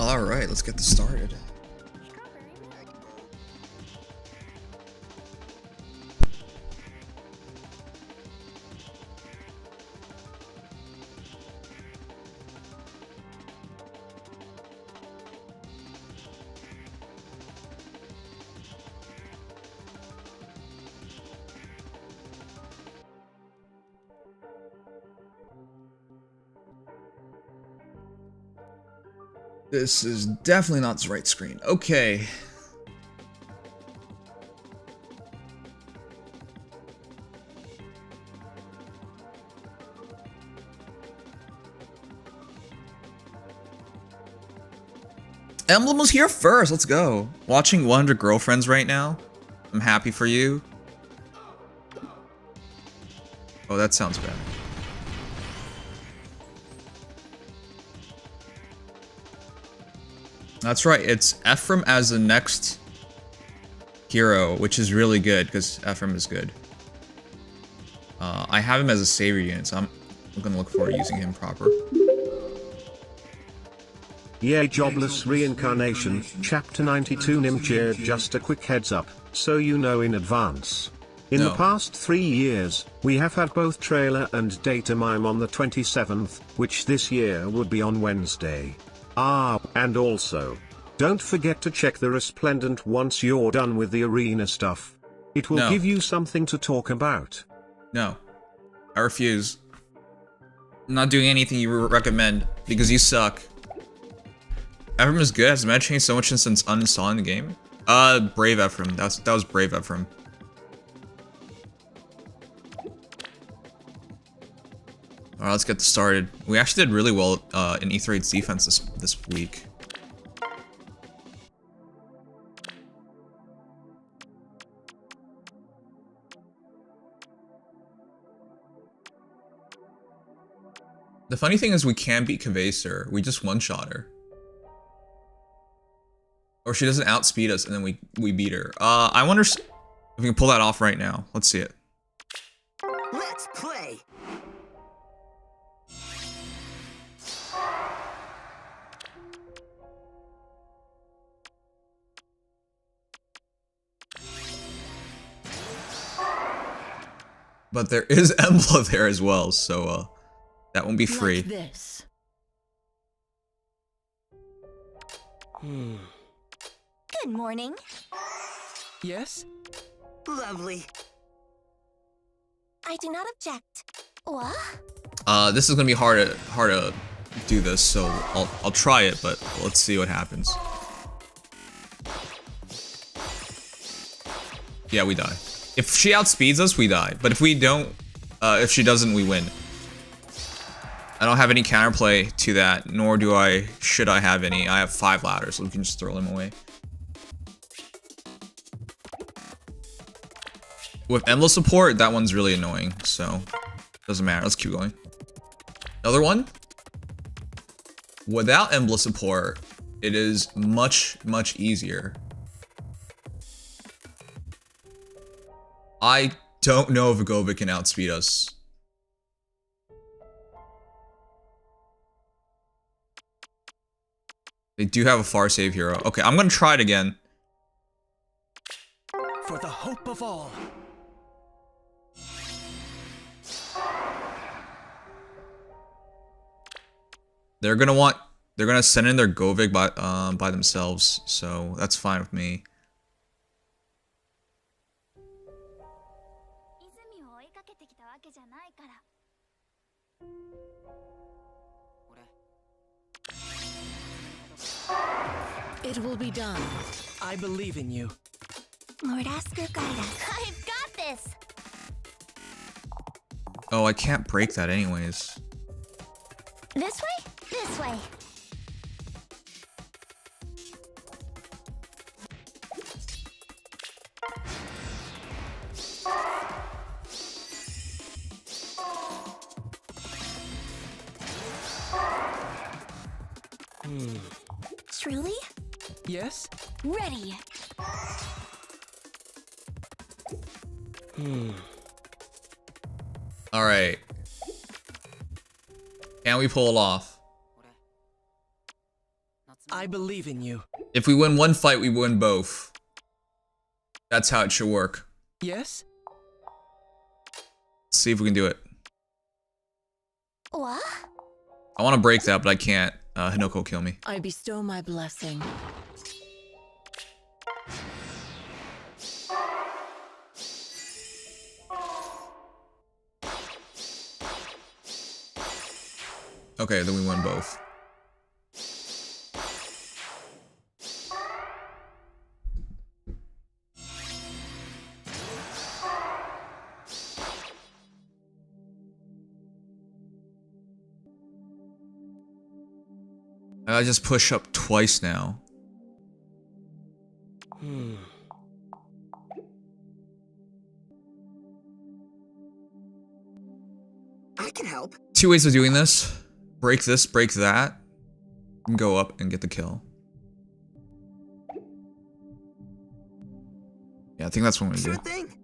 Alright, let's get this started. This is definitely not the right screen. Okay. Emblem was here first. Let's go. Watching 100 Girlfriends right now. I'm happy for you. Oh, that sounds bad. That's right, it's Ephraim as the next hero, which is really good, because Ephraim is good. I have him as a savior unit, so I'm gonna look forward to using him proper. Yay, jobless reincarnation, chapter 92 Nimche. Just a quick heads up, so you know in advance. In the past 3 years, we have had both trailer and data mime on the 27th, which this year would be on Wednesday. And also, don't forget to check the Resplendent once you're done with the arena stuff. It will give you something to talk about. No. I refuse. I'm not doing anything you recommend, because you suck. Ephraim is good. Has the meta changed so much since uninstalling the game? Brave Ephraim. That was Brave Ephraim. Alright, let's get this started. We actually did really well in Aether 8's defense this week. The funny thing is we can beat Kvaser. We just one-shot her. Or she doesn't outspeed us and then we beat her. I wonder if we can pull that off right now. Let's see it. Let's play. But there is Emblem there as well, so that won't be free. Like this. Good morning. Yes? Lovely. I do not object. What? This is gonna be hard to do this, so I'll try it, but let's see what happens. Yeah, we die. If she outspeeds us, we die. But if we don't, if she doesn't, we win. I don't have any counterplay to that, nor should I have any. I have 5 ladders, so we can just throw them away. With endless support, that one's really annoying, so doesn't matter. Let's keep going. Another one. Without endless support, it is much easier. I don't know if Agovic can outspeed us. They do have a far save hero. Okay, I'm gonna try it again. For the hope of all. They're gonna send in their Govik by themselves, so that's fine with me. It will be done. I believe in you. I've got this. Oh, I can't break that anyways. This way? This way. Truly? Yes? Ready. Alright. Can we pull it off? I believe in you. If we win one fight, we win both. That's how it should work. Yes? Let's see if we can do it. What? I want to break that, but I can't. Hinoko will kill me. I bestow my blessing. Okay, then we win both. I just push up twice now. I can help. Two ways of doing this. Break this, break that. And go up and get the kill. Yeah, I think that's what I'm gonna Sure do. thing.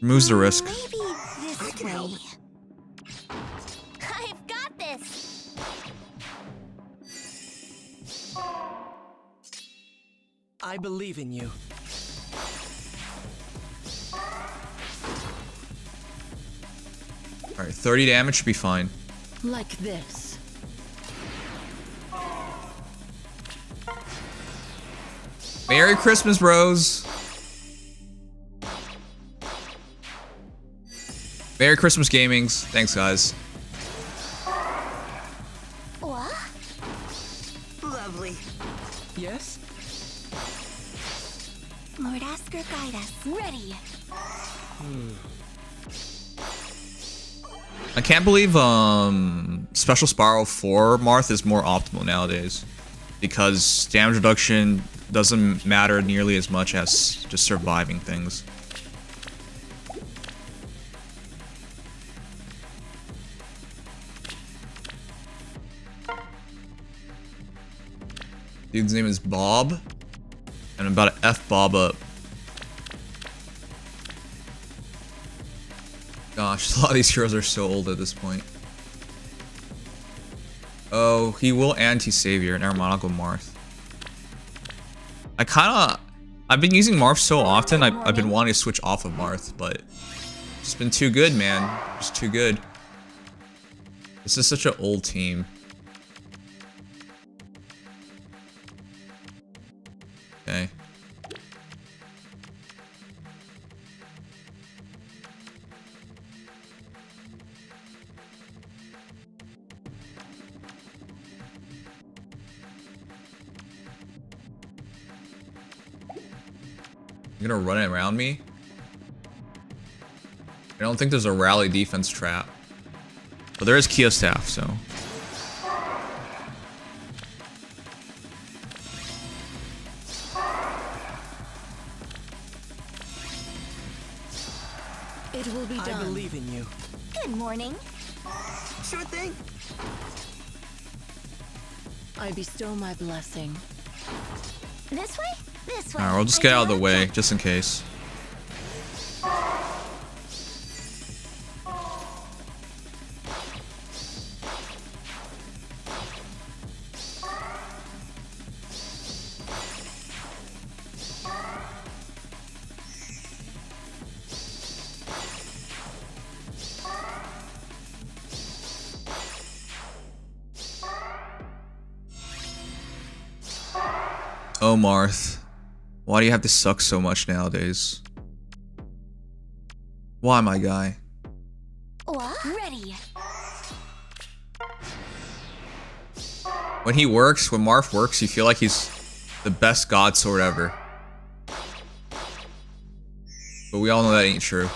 Removes the risk. Maybe this I can way. help. I've got this. I believe in you. Alright, 30 damage should be fine. Like this. Merry Christmas, bros! Merry Christmas, gamings. Thanks, guys. What? Lovely. Yes? Lord Asker, guide us. Ready. I can't believe Special Spiral for Marth is more optimal nowadays. Because damage reduction doesn't matter nearly as much as just surviving things. Dude's name is Bob. And I'm about to F Bob up. Gosh, a lot of these heroes are so old at this point. Oh, he will anti-savior. Never mind, I'll go Marth. I've been using Marth so often, I've been wanting to switch off of Marth, but it's been too good, man. Just too good. This is such an old team. Okay. You're gonna run it around me? I don't think there's a rally defense trap. But there is Kia staff, so. It will be done. I believe in you. Good morning. Sure thing. I bestow my blessing. This way? This way. Alright, we'll just get out of the way, just in case. Oh, Marth. Why do you have to suck so much nowadays? Why, my guy? What? Ready. When he works, when Marth works, you feel like he's the best god sword ever. But we all know that ain't true.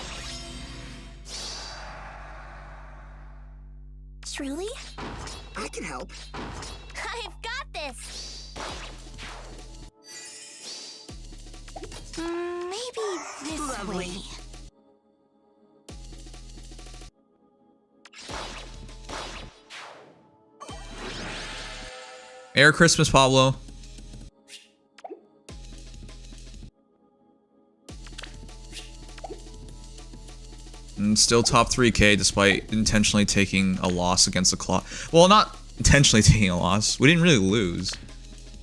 Truly? I can help. I've got this. Maybe this Lovely. way. Merry Christmas, Pablo. And still top 3K despite intentionally taking a loss against the Claw. Well, not intentionally taking a loss. We didn't really lose.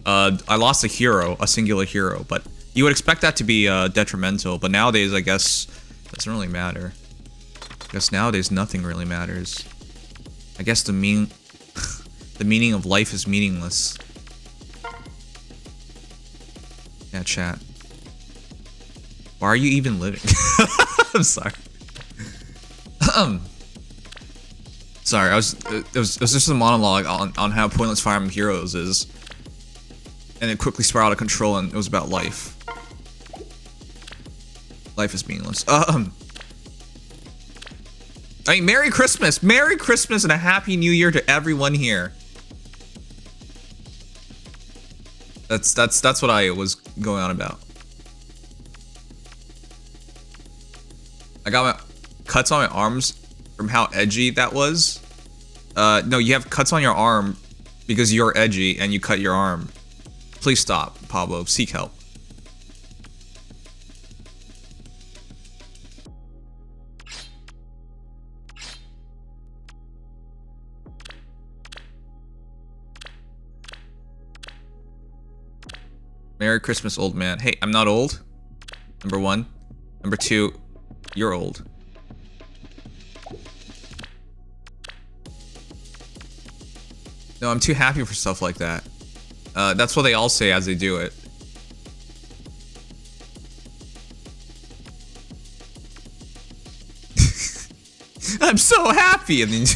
I lost a hero, a singular hero, but you would expect that to be detrimental, but nowadays I guess it doesn't really matter. I guess nowadays nothing really matters. I guess the meaning of life is meaningless. Yeah, chat. Why are you even living? I'm sorry. Sorry, it was just a monologue on how pointless Fire Emblem Heroes is. And it quickly spiraled out of control, and it was about life. Life is meaningless. I mean, Merry Christmas! Merry Christmas and a Happy New Year to everyone here. That's what I was going on about. I got my cuts on my arms from how edgy that was. No, you have cuts on your arm because you're edgy and you cut your arm. Please stop, Pablo. Seek help. Merry Christmas, old man. Hey, I'm not old. Number one. Number two, you're old. No, I'm too happy for stuff like that. That's what they all say as they do it. I'm so happy! And then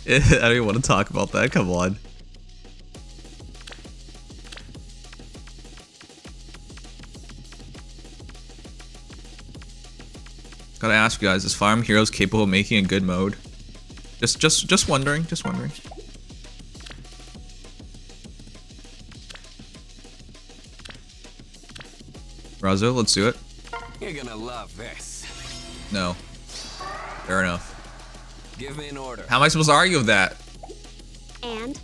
I don't even want to talk about that, come on. Gotta ask you guys, is Fire Emblem Heroes capable of making a good mode? Just wondering, just wondering. Razo, let's do it. You're gonna love this. No. Fair enough. Give me an order. How am I supposed to argue with that? And?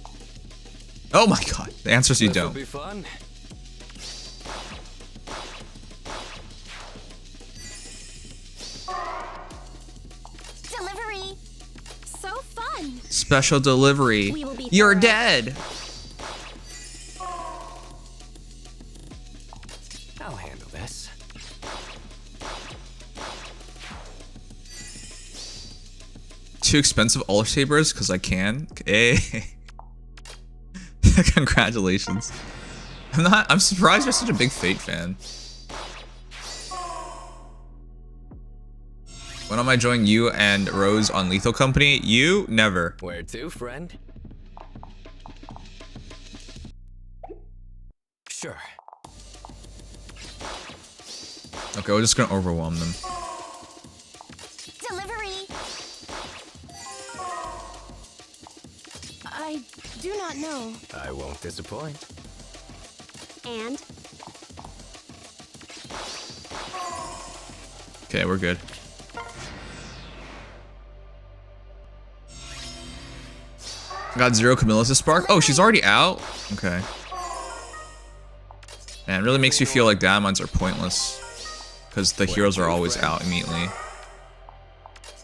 Oh my god. The answer is you This'll don't. be fun. Delivery! So fun! Special delivery. We will be You're thorough. dead. I'll handle this. Too expensive Ultra Sabers because I can. Hey. Congratulations. I'm surprised you're such a big Fate fan. When am I joining you and Rose on Lethal Company? You? Never. Where to, friend? Sure. Okay, we're just gonna overwhelm them. Delivery! I do not know. I won't disappoint. And? Okay, we're good. Got 0 Camilla's to spark. Oh, she's already out? Okay. Man, it really makes you feel like diamonds are pointless. Because the heroes are always out immediately.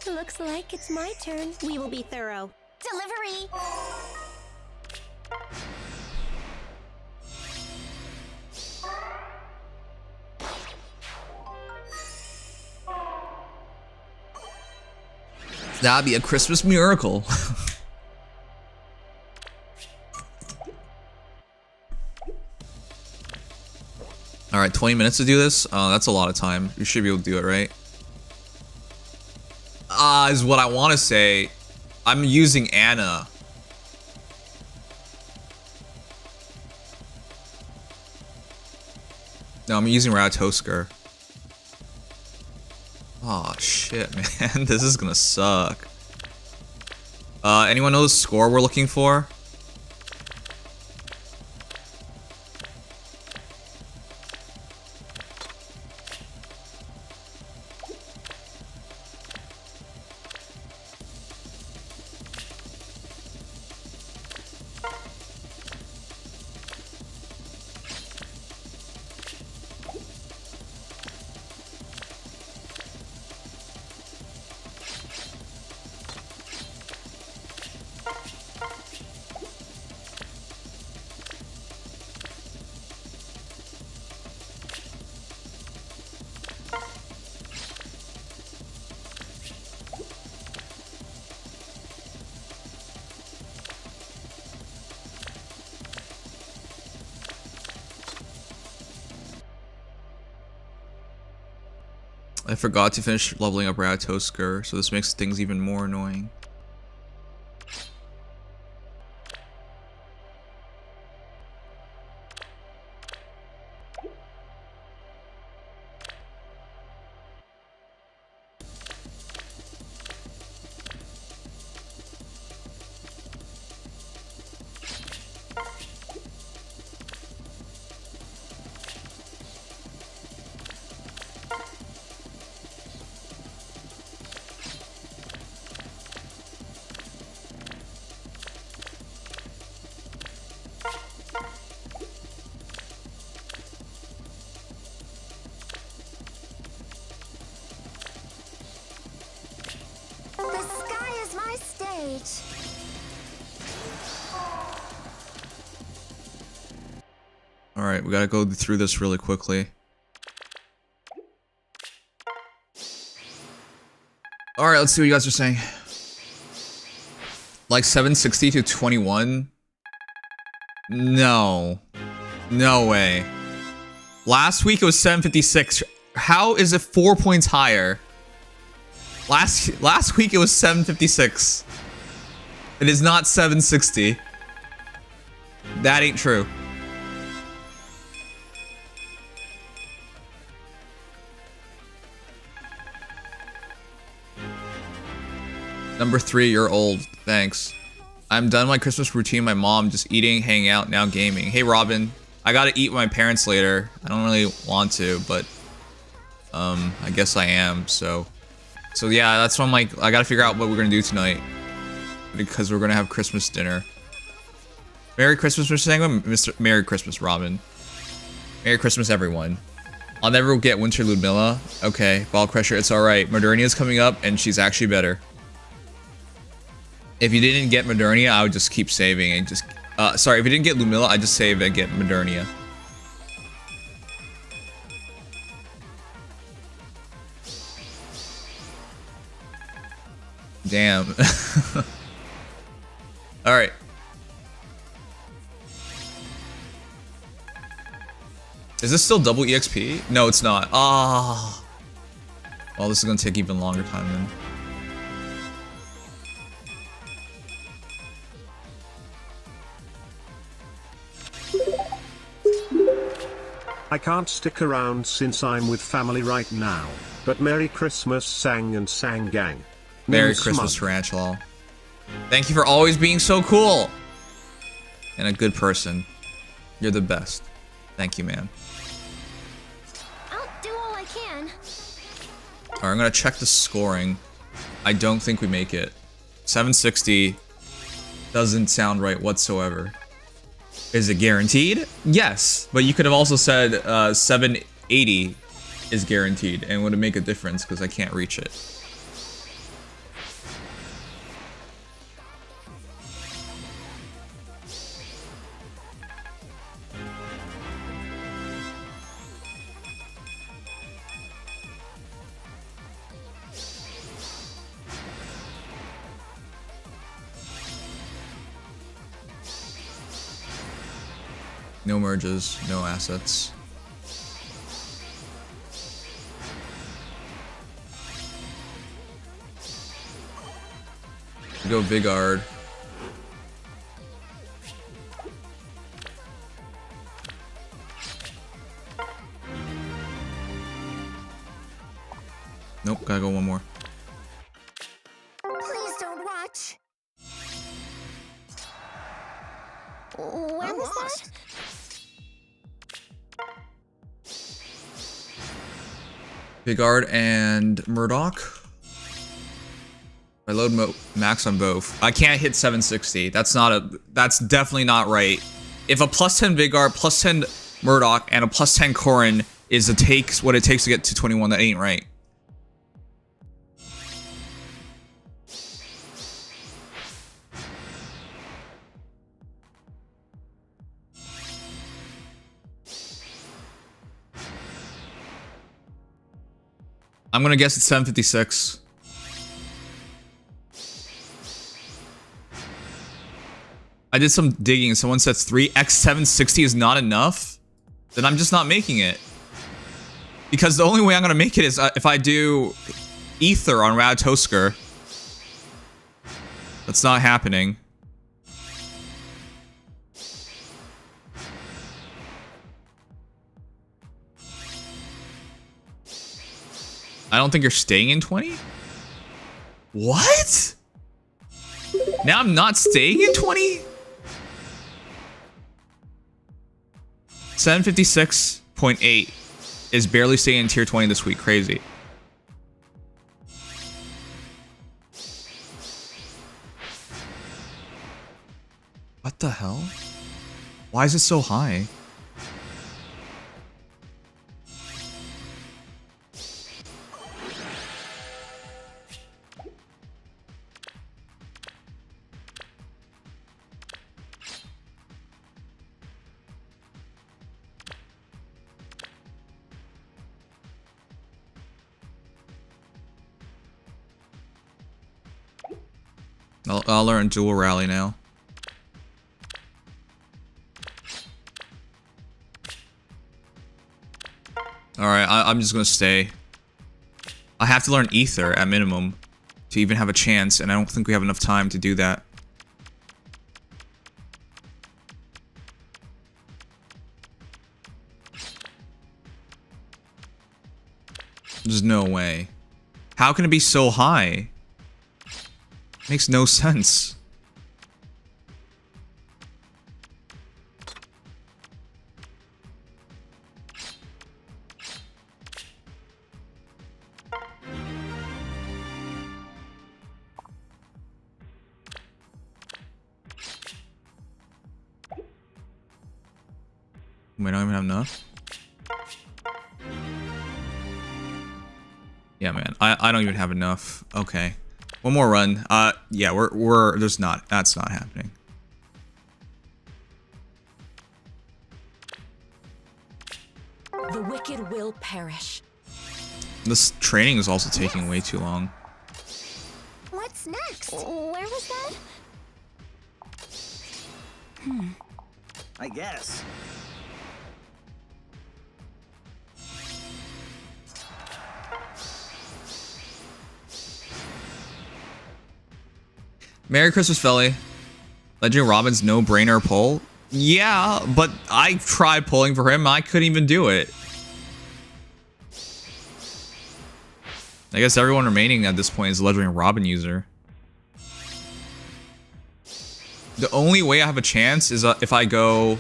Looks like it's my turn. We will be thorough. Delivery! That'd be a Christmas miracle. Alright, 20 minutes to do this? That's a lot of time. You should be able to do it, right? Is what I want to say. I'm using Anna. No, I'm using Ratatoskr. Oh shit, man. This is gonna suck. Anyone know the score we're looking for? I forgot to finish leveling up Ratatosker, so this makes things even more annoying. Alright, we gotta go through this really quickly. Alright, let's see what you guys are saying. Like 760 to 21? No. No way. Last week it was 756. How is it 4 points higher? Last week it was 756. It is not 760. That ain't true. Number 3, you're old. Thanks. I'm done my Christmas routine. My mom just eating, hanging out, now gaming. Hey, Robin. I gotta eat with my parents later. I don't really want to, but I guess I am. So yeah, that's why I'm like, I gotta figure out what we're gonna do tonight because we're gonna have Christmas dinner. Merry Christmas, Mr. Sanguine. Merry Christmas, Robin. Merry Christmas, everyone. I'll never get Winter Ludmilla. Okay, Ball Crusher, it's alright. Modernia's coming up, and she's actually better. If you didn't get Modernia, I would just keep saving and just... sorry, if you didn't get Ludmilla, I'd just save and get Modernia. Damn. Alright. Is this still double EXP? No, it's not. Ah. Well, this is gonna take even longer time then. I can't stick around since I'm with family right now, but Merry Christmas Sang and Sang Gang. Merry Christmas, Tarantula. Thank you for always being so cool! And a good person. You're the best. Thank you, man. I'll do all I can. Alright, I'm gonna check the scoring. I don't think we make it. 760 doesn't sound right whatsoever. Is it guaranteed? Yes, but you could have also said 780 is guaranteed and would make a difference because I can't reach it. No merges, no assets. Go Vigard. Nope, gotta go one more. Please don't watch. Where was that? Vigard and Murdoch. I load max on both. I can't hit 760. That's definitely not right. If a plus 10 Vigard, plus 10 Murdoch, and a plus 10 Corrin is what it takes to get to 21, that ain't right. I'm gonna guess it's 756. I did some digging. Someone says 3x 760 is not enough. Then I'm just not making it. Because the only way I'm gonna make it is if I do Aether on Ratatoskr. That's not happening. I don't think you're staying in 20? What? Now I'm not staying in 20? 756.8 is barely staying in tier 20 this week. Crazy. What the hell? Why is it so high? I'll learn dual rally now. Alright, I'm just gonna stay. I have to learn Aether at minimum to even have a chance, and I don't think we have enough time to do that. There's no way. How can it be so high? Makes no sense. We don't even have enough. Yeah, man. I don't even have enough. Okay. One more run. Yeah, that's not happening. The wicked will perish. This training is also taking way too long. What's next? Where was that? I guess. Merry Christmas, Felly. Legend Robin's no-brainer pull? Yeah, but I tried pulling for him. I couldn't even do it. I guess everyone remaining at this point is a Legendary Robin user. The only way I have a chance is if I go...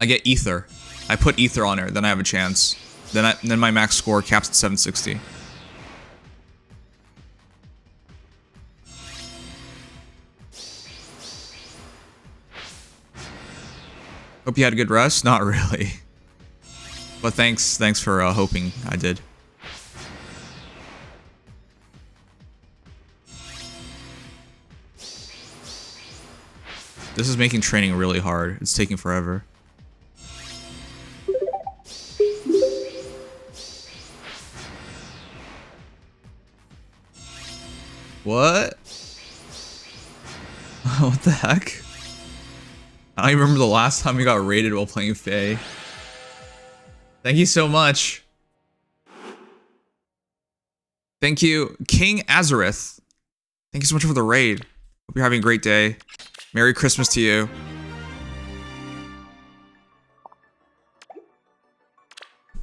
I get Aether. I put Aether on her, then I have a chance. Then my max score caps at 760. Hope you had a good rest. Not really. But thanks for hoping I did. This is making training really hard. It's taking forever. What? What the heck? I don't even remember the last time we got raided while playing Feh. Thank you so much. Thank you, King Azareth. Thank you so much for the raid. Hope you're having a great day. Merry Christmas to you.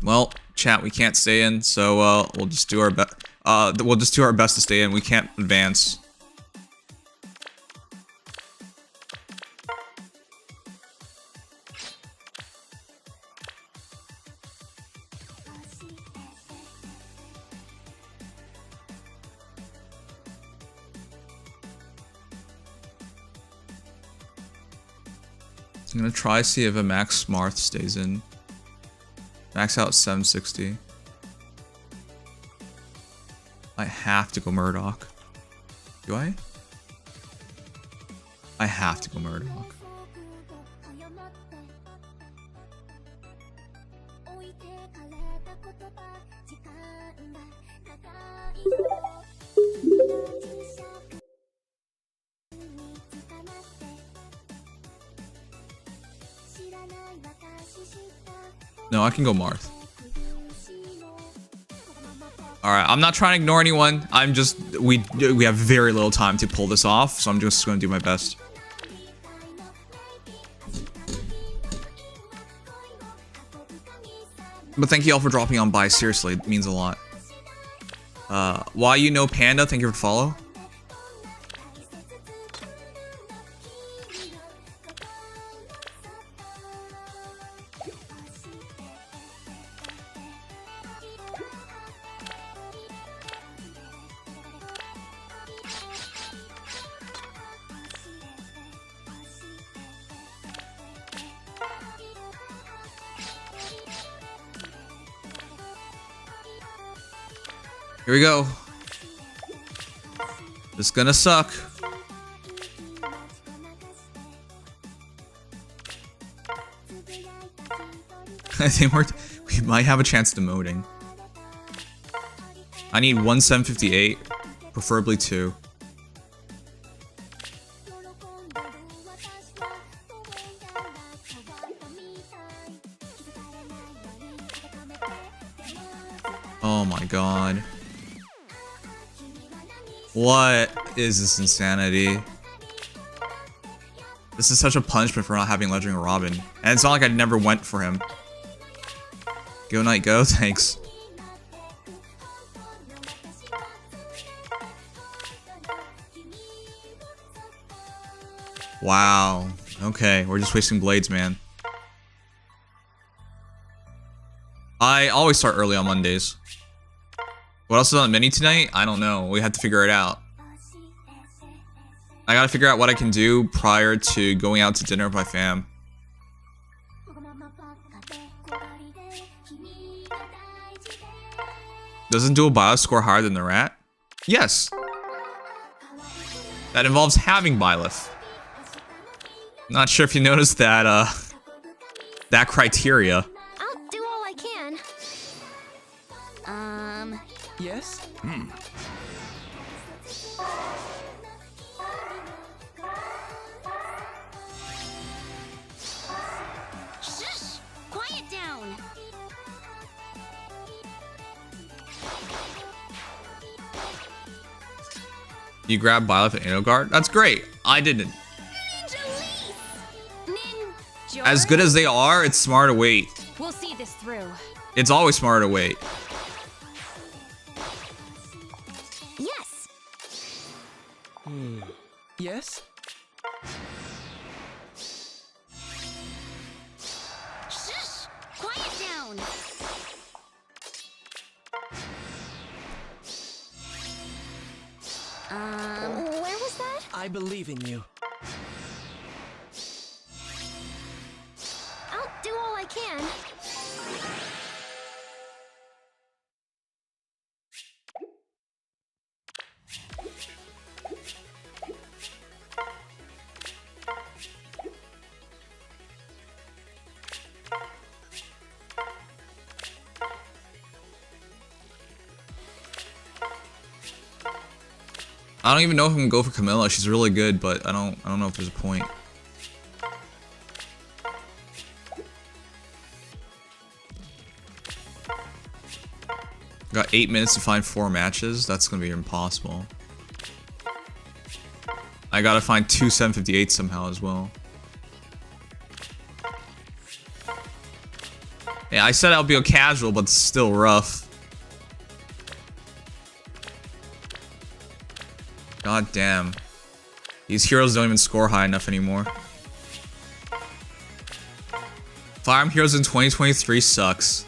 Well, chat, we can't stay in, so we'll just do our best. We'll just do our best to stay in. We can't advance. I'm gonna try see if a Max Smarth stays in. Max out 760. I have to go Murdoch. Do I? I have to go Murdoch. No, I can go Marth. Alright, I'm not trying to ignore anyone. I'm just... We have very little time to pull this off, so I'm just going to do my best. But thank you all for dropping on by. Seriously, it means a lot. Why you know Panda? Thank you for the follow. Here we go. This is gonna suck. I think we might have a chance at demoting. I need 1758, preferably 2. Oh my god. What is this insanity? This is such a punishment for not having Legendary Robin. And it's not like I never went for him. Go Knight, go. Thanks. Wow. Okay, we're just wasting blades, man. I always start early on Mondays. What else is on the menu tonight? I don't know. We have to figure it out. I gotta figure out what I can do prior to going out to dinner with my fam. Doesn't Dual Byleth score higher than the rat? Yes. That involves having Byleth. Not sure if you noticed that, that criteria. I'll do all I can. Yes? Shush! Quiet down. You grab Byleth and Edelgard? That's great. I didn't. As good as they are, it's smart to wait. We'll see this through. It's always smart to wait. Yes. Yes? Shush! Quiet down. Where was that? I believe in you. I'll do all I can. I don't even know if I'm gonna go for Camilla. She's really good, but I don't know if there's a point. Got 8 minutes to find 4 matches. That's gonna be impossible. I gotta find 2 758 somehow as well. Yeah, I said I'll be a casual, but it's still rough. God damn. These heroes don't even score high enough anymore. Fire Emblem Heroes in 2023 sucks.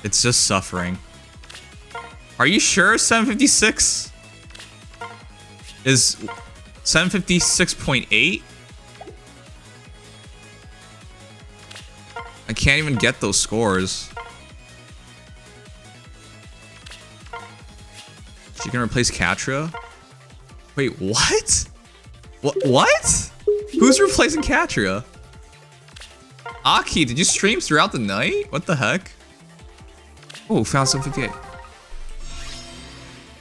It's just suffering. Are you sure 756 is 756.8? I can't even get those scores. She can replace Catra? Wait, what? What? Who's replacing Catra? Aki, did you stream throughout the night? What the heck? Oh, found 758.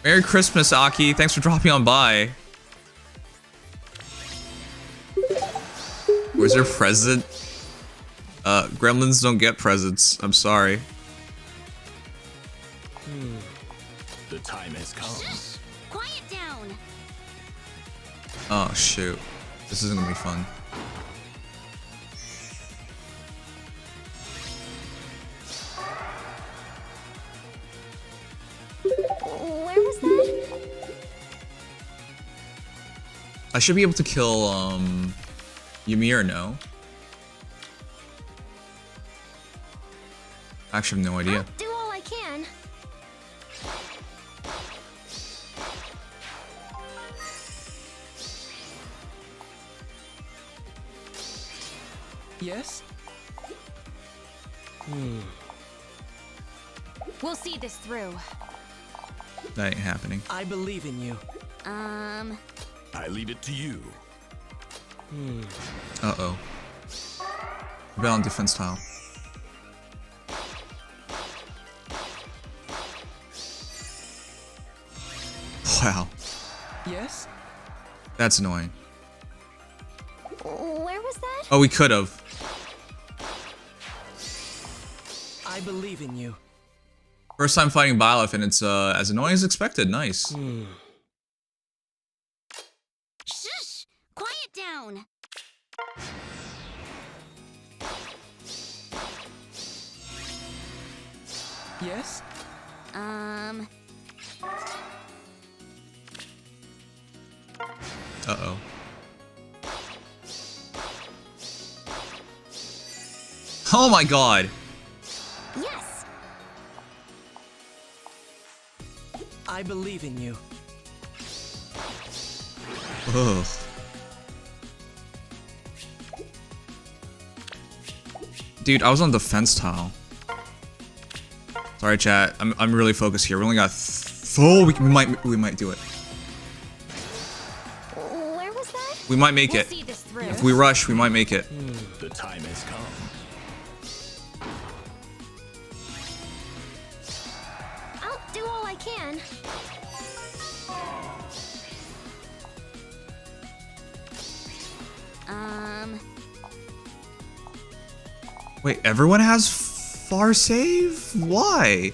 Merry Christmas, Aki. Thanks for dropping on by. Where's your present? Gremlins don't get presents. I'm sorry. The time has come. Shh! Quiet down. Oh shoot. This isn't gonna be fun. Where was that? I should be able to kill Ymir, no? I actually have no idea. I'll do all I can. Yes? We'll see this through. That ain't happening. I believe in you. I leave it to you. Uh-oh. Rebel on defense tile. Wow. Yes? That's annoying. Where was that? Oh, we could have. I believe in you. First time fighting Byleth, and it's as annoying as expected. Nice. Shush! Quiet down. Yes? Uh-oh. Oh my god. Yes. I believe in you. Ugh. Dude, I was on defense tile. Sorry, chat. I'm really focused here. We only got we might do it. Where was that? We might make We'll it. see this through. If we rush, we might make it. The time has come. I'll do all I can. Wait, everyone has far save? Why?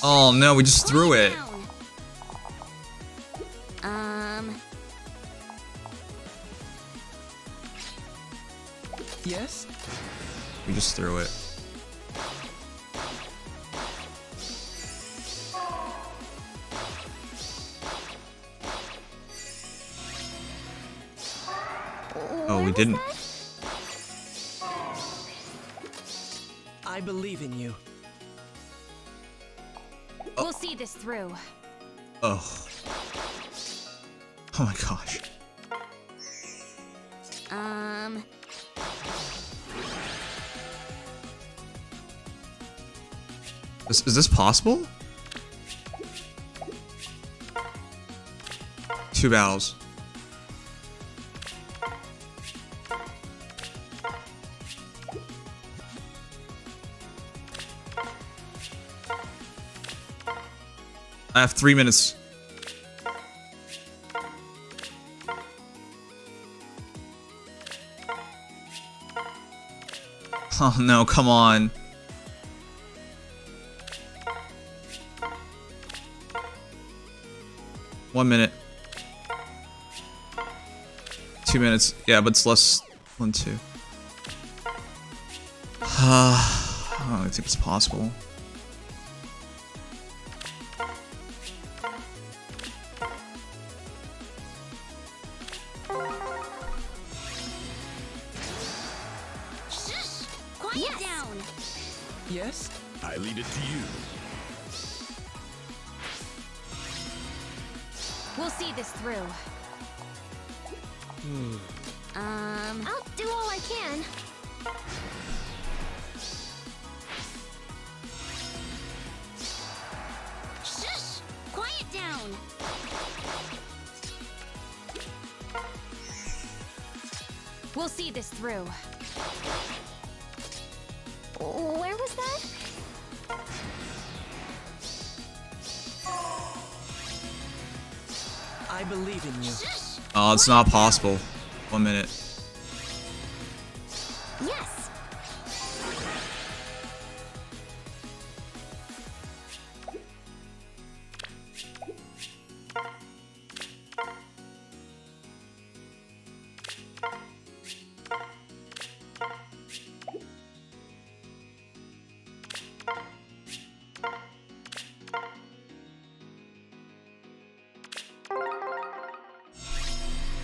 Oh no, we just threw it. Yes? We just threw it. Oh, we didn't. I believe in you. We'll see this through. Oh. Oh my gosh. Is this possible? 2 battles. I have 3 minutes. Oh no, come on. One minute. 2 minutes. Yeah, but it's less than 2. I don't really think it's possible. Shush! Quiet down. Yes? I leave it to you. We'll see this through. I'll do all I can. Shush! Quiet down. We'll see this through. Where was that? I believe in you. Shush! Oh, it's not possible. 1 minute. Yes.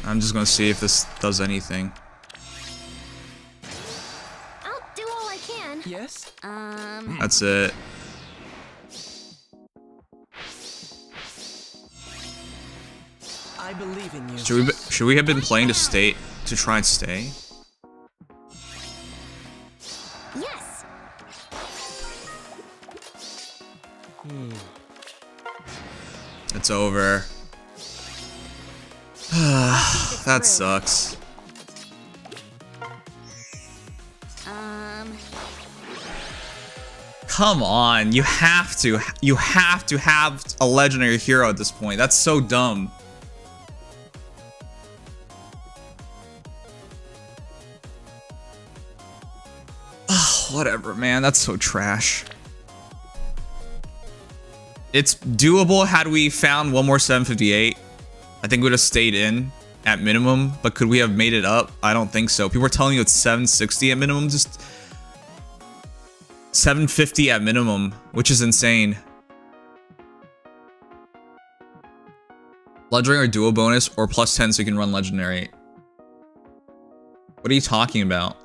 I'm just gonna see if this does anything. I'll do all I can. Yes? That's it. I believe in you. Should we have been playing to try and stay? Yes. It's over. That sucks. Come on, you have to have a legendary hero at this point. That's so dumb. Whatever, man. That's so trash. It's doable had we found one more 758. I think we would have stayed in at minimum, but could we have made it up? I don't think so. People were telling you it's 760 at minimum, just 750 at minimum, which is insane. Legendary or duo bonus or plus 10 so you can run legendary. What are you talking about?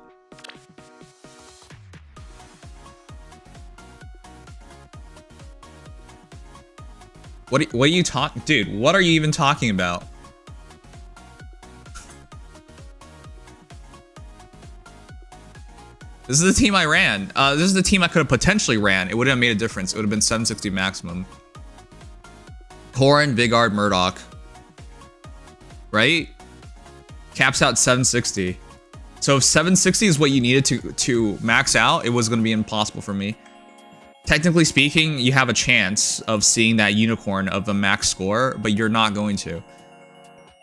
What are you talking, dude? What are you even talking about? This is the team I ran. This is the team I could have potentially ran. It would have made a difference. It would have been 760 maximum. Torin, Vigard, Murdoch. Right? Caps out 760. So if 760 is what you needed to max out, it was going to be impossible for me. Technically speaking, you have a chance of seeing that unicorn of a max score, but you're not going to.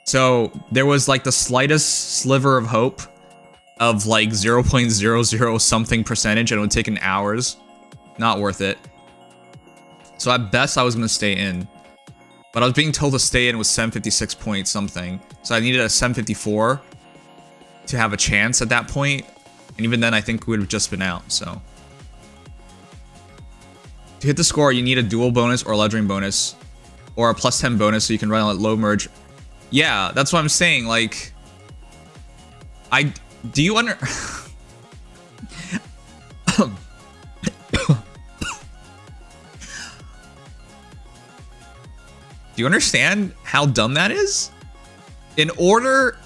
So there was like the slightest sliver of hope of like 0.00 something percentage, and it would take hours. Not worth it. So at best, I was going to stay in. But I was being told to stay in with 756 point something. So I needed a 754 to have a chance at that point. And even then, I think we would have just been out, so. To hit the score, you need a dual bonus or a legendary bonus. Or a plus 10 bonus so you can run a low merge. Yeah, that's what I'm saying, like... Do you under... Do you understand how dumb that is? In order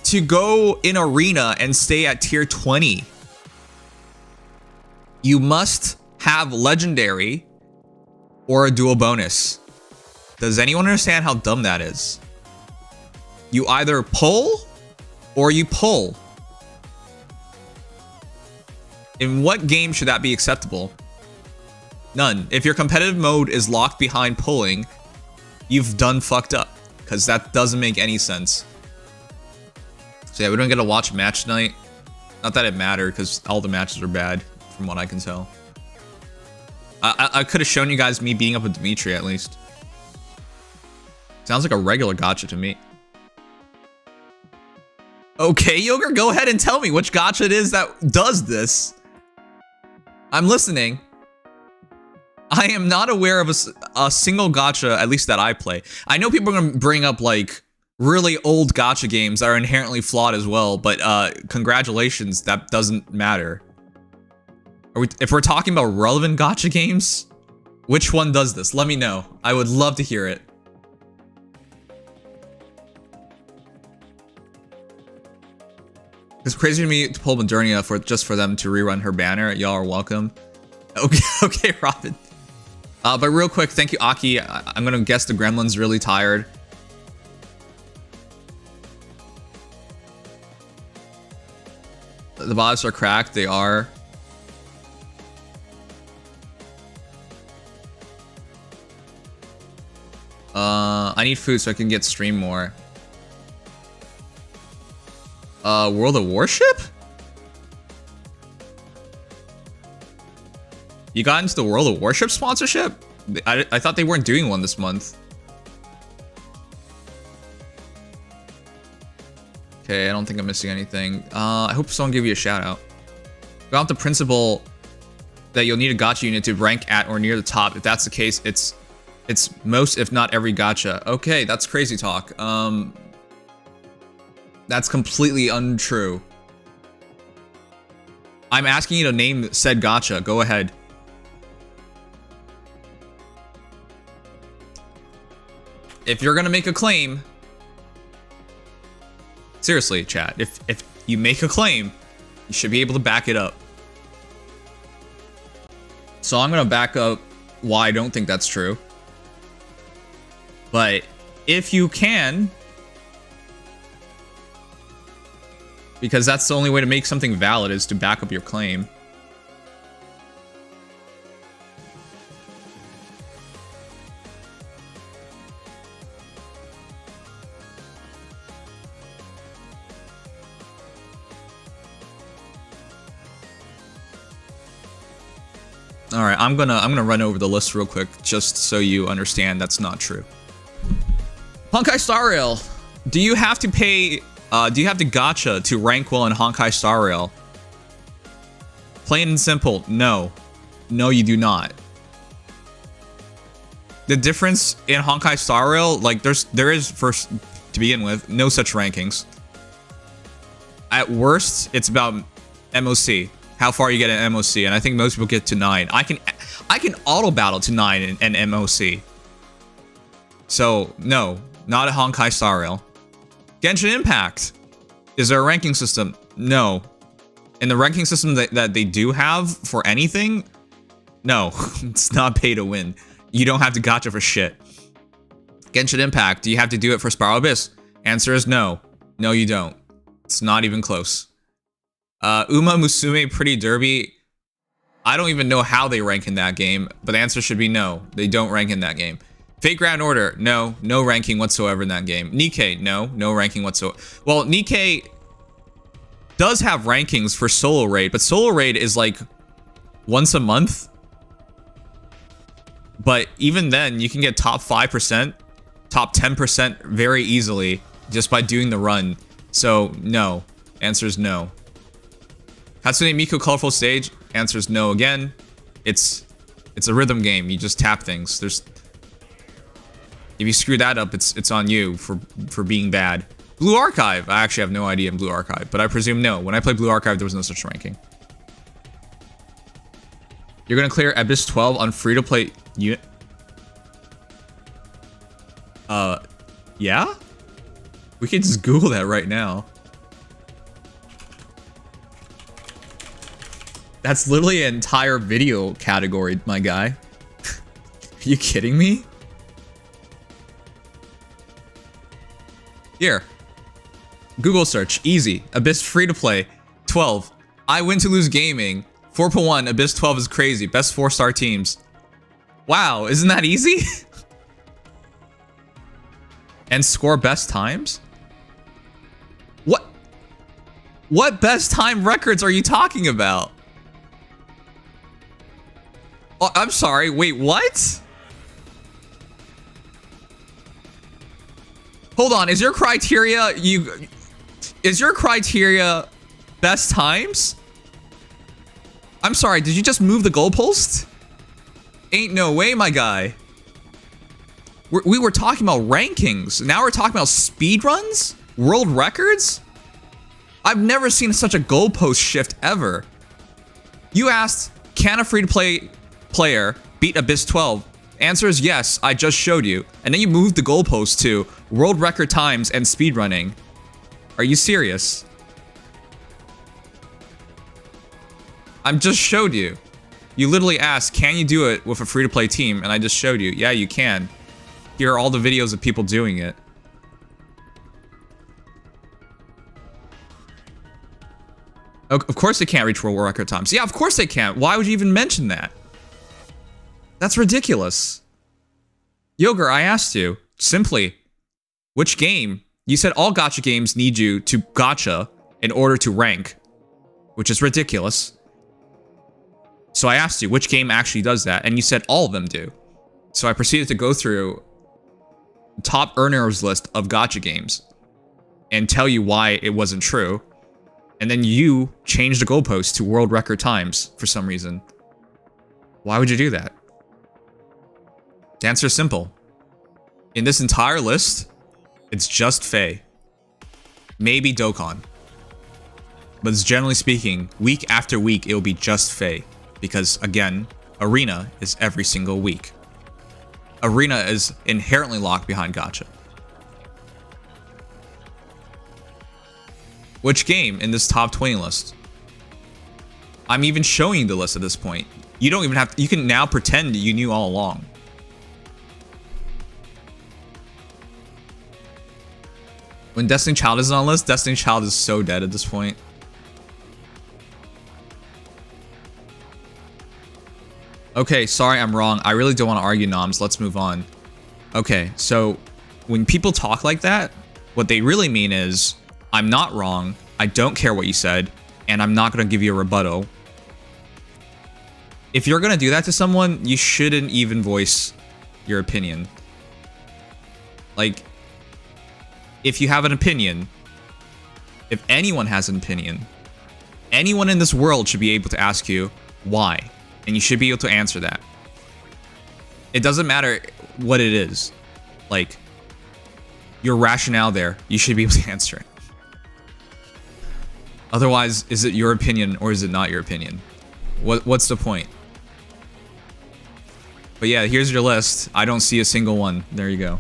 to go in arena and stay at tier 20, you must have legendary or a dual bonus. Does anyone understand how dumb that is? You either pull or you pull. In what game should that be acceptable? None. If your competitive mode is locked behind pulling, you've done fucked up, because that doesn't make any sense. So yeah, we don't get to watch a match tonight. Not that it mattered, because all the matches are bad, from what I can tell. I could have shown you guys me beating up with Dimitri, at least. Sounds like a regular gacha to me. Okay, Yogurt, go ahead and tell me which gacha it is that does this. I'm listening. I am not aware of a single gacha, at least that I play. I know people are going to bring up, like, really old gacha games that are inherently flawed as well, but congratulations, that doesn't matter. If we're talking about relevant gacha games, which one does this? Let me know. I would love to hear it. It's crazy to me to pull Modernia just for them to rerun her banner. Y'all are welcome. Okay, okay, Robin. But real quick, thank you, Aki. I'm gonna guess the gremlin's really tired. The bots are cracked. They are. I need food so I can get stream more. World of Warship? You got into the World of Warship sponsorship? I thought they weren't doing one this month. Okay, I don't think I'm missing anything. I hope someone gave you a shout out. Got the principle that you'll need a gacha unit to rank at or near the top. If that's the case, it's most, if not every gacha. Okay, that's crazy talk. That's completely untrue. I'm asking you to name said gacha. Go ahead. If you're gonna make a claim, seriously, chat, if you make a claim, you should be able to back it up. So I'm gonna back up why I don't think that's true. But if you can, because that's the only way to make something valid is to back up your claim. All right, I'm gonna run over the list real quick just so you understand that's not true. Honkai Star Rail. Do you have to pay? Do you have to gacha to rank well in Honkai Star Rail? Plain and simple, no. No, you do not. The difference in Honkai Star Rail, like there is first to begin with, no such rankings. At worst, it's about MOC. How far you get in MOC, and I think most people get to 9. I can auto battle to 9 in MOC. So no, not a Honkai Star Rail. Genshin Impact. Is there a ranking system? No. In the ranking system that they do have for anything, no, it's not pay to win. You don't have to gacha for shit. Genshin Impact. Do you have to do it for Spiral Abyss? Answer is no. No, you don't. It's not even close. Uma Musume Pretty Derby. I don't even know how they rank in that game, but the answer should be no. They don't rank in that game. Fate Grand Order, no ranking whatsoever in that game. Nikke, no ranking whatsoever. Well, Nikke does have rankings for solo raid, but solo raid is like once a month. But even then, you can get top 5%, top 10% very easily just by doing the run. So no, answer is no. Hatsune Miku Colorful Stage, answer is no again. It's a rhythm game. You just tap things. If you screw that up, it's on you for being bad. Blue Archive. I actually have no idea in Blue Archive, but I presume no. When I played Blue Archive, there was no such ranking. You're gonna clear Abyss 12 on free-to-play unit. Yeah? We could just Google that right now. That's literally an entire video category, my guy. Are you kidding me? Here. Google search. Easy. Abyss free to play. 12. I win to lose gaming. 4.1. Abyss 12 is crazy. Best 4-star teams. Wow, isn't that easy? And score best times? What best time records are you talking about? Oh, I'm sorry. Wait, what? Hold on. Is your criteria best times? I'm sorry. Did you just move the goalpost? Ain't no way, my guy. We were talking about rankings. Now we're talking about speedruns? World records? I've never seen such a goalpost shift ever. You asked, can a free-to-play player beat Abyss 12? Answer is yes, I just showed you. And then you moved the goalpost to world record times and speedrunning. Are you serious? I just showed you. You literally asked, can you do it with a free-to-play team? And I just showed you. Yeah, you can. Here are all the videos of people doing it. Of course they can't reach world record times. Yeah, of course they can't. Why would you even mention that? That's ridiculous. Yogur, I asked you, simply, which game? You said all gacha games need you to gacha, in order to rank, which is ridiculous. So I asked you, which game actually does that? And you said all of them do. So I proceeded to go through the top earners list of gacha games and tell you why it wasn't true. And then you changed the goalpost to world record times for some reason. Why would you do that? The answer is simple. In this entire list, it's just Feh. Maybe Dokkan. But generally speaking, week after week, it will be just Feh. Because, again, Arena is every single week. Arena is inherently locked behind Gacha. Which game in this top 20 list? I'm even showing you the list at this point. You don't even have to, you can now pretend you knew all along. When Destiny Child isn't on the list, Destiny Child is so dead at this point. Okay, sorry, I'm wrong. I really don't want to argue, Noms. Let's move on. Okay, so when people talk like that, what they really mean is, I'm not wrong, I don't care what you said, and I'm not going to give you a rebuttal. If you're going to do that to someone, you shouldn't even voice your opinion. Like, if you have an opinion, if anyone has an opinion, anyone in this world should be able to ask you why. And you should be able to answer that. It doesn't matter what it is. Like, your rationale there, you should be able to answer it. Otherwise, is it your opinion or is it not your opinion? What's the point? But yeah, here's your list. I don't see a single one. There you go.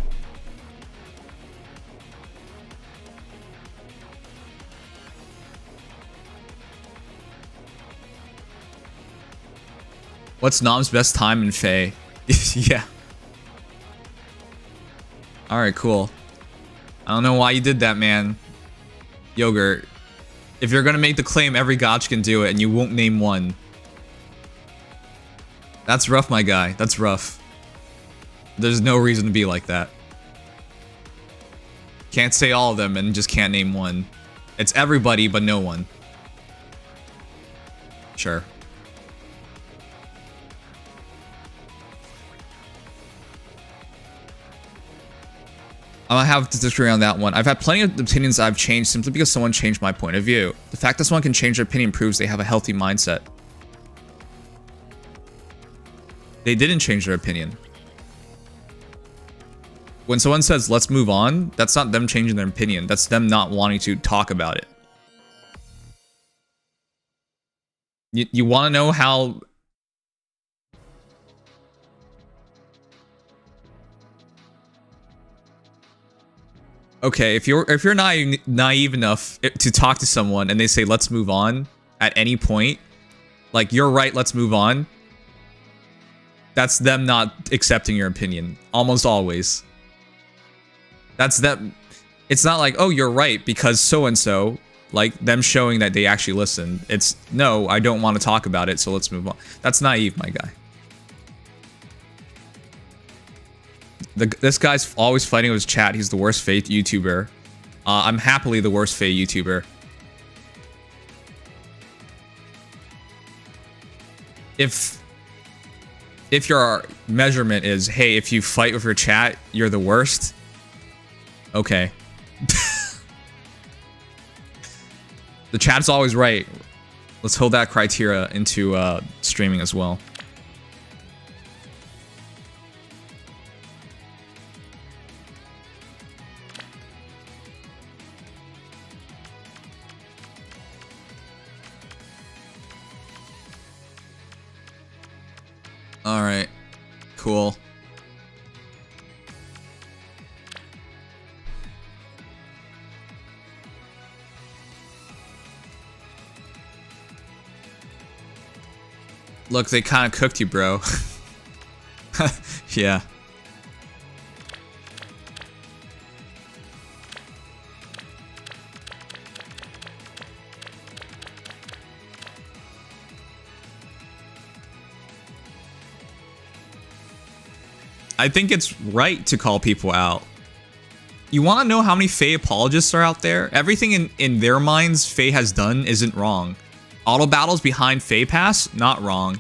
What's Nom's best time in Feh? Yeah. Alright, cool. I don't know why you did that, man. Yogurt. If you're gonna make the claim every gacha can do it and you won't name one. That's rough, my guy. That's rough. There's no reason to be like that. Can't say all of them and just can't name one. It's everybody but no one. Sure. I have to disagree on that one. I've had plenty of opinions I've changed simply because someone changed my point of view. The fact that someone can change their opinion proves they have a healthy mindset. They didn't change their opinion. When someone says, let's move on, that's not them changing their opinion. That's them not wanting to talk about it. You want to know how... Okay, if you're naive enough to talk to someone and they say let's move on at any point, like you're right, let's move on. That's them not accepting your opinion almost always. That's them. It's not like, oh, you're right because so and so, like them showing that they actually listen. It's no, I don't want to talk about it, so let's move on. That's naive, my guy. This guy's always fighting with his chat. He's the worst Feh YouTuber. I'm happily the worst Feh YouTuber. If your measurement is, hey, if you fight with your chat, you're the worst. Okay. The chat's always right. Let's hold that criteria into streaming as well. Alright. Cool. Look, they kind of cooked you, bro. Yeah. I think it's right to call people out. You want to know how many Feh apologists are out there? Everything in their minds Feh has done isn't wrong. Auto battles behind Feh Pass, not wrong.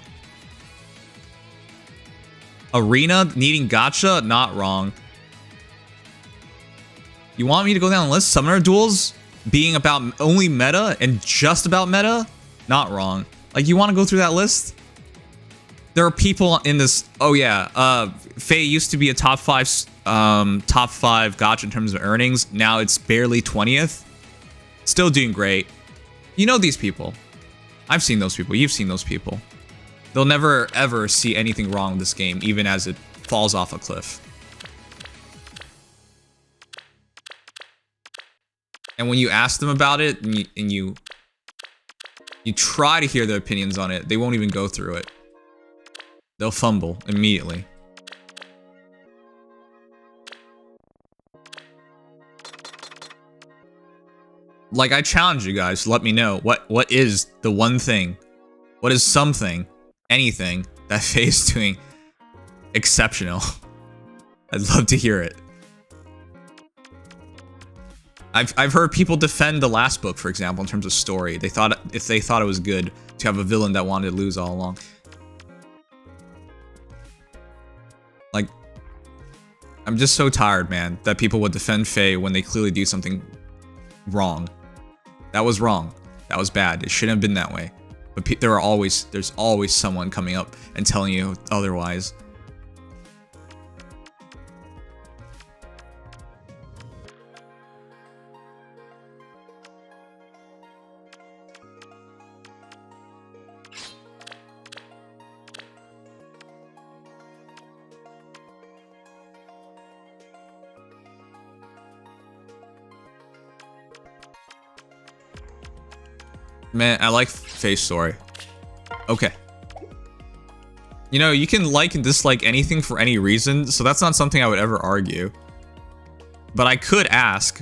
Arena needing Gacha, not wrong. You want me to go down the list? Summoner duels being about only meta and just about meta, not wrong. Like, you want to go through that list? There are people in this. Oh yeah, Feh used to be a top five Gacha in terms of earnings. Now it's barely 20th. Still doing great. You know these people. I've seen those people. You've seen those people. They'll never ever see anything wrong with this game, even as it falls off a cliff. And when you ask them about it, and you try to hear their opinions on it, they won't even go through it. They'll fumble immediately. Like, I challenge you guys to let me know what is the one thing, what is something, anything that Feh is doing exceptional. I'd love to hear it. I've heard people defend the last book, for example, in terms of story. They thought it was good to have a villain that wanted to lose all along. Like, I'm just so tired, man, that people would defend Feh when they clearly do something wrong. That was wrong. That was bad. It shouldn't have been that way. But there's always someone coming up and telling you otherwise. Man, I like Feh's story. Okay. You know, you can like and dislike anything for any reason, so that's not something I would ever argue. But I could ask,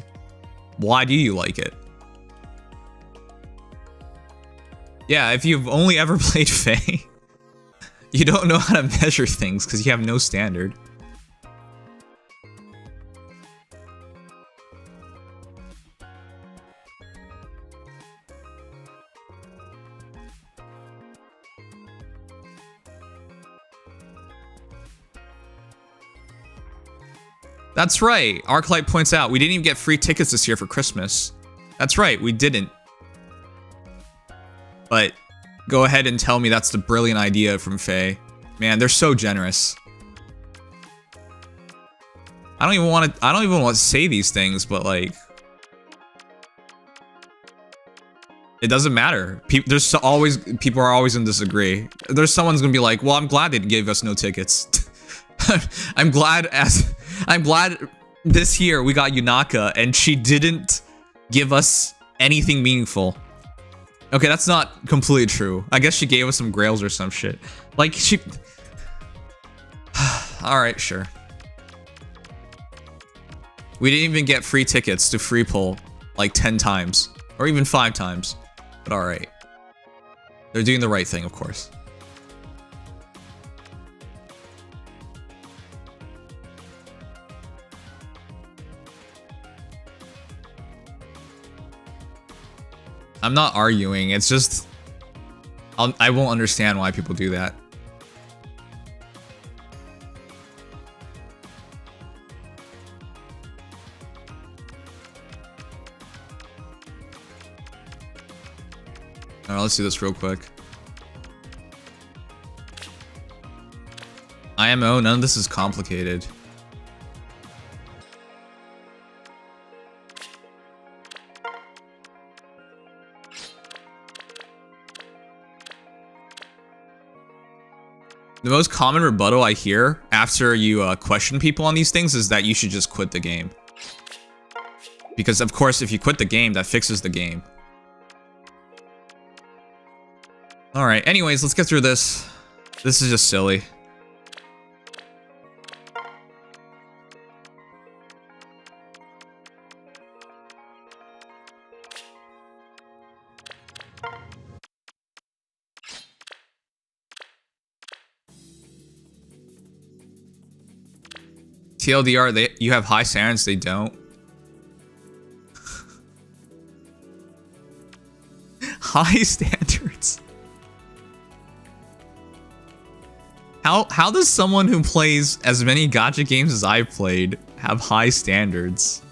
why do you like it? Yeah, if you've only ever played Feh, you don't know how to measure things because you have no standard. That's right. Arclight points out, we didn't even get free tickets this year for Christmas. That's right, we didn't. But go ahead and tell me that's the brilliant idea from Feh. Man, they're so generous. I don't even want to say these things, but like, it doesn't matter. People are always gonna disagree. There's someone's gonna be like, well, I'm glad they gave us no tickets. I'm glad this year we got Yunaka and she didn't give us anything meaningful. Okay, that's not completely true. I guess she gave us some grails or some shit. Like, she... Alright, sure. We didn't even get free tickets to free pull like 10 times. Or even 5 times. But alright. They're doing the right thing, of course. I'm not arguing, it's just... I won't understand why people do that. Alright, let's do this real quick. IMO, none of this is complicated. The most common rebuttal I hear after you question people on these things is that you should just quit the game. Because of course, if you quit the game, that fixes the game. Alright, anyways, let's get through this. This is just silly. TLDR, you have high Sarens, they don't. High standards. How does someone who plays as many gacha games as I've played have high standards?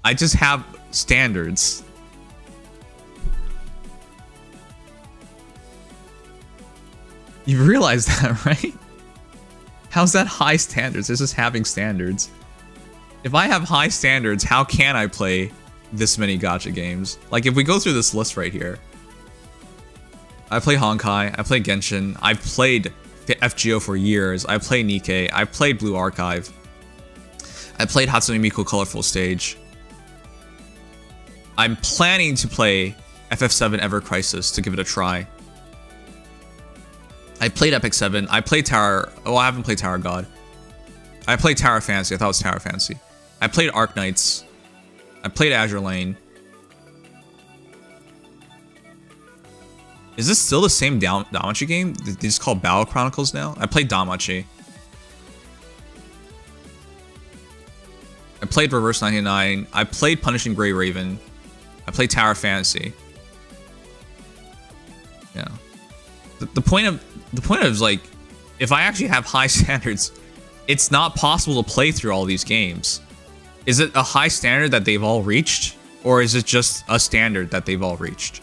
I just have standards. You realize that, right? How's that high standards? It's just having standards. If I have high standards, how can I play this many gacha games? Like, if we go through this list right here. I play Honkai, I play Genshin, I've played FGO for years, I play Nikke, I played Blue Archive, I played Hatsune Miku Colorful Stage. I'm planning to play FF7 Ever Crisis to give it a try. I played Epic 7, I played Tower, oh I haven't played Tower God. I played Tower Fantasy, I thought it was Tower Fantasy. I played Arc Knights, I played Azure Lane. Is this still the same Damachi game? They just call Battle Chronicles now? I played Damachi. I played Reverse 99. I played Punishing Grey Raven. I played Tower Fantasy. Yeah. The point of like, if I actually have high standards, it's not possible to play through all these games. Is it a high standard that they've all reached? Or is it just a standard that they've all reached?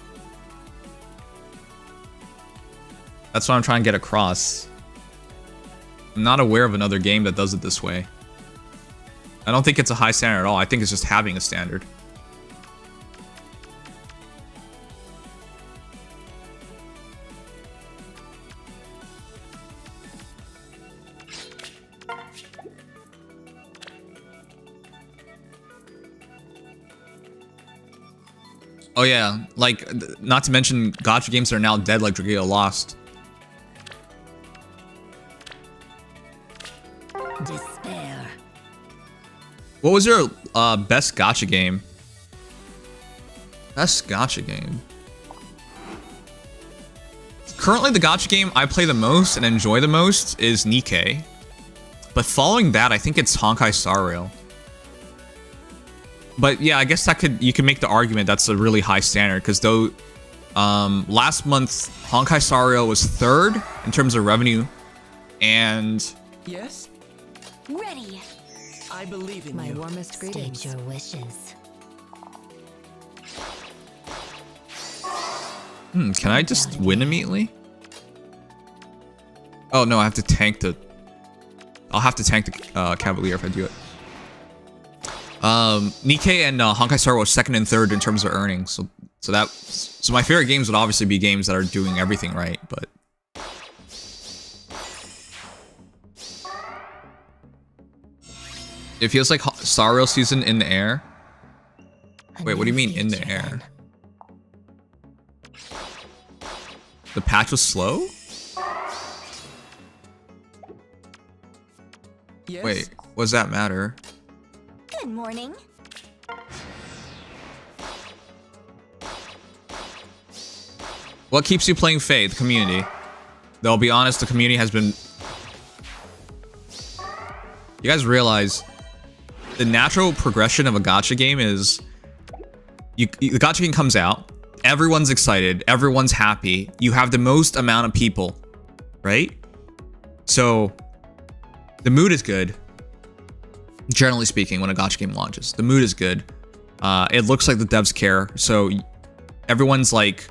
That's what I'm trying to get across. I'm not aware of another game that does it this way. I don't think it's a high standard at all. I think it's just having a standard. Oh yeah, like, not to mention gacha games that are now dead, like Dragalia Lost. Despair. What was your best gacha game? Best gacha game? Currently, the gacha game I play the most and enjoy the most is Nikke. But following that, I think it's Honkai Star Rail. But yeah, I guess you can make the argument that's a really high standard, because though last month Honkai Star Rail was 3rd in terms of revenue, and Yes, Ready. I believe in My you. warmest greetings. State your wishes. can I just win immediately? Oh no, I have to tank the... I'll have to tank the Cavalier if I do it. Nikke and Honkai Star was 2nd and 3rd in terms of earnings, so my favorite games would obviously be games that are doing everything right, but it feels like Star Rail season in the air. Wait, what do you mean in the air? The patch was slow? Yes. Wait, what does that matter? Good morning. What keeps you playing Feh? The community. Though I'll be honest, the community has been... You guys realize the natural progression of a gacha game is the gacha game comes out, everyone's excited, everyone's happy, you have the most amount of people, right? So the mood is good. Generally speaking, when a gacha game launches, the mood is good. It looks like the devs care, so everyone's like,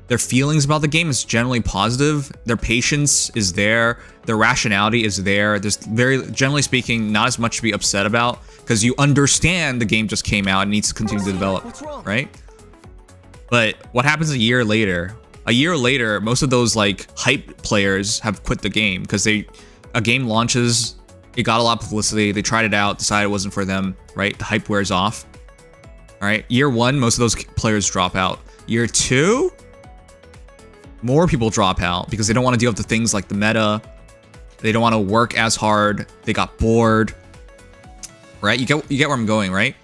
their feelings about the game is generally positive. Their patience is there. Their rationality is there. There's generally speaking, not as much to be upset about, because you understand the game just came out and needs to continue to develop, right? But what happens a year later? A year later, most of those like hype players have quit the game because a game launches, it got a lot of publicity, they tried it out, decided it wasn't for them, right? The hype wears off. All right, year 1, most of those players drop out. Year 2, more people drop out because they don't want to deal with the things like the meta. They don't want to work as hard. They got bored, right? You get where I'm going, right?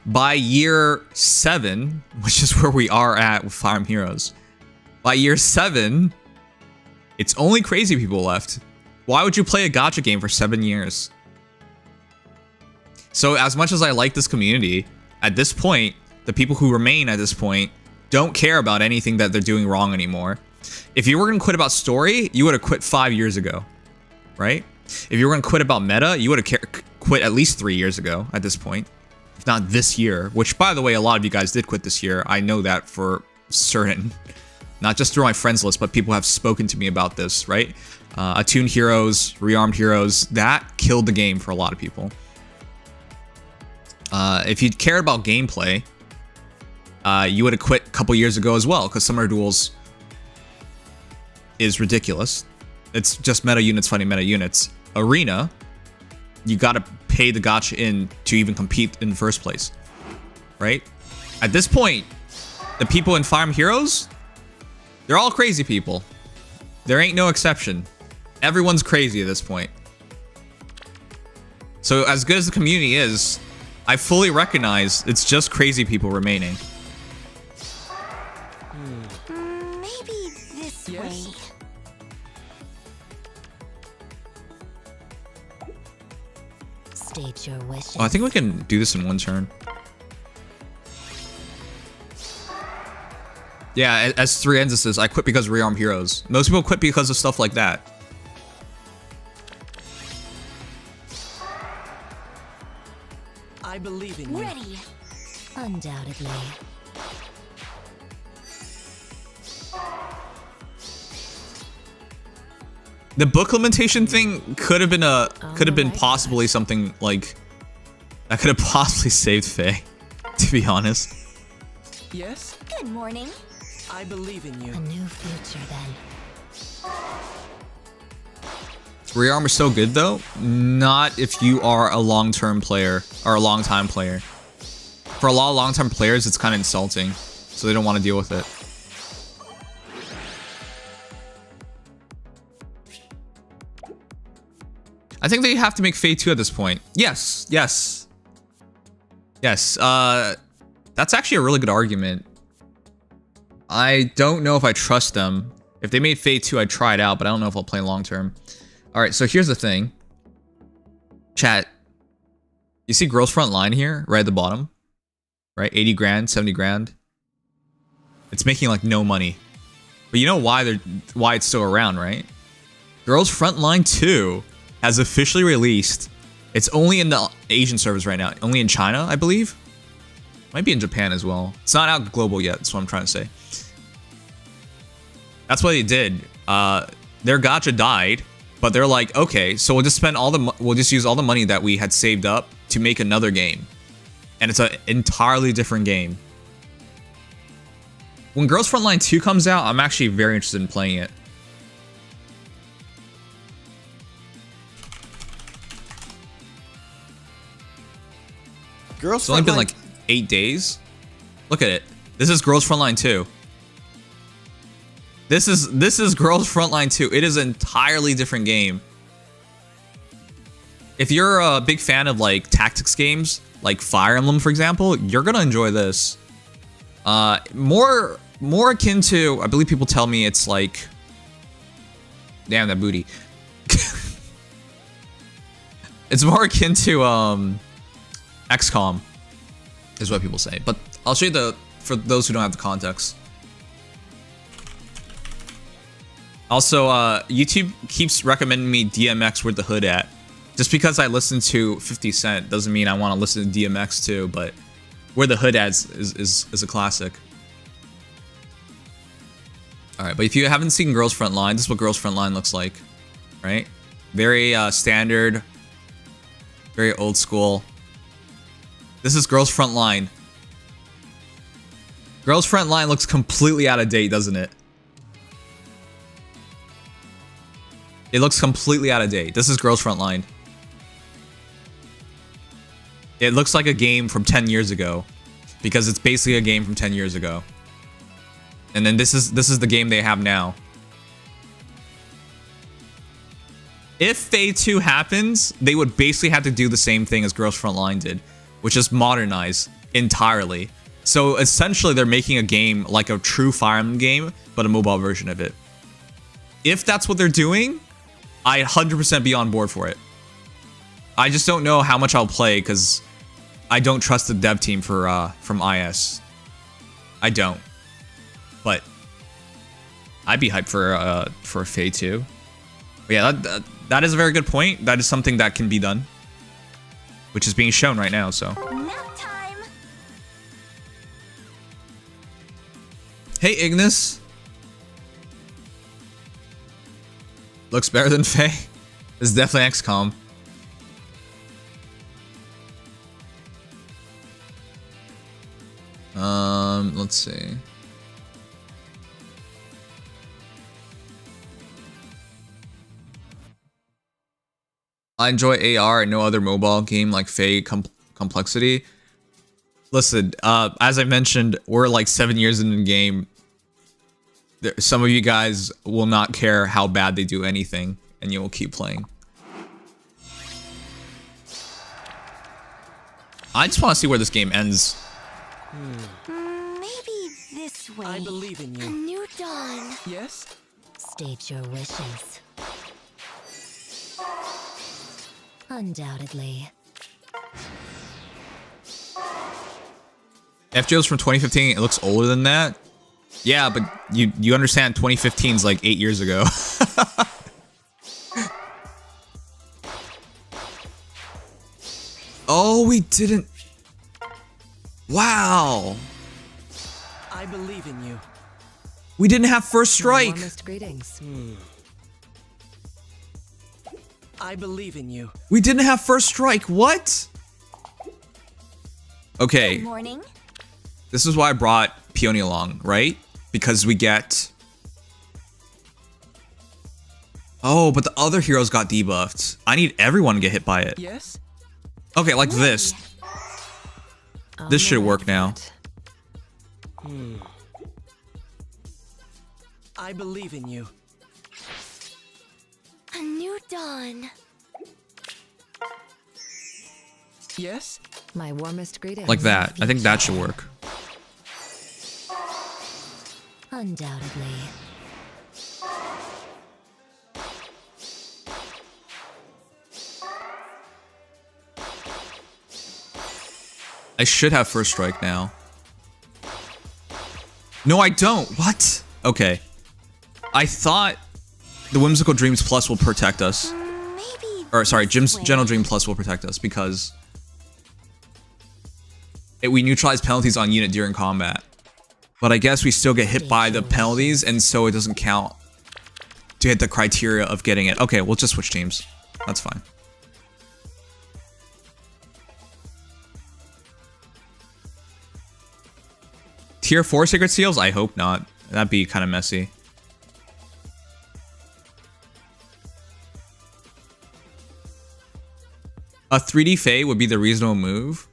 By year 7, which is where we are at with Fire Emblem Heroes, by year 7, it's only crazy people left. Why would you play a gacha game for 7 years? So as much as I like this community, at this point, the people who remain at this point don't care about anything that they're doing wrong anymore. If you were going to quit about story, you would have quit 5 years ago, right? If you were going to quit about meta, you would have quit at least 3 years ago at this point. If not this year, which, by the way, a lot of you guys did quit this year. I know that for certain. Not just through my friends list, but people have spoken to me about this, right? Attuned heroes, rearmed heroes, that killed the game for a lot of people. If you cared about gameplay, you would have quit a couple years ago as well, because Summoner Duels is ridiculous. It's just meta units fighting meta units. Arena, you gotta pay the gacha in to even compete in the first place, right? At this point, the people in Fire Emblem Heroes, they're all crazy people. There ain't no exception. Everyone's crazy at this point. So as good as the community is, I fully recognize it's just crazy people remaining. Maybe this way. State your wishes. Oh, I think we can do this in one turn. Yeah, as 3 ends, it says, I quit because of rearmed heroes. Most people quit because of stuff like that. I believe in you. Ready. Undoubtedly. The book limitation thing could have been possibly something like that could have possibly saved Feh, to be honest. Yes, Good morning. I believe in you. A new future then. Rearm is so good though. Not if you are a long-term player or a long-time player. For a lot of long-term players, it's kind of insulting, so they don't want to deal with it. I think they have to make Feh 2 at this point. Yes, yes. Yes, that's actually a really good argument. I don't know if I trust them. If they made Feh 2, I'd try it out, but I don't know if I'll play long term. Alright, so here's the thing. Chat. You see Girls Front Line here, right at the bottom? Right? 80 grand, 70 grand. It's making like no money. But you know why it's still around, right? Girls Front Line 2 has officially released. It's only in the Asian servers right now. Only in China, I believe. Might be in Japan as well. It's not out global yet, that's what I'm trying to say. That's what they did. Their gacha died, but they're like, okay, so we'll just spend we'll just use all the money that we had saved up to make another game. And it's an entirely different game. When Girls Frontline 2 comes out, I'm actually very interested in playing it. Girls It's only been Frontline- like 8 days. Look at it. This is Girls Frontline 2. This is Girls Frontline 2. It is an entirely different game. If you're a big fan of like tactics games, like Fire Emblem, for example, you're gonna enjoy this. More akin to, I believe people tell me it's like, damn that booty. It's more akin to XCOM, is what people say. But I'll show you for those who don't have the context. Also, YouTube keeps recommending me DMX Where the Hood At. Just because I listen to 50 Cent doesn't mean I want to listen to DMX too, but Where the Hood At is a classic. Alright, but if you haven't seen Girls Frontline, this is what Girls Frontline looks like. Right? Very standard, very old school. This is Girls Frontline. Girls Frontline looks completely out of date, doesn't it? It looks completely out of date. This is Girls Frontline. It looks like a game from 10 years ago, because it's basically a game from 10 years ago. And then this is the game they have now. If Feh 2 happens, they would basically have to do the same thing as Girls Frontline did, which is modernize entirely. So essentially they're making a game like a true Fire Emblem game, but a mobile version of it. If that's what they're doing, I'd 100% be on board for it. I just don't know how much I'll play because I don't trust the dev team for from IS. I don't. I'd be hyped for Feh too. But yeah, that is a very good point. That is something that can be done, which is being shown right now. So. Nap time. Hey Ignis. Looks better than Feh. This is definitely XCOM. Let's see. I enjoy AR and no other mobile game like Feh complexity. Listen, as I mentioned, we're like 7 years into the game. Some of you guys will not care how bad they do anything, and you will keep playing. I just want to see where this game ends. Maybe this way. I believe in A you. new dawn. Yes? State your wishes. Undoubtedly. FGO's from 2015. It looks older than that. Yeah, but you understand 2015 is like 8 years ago. Oh, we didn't. Wow. I believe in you. We didn't have first strike. Warmest greetings. I believe in you. We didn't have first strike. What? Okay. Good morning. This is why I brought Peony along, right? Because we get... Oh, but the other heroes got debuffed. I need everyone to get hit by it. Yes? Okay, like this. This should work now. I believe in you. A new dawn. Yes? My warmest greetings. Like that. I think that should work. Undoubtedly. I should have first strike now. No, I don't. What? Okay. I thought the Whimsical Dreams Plus will protect us. Maybe. Or sorry, this way. Gentle Dream Plus will protect us because we neutralize penalties on unit during combat. But I guess we still get hit by the penalties, and so it doesn't count to hit the criteria of getting it. Okay, we'll just switch teams. That's fine. Tier 4 Secret Seals? I hope not. That'd be kind of messy. A 3D Feh would be the reasonable move.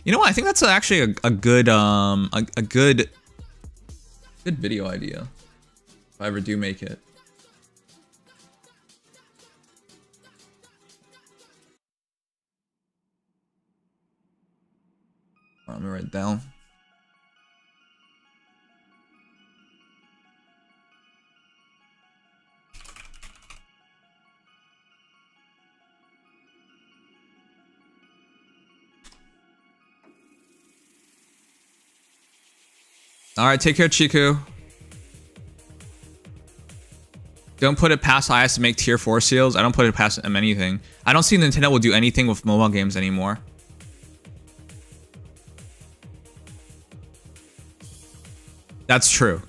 You know what? I think that's actually a good good video idea. If I ever do make it. Let me write it down. Alright, take care, Chiku. Don't put it past IS to make tier 4 seals. I don't put it past them anything. I don't see Nintendo will do anything with mobile games anymore. That's true.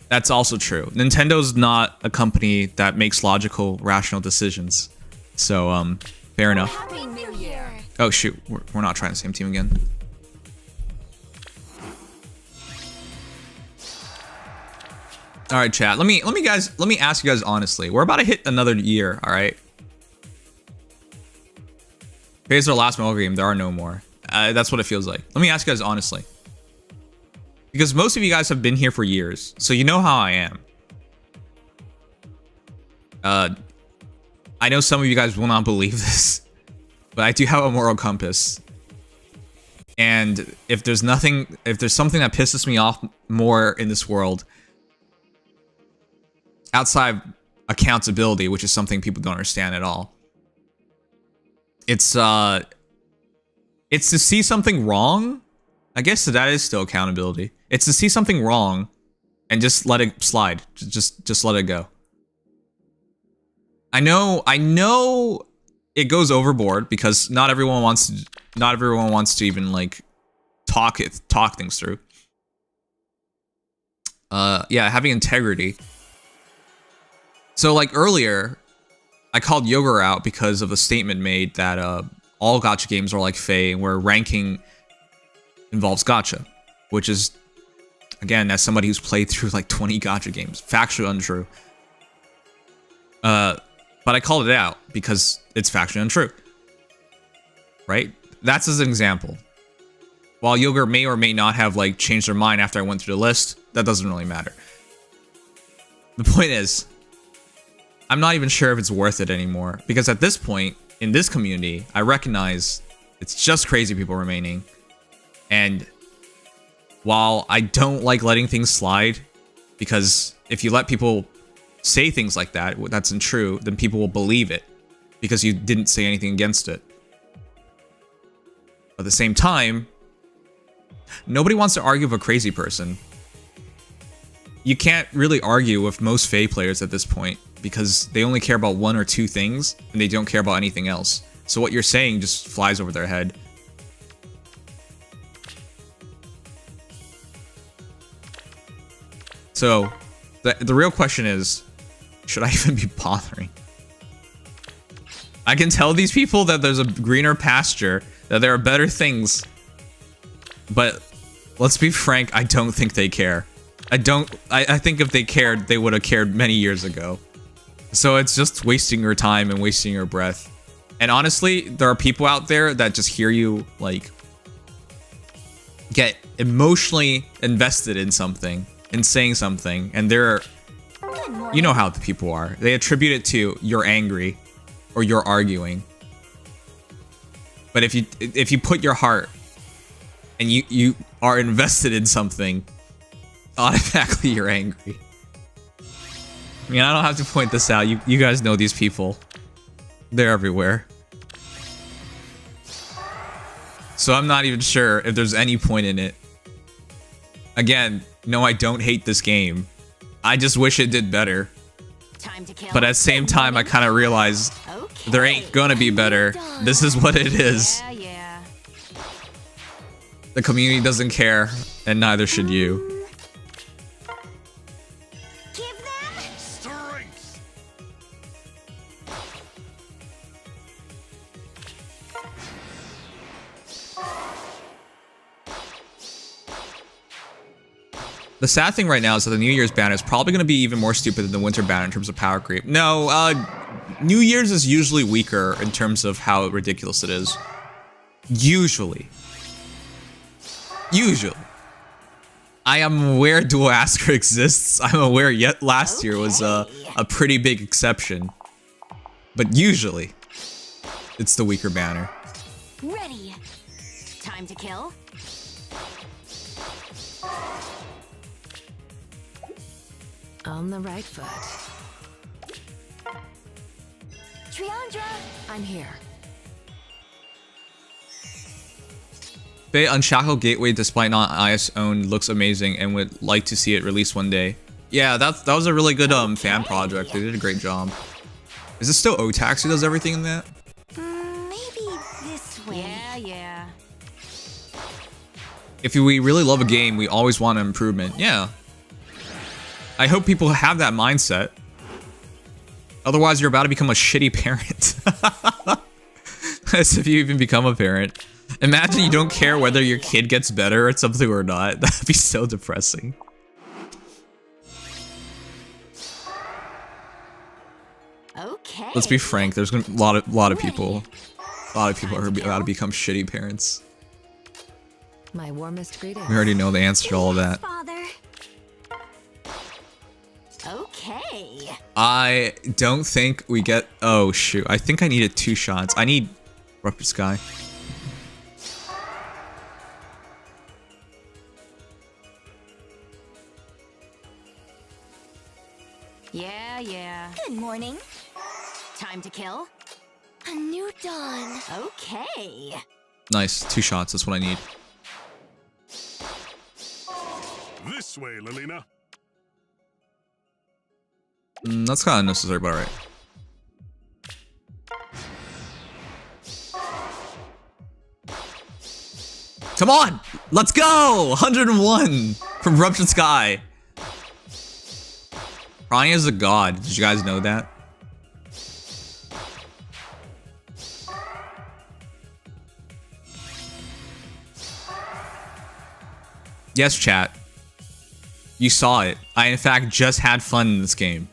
That's also true. Nintendo's not a company that makes logical, rational decisions. So, fair enough. Happy New Year. Oh shoot, we're not trying the same team again. All right, chat. Let me ask you guys honestly. We're about to hit another year. All right. Here's our last mobile game. There are no more. That's what it feels like. Let me ask you guys honestly, because most of you guys have been here for years, so you know how I am. I know some of you guys will not believe this, but I do have a moral compass. And if there's something that pisses me off more in this world, outside accountability, which is something people don't understand at all, it's to see something wrong. I guess that is still accountability. It's to see something wrong and just let it slide. Just let it go. I know it goes overboard because not everyone wants to even like talk things through. Yeah, having integrity. So like earlier, I called Yogurt out because of a statement made that all gacha games are like Feh, where ranking involves gacha, which is, again, as somebody who's played through like 20 gacha games, factually untrue. But I called it out because it's factually untrue. Right? That's as an example. While Yogurt may or may not have like changed their mind after I went through the list, that doesn't really matter. The point is, I'm not even sure if it's worth it anymore, because at this point in this community, I recognize it's just crazy people remaining. And while I don't like letting things slide, because if you let people say things like that, that's untrue, then people will believe it because you didn't say anything against it. At the same time, nobody wants to argue with a crazy person. You can't really argue with most Feh players at this point because they only care about one or two things and they don't care about anything else. So what you're saying just flies over their head. So the real question is, should I even be bothering? I can tell these people that there's a greener pasture, that there are better things, but let's be frank, I don't think they care. I think if they cared, they would have cared many years ago. So it's just wasting your time and wasting your breath. And honestly, there are people out there that just hear you, like, get emotionally invested in something, in saying something, and they're, you know how the people are. They attribute it to you're angry or you're arguing. But if you put your heart and you are invested in something, automatically you're angry. I mean, I don't have to point this out. You guys know these people. They're everywhere. So I'm not even sure if there's any point in it. Again, no, I don't hate this game. I just wish it did better. Time to kill. But at the same time, I kind of realize there ain't gonna be better. This is what it is. Yeah. The community doesn't care, and neither should you. Give them Strength. The sad thing right now is that the New Year's banner is probably going to be even more stupid than the Winter banner in terms of power creep. No, New Year's is usually weaker in terms of how ridiculous it is. Usually. I am aware Dual Asker exists. I'm aware yet last year was a pretty big exception. But usually, it's the weaker banner. ready. Time to kill. On the right foot. Triandra, I'm here. Feh Unshackled Gateway, despite not IS owned, looks amazing and would like to see it released one day. Yeah, that was a really good fan project. They did a great job. Is it still Otax who does everything in that? maybe this way. Yeah. If we really love a game, we always want an improvement. Yeah. I hope people have that mindset. Otherwise, you're about to become a shitty parent. As if you even become a parent. Imagine you don't care whether your kid gets better at something or not. That'd be so depressing. Okay. Let's be frank. There's gonna be a lot of people are about to become shitty parents. My warmest greetings. We already know the answer to all of that. Father. Okay. I don't think we get. Oh shoot! I think I needed 2 shots. I need Rupture Sky. Yeah. Good morning. Time to kill. A new dawn. Okay. Nice, 2 shots. That's what I need. This way, Lilina. That's kind of necessary, but alright. Come on! Let's go! 101 from Corruption Sky. Ronnie is a god. Did you guys know that? Yes, chat. You saw it. I, in fact, just had fun in this game.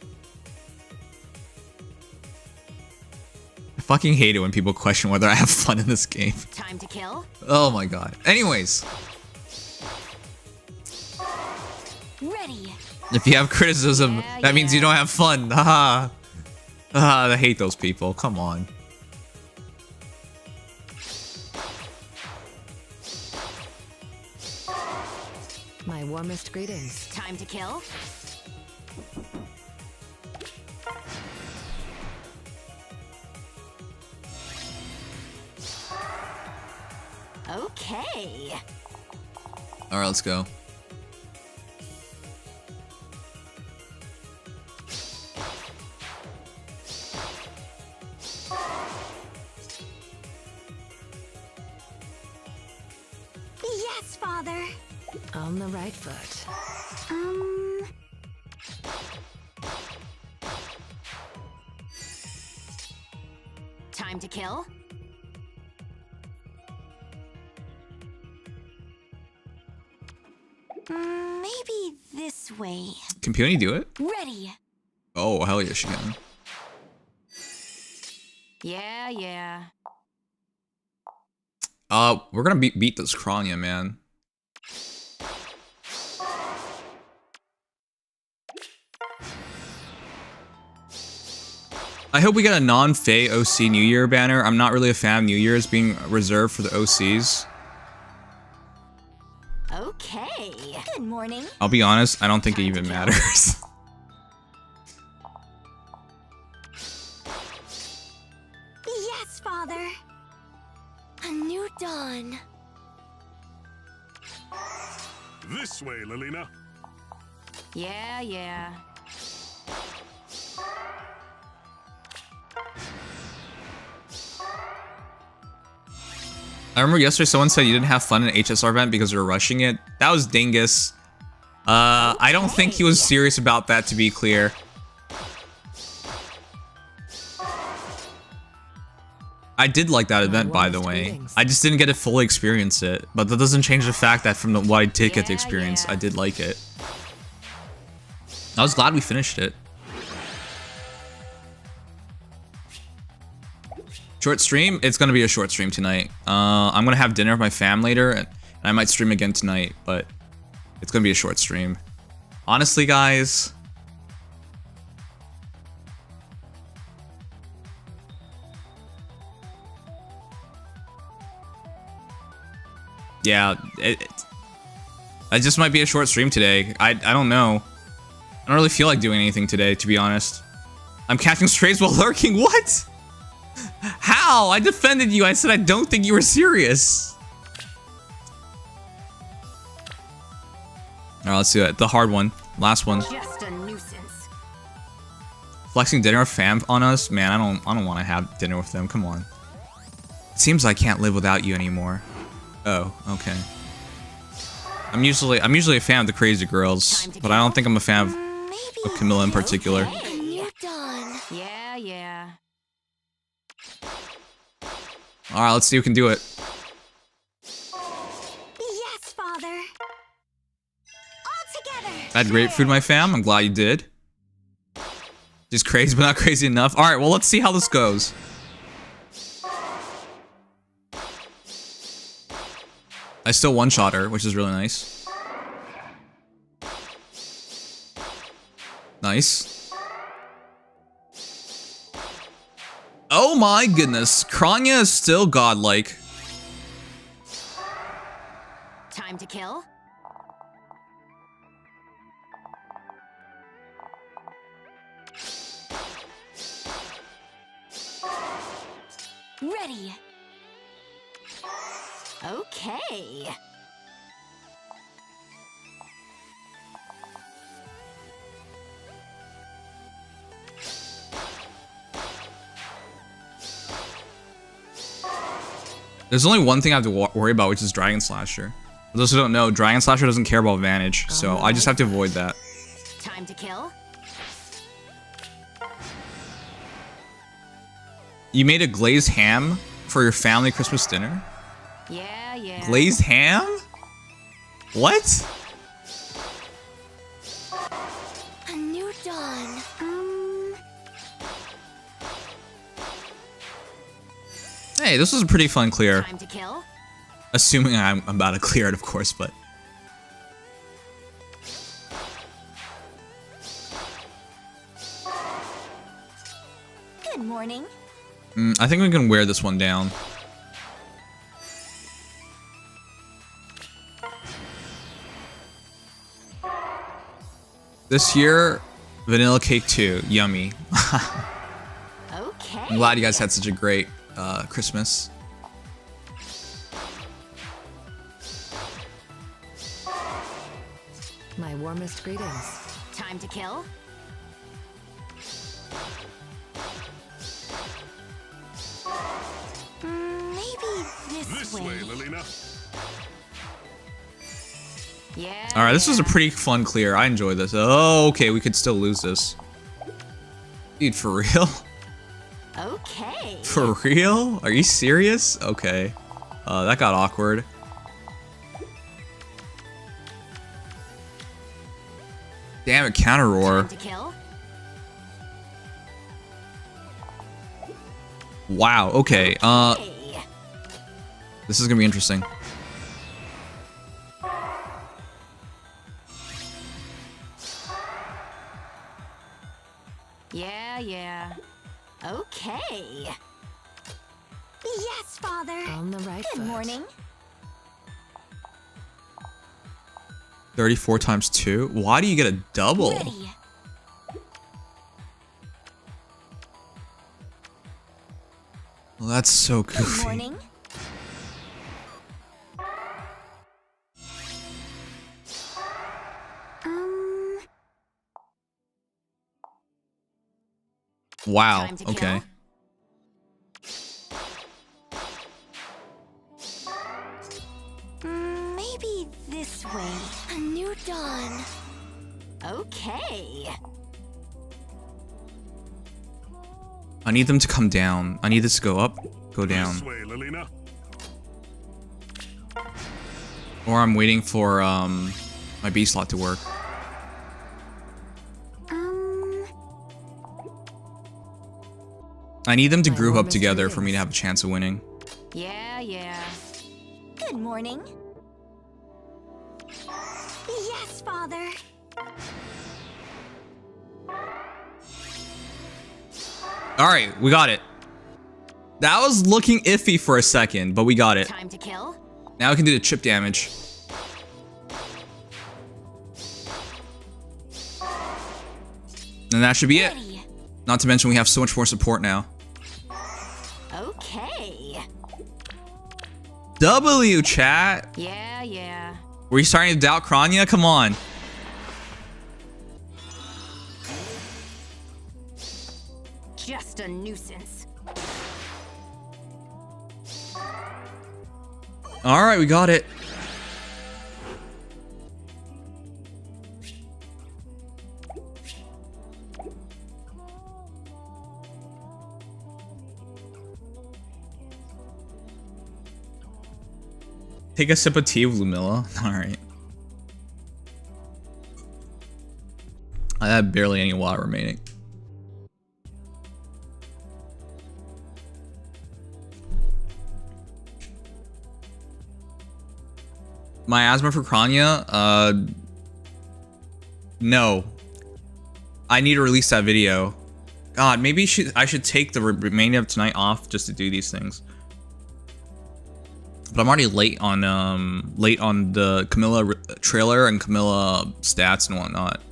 I fucking hate it when people question whether I have fun in this game. Time to kill. Oh my god. Anyways. Ready. If you have criticism, that means you don't have fun. Haha. I hate those people. Come on. My warmest greetings. Time to kill. Okay. Alright, let's go. Yes, Father. On the right foot. Time to kill. Maybe this way. Can Peony do it? Ready. Oh, hell yeah, she can. Yeah. We're gonna beat this Kranya, man. I hope we get a non-Feh OC New Year banner. I'm not really a fan of New Year's being reserved for the OCs. Okay. Good morning. I'll be honest, I don't think it even matters. Yes, Father. A new dawn. This way, Lilina. Yeah. I remember yesterday someone said you didn't have fun in HSR event because you were rushing it. That was Dingus. I don't think he was serious about that, to be clear. I did like that event, by the way. I just didn't get to fully experience it. But that doesn't change the fact that from what I did get to experience, I did like it. I was glad we finished it. Short stream? It's gonna be a short stream tonight. I'm gonna have dinner with my fam later, and I might stream again tonight, but it's gonna be a short stream. Honestly, guys... Yeah, it just might be a short stream today. I don't know. I don't really feel like doing anything today, to be honest. I'm catching strays while lurking. What? How? I defended you. I said I don't think you were serious. Alright, let's do it. The hard one. Last one. Just a nuisance. Flexing dinner with fam on us? Man, I don't want to have dinner with them. Come on. It seems I can't live without you anymore. Oh, okay. I'm usually a fan of the crazy girls, but I don't think I'm a fan of Camilla in particular. You're done. Yeah. Alright, let's see who can do it. Yes, Father. All together. I had great food, my fam. I'm glad you did. Just crazy, but not crazy enough. Alright, well, let's see how this goes. I still one-shot her, which is really nice. Nice. Oh my goodness. Kranya is still godlike. Time to kill. Ready. Okay. There's only one thing I have to worry about, which is Dragon Slasher. For those who don't know, Dragon Slasher doesn't care about Vantage, so I just have to avoid that. Time to kill. You made a glazed ham for your family Christmas dinner? Yeah, yeah. Glazed ham? What? A new dawn. Hey, this was a pretty fun clear. Time to kill. Assuming I'm about to clear it, of course, but... Good morning. I think we can wear this one down. This year, Vanilla Cake 2. Yummy. Okay. I'm glad you guys had such a great Christmas. My warmest greetings. Time to kill. Maybe This way, Lilina. Yeah. Alright, this was a pretty fun clear. I enjoyed this. Oh, okay, we could still lose this. Dude, for real? Okay. For real? Are you serious? Okay. That got awkward. Damn it, counter roar. Time to kill. Wow, okay. Hey. This is gonna be interesting. Yeah, yeah. Okay. Yes, Father. On the right Good foot. morning. 34 times 2? Why do you get a double? Ready. Well, that's so Good goofy. morning. Wow, Time to okay. kill. Maybe this way. A new dawn. Okay. I need them to come down. I need this to go up, go down. This way, Lilina. Or I'm waiting for my B slot to work. I need them to group up together for me to have a chance of winning. Yeah, yeah. Good morning. Yes, Father. Alright, we got it. That was looking iffy for a second, but we got it. Time to kill. Now we can do the chip damage. And that should be it. Ready. Not to mention we have so much more support now. Okay. W, chat. Yeah, yeah. Were you starting to doubt Kranya? Come on. Just a nuisance. Alright, we got it. Take a sip of tea with Lumilla. Alright. I have barely any water remaining. My asthma for Kranya? No. I need to release that video. God, maybe I should take the remainder of tonight off just to do these things. But I'm already late on the Camilla trailer and Camilla stats and whatnot.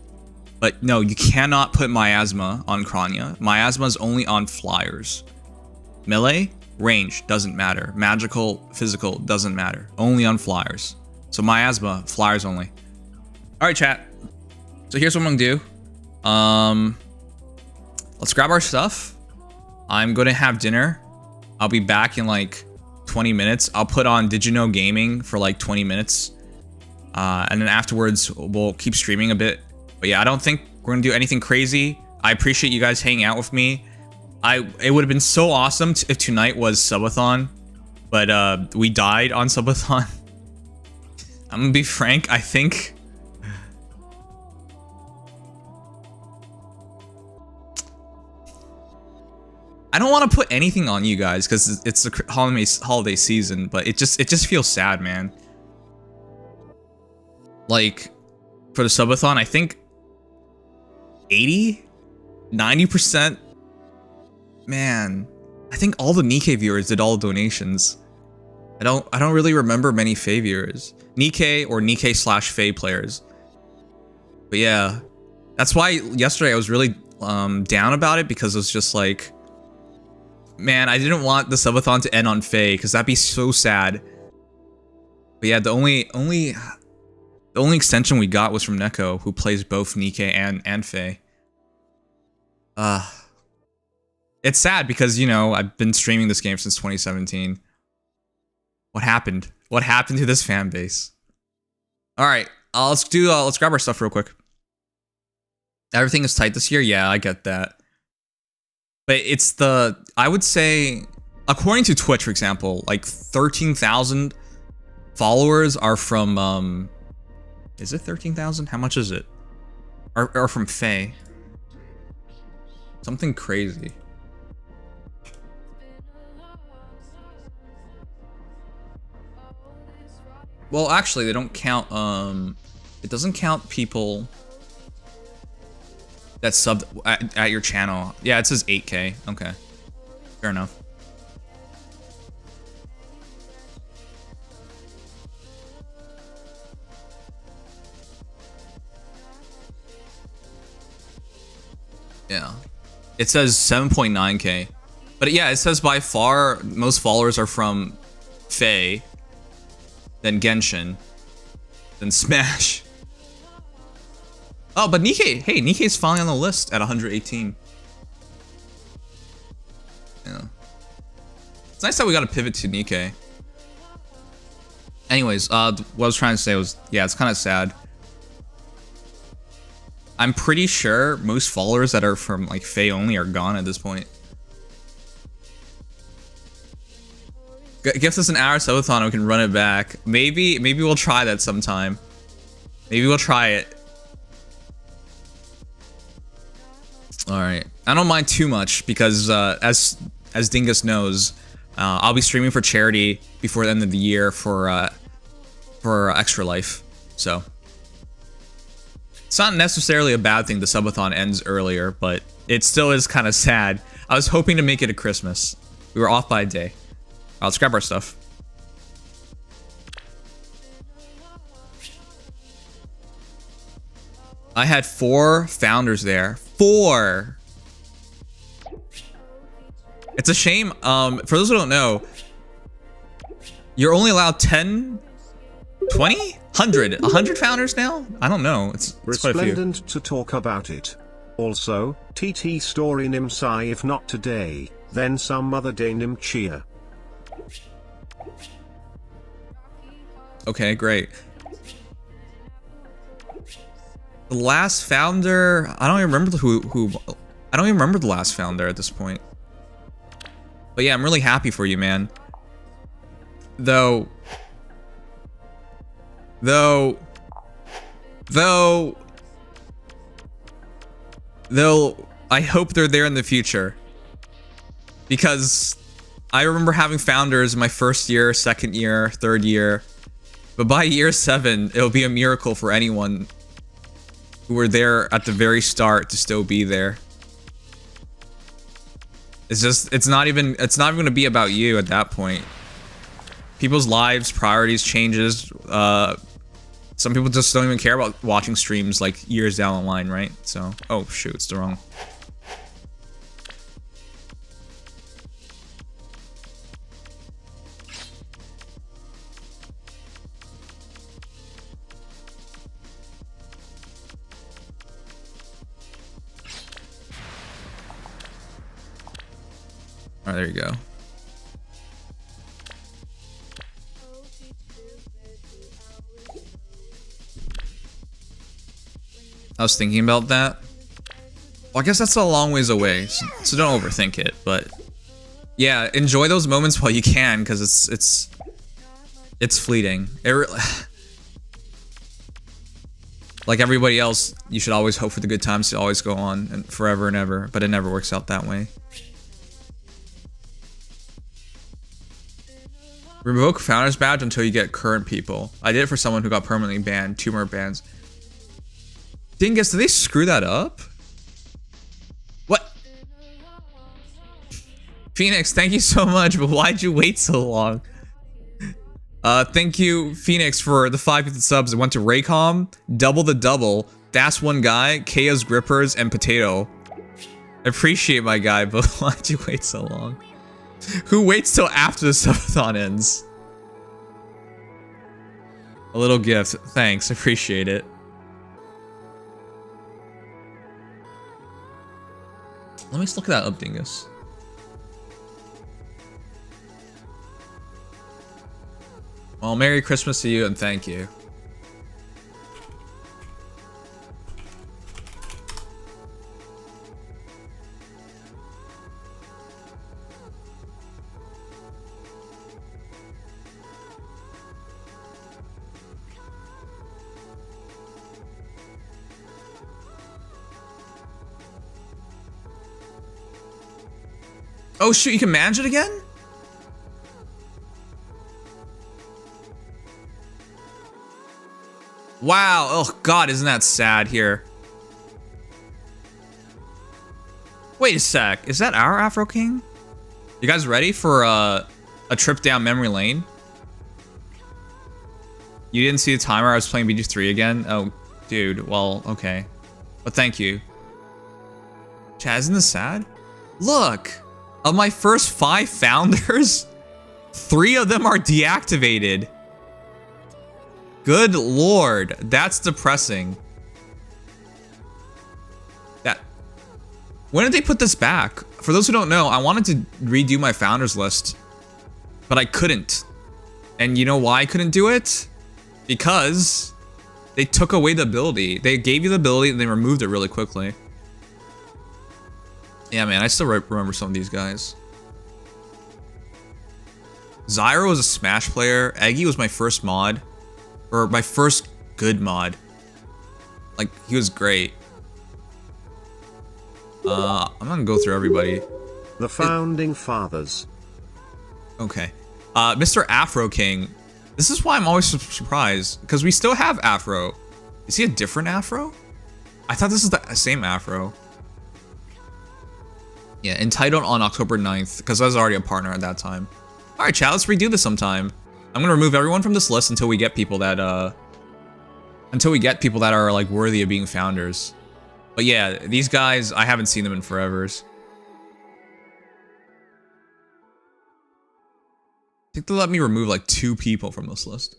But no, you cannot put miasma on Kranya. Miasma is only on flyers. Melee, range, doesn't matter. Magical, physical, doesn't matter. Only on flyers. So miasma, flyers only. Alright, chat. So here's what I'm gonna do. Let's grab our stuff. I'm gonna have dinner. I'll be back in like 20 minutes, I'll put on Nikke Gaming for like 20 minutes. And then afterwards, we'll keep streaming a bit. But yeah, I don't think we're gonna do anything crazy. I appreciate you guys hanging out with me. It would have been so awesome if tonight was subathon, but we died on subathon. I'm gonna be frank, I think I don't want to put anything on you guys because it's the holiday season, but it just feels sad, man. Like for the subathon, I think 80-90%. Man, I think all the Nikke viewers did all donations. I don't really remember many Feh viewers. Nikke or Nikke/Feh players. But yeah, that's why yesterday I was really down about it, because it was just like, man, I didn't want the subathon to end on Feh because that'd be so sad. But yeah, the only extension we got was from Neko, who plays both Nikke and Feh. It's sad because, you know, I've been streaming this game since 2017. What happened? What happened to this fan base? All right, let's grab our stuff real quick. Everything is tight this year. Yeah, I get that. But it's I would say, according to Twitch, for example, like 13,000 followers are from, is it 13,000? How much is it? Are from Feh. Something crazy. Well, actually, they don't count, it doesn't count people that subbed at your channel. Yeah, it says 8K. Okay. Fair enough. Yeah. It says 7.9K. But yeah, it says by far most followers are from Feh, then Genshin, then Smash. Oh, but Nikke, hey, Nikke's finally on the list at 118. Yeah. It's nice that we got a pivot to Nikke. Anyways, what I was trying to say was, yeah, it's kind of sad. I'm pretty sure most followers that are from like Feh only are gone at this point. Gives us an hour subathon and we can run it back. Maybe we'll try that sometime. Maybe we'll try it. All right, I don't mind too much because as Dingus knows, I'll be streaming for charity before the end of the year for Extra Life. So it's not necessarily a bad thing the subathon ends earlier, but it still is kind of sad. I was hoping to make it a Christmas. We were off by a day. Let's grab our stuff. I had 4 founders there. 4! It's a shame. For those who don't know, you're only allowed 10, 20, 100. 100 founders now? I don't know. It's quite a few. Resplendent to talk about it. Also, TT story Nimsai, if not today, then some other day Nimchia. Okay, great. The last founder, I don't even remember I don't even remember the last founder at this point. But yeah, I'm really happy for you, man. Though I hope they're there in the future. Because I remember having founders in my first year, second year, third year. But by year 7, it'll be a miracle for anyone who were there at the very start to still be there. It's not even going to be about you at that point. People's lives, priorities changes. Some people just don't even care about watching streams like years down the line, right? So, oh shoot, it's the wrong. Alright, there you go. I was thinking about that. Well, I guess that's a long ways away, so don't overthink it. But yeah, enjoy those moments while you can, because it's fleeting. Like everybody else, you should always hope for the good times to always go on and forever and ever, but it never works out that way. Revoke Founder's Badge until you get current people. I did it for someone who got permanently banned. 2 more bans. Dingus, did they screw that up? What? Phoenix, thank you so much, but why'd you wait so long? Thank you, Phoenix, for the 5 subs. It went to Raycom, Double the Double, That's One Guy, Chaos Grippers, and Potato. I appreciate my guy, but why'd you wait so long? Who waits till after the subathon ends? A little gift. Thanks. Appreciate it. Let me just look that up, Dingus. Well, Merry Christmas to you and thank you. Oh shoot, you can manage it again? Wow, oh god, isn't that sad here? Wait a sec, is that our Afro King? You guys ready for a trip down memory lane? You didn't see the timer, I was playing BG3 again? Oh, dude, well, okay. But thank you. Chad, isn't this sad? Look! Of my first 5 founders, 3 of them are deactivated. Good lord, that's depressing. When did they put this back? For those who don't know, I wanted to redo my founders list, but I couldn't. And you know why I couldn't do it? Because they took away the ability. They gave you the ability and they removed it really quickly. Yeah, man, I still remember some of these guys. Zyro was a Smash player. Eggy was my first mod. Or my first good mod. Like, he was great. I'm gonna go through everybody. The Founding Fathers. Okay. Mr. Afro King. This is why I'm always surprised. Because we still have Afro. Is he a different Afro? I thought this is the same Afro. Yeah, entitled on October 9th, because I was already a partner at that time. Alright, chat, let's redo this sometime. I'm gonna remove everyone from this list until we get people that, are, like, worthy of being founders. But yeah, these guys, I haven't seen them in forevers. I think they'll let me remove, like, 2 people from this list.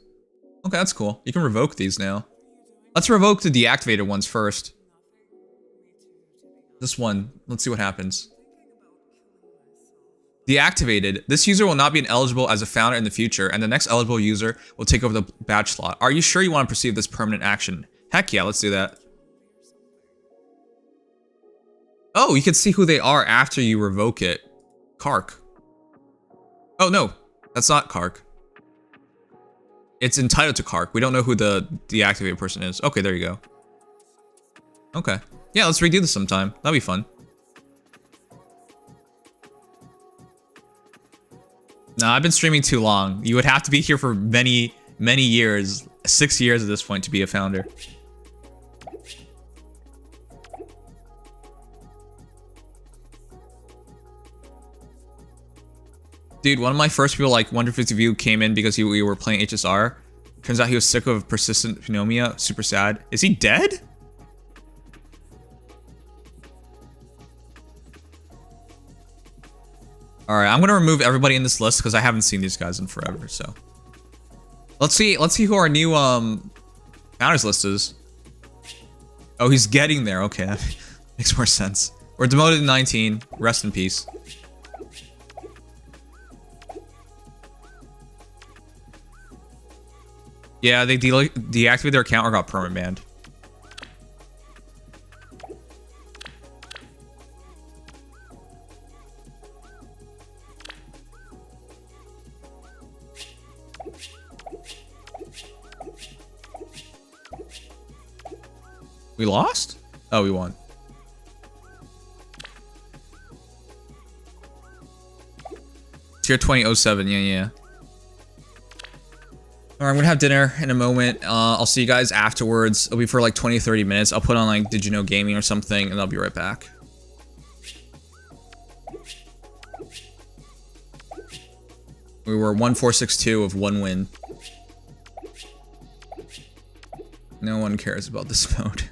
Okay, that's cool. You can revoke these now. Let's revoke the deactivated ones first. This one, let's see what happens. Deactivated. This user will not be eligible as a founder in the future, and the next eligible user will take over the badge slot. Are you sure you want to proceed with this permanent action? Heck yeah, let's do that. Oh, you can see who they are after you revoke it. Kark. Oh no, that's not Kark. It's entitled to Kark. We don't know who the deactivated person is. Okay, there you go. Okay. Yeah, let's redo this sometime. That'll be fun. No, I've been streaming too long. You would have to be here for many, many years. 6 years at this point to be a founder. Dude, one of my first people, like 150 view, came in because we were playing HSR. Turns out he was sick of persistent pneumonia. Super sad. Is he dead? Alright, I'm gonna remove everybody in this list because I haven't seen these guys in forever, so. Let's see who our new founders list is. Oh, he's getting there. Okay, that makes more sense. We're demoted in 19. Rest in peace. Yeah, they deactivated their account or got permanent banned. We lost? Oh, we won. Tier 2007, yeah. Alright, I'm gonna have dinner in a moment. I'll see you guys afterwards. It'll be for like 20-30 minutes. I'll put on like Did You Know Gaming or something, and I'll be right back. We were 1-4-6-2 of 1 win. No one cares about this mode.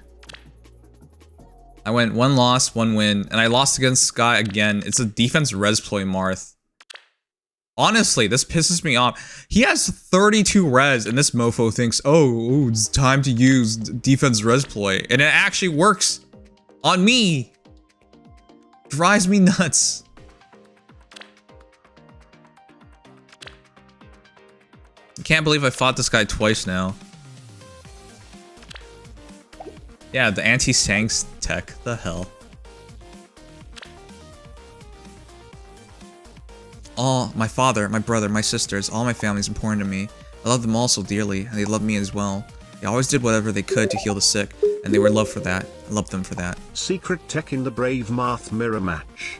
I went 1 loss, 1 win, and I lost against Sky again. It's a defense res ploy Marth. Honestly, this pisses me off. He has 32 res, and this mofo thinks, oh, it's time to use defense res ploy. And it actually works on me. Drives me nuts. I can't believe I fought this guy twice now. Yeah, the anti-Sanks tech. The hell. All my father, my brother, my sisters, all my family is important to me. I love them all so dearly, and they love me as well. They always did whatever they could to heal the sick, and they were loved for that. I love them for that. Secret tech in the Brave Marth mirror match.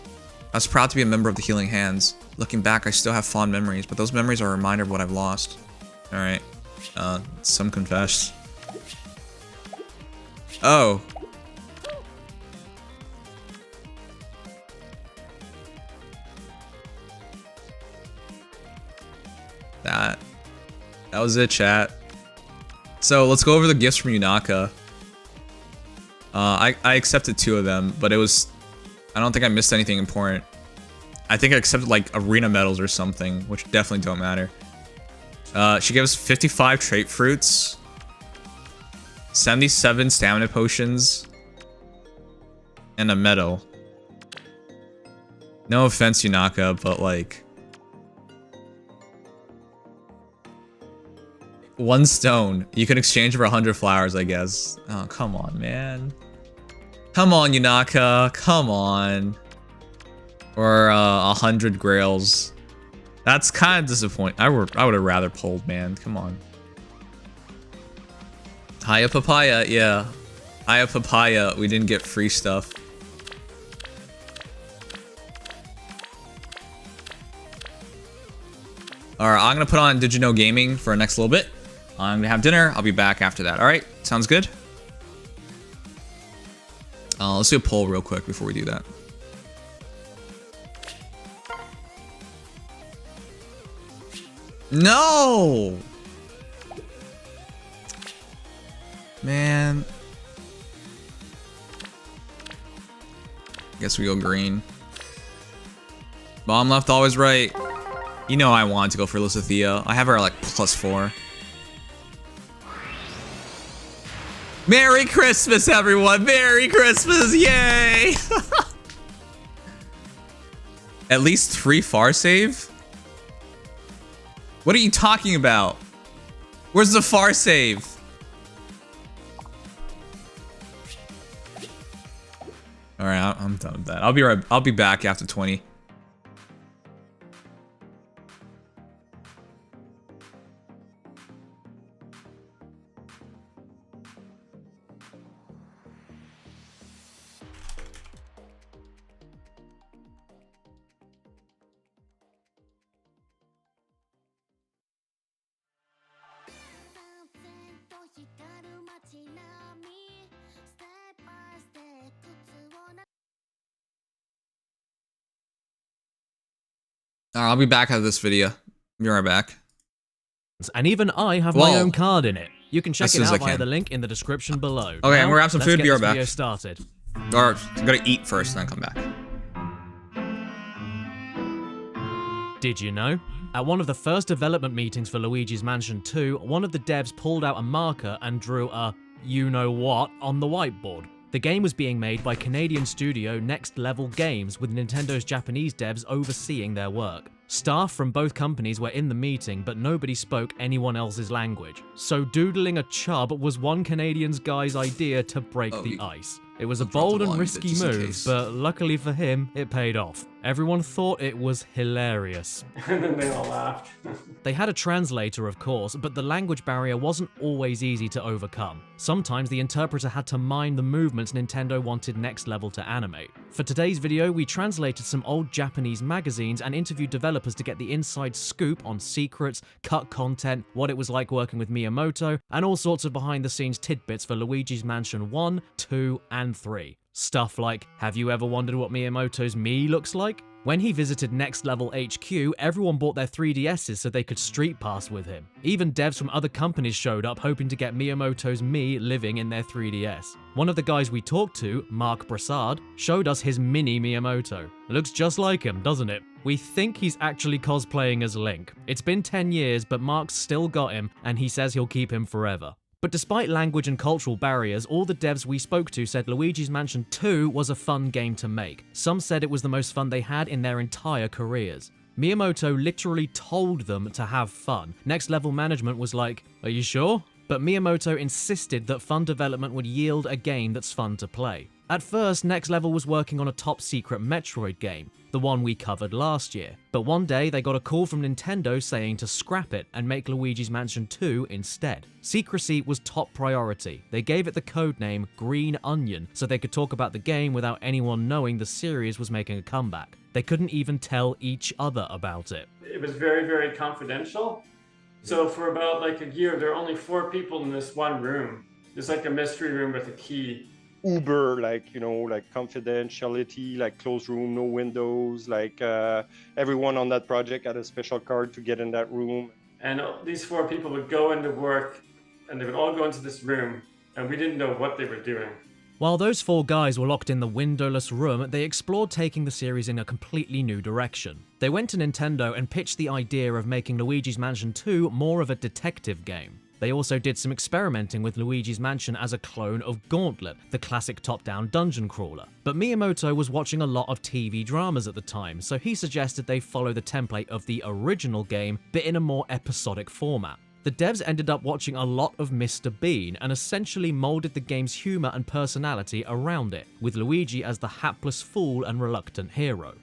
I was proud to be a member of the Healing Hands. Looking back, I still have fond memories, but those memories are a reminder of what I've lost. Alright. Some confess. Oh. That was it, chat. So let's go over the gifts from Yunaka. I accepted 2 of them, but it was... I don't think I missed anything important. I think I accepted like arena medals or something, which definitely don't matter. She gave us 55 trait fruits, 77 stamina potions, and a medal. No offense, Yunaka, but like... 1 stone. You can exchange for 100 flowers, I guess. Oh, come on, man. Come on, Yunaka. Come on. Or 100 grails. That's kind of disappointing. I would have rather pulled, man. Come on. Hiya Papaya, yeah. Hiya Papaya. We didn't get free stuff. Alright, I'm gonna put on Did You Know Gaming for the next little bit. I'm gonna have dinner. I'll be back after that. Alright, sounds good? Let's do a poll real quick before we do that. No! Man. Guess we go green. Bomb left, always right. You know I want to go for Lysithea. I have her like +4. Merry Christmas, everyone! Merry Christmas! Yay! At least 3 far save? What are you talking about? Where's the far save? Alright, I'm done with that. I'll be back after 20. Alright, I'll be back after this video. Be right back. And even I have my own card in it. You can check it out via the link in the description below. Okay, I'm gonna grab some food, be right back. Video started. Or, I'm gonna eat first and then come back. Did you know? At one of the first development meetings for Luigi's Mansion 2, one of the devs pulled out a marker and drew a you-know-what on the whiteboard. The game was being made by Canadian studio Next Level Games, with Nintendo's Japanese devs overseeing their work. Staff from both companies were in the meeting, but nobody spoke anyone else's language. So doodling a chub was one Canadian guy's idea to break the ice. It was a bold and risky move, but luckily for him, it paid off. Everyone thought it was hilarious. And then they all laughed. They had a translator, of course, but the language barrier wasn't always easy to overcome. Sometimes the interpreter had to mime the movements Nintendo wanted Next Level to animate. For today's video, we translated some old Japanese magazines and interviewed developers to get the inside scoop on secrets, cut content, what it was like working with Miyamoto, and all sorts of behind-the-scenes tidbits for Luigi's Mansion 1, 2, and 3. Stuff like, have you ever wondered what Miyamoto's Mii looks like? When he visited Next Level HQ, everyone bought their 3DSs so they could street pass with him. Even devs from other companies showed up hoping to get Miyamoto's Mii living in their 3DS. One of the guys we talked to, Mark Brassard, showed us his mini Miyamoto. It looks just like him, doesn't it? We think he's actually cosplaying as Link. It's been 10 years, but Mark's still got him, and he says he'll keep him forever. But despite language and cultural barriers, all the devs we spoke to said Luigi's Mansion 2 was a fun game to make. Some said it was the most fun they had in their entire careers. Miyamoto literally told them to have fun. Next Level management was like, are you sure? But Miyamoto insisted that fun development would yield a game that's fun to play. At first, Next Level was working on a top-secret Metroid game, the one we covered last year. But one day, they got a call from Nintendo saying to scrap it and make Luigi's Mansion 2 instead. Secrecy was top priority. They gave it the codename Green Onion so they could talk about the game without anyone knowing the series was making a comeback. They couldn't even tell each other about it. It was very, very confidential. So for about like a year, there were only 4 people in this one room. There's like a mystery room with a key. Uber, like, you know, like confidentiality, like closed room, no windows, like everyone on that project had a special card to get in that room. And these 4 people would go into work and they would all go into this room and we didn't know what they were doing. While those 4 guys were locked in the windowless room, they explored taking the series in a completely new direction. They went to Nintendo and pitched the idea of making Luigi's Mansion 2 more of a detective game. They also did some experimenting with Luigi's Mansion as a clone of Gauntlet, the classic top-down dungeon crawler. But Miyamoto was watching a lot of TV dramas at the time, so he suggested they follow the template of the original game, but in a more episodic format. The devs ended up watching a lot of Mr. Bean and essentially molded the game's humor and personality around it, with Luigi as the hapless fool and reluctant hero.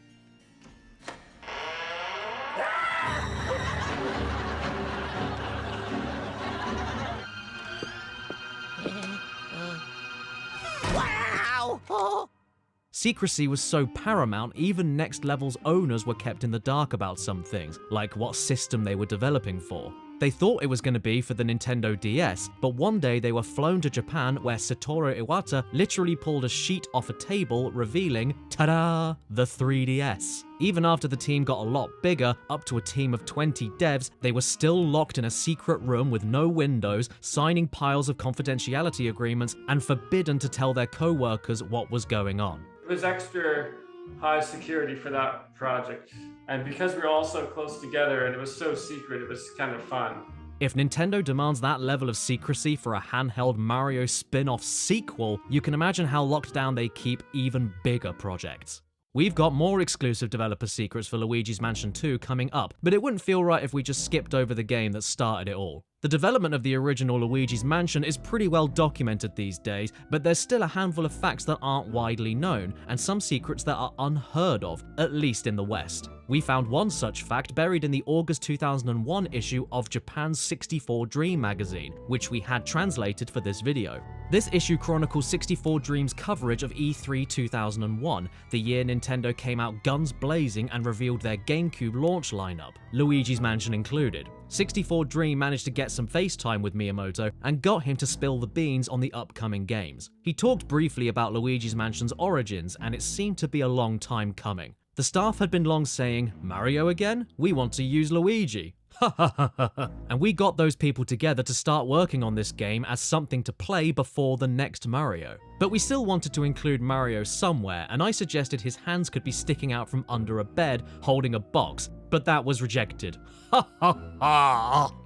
Secrecy was so paramount, even Next Level's owners were kept in the dark about some things, like what system they were developing for. They thought it was going to be for the Nintendo DS, but one day they were flown to Japan where Satoru Iwata literally pulled a sheet off a table revealing, ta-da, the 3DS. Even after the team got a lot bigger, up to a team of 20 devs, they were still locked in a secret room with no windows, signing piles of confidentiality agreements, and forbidden to tell their co-workers what was going on. It was extra high security for that project. And because we were all so close together and it was so secret, it was kind of fun. If Nintendo demands that level of secrecy for a handheld Mario spin-off sequel, you can imagine how locked down they keep even bigger projects. We've got more exclusive developer secrets for Luigi's Mansion 2 coming up, but it wouldn't feel right if we just skipped over the game that started it all. The development of the original Luigi's Mansion is pretty well documented these days, but there's still a handful of facts that aren't widely known, and some secrets that are unheard of, at least in the West. We found one such fact buried in the August 2001 issue of Japan's 64 Dream magazine, which we had translated for this video. This issue chronicles 64 Dream's coverage of E3 2001, the year Nintendo came out guns blazing and revealed their GameCube launch lineup, Luigi's Mansion included. 64 Dream managed to get some FaceTime with Miyamoto and got him to spill the beans on the upcoming games. He talked briefly about Luigi's Mansion's origins, and it seemed to be a long time coming. The staff had been long saying, Mario again? We want to use Luigi. And we got those people together to start working on this game as something to play before the next Mario. But we still wanted to include Mario somewhere, and I suggested his hands could be sticking out from under a bed holding a box, but that was rejected.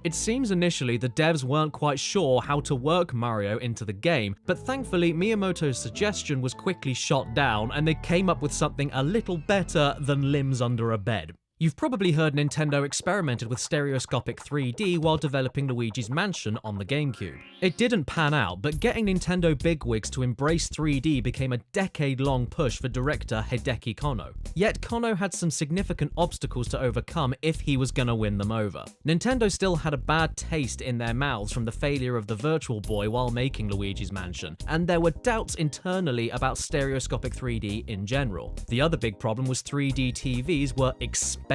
It seems initially the devs weren't quite sure how to work Mario into the game, but thankfully Miyamoto's suggestion was quickly shot down and they came up with something a little better than limbs under a bed. You've probably heard Nintendo experimented with stereoscopic 3D while developing Luigi's Mansion on the GameCube. It didn't pan out, but getting Nintendo bigwigs to embrace 3D became a decade-long push for director Hideki Kono. Yet Kono had some significant obstacles to overcome if he was gonna win them over. Nintendo still had a bad taste in their mouths from the failure of the Virtual Boy while making Luigi's Mansion, and there were doubts internally about stereoscopic 3D in general. The other big problem was 3D TVs were expensive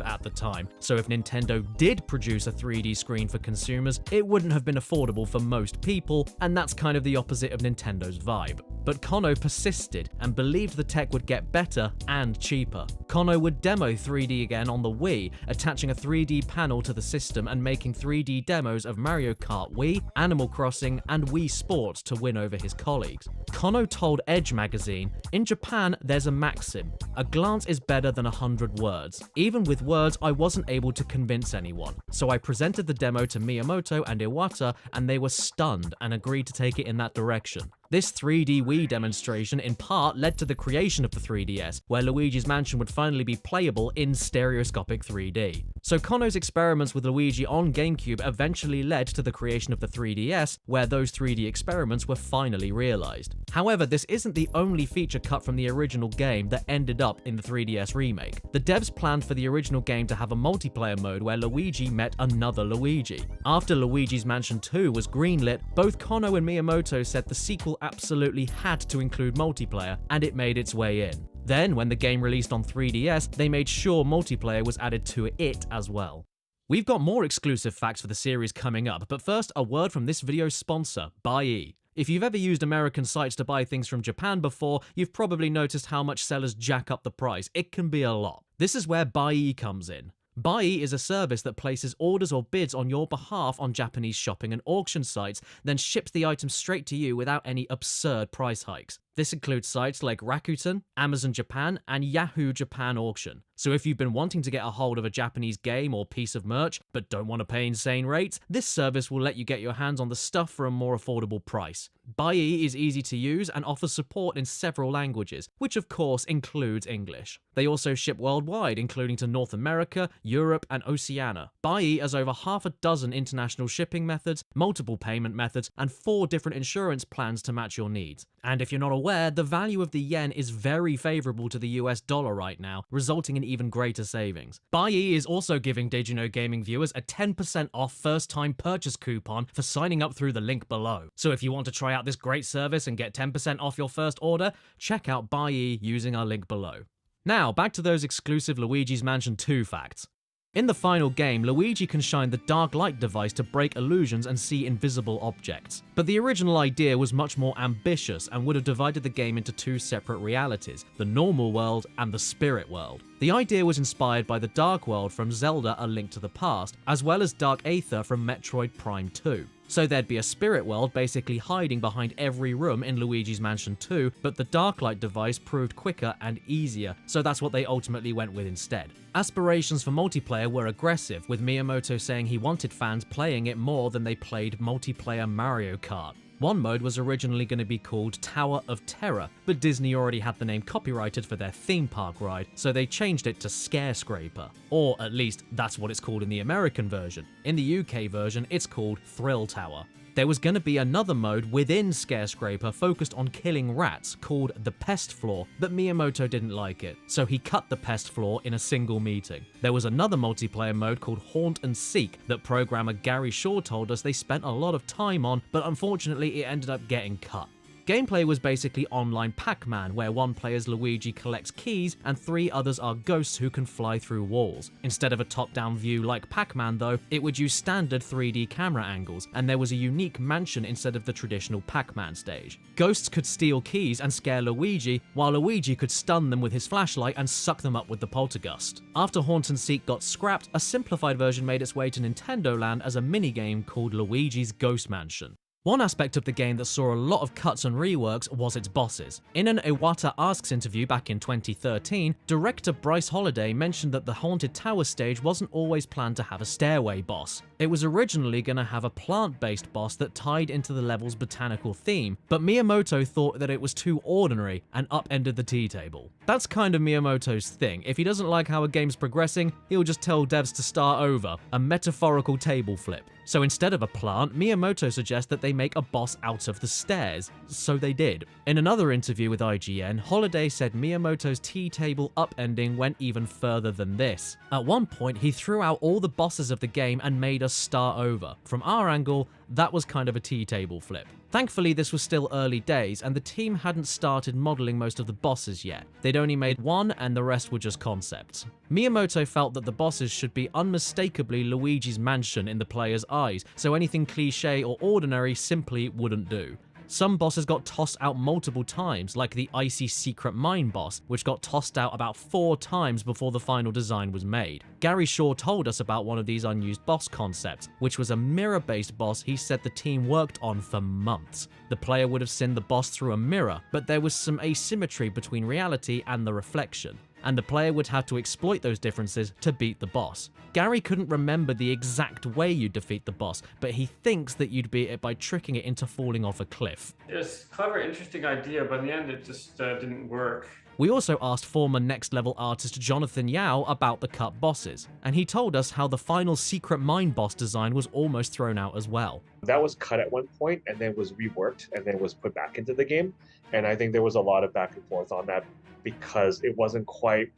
at the time, so if Nintendo did produce a 3D screen for consumers, it wouldn't have been affordable for most people, and that's kind of the opposite of Nintendo's vibe. But Kono persisted and believed the tech would get better and cheaper. Kono would demo 3D again on the Wii, attaching a 3D panel to the system and making 3D demos of Mario Kart Wii, Animal Crossing, and Wii Sports to win over his colleagues. Kono told Edge magazine, "In Japan, there's a maxim. A glance is better than 100 words. Even with words, I wasn't able to convince anyone. So I presented the demo to Miyamoto and Iwata, and they were stunned and agreed to take it in that direction." This 3D Wii demonstration in part led to the creation of the 3DS, where Luigi's Mansion would finally be playable in stereoscopic 3D. So Kono's experiments with Luigi on GameCube eventually led to the creation of the 3DS, where those 3D experiments were finally realized. However, this isn't the only feature cut from the original game that ended up in the 3DS remake. The devs planned for the original game to have a multiplayer mode where Luigi met another Luigi. After Luigi's Mansion 2 was greenlit, both Kono and Miyamoto said the sequel absolutely had to include multiplayer, and it made its way in. Then, when the game released on 3DS, they made sure multiplayer was added to it as well. We've got more exclusive facts for the series coming up, but first, a word from this video's sponsor, Buyee. If you've ever used American sites to buy things from Japan before, you've probably noticed how much sellers jack up the price. It can be a lot. This is where Buyee comes in. Buyee is a service that places orders or bids on your behalf on Japanese shopping and auction sites, then ships the item straight to you without any absurd price hikes. This includes sites like Rakuten, Amazon Japan, and Yahoo Japan Auction. So if you've been wanting to get a hold of a Japanese game or piece of merch, but don't want to pay insane rates, this service will let you get your hands on the stuff for a more affordable price. Buyee is easy to use and offers support in several languages, which of course includes English. They also ship worldwide, including to North America, Europe, and Oceania. Buyee has over half a dozen international shipping methods, multiple payment methods, and 4 different insurance plans to match your needs. And if you're not aware, the value of the yen is very favorable to the US dollar right now, resulting in even greater savings. Buyee is also giving Did You Know Gaming viewers a 10% off first-time purchase coupon for signing up through the link below. So if you want to try out this great service and get 10% off your first order, check out Buyee using our link below. Now, back to those exclusive Luigi's Mansion 2 facts. In the final game, Luigi can shine the Dark Light device to break illusions and see invisible objects. But the original idea was much more ambitious and would have divided the game into 2 separate realities, the normal world and the spirit world. The idea was inspired by the Dark World from Zelda: A Link to the Past, as well as Dark Aether from Metroid Prime 2. So there'd be a spirit world basically hiding behind every room in Luigi's Mansion 2, but the Darklight device proved quicker and easier, so that's what they ultimately went with instead. Aspirations for multiplayer were aggressive, with Miyamoto saying he wanted fans playing it more than they played multiplayer Mario Kart. One mode was originally going to be called Tower of Terror, but Disney already had the name copyrighted for their theme park ride, so they changed it to Scarescraper. Or at least, that's what it's called in the American version. In the UK version, it's called Thrill Tower. There was going to be another mode within Scarescraper focused on killing rats called the Pest Floor, but Miyamoto didn't like it, so he cut the Pest Floor in a single meeting. There was another multiplayer mode called Haunt and Seek that programmer Gary Shaw told us they spent a lot of time on, but unfortunately it ended up getting cut. Gameplay was basically online Pac-Man, where one player's Luigi collects keys and 3 others are ghosts who can fly through walls. Instead of a top-down view like Pac-Man though, it would use standard 3D camera angles, and there was a unique mansion instead of the traditional Pac-Man stage. Ghosts could steal keys and scare Luigi, while Luigi could stun them with his flashlight and suck them up with the poltergust. After Haunt and Seek got scrapped, a simplified version made its way to Nintendo Land as a minigame called Luigi's Ghost Mansion. One aspect of the game that saw a lot of cuts and reworks was its bosses. In an Iwata Asks interview back in 2013, director Bryce Holiday mentioned that the Haunted Tower stage wasn't always planned to have a stairway boss. It was originally going to have a plant-based boss that tied into the level's botanical theme, but Miyamoto thought that it was too ordinary and upended the tea table. That's kind of Miyamoto's thing. If he doesn't like how a game's progressing, he'll just tell devs to start over, a metaphorical table flip. So instead of a plant, Miyamoto suggests that they make a boss out of the stairs. So they did. In another interview with IGN, Holiday said Miyamoto's tea table upending went even further than this. At one point, he threw out all the bosses of the game and made us start over. From our angle, that was kind of a tea table flip. Thankfully, this was still early days, and the team hadn't started modeling most of the bosses yet. They'd only made one, and the rest were just concepts. Miyamoto felt that the bosses should be unmistakably Luigi's Mansion in the player's eyes, so anything cliché or ordinary simply wouldn't do. Some bosses got tossed out multiple times, like the Icy Secret Mine boss, which got tossed out about 4 times before the final design was made. Gary Shaw told us about one of these unused boss concepts, which was a mirror-based boss he said the team worked on for months. The player would have seen the boss through a mirror, but there was some asymmetry between reality and the reflection, and the player would have to exploit those differences to beat the boss. Gary couldn't remember the exact way you defeat the boss, but he thinks that you'd beat it by tricking it into falling off a cliff. It's a clever, interesting idea, but in the end it just didn't work. We also asked former Next Level artist Jonathan Yao about the cut bosses, and he told us how the final Secret Mine boss design was almost thrown out as well. That was cut at one point and then was reworked and then was put back into the game, and I think there was a lot of back and forth on that because it wasn't quite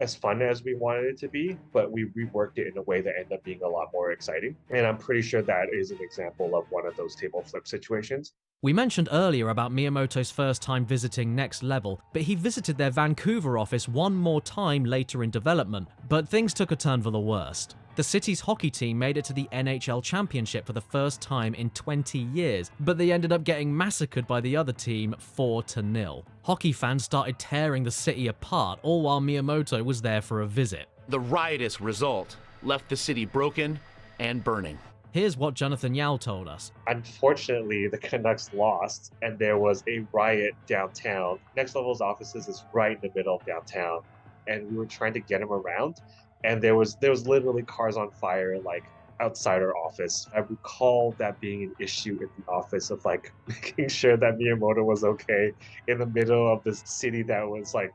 as fun as we wanted it to be, but we reworked it in a way that ended up being a lot more exciting. And I'm pretty sure that is an example of one of those table flip situations. We mentioned earlier about Miyamoto's first time visiting Next Level, but he visited their Vancouver office one more time later in development, but things took a turn for the worst. The city's hockey team made it to the NHL Championship for the first time in 20 years, but they ended up getting massacred by the other team 4-0. Hockey fans started tearing the city apart, all while Miyamoto was there for a visit. The riotous result left the city broken and burning. Here's what Jonathan Yao told us. Unfortunately, the Canucks lost, and there was a riot downtown. Next Level's offices is right in the middle of downtown, and we were trying to get them around. And there was literally cars on fire, like, outside our office. I recall that being an issue in the office of, like, making sure that Miyamoto was okay in the middle of this city that was, like,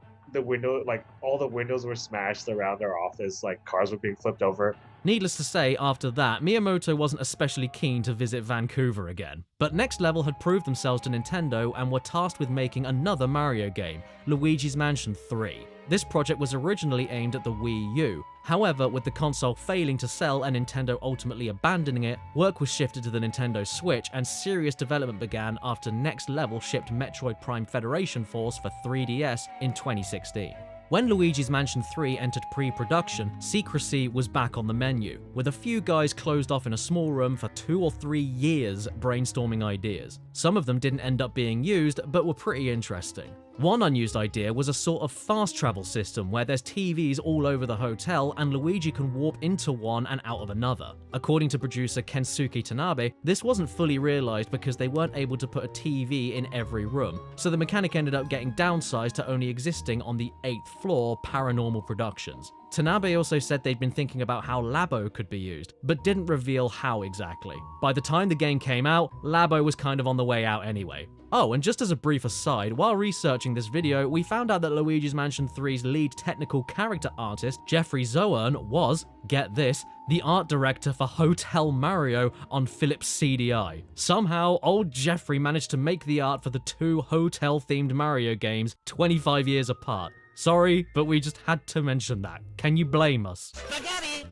all the windows were smashed around our office, like, cars were being flipped over. Needless to say, after that, Miyamoto wasn't especially keen to visit Vancouver again. But Next Level had proved themselves to Nintendo and were tasked with making another Mario game, Luigi's Mansion 3. This project was originally aimed at the Wii U. However, with the console failing to sell and Nintendo ultimately abandoning it, work was shifted to the Nintendo Switch and serious development began after Next Level shipped Metroid Prime Federation Force for 3DS in 2016. When Luigi's Mansion 3 entered pre-production, secrecy was back on the menu, with a few guys closed off in a small room for 2 or 3 years brainstorming ideas. Some of them didn't end up being used, but were pretty interesting. One unused idea was a sort of fast travel system where there's TVs all over the hotel and Luigi can warp into one and out of another. According to producer Kensuke Tanabe, this wasn't fully realized because they weren't able to put a TV in every room, so the mechanic ended up getting downsized to only existing on the 8th floor Paranormal Productions. Tanabe also said they'd been thinking about how Labo could be used, but didn't reveal how exactly. By the time the game came out, Labo was kind of on the way out anyway. Oh, and just as a brief aside, while researching this video, we found out that Luigi's Mansion 3's lead technical character artist, Jeffrey Zoern, was, get this, the art director for Hotel Mario on Philips CDI. Somehow, old Jeffrey managed to make the art for the 2 hotel-themed Mario games 25 years apart. Sorry, but we just had to mention that. Can you blame us?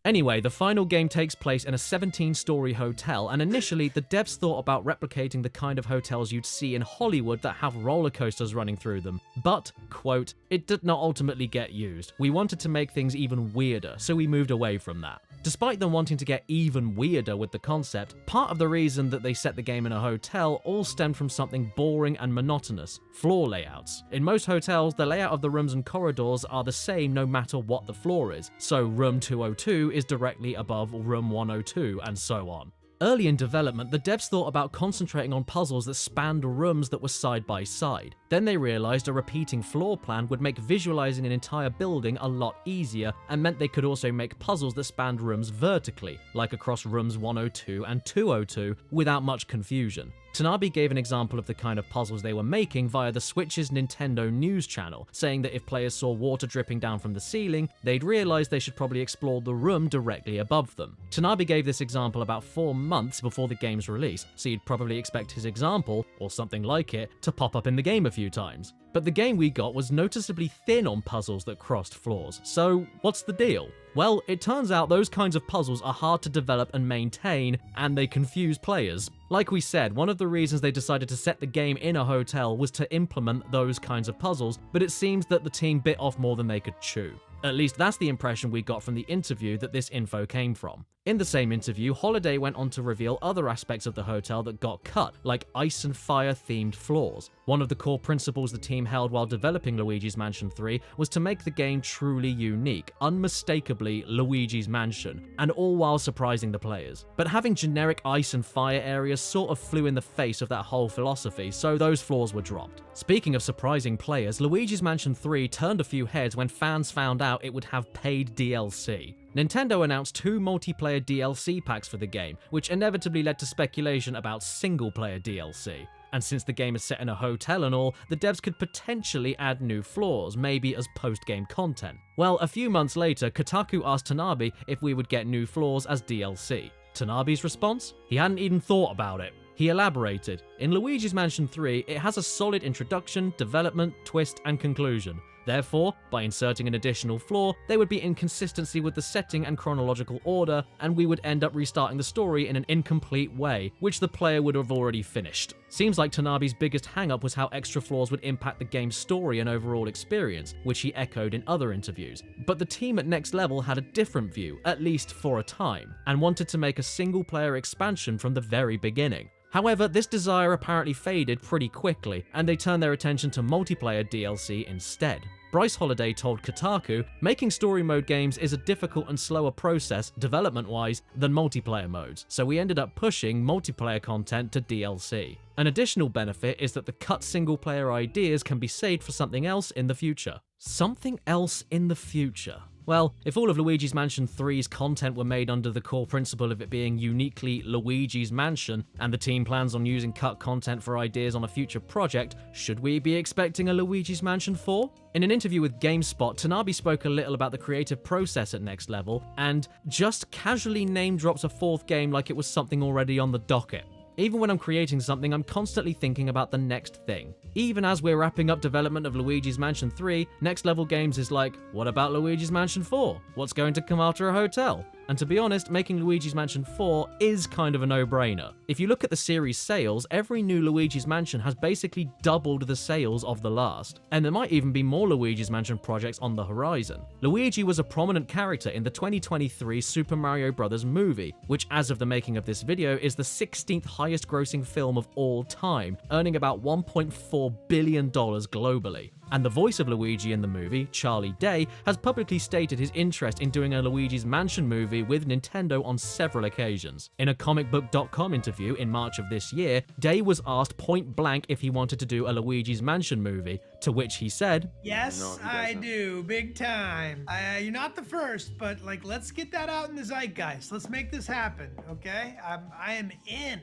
Anyway, the final game takes place in a 17-story hotel, and initially, the devs thought about replicating the kind of hotels you'd see in Hollywood that have roller coasters running through them. But, quote, it did not ultimately get used. We wanted to make things even weirder, so we moved away from that. Despite them wanting to get even weirder with the concept, part of the reason that they set the game in a hotel all stemmed from something boring and monotonous: floor layouts. In most hotels, the layout of the rooms and corridors are the same no matter what the floor is, so room 202 is directly above room 102 and so on. Early in development, the devs thought about concentrating on puzzles that spanned rooms that were side by side. Then they realized a repeating floor plan would make visualizing an entire building a lot easier and meant they could also make puzzles that spanned rooms vertically, like across rooms 102 and 202, without much confusion. Tanabe gave an example of the kind of puzzles they were making via the Switch's Nintendo News channel, saying that if players saw water dripping down from the ceiling, they'd realize they should probably explore the room directly above them. Tanabe gave this example about 4 months before the game's release, so you'd probably expect his example, or something like it, to pop up in the game a few times. But the game we got was noticeably thin on puzzles that crossed floors, so what's the deal? Well, it turns out those kinds of puzzles are hard to develop and maintain, and they confuse players. Like we said, one of the reasons they decided to set the game in a hotel was to implement those kinds of puzzles, but it seems that the team bit off more than they could chew. At least that's the impression we got from the interview that this info came from. In the same interview, Holiday went on to reveal other aspects of the hotel that got cut, like ice and fire themed floors. One of the core principles the team held while developing Luigi's Mansion 3 was to make the game truly unique, unmistakably Luigi's Mansion, and all while surprising the players. But having generic ice and fire areas sort of flew in the face of that whole philosophy, so those flaws were dropped. Speaking of surprising players, Luigi's Mansion 3 turned a few heads when fans found out it would have paid DLC. Nintendo announced 2 multiplayer DLC packs for the game, which inevitably led to speculation about single-player DLC. And since the game is set in a hotel and all, the devs could potentially add new floors, maybe as post-game content. Well, a few months later, Kotaku asked Tanabe if we would get new floors as DLC. Tanabe's response? He hadn't even thought about it. He elaborated, in Luigi's Mansion 3, it has a solid introduction, development, twist, and conclusion. Therefore, by inserting an additional floor, there would be inconsistency with the setting and chronological order, and we would end up restarting the story in an incomplete way, which the player would have already finished. Seems like Tanabe's biggest hang-up was how extra floors would impact the game's story and overall experience, which he echoed in other interviews. But the team at Next Level had a different view, at least for a time, and wanted to make a single-player expansion from the very beginning. However, this desire apparently faded pretty quickly, and they turned their attention to multiplayer DLC instead. Bryce Holiday told Kotaku, making story mode games is a difficult and slower process, development-wise, than multiplayer modes, so we ended up pushing multiplayer content to DLC. An additional benefit is that the cut single-player ideas can be saved for something else in the future. Something else in the future? Well, if all of Luigi's Mansion 3's content were made under the core principle of it being uniquely Luigi's Mansion, and the team plans on using cut content for ideas on a future project, should we be expecting a Luigi's Mansion 4? In an interview with GameSpot, Tanabe spoke a little about the creative process at Next Level, and just casually name drops a 4th game like it was something already on the docket. Even when I'm creating something, I'm constantly thinking about the next thing. Even as we're wrapping up development of Luigi's Mansion 3, Next Level Games is like, what about Luigi's Mansion 4? What's going to come after a hotel? And to be honest, making Luigi's Mansion 4 is kind of a no-brainer. If you look at the series sales, every new Luigi's Mansion has basically doubled the sales of the last. And there might even be more Luigi's Mansion projects on the horizon. Luigi was a prominent character in the 2023 Super Mario Bros. Movie, which as of the making of this video is the 16th highest grossing film of all time, earning about $1.4 billion globally. And the voice of Luigi in the movie, Charlie Day, has publicly stated his interest in doing a Luigi's Mansion movie with Nintendo on several occasions. In a comicbook.com interview in March of this year, Day was asked point blank if he wanted to do a Luigi's Mansion movie, to which he said, "Yes, no, I do, big time. You're not the first, but let's get that out in the zeitgeist. Let's make this happen, okay? I am in."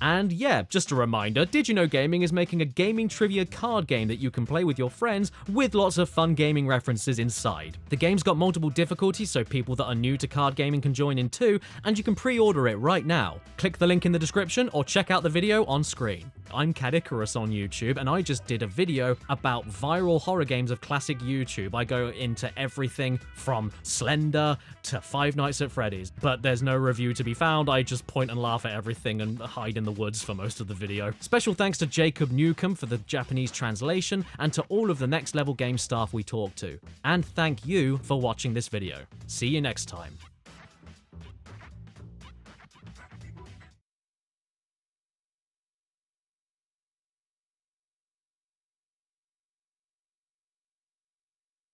And yeah, just a reminder, Did You Know Gaming is making a gaming trivia card game that you can play with your friends with lots of fun gaming references inside. The game's got multiple difficulties, so people that are new to card gaming can join in too, and you can pre-order it right now. Click the link in the description or check out the video on screen. I'm Cad Icarus on YouTube, and I just did a video about viral horror games of classic YouTube. I go into everything from Slender to Five Nights at Freddy's, but there's no review to be found. I just point and laugh at everything and hide in the woods for most of the video. Special thanks to Jacob Newcomb for the Japanese translation, and to all of the Next Level Game staff we talked to. And thank you for watching this video. See you next time.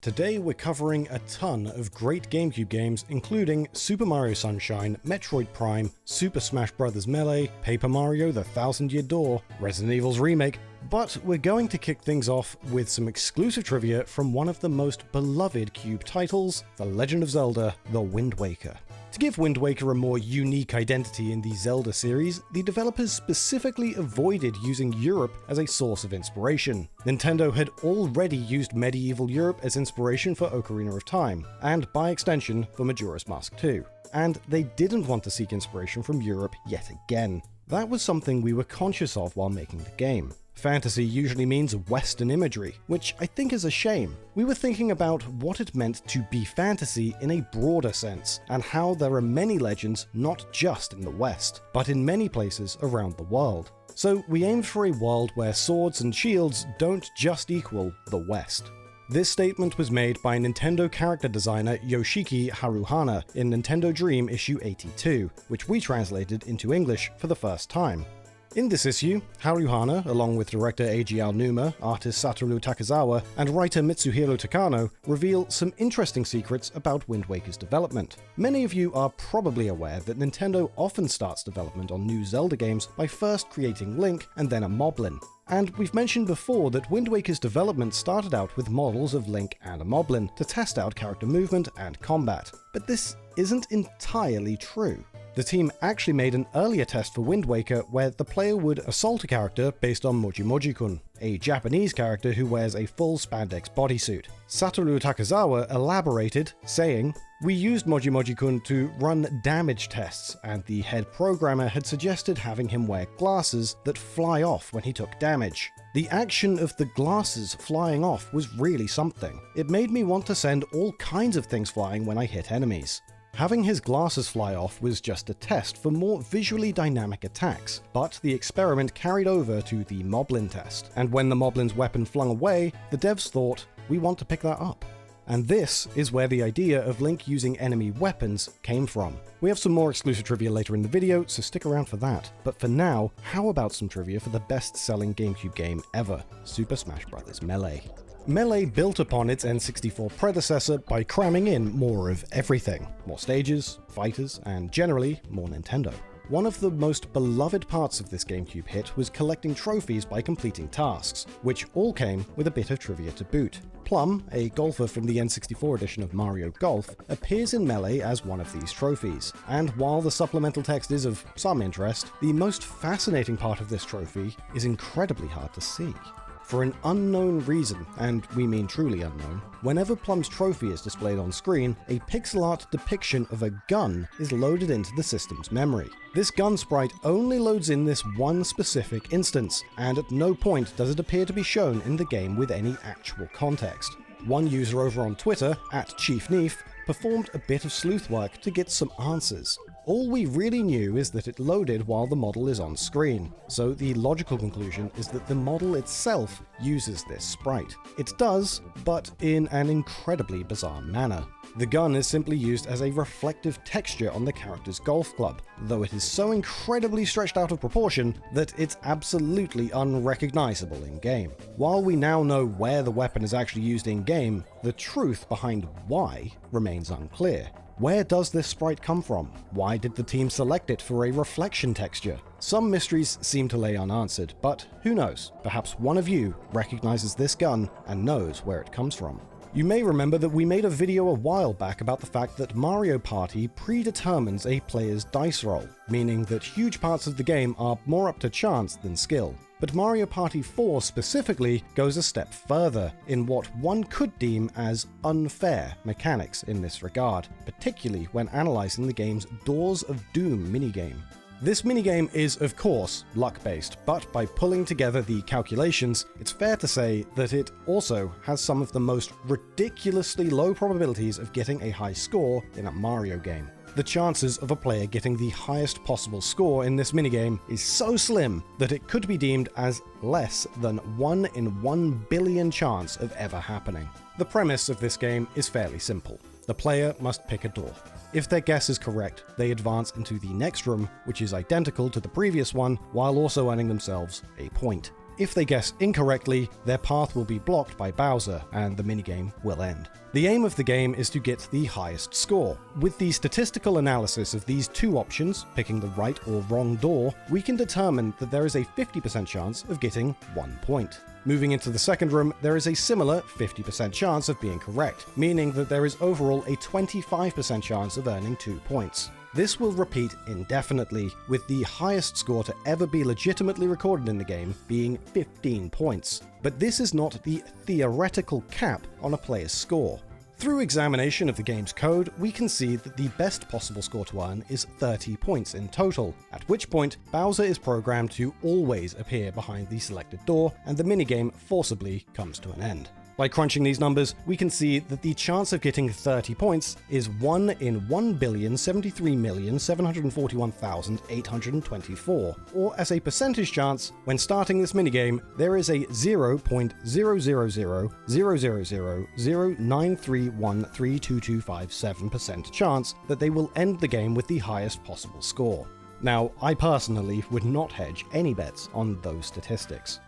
Today we're covering a ton of great GameCube games, including Super Mario Sunshine, Metroid Prime, Super Smash Bros. Melee, Paper Mario: The Thousand Year Door, Resident Evil's remake, but we're going to kick things off with some exclusive trivia from one of the most beloved Cube titles, The Legend of Zelda: The Wind Waker. To give Wind Waker a more unique identity in the Zelda series, the developers specifically avoided using Europe as a source of inspiration. Nintendo had already used medieval Europe as inspiration for Ocarina of Time, and by extension for Majora's Mask 2. And they didn't want to seek inspiration from Europe yet again. That was something we were conscious of while making the game. Fantasy usually means Western imagery, which I think is a shame. We were thinking about what it meant to be fantasy in a broader sense, and how there are many legends not just in the West, but in many places around the world. So we aimed for a world where swords and shields don't just equal the West. This statement was made by Nintendo character designer Yoshiki Haruhana in Nintendo Dream issue 82, which we translated into English for the first time. In this issue, Haruhana, along with director Eiji Aonuma, artist Satoru Takezawa, and writer Mitsuhiro Takano, reveal some interesting secrets about Wind Waker's development. Many of you are probably aware that Nintendo often starts development on new Zelda games by first creating Link and then a Moblin. And we've mentioned before that Wind Waker's development started out with models of Link and a Moblin to test out character movement and combat. But this isn't entirely true. The team actually made an earlier test for Wind Waker where the player would assault a character based on Moji-Moji-kun, a Japanese character who wears a full spandex bodysuit. Satoru Takezawa elaborated, saying, "We used Moji-Moji-kun to run damage tests, and the head programmer had suggested having him wear glasses that fly off when he took damage. The action of the glasses flying off was really something. It made me want to send all kinds of things flying when I hit enemies." Having his glasses fly off was just a test for more visually dynamic attacks, but the experiment carried over to the Moblin test, and when the Moblin's weapon flung away, the devs thought, we want to pick that up. And this is where the idea of Link using enemy weapons came from. We have some more exclusive trivia later in the video, so stick around for that. But for now, how about some trivia for the best-selling GameCube game ever, Super Smash Bros. Melee. Melee built upon its N64 predecessor by cramming in more of everything. More stages, fighters, and generally, more Nintendo. One of the most beloved parts of this GameCube hit was collecting trophies by completing tasks, which all came with a bit of trivia to boot. Plum, a golfer from the N64 edition of Mario Golf, appears in Melee as one of these trophies, and while the supplemental text is of some interest, the most fascinating part of this trophy is incredibly hard to see. For an unknown reason, and we mean truly unknown, whenever Plum's trophy is displayed on screen, a pixel art depiction of a gun is loaded into the system's memory. This gun sprite only loads in this one specific instance, and at no point does it appear to be shown in the game with any actual context. One user over on Twitter, @ChiefNeef, performed a bit of sleuth work to get some answers. All we really knew is that it loaded while the model is on screen, so the logical conclusion is that the model itself uses this sprite. It does, but in an incredibly bizarre manner. The gun is simply used as a reflective texture on the character's golf club, though it is so incredibly stretched out of proportion that it's absolutely unrecognizable in-game. While we now know where the weapon is actually used in-game, the truth behind why remains unclear. Where does this sprite come from? Why did the team select it for a reflection texture? Some mysteries seem to lay unanswered, but who knows? Perhaps one of you recognizes this gun and knows where it comes from. You may remember that we made a video a while back about the fact that Mario Party predetermines a player's dice roll, meaning that huge parts of the game are more up to chance than skill. But Mario Party 4 specifically goes a step further in what one could deem as unfair mechanics in this regard, particularly when analyzing the game's Doors of Doom minigame. This minigame is, of course, luck-based, but by pulling together the calculations, it's fair to say that it also has some of the most ridiculously low probabilities of getting a high score in a Mario game. The chances of a player getting the highest possible score in this minigame is so slim that it could be deemed as less than 1 in 1 billion chance of ever happening. The premise of this game is fairly simple. The player must pick a door. If their guess is correct, they advance into the next room, which is identical to the previous one, while also earning themselves a point. if they guess incorrectly, their path will be blocked by Bowser, and the minigame will end. The aim of the game is to get the highest score. With the statistical analysis of these two options, picking the right or wrong door, we can determine that there is a 50% chance of getting 1 point. Moving into the second room, there is a similar 50% chance of being correct, meaning that there is overall a 25% chance of earning 2 points. This will repeat indefinitely, with the highest score to ever be legitimately recorded in the game being 15 points. But this is not the theoretical cap on a player's score. Through examination of the game's code, we can see that the best possible score to earn is 30 points in total, at which point Bowser is programmed to always appear behind the selected door, and the minigame forcibly comes to an end. By crunching these numbers, we can see that the chance of getting 30 points is 1 in 1,073,741,824, or as a percentage chance, when starting this minigame, there is a 0.0000009313227% chance that they will end the game with the highest possible score. Now, I personally would not hedge any bets on those statistics.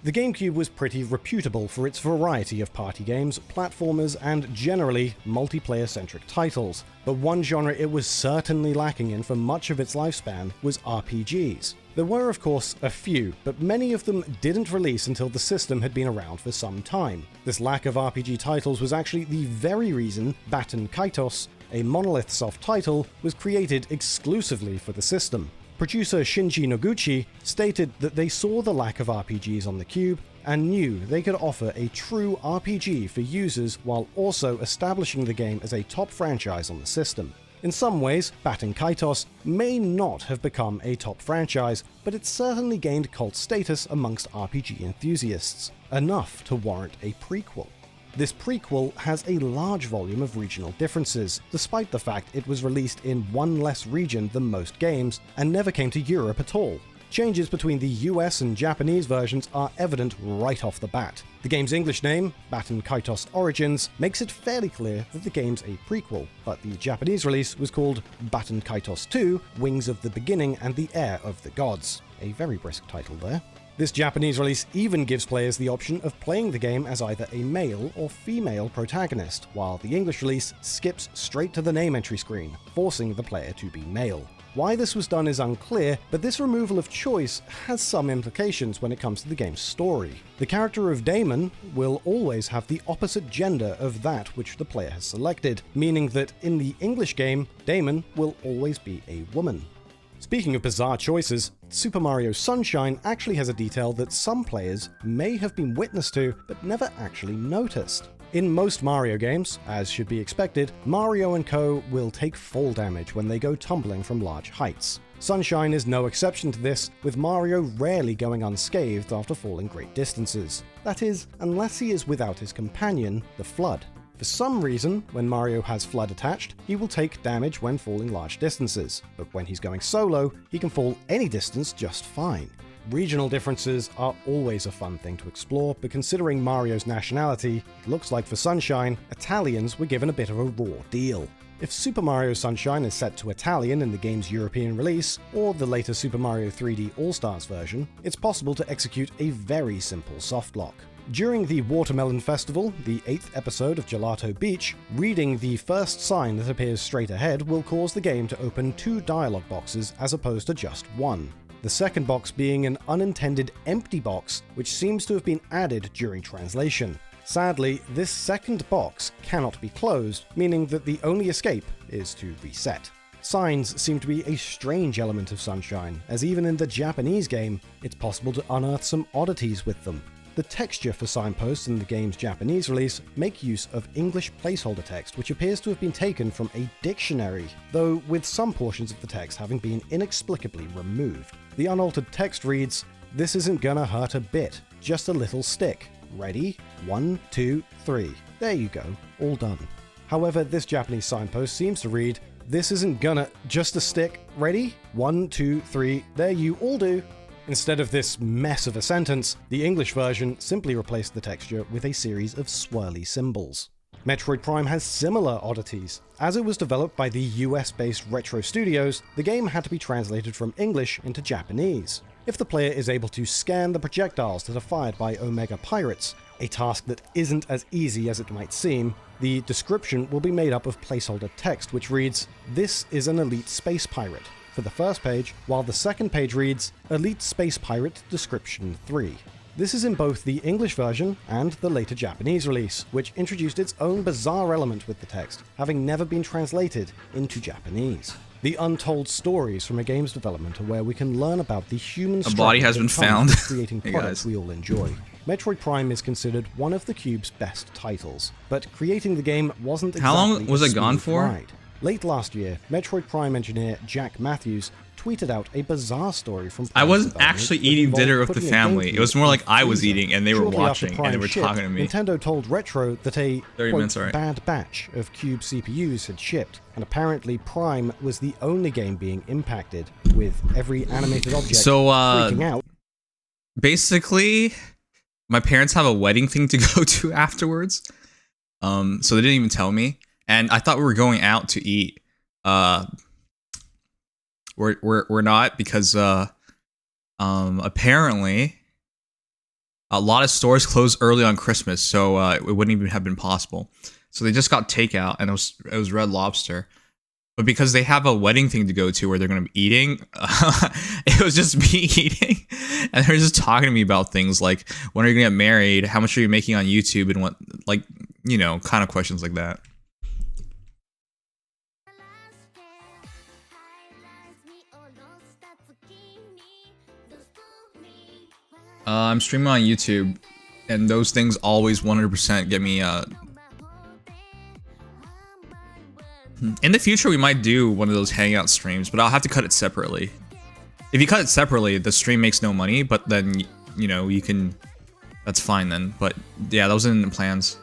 The GameCube was pretty reputable for its variety of party games, platformers, and generally multiplayer-centric titles, but one genre it was certainly lacking in for much of its lifespan was RPGs. There were of course a few, but many of them didn't release until the system had been around for some time. This lack of RPG titles was actually the very reason Baton Kaitos, a Monolith Soft title, was created exclusively for the system. Producer Shinji Noguchi stated that they saw the lack of RPGs on the Cube and knew they could offer a true RPG for users while also establishing the game as a top franchise on the system. In some ways, Baton Kaitos may not have become a top franchise, but it certainly gained cult status amongst RPG enthusiasts, enough to warrant a prequel. This prequel has a large volume of regional differences, despite the fact it was released in one less region than most games and never came to Europe at all. Changes between the US and Japanese versions are evident right off the bat. The game's English name, Baton Kaitos Origins, makes it fairly clear that the game's a prequel, but the Japanese release was called Baton Kaitos 2, Wings of the Beginning and the Heir of the Gods. A very brisk title there. This Japanese release even gives players the option of playing the game as either a male or female protagonist, while the English release skips straight to the name entry screen, forcing the player to be male. Why this was done is unclear, but this removal of choice has some implications when it comes to the game's story. The character of Damon will always have the opposite gender of that which the player has selected, meaning that in the English game, Damon will always be a woman. Speaking of bizarre choices, Super Mario Sunshine actually has a detail that some players may have been witness to, but never actually noticed. In most Mario games, as should be expected, Mario and co. will take fall damage when they go tumbling from large heights. Sunshine is no exception to this, with Mario rarely going unscathed after falling great distances. That is, unless he is without his companion, the Flood. For some reason, when Mario has Flood attached, he will take damage when falling large distances, but when he's going solo, he can fall any distance just fine. Regional differences are always a fun thing to explore, but considering Mario's nationality, it looks like for Sunshine, Italians were given a bit of a raw deal. If Super Mario Sunshine is set to Italian in the game's European release, or the later Super Mario 3D All-Stars version, it's possible to execute a very simple softlock. During the Watermelon Festival, the 8th episode of Gelato Beach, reading the first sign that appears straight ahead will cause the game to open 2 dialogue boxes as opposed to just 1. The second box being an unintended empty box, which seems to have been added during translation. Sadly, this second box cannot be closed, meaning that the only escape is to reset. Signs seem to be a strange element of Sunshine, as even in the Japanese game, it's possible to unearth some oddities with them. The texture for signposts in the game's Japanese release make use of English placeholder text, which appears to have been taken from a dictionary, though with some portions of the text having been inexplicably removed. The unaltered text reads, "This isn't gonna hurt a bit, just a little stick. Ready? 1, 2, 3. There you go, all done." However, this Japanese signpost seems to read, "This isn't gonna, just a stick. Ready? 1, 2, 3. There you all do." Instead of this mess of a sentence, the English version simply replaced the texture with a series of swirly symbols. Metroid Prime has similar oddities. As it was developed by the US-based Retro Studios, the game had to be translated from English into Japanese. if the player is able to scan the projectiles that are fired by Omega pirates, a task that isn't as easy as it might seem. The description will be made up of placeholder text which reads, "This is an elite space pirate," for the first page, while the second page reads, "Elite Space Pirate Description 3. This is in both the English version and the later Japanese release, which introduced its own bizarre element with the text, having never been translated into Japanese. The untold stories from a game's development are where we can learn about the human struggle body has been that comes found. with creating Hey, products guys. we all enjoy. Metroid Prime is considered one of the Cube's best titles, but creating the game wasn't exactly How long was a it gone smooth for? ride. Late last year, Metroid Prime engineer Jack Matthews tweeted out a bizarre story from I Prime's wasn't development actually that eating involved dinner with the putting a family. GameCube It was more in like a I was freezer. eating and they were Shortly after watching and they Prime were shipped, talking to me. Nintendo told Retro that a 30 quote, minutes, alright. bad batch of Cube CPUs had shipped, and apparently Prime was the only game being impacted, with every animated object So, freaking out. basically, my parents have a wedding thing to go to afterwards. So they didn't even tell me. And I thought we were going out to eat. We're not, because apparently a lot of stores closed early on Christmas, so it wouldn't even have been possible. So they just got takeout, and it was Red Lobster. But because they have a wedding thing to go to where they're going to be eating, it was just me eating. And they're just talking to me about things like, when are you going to get married? How much are you making on YouTube? And what, like, you know, kind of questions like that. I'm streaming on YouTube, and those things always 100% get me, in the future, we might do one of those hangout streams, but I'll have to cut it separately. If you cut it separately, the stream makes no money, but then, you know, you can... That's fine then. But, yeah, those are in the plans.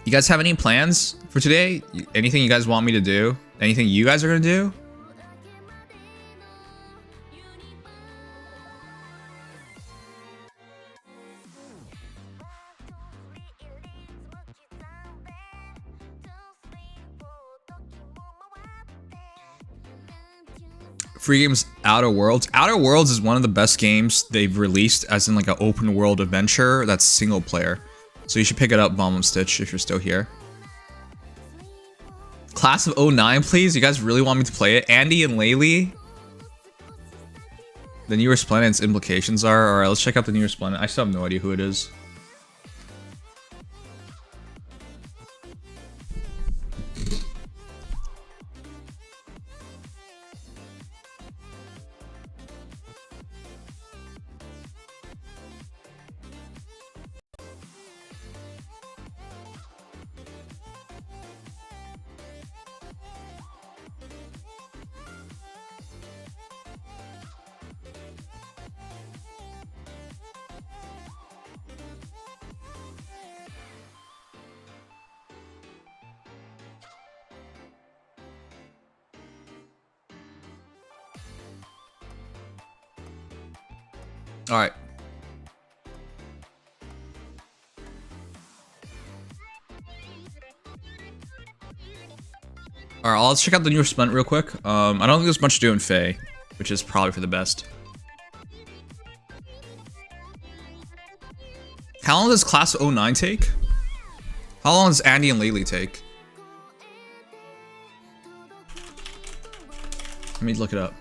You guys have any plans for today? Anything you guys want me to do? Anything you guys are gonna do? Free games Outer Worlds. Outer Worlds is one of the best games they've released, as in like an open world adventure that's single player. So you should pick it up, Bomb and Stitch, if you're still here. Class of 09, please. You guys really want me to play it? Andy and Laylee. The new Resplendent's implications are. Alright, let's check out the new Resplendent. I still have no idea who it is. Alright. Alright, let's check out the new Resplendent real quick. I don't think there's much to do in Feh, which is probably for the best. How long does Class of 09 take? How long does Andy and Laylee take? Let me look it up.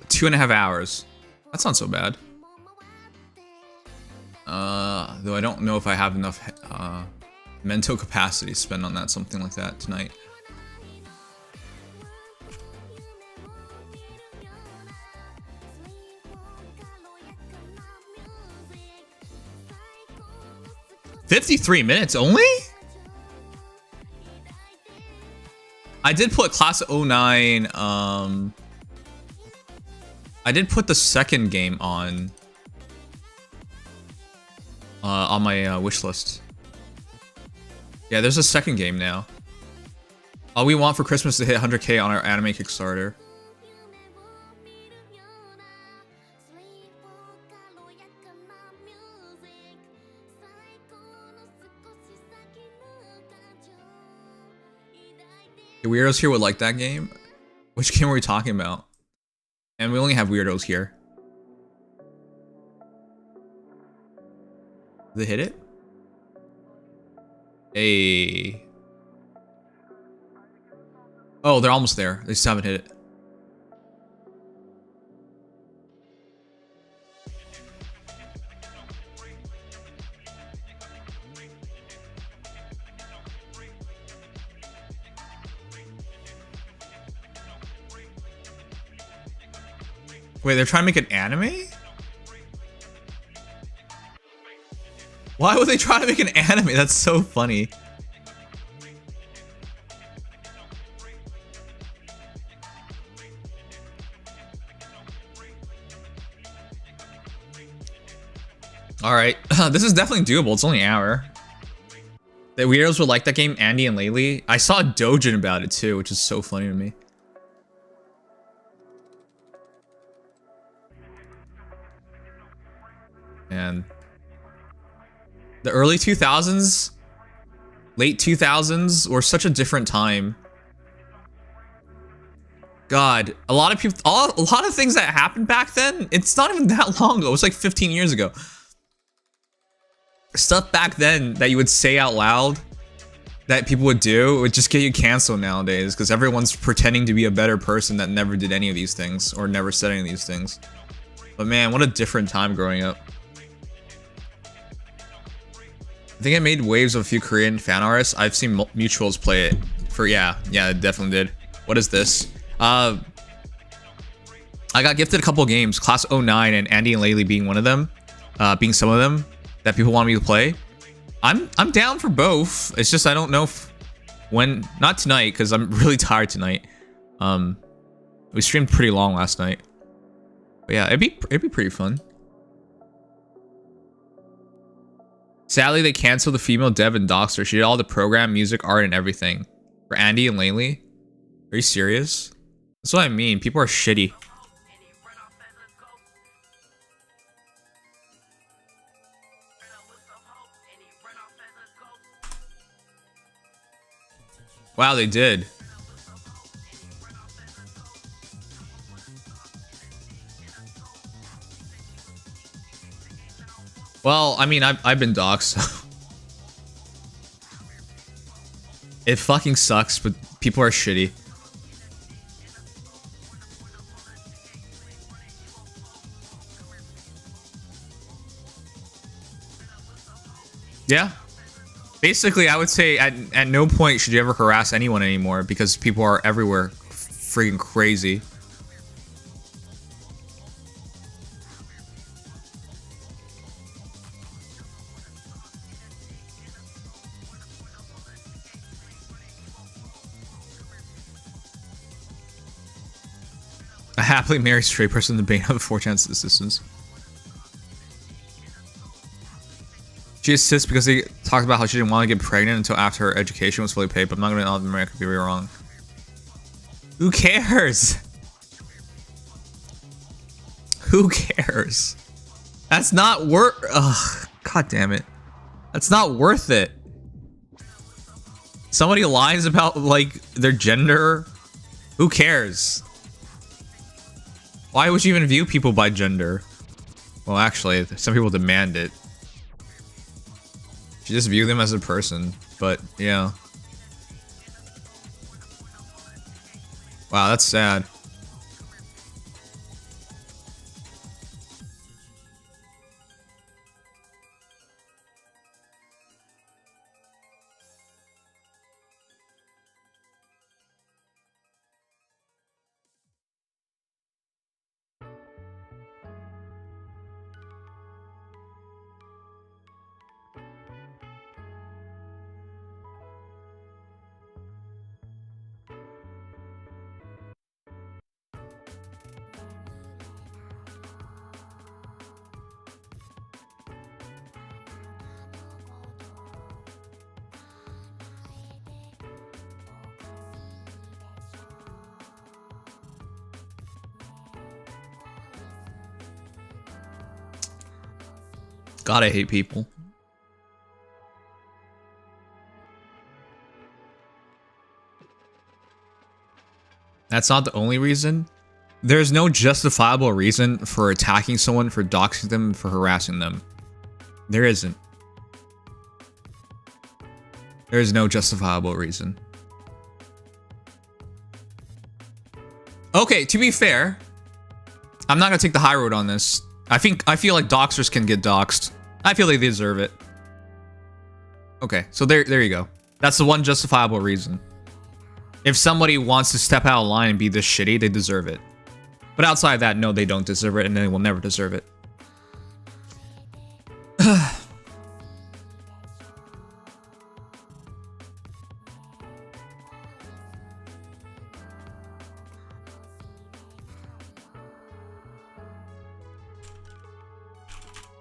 Two 2.5 hours. That's not so bad. Though I don't know if I have enough mental capacity to spend on that, something like that tonight. $53 minutes only? I did put Class of 09, I did put the second game on my wish list. Yeah, there's a second game now. All we want for Christmas is to hit 100k on our anime Kickstarter. The weirdos here would like that game. Which game were we talking about? And we only have weirdos here. Did they hit it? Hey. Oh, they're almost there. They just haven't hit it. Wait, they're trying to make an anime? Why would they try to make an anime? That's so funny. Alright, this is definitely doable. It's only an hour. The weirdos would like that game, Andy and Laylee. I saw a Dojin about it too, which is so funny to me. And the early 2000s, late 2000s were such a different time. God, a lot of people, a lot of things that happened back then, it's not even that long ago. It was like 15 years ago. Stuff back then that you would say out loud that people would do would just get you canceled nowadays because everyone's pretending to be a better person that never did any of these things or never said any of these things. But man, what a different time growing up. I think it made waves of a few Korean fan artists. I've seen mutuals play it for, yeah, it definitely did. What is this? I got gifted a couple games, Class 09 and Andy and Laylee being one of them, being some of them that people want me to play. I'm down for both. It's just I don't know if when, not tonight because I'm really tired tonight. We streamed pretty long last night. But yeah, it'd be pretty fun. Sadly, they canceled the female dev and doxed her. She did all the program, music, art, and everything. For Andy and Laylee? Are you serious? That's what I mean. People are shitty. Wow, they did. Well, I mean, I've been doxxed, so. It fucking sucks, but people are shitty. Yeah. Basically, I would say at no point should you ever harass anyone anymore because people are everywhere freaking crazy. A happily married straight person, the bane of a 4-chance assistance. She assists because they talked about how she didn't want to get pregnant until after her education was fully paid, but I'm not going to know if I could be wrong. Who cares? Who cares? That's not worth. Ugh, god damn it. That's not worth it. Somebody lies about like their gender. Who cares? Why would you even view people by gender? Well, actually, some people demand it. You just view them as a person, but yeah. Wow, that's sad. God, I hate people. That's not the only reason. There's no justifiable reason for attacking someone, for doxing them, for harassing them. There isn't. There is no justifiable reason. Okay, to be fair, I'm not gonna take the high road on this. I feel like doxers can get doxed. I feel they deserve it. Okay, so there you go. That's the one justifiable reason. If somebody wants to step out of line and be this shitty, they deserve it. But outside of that, no, they don't deserve it, and they will never deserve it.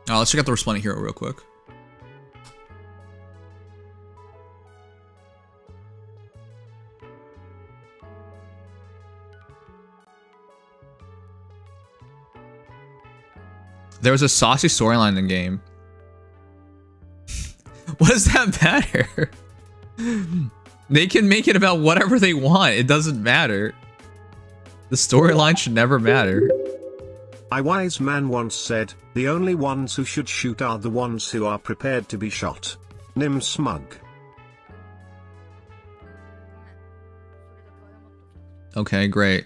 Let's check out the Resplendent Hero real quick. There was a saucy storyline in the game. What does that matter? They can make it about whatever they want. It doesn't matter. The storyline should never matter. A wise man once said, the only ones who should shoot are the ones who are prepared to be shot. Nim Smug. Okay, great.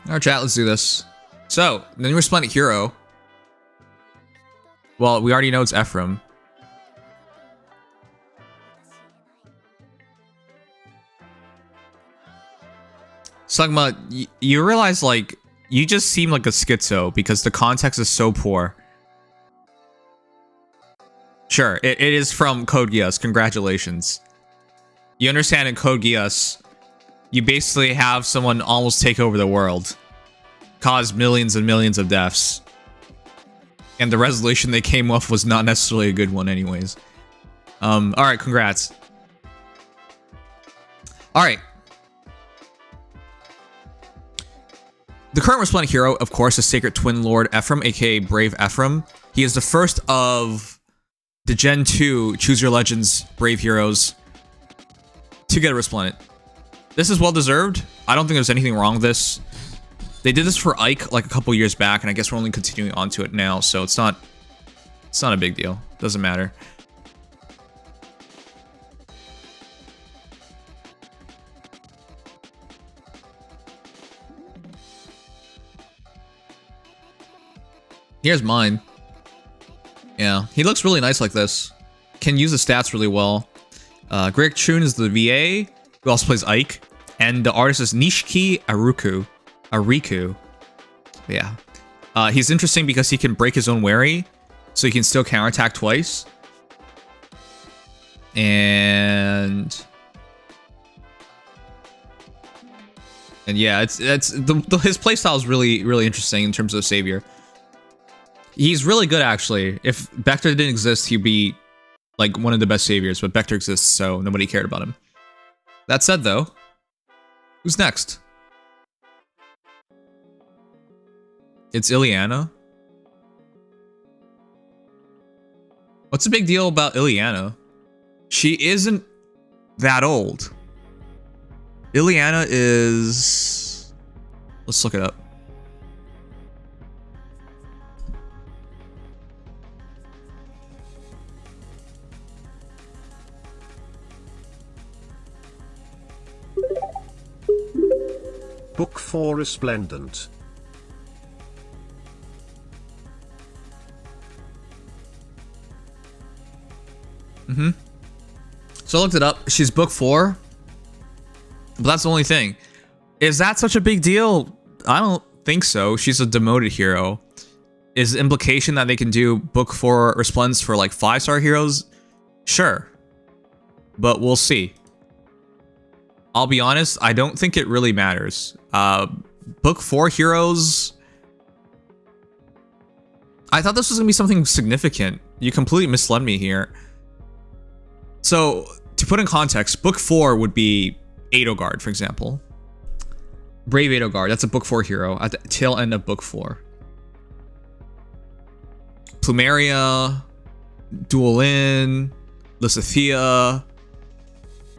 Alright, chat, let's do this. So, the new Resplendent Hero. Well, we already know it's Ephraim. Sugma, you realize, like, you just seem like a schizo because the context is so poor. Sure, it is from Code Geass. Congratulations. You understand in Code Geass, you basically have someone almost take over the world, cause millions and millions of deaths, and the resolution they came up was not necessarily a good one anyways. Alright, congrats. Alright. The current Resplendent Hero, of course, is Sacred Twin Lord Ephraim, aka Brave Ephraim. He is the first of the Gen 2 Choose Your Legends Brave Heroes to get a Resplendent. This is well deserved. I don't think there's anything wrong with this. They did this for Ike like a couple years back, and I guess we're only continuing on to it now, so it's not a big deal. Doesn't matter. Here's mine. Yeah, he looks really nice like this. Can use the stats really well. Greg Chun is the VA, who also plays Ike. And the artist is Nishiki Ariku. Yeah. He's interesting because he can break his own wary, so he can still counterattack twice. And yeah, it's his playstyle is really interesting in terms of Savior. He's really good, actually. If Vector didn't exist, he'd be like one of the best saviors, but Vector exists, so nobody cared about him. That said, though, who's next? It's Ileana. What's the big deal about Ileana? She isn't that old. Ileana is... Let's look it up. Book 4 Resplendent. So I looked it up. She's book 4. But that's the only thing. Is that such a big deal? I don't think so. She's a demoted hero. Is the implication that they can do book 4 Resplendence for like 5-star heroes? Sure. But we'll see. I'll be honest, I don't think it really matters. Book 4 heroes... I thought this was going to be something significant. You completely misled me here. So, to put in context, book 4 would be Edelgard, for example. Brave Edelgard, that's a book 4 hero at the tail end of book 4. Plumeria, Duelin, Lysithea,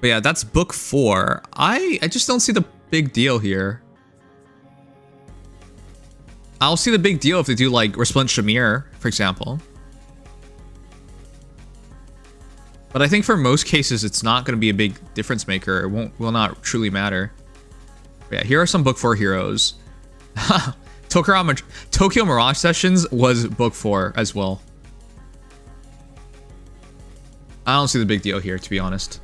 But yeah, that's book 4. I just don't see the big deal here. I'll see the big deal if they do like Resplendent Shamir, for example. But I think for most cases, it's not going to be a big difference maker. It will not truly matter. But yeah, here are some book 4 heroes. Tokyo Mirage Sessions was book 4 as well. I don't see the big deal here, to be honest.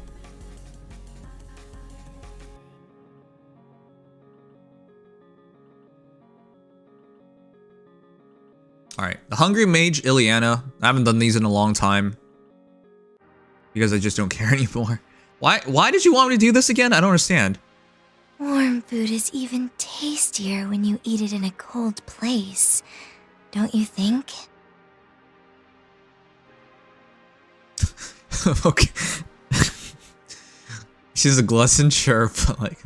Alright, the Hungry Mage Ileana. I haven't done these in a long time. Because I just don't care anymore. Why did you want me to do this again? I don't understand. Warm food is even tastier when you eat it in a cold place. Don't you think? Okay. She's a glutton, sure, but like...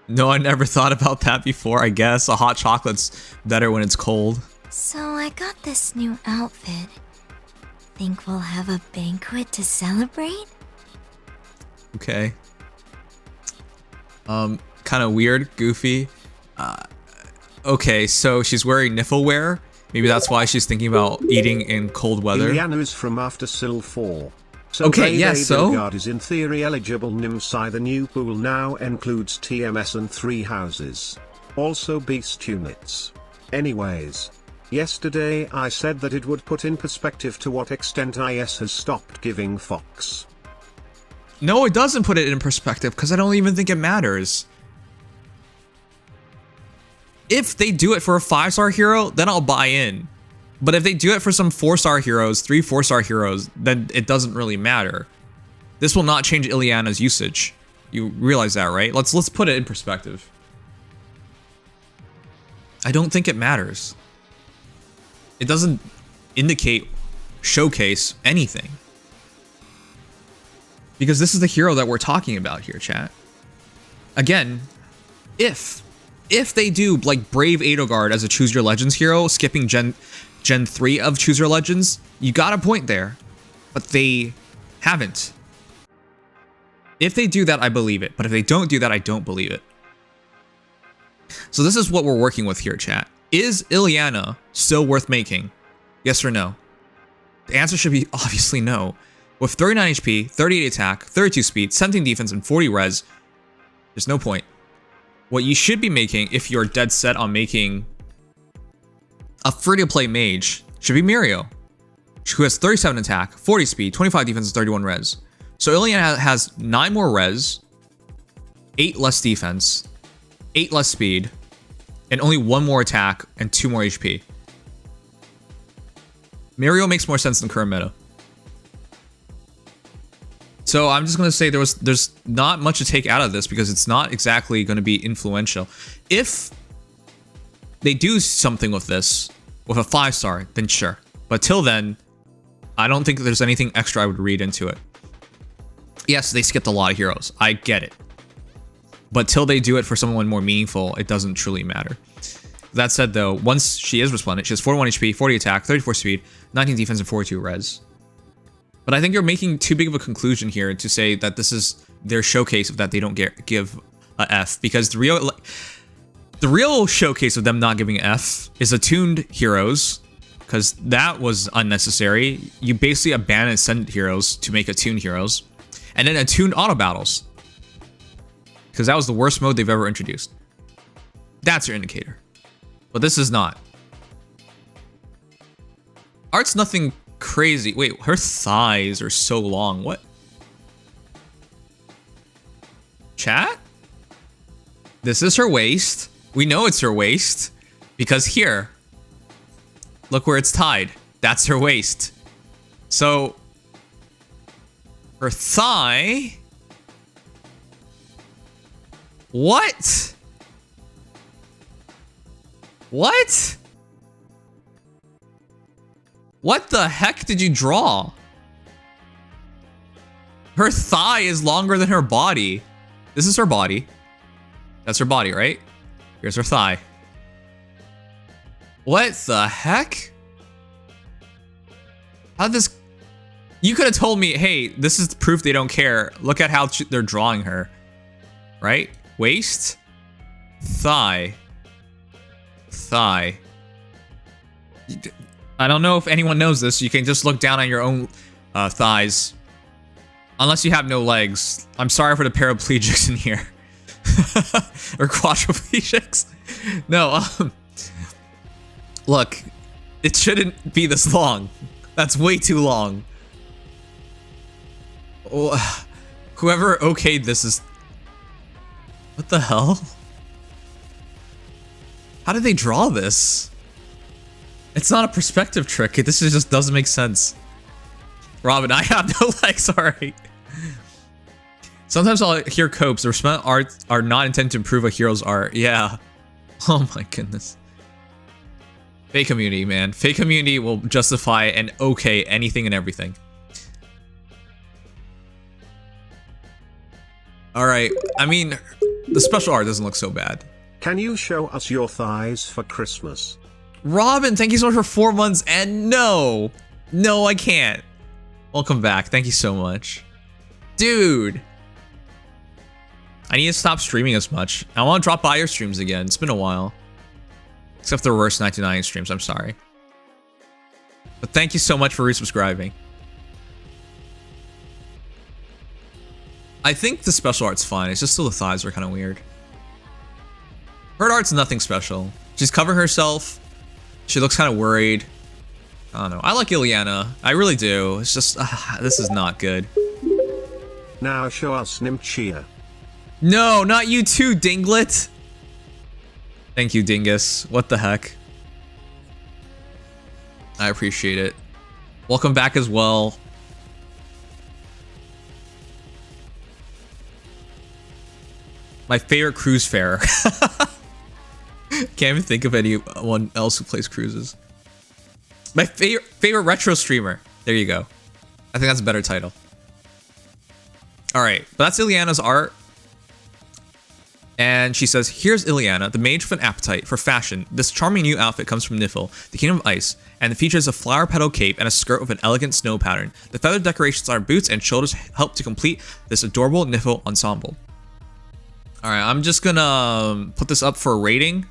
No, I never thought about that before, I guess. A hot chocolate's better when it's cold. So I got this new outfit. Think we'll have a banquet to celebrate? Okay. Kind of weird, goofy. Okay, so she's wearing nipple wear. Maybe that's why she's thinking about eating in cold weather. Ileana is from after Sil 4. So okay, yes, so... Guard is in theory eligible. Nimsai, the new pool now includes TMS and 3 houses. Also beast units. Anyways. Yesterday I said that it would put in perspective to what extent IS has stopped giving Fox. No, it doesn't put it in perspective, because I don't even think it matters. If they do it for a 5-star hero, then I'll buy in. But if they do it for some 4-star heroes, 3 4-star heroes, then it doesn't really matter. This will not change Ileana's usage. You realize that, right? Let's put it in perspective. I don't think it matters. It doesn't indicate, showcase anything. Because this is the hero that we're talking about here, chat. Again, if they do like Brave Edelgard as a Choose Your Legends hero, skipping Gen 3 of Choose Your Legends, you got a point there. But they haven't. If they do that, I believe it. But if they don't do that, I don't believe it. So this is what we're working with here, chat. Is Ileana still worth making? Yes or no? The answer should be obviously no. With 39 HP, 38 attack, 32 speed, 17 defense, and 40 res, there's no point. What you should be making, if you're dead set on making a free-to-play mage, should be Mirio, who has 37 attack, 40 speed, 25 defense, and 31 res. So Ileana has 9 more res, 8 less defense, 8 less speed, and only 1 more attack and 2 more HP. Mirio makes more sense than current meta. So I'm just gonna say there's not much to take out of this because it's not exactly gonna be influential. If they do something with this, with a 5-star, then sure. But till then, I don't think there's anything extra I would read into it. Yes, they skipped a lot of heroes. I get it. But till they do it for someone more meaningful, it doesn't truly matter. That said though, once she is resplendent, she has 41 HP, 40 attack, 34 speed, 19 defense, and 42 res. But I think you're making too big of a conclusion here to say that this is their showcase of that they don't give a F. Because the real showcase of them not giving an F is attuned heroes. Because that was unnecessary. You basically abandoned ascendant heroes to make attuned heroes. And then attuned auto battles. Because that was the worst mode they've ever introduced. That's your indicator. But this is not. Art's nothing crazy. Wait, her thighs are so long. What? Chat? This is her waist. We know it's her waist. Because here. Look where it's tied. That's her waist. So. Her thigh. What? What? What the heck did you draw? Her thigh is longer than her body. This is her body. That's her body, right? Here's her thigh. What the heck? How did this... You could have told me, hey, this is proof they don't care. Look at how they're drawing her. Right? Waist. Thigh. Thigh. I don't know if anyone knows this. You can just look down on your own thighs. Unless you have no legs. I'm sorry for the paraplegics in here. Or quadriplegics. No, look, it shouldn't be this long. That's way too long. Oh, whoever okayed this is... What the hell? How did they draw this? It's not a perspective trick. This just doesn't make sense. Robin, I have no legs, alright. Sometimes I'll hear copes. The resplendent art are not intended to improve a hero's art. Yeah. Oh my goodness. Fake community, man. Fake community will justify and okay anything and everything. Alright, I mean, the special art doesn't look so bad. Can you show us your thighs for Christmas? Robin, thank you so much for 4 months, and no! No, I can't. Welcome back, thank you so much. Dude! I need to stop streaming as much. I want to drop by your streams again. It's been a while. Except the worst 1990 streams, I'm sorry. But thank you so much for resubscribing. I think the special art's fine. It's just still the thighs are kind of weird. Her art's nothing special. She's covering herself. She looks kind of worried. I don't know. I like Ileana. I really do. It's just, this is not good. Now show us Nimchia. No, not you too, Dinglet. Thank you, Dingus. What the heck? I appreciate it. Welcome back as well. My favorite cruise farer. Can't even think of anyone else who plays cruises. My favorite retro streamer. There you go. I think that's a better title. All right, but that's Ileana's art. And she says, here's Ileana, the mage with an appetite for fashion. This charming new outfit comes from Nifl, the Kingdom of Ice, and it features a flower petal cape and a skirt with an elegant snow pattern. The feathered decorations on her boots and shoulders help to complete this adorable Nifl ensemble. All right, I'm just gonna put this up for a rating.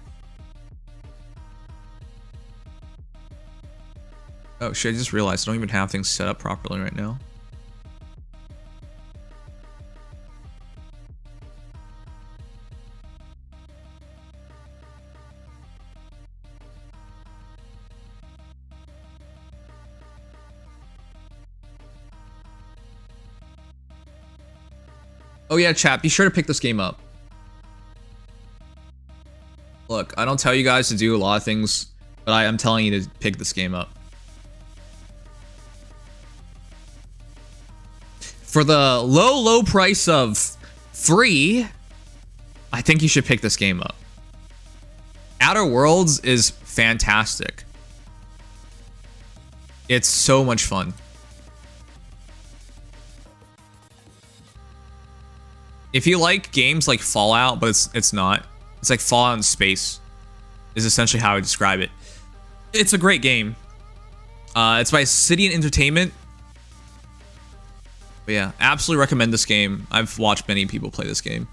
Oh shit, I just realized I don't even have things set up properly right now. Oh yeah, chat, be sure to pick this game up. Look, I don't tell you guys to do a lot of things, but I am telling you to pick this game up. For the low price of free, I think you should pick this game up. Outer Worlds is fantastic. It's so much fun. If you like games like Fallout, but it's not. It's like Fallout in space, is essentially how I describe it. It's a great game. It's by City Entertainment. But yeah, absolutely recommend this game. I've watched many people play this game.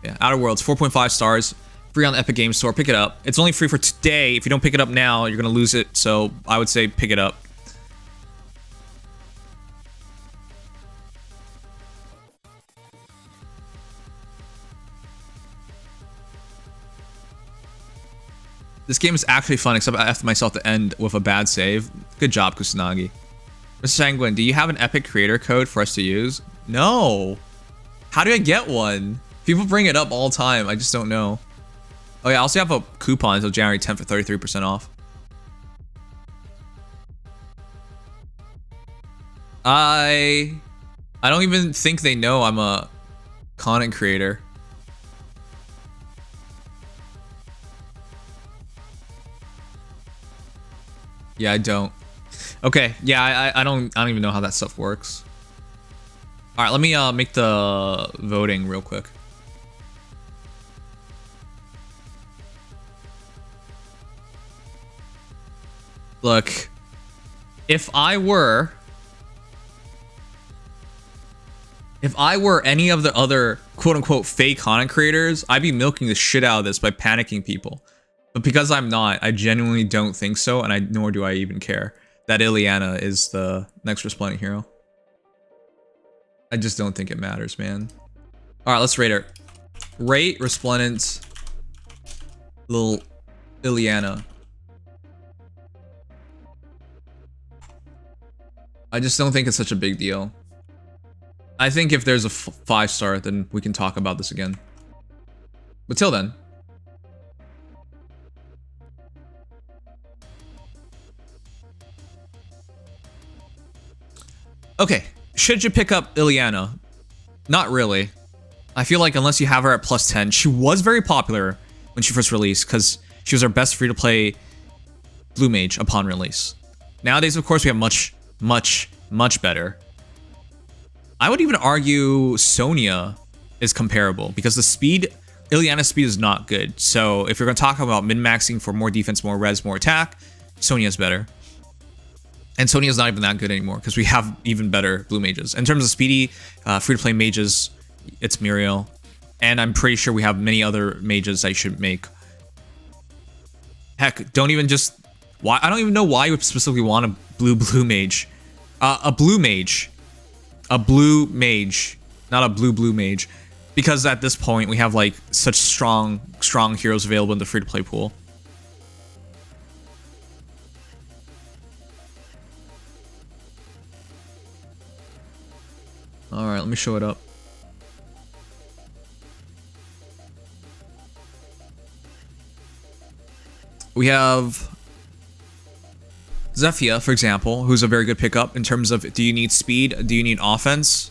Yeah, Outer Worlds, 4.5 stars. Free on the Epic Games Store. Pick it up. It's only free for today. If you don't pick it up now, you're going to lose it. So I would say pick it up. This game is actually fun, except I F'd myself to end with a bad save. Good job, Kusanagi. Mr. Sanguine, do you have an Epic creator code for us to use? No. How do I get one? People bring it up all the time. I just don't know. Oh yeah, I also have a coupon until January 10th for 33% off. I don't even think they know I'm a content creator. Yeah, I don't. Okay, yeah, I don't even know how that stuff works. All right, let me make the voting real quick. Look, if I were If I were any of the other quote-unquote fake content creators, I'd be milking the shit out of this by panicking people. But because I'm not, I genuinely don't think so, and nor do I even care that Ileana is the next Resplendent Hero. I just don't think it matters, man. Alright, let's rate her. Rate Resplendent little Ileana. I just don't think it's such a big deal. I think if there's a 5-star, then we can talk about this again. But till then. Okay, should you pick up Ileana? Not really. I feel like unless you have her at +10, she was very popular when she first released because she was our best free-to-play blue mage upon release. Nowadays, of course, we have much better. I would even argue Sonya is comparable because the speed, Ileana's speed is not good. So if you're going to talk about min-maxing for more defense, more res, more attack, Sonya's better. And Sonya's not even that good anymore because we have even better blue mages. In terms of speedy, free-to-play mages, it's Muriel. And I'm pretty sure we have many other mages that you should make. Heck, don't even just... Why? I don't even know why you would specifically want a blue mage. A blue mage. A blue mage. Not a blue mage. Because at this point, we have like such strong heroes available in the free-to-play pool. Alright, let me show it up. We have Zephyr, for example, who's a very good pickup in terms of do you need speed, do you need offense?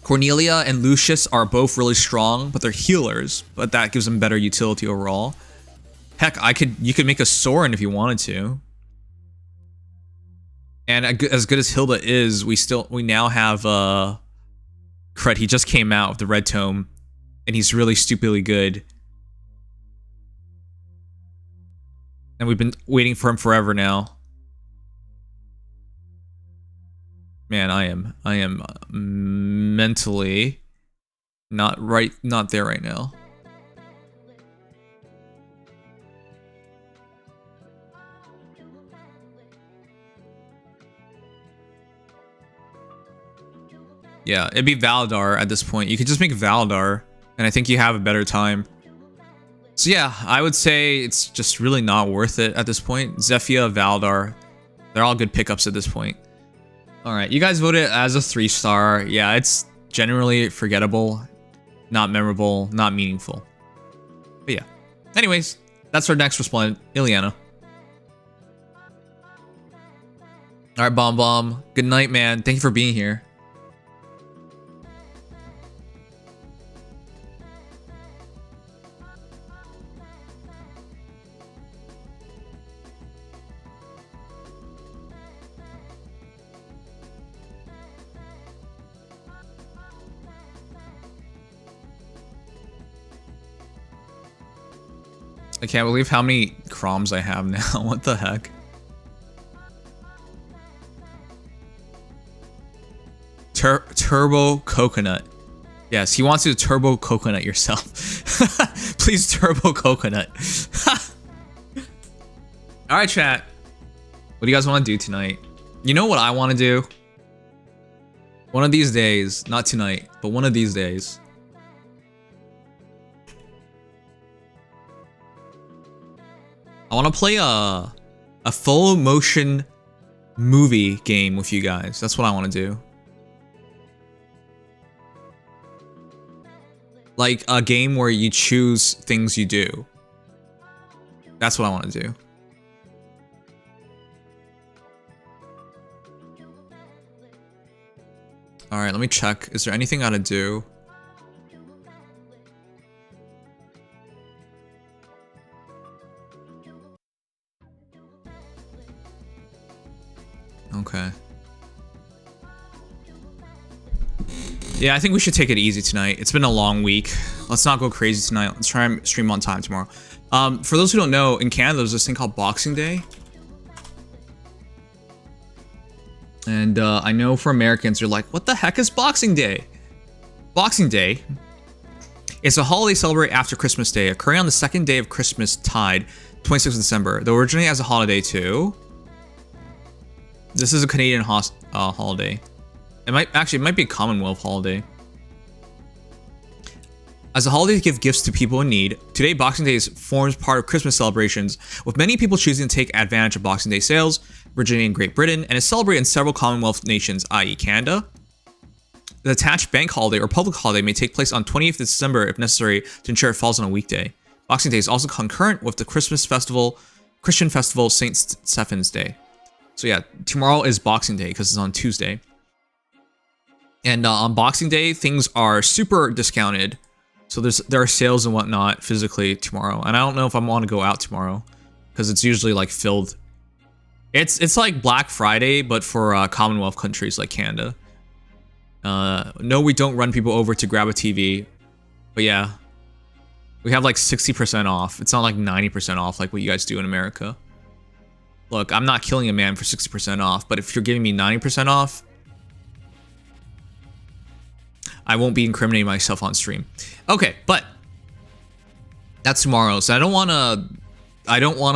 Cornelia and Lucius are both really strong, but they're healers, but that gives them better utility overall. Heck, you could make a Sorin if you wanted to. And as good as Hilda is, we now have Crud. He just came out with the Red Tome, and he's really stupidly good. And we've been waiting for him forever now. Man, I am mentally not there right now. Yeah, it'd be Valdar at this point. You could just make Valdar, and I think you have a better time. So yeah, I would say it's just really not worth it at this point. Zephyr, Valdar, they're all good pickups at this point. Alright, you guys voted as a 3-star. Yeah, it's generally forgettable, not memorable, not meaningful. But yeah. Anyways, that's our next Resplendent, Ileana. Alright, Bomb. Good night, man. Thank you for being here. I can't believe how many Chroms I have now. What the heck? Turbo Coconut. Yes, he wants you to Turbo Coconut yourself. Please Turbo Coconut. Alright, chat. What do you guys want to do tonight? You know what I want to do? One of these days, not tonight, but one of these days. I want to play a full motion movie game with you guys. That's what I want to do. Like a game where you choose things you do. That's what I want to do. Alright, let me check. Is there anything I gotta do? Okay. Yeah, I think we should take it easy tonight. It's been a long week. Let's not go crazy tonight. Let's try and stream on time tomorrow. For those who don't know, in Canada, there's this thing called Boxing Day. And I know for Americans, you're like, what the heck is Boxing Day? Boxing Day is a holiday celebrated after Christmas Day, occurring on the second day of Christmas tide, 26th of December. Though originally as a holiday too. This is a Canadian holiday. It might be a Commonwealth holiday. As a holiday to give gifts to people in need, today Boxing Day forms part of Christmas celebrations, with many people choosing to take advantage of Boxing Day sales, originating in Great Britain, and is celebrated in several Commonwealth nations, i.e. Canada. The attached bank holiday or public holiday may take place on 20th of December if necessary to ensure it falls on a weekday. Boxing Day is also concurrent with the Christian festival St. Stephen's Day. So yeah, tomorrow is Boxing Day because it's on Tuesday. And on Boxing Day, things are super discounted. So there are sales and whatnot physically tomorrow. And I don't know if I want to go out tomorrow because it's usually like filled. It's like Black Friday, but for Commonwealth countries like Canada. No, we don't run people over to grab a TV. But yeah, we have like 60% off. It's not like 90% off like what you guys do in America. Look, I'm not killing a man for 60% off, but if you're giving me 90% off, I won't be incriminating myself on stream. Okay, but that's tomorrow. So I don't want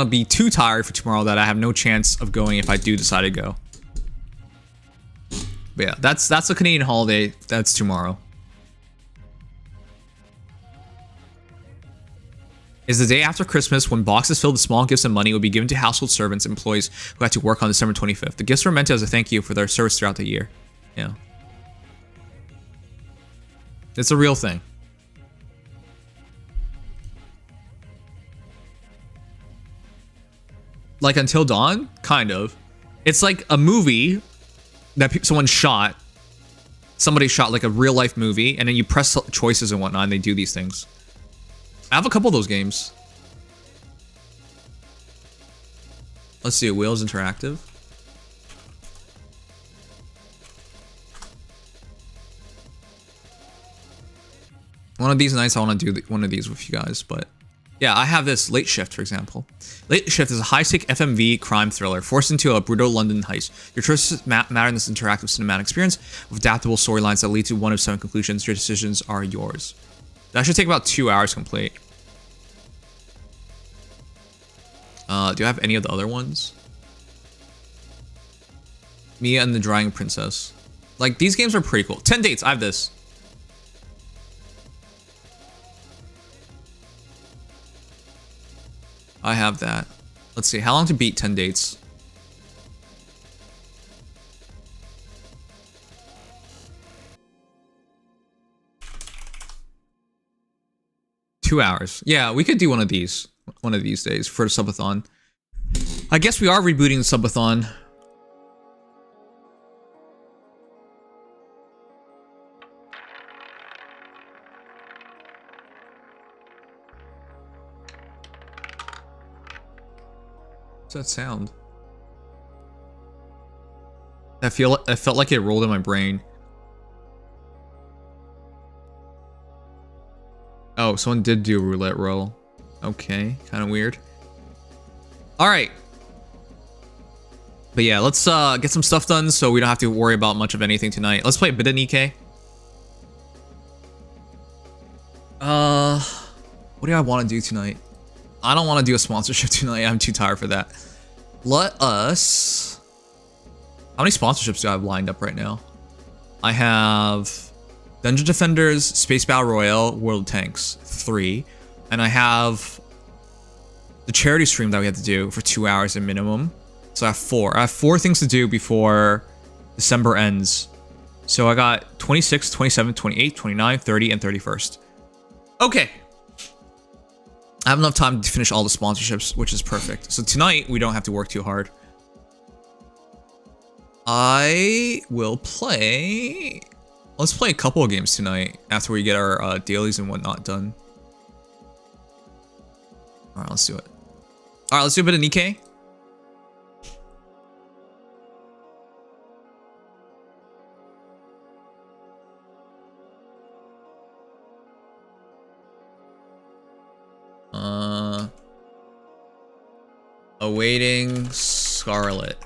to be too tired for tomorrow that I have no chance of going if I do decide to go. But yeah, that's a Canadian holiday. That's tomorrow. Is the day after Christmas when boxes filled with small gifts and money will be given to household servants and employees who had to work on December 25th. The gifts were meant as a thank you for their service throughout the year. Yeah. It's a real thing. Like Until Dawn? Kind of. It's like a movie that someone shot. Somebody shot like a real life movie, and then you press choices and whatnot, and they do these things. I have a couple of those games. Let's see, Wheels Interactive. One of these nights I want to do one of these with you guys, but yeah, I have this Late Shift, for example. Late Shift is a high-stake FMV crime thriller forced into a brutal London heist. Your choices matter in this interactive cinematic experience with adaptable storylines that lead to one of 7 conclusions. Your decisions are yours. That should take about 2 hours to complete. Do I have any of the other ones? Mia and the Drying Princess. Like, these games are pretty cool. 10 Dates, I have this. I have that. Let's see, how long to beat 10 Dates? Two hours. Yeah, we could do one of these days for the subathon. I guess we are rebooting the subathon. What's that sound? I felt like it rolled in my brain. Oh, someone did do a roulette roll. Okay, kind of weird. All right. But yeah, let's get some stuff done so we don't have to worry about much of anything tonight. Let's play a bit of Nikke. What do I want to do tonight? I don't want to do a sponsorship tonight. I'm too tired for that. Let us... How many sponsorships do I have lined up right now? I have Dungeon Defenders, Space Battle Royale, World Tanks, 3. And I have the charity stream that we have to do for 2 hours at minimum. So I have 4. I have 4 things to do before December ends. So I got 26, 27, 28, 29, 30, and 31st. Okay. I have enough time to finish all the sponsorships, which is perfect. So tonight, we don't have to work too hard. I will play... Let's play a couple of games tonight after we get our dailies and whatnot done. Alright, let's do it. Alright, let's do a bit of Nikke. Awaiting Scarlet.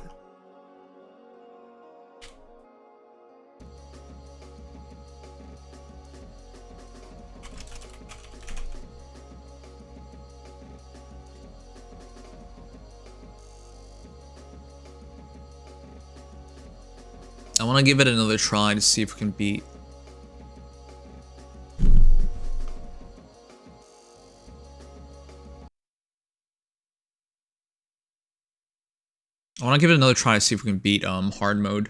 I want to give it another try to see if we can beat. I want to give it another try to see if we can beat hard mode.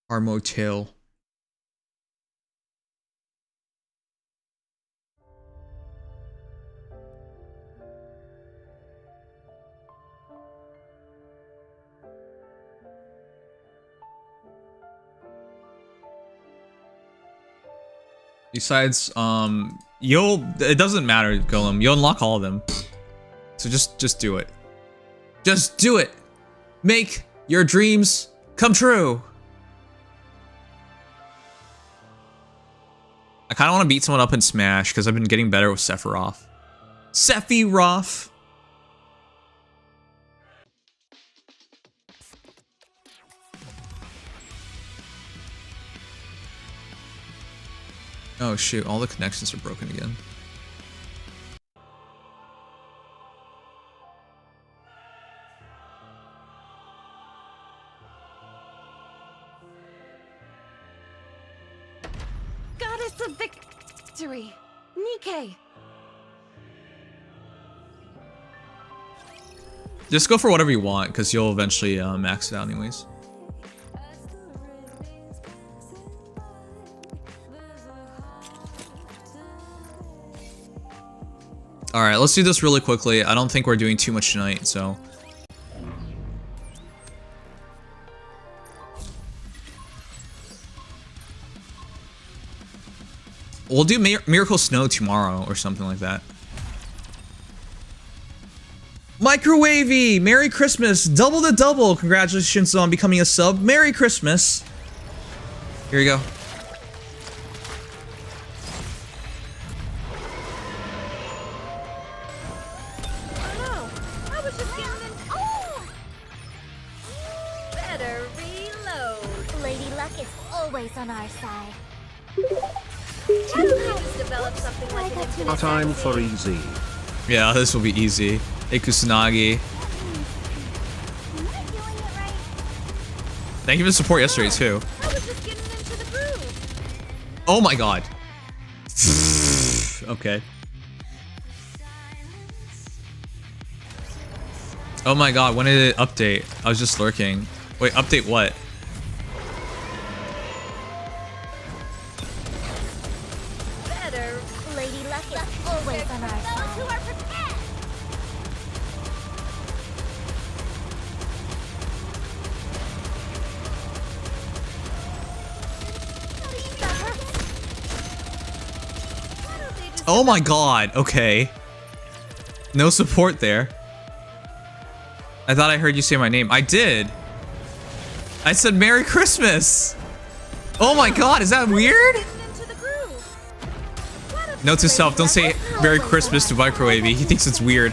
Hard mode tail. Besides, it doesn't matter, Golem. You'll unlock all of them. So just do it. Just do it! Make your dreams come true! I kind of want to beat someone up in Smash, because I've been getting better with Sephiroth. Sephiroth! Oh shoot, all the connections are broken again. Goddess of victory, Nikke. Just go for whatever you want, because you'll eventually max it out anyways. Alright, let's do this really quickly. I don't think we're doing too much tonight, so... We'll do Miracle Snow tomorrow or something like that. Microwavy! Merry Christmas! Double the double! Congratulations on becoming a sub. Merry Christmas! Here you go. Better reload. Lady Luck is always on our side. Develop something like Time for easy. Yeah, this will be easy. Hey, Kusanagi. Thank you for the support yesterday, too. Oh my god. Okay. Oh my god, when did it update? I was just lurking. Wait, update what? Better. Lady Luck is always on our side. Those who are prepared. Oh my god, okay. No support there. I thought I heard you say my name. I did. I said Merry Christmas. Oh my god, is that weird? Note to self, don't say Merry Christmas to Microwavy. He thinks it's weird.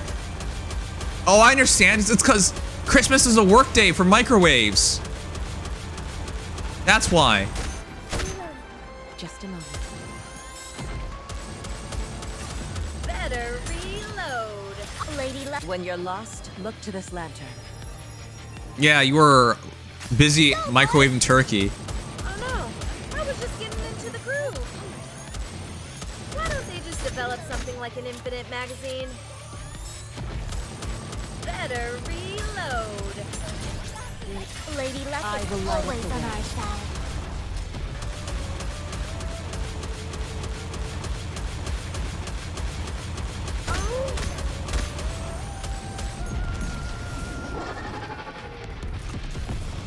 Oh, I understand. It's because Christmas is a work day for microwaves. That's why. Just a moment. Better reload. Lady Luck. When you're lost, look to this lantern. Yeah, you were busy microwaving turkey. Oh no, I was just getting into the groove. Why don't they just develop something like an infinite magazine? Better reload. Lady Luck is always on our side.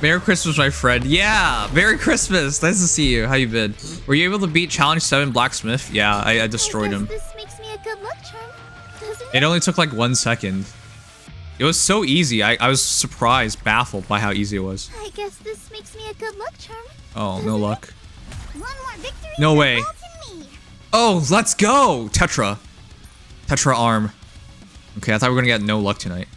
Merry Christmas, my friend. Yeah, Merry Christmas. Nice to see you. How you been? Were you able to beat Challenge 7 Blacksmith? Yeah, I destroyed him. This makes me a good luck charm, doesn't it? It only took like 1 second. It was so easy. I was surprised, baffled by how easy it was. I guess this makes me a good luck charm. Oh, no luck. One more victory. No way. Oh, let's go. Tetra. Tetra arm. Okay, I thought we were gonna get no luck tonight.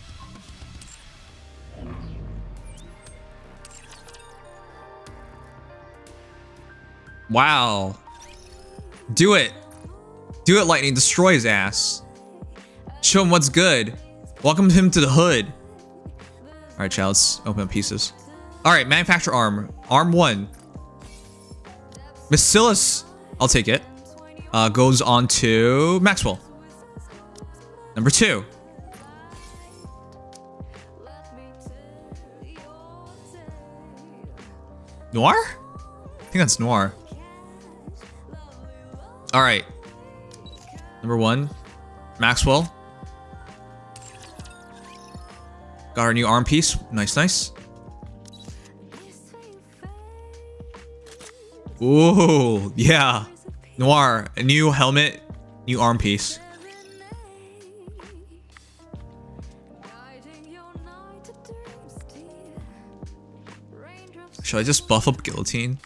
Wow. Do it. Do it, Lightning. Destroy his ass. Show him what's good. Welcome him to the hood. Alright, child. Let's open up pieces. All right, manufacture arm. Arm 1. Bacillus, I'll take it. Goes on to Maxwell. Number 2. Noir? I think that's Noir. All right. Number 1, Maxwell. Got our new arm piece. Nice, nice. Ooh, yeah. Noir, a new helmet, new arm piece. Should I just buff up Guillotine?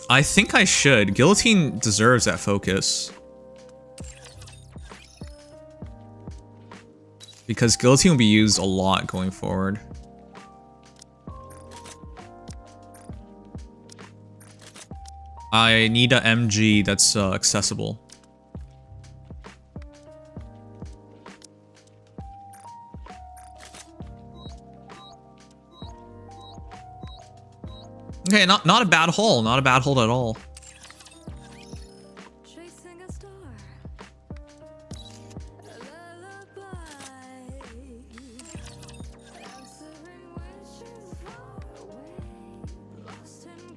I think I should. Guillotine deserves that focus. Because Guillotine will be used a lot going forward. I need a MG that's accessible. Okay, not a bad haul. Not a bad haul at all.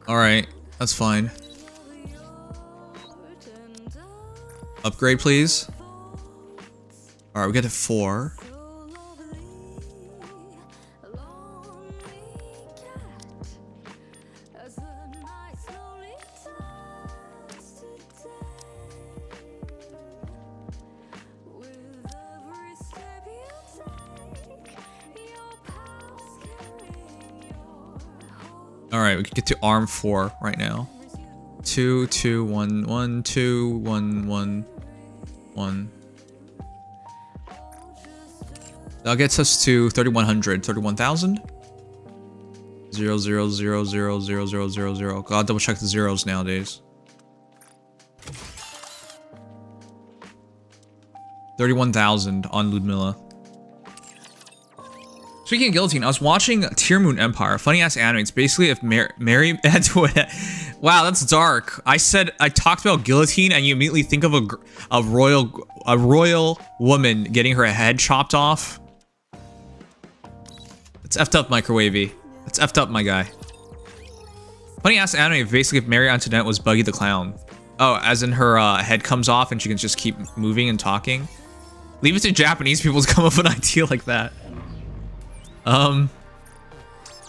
Alright, that's fine. Upgrade, please. Alright, we get to 4. Alright, we can get to arm 4 right now. 2, 2, 1, 1, 2, 1, 1, 1. That gets us to 3100, 31,000. 0, 0, 0, 0, 0, 0, 0, 0. Gotta double check the zeros nowadays. 31,000 on Ludmilla. Speaking of Guillotine, I was watching Tear Moon Empire, funny ass anime. It's basically if Mary had to. Wow, that's dark. I talked about Guillotine, and you immediately think of a royal woman getting her head chopped off. It's effed up, Microwavy. It's effed up, my guy. Funny ass anime. Basically, if Mary Antoinette was Buggy the Clown. Oh, as in her head comes off and she can just keep moving and talking. Leave it to Japanese people to come up with an idea like that.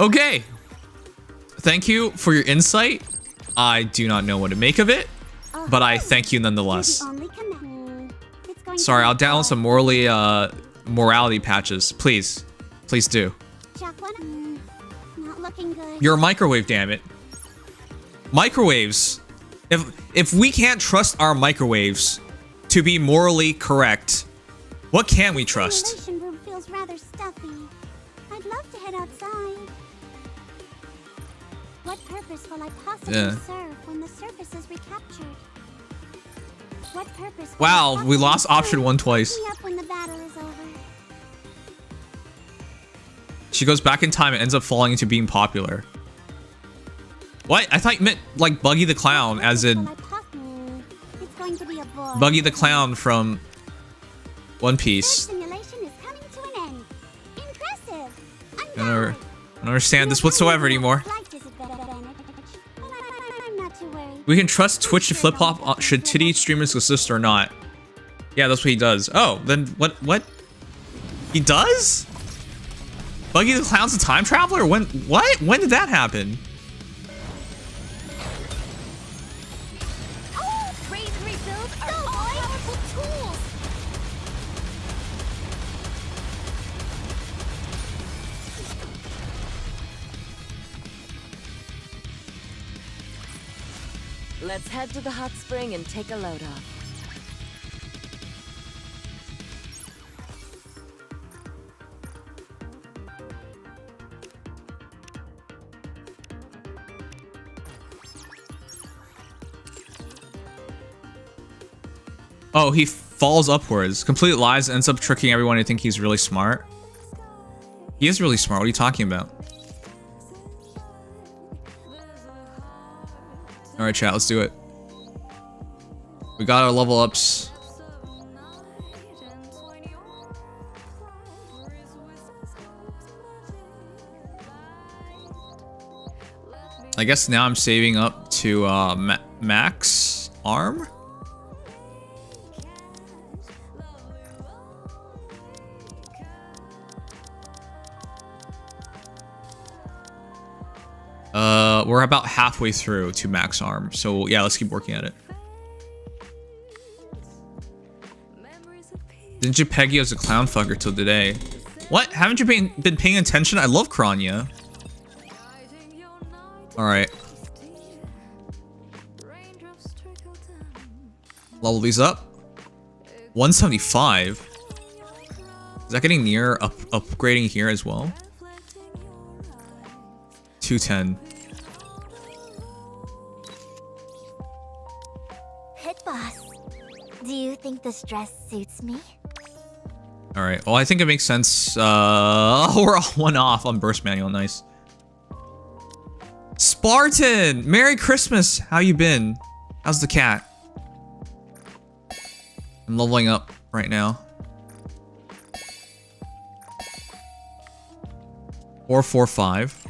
Okay. Thank you for your insight. I do not know what to make of it, but I thank you nonetheless. Sorry, I'll download some morality patches. Please. Please do. You're a microwave, damn it. Microwaves. If we can't trust our microwaves to be morally correct, what can we trust? What purpose will I possibly serve when the surface is recaptured? What purpose? Wow, we lost option 1 twice. When the battle is over. She goes back in time and ends up falling into being popular. What? I thought you meant like Buggy the Clown, as in Buggy the Clown from One Piece. I don't understand this whatsoever anymore. We can trust Twitch to flip flop should titty streamers assist or not. Yeah, that's what he does. Oh, then what? He does? Buggy the Clown's a time traveler? When? What? When did that happen? Raise and rebuild are all powerful tools. Let's head to the hot spring and take a load off. Oh, he falls upwards. Complete lies, ends up tricking everyone to think he's really smart. He is really smart. What are you talking about? Alright, chat, let's do it. We got our level ups. I guess now I'm saving up to max arm. We're about halfway through to max arm, so yeah, let's keep working at it. Didn't you peg you as a clown fucker till today? What? Haven't you been paying attention? I love Kranya. Alright. Level these up. 175. Is that getting near upgrading here as well? 210. Pit boss, do you think this dress suits me? Alright, well I think it makes sense. We're all one off on burst manual, nice. Spartan! Merry Christmas! How you been? How's the cat? I'm leveling up right now. 445.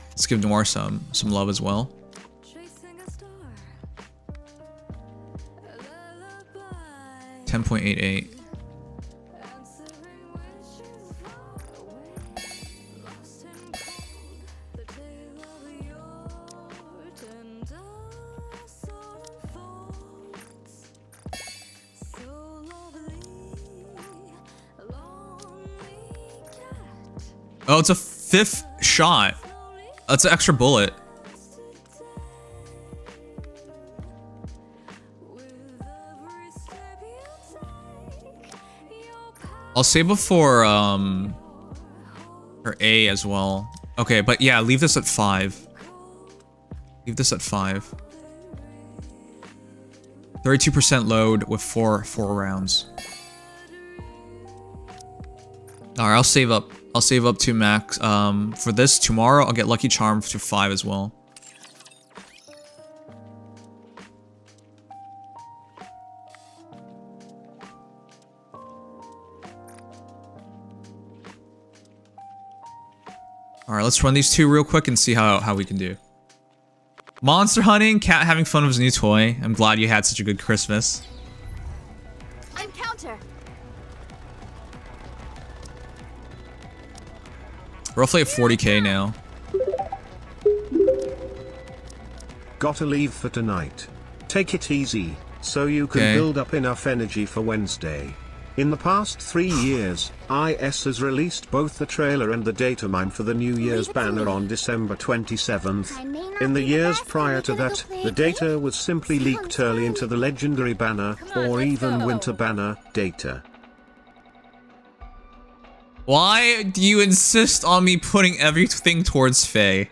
Let's give Noir some love as well. 10.88. Oh, it's a 5th shot. That's an extra bullet. I'll save before her A as well. Okay, but yeah, leave this at 5. Leave this at 5. 32% load with 4 rounds. Alright, I'll save up. I'll save up to max. For this, tomorrow I'll get Lucky Charm to 5 as well. Alright, let's run these two real quick and see how we can do. Monster hunting, cat having fun with his new toy. I'm glad you had such a good Christmas. I'm counter. Roughly at 40k now. Gotta leave for tonight. Take it easy, so you can build up enough energy for Wednesday. In the past 3 years, IS has released both the trailer and the data mine for the New Year's banner on December 27th. In the years prior to that, the data was simply leaked early into the legendary banner, or even winter banner, data. Why do you insist on me putting everything towards Feh?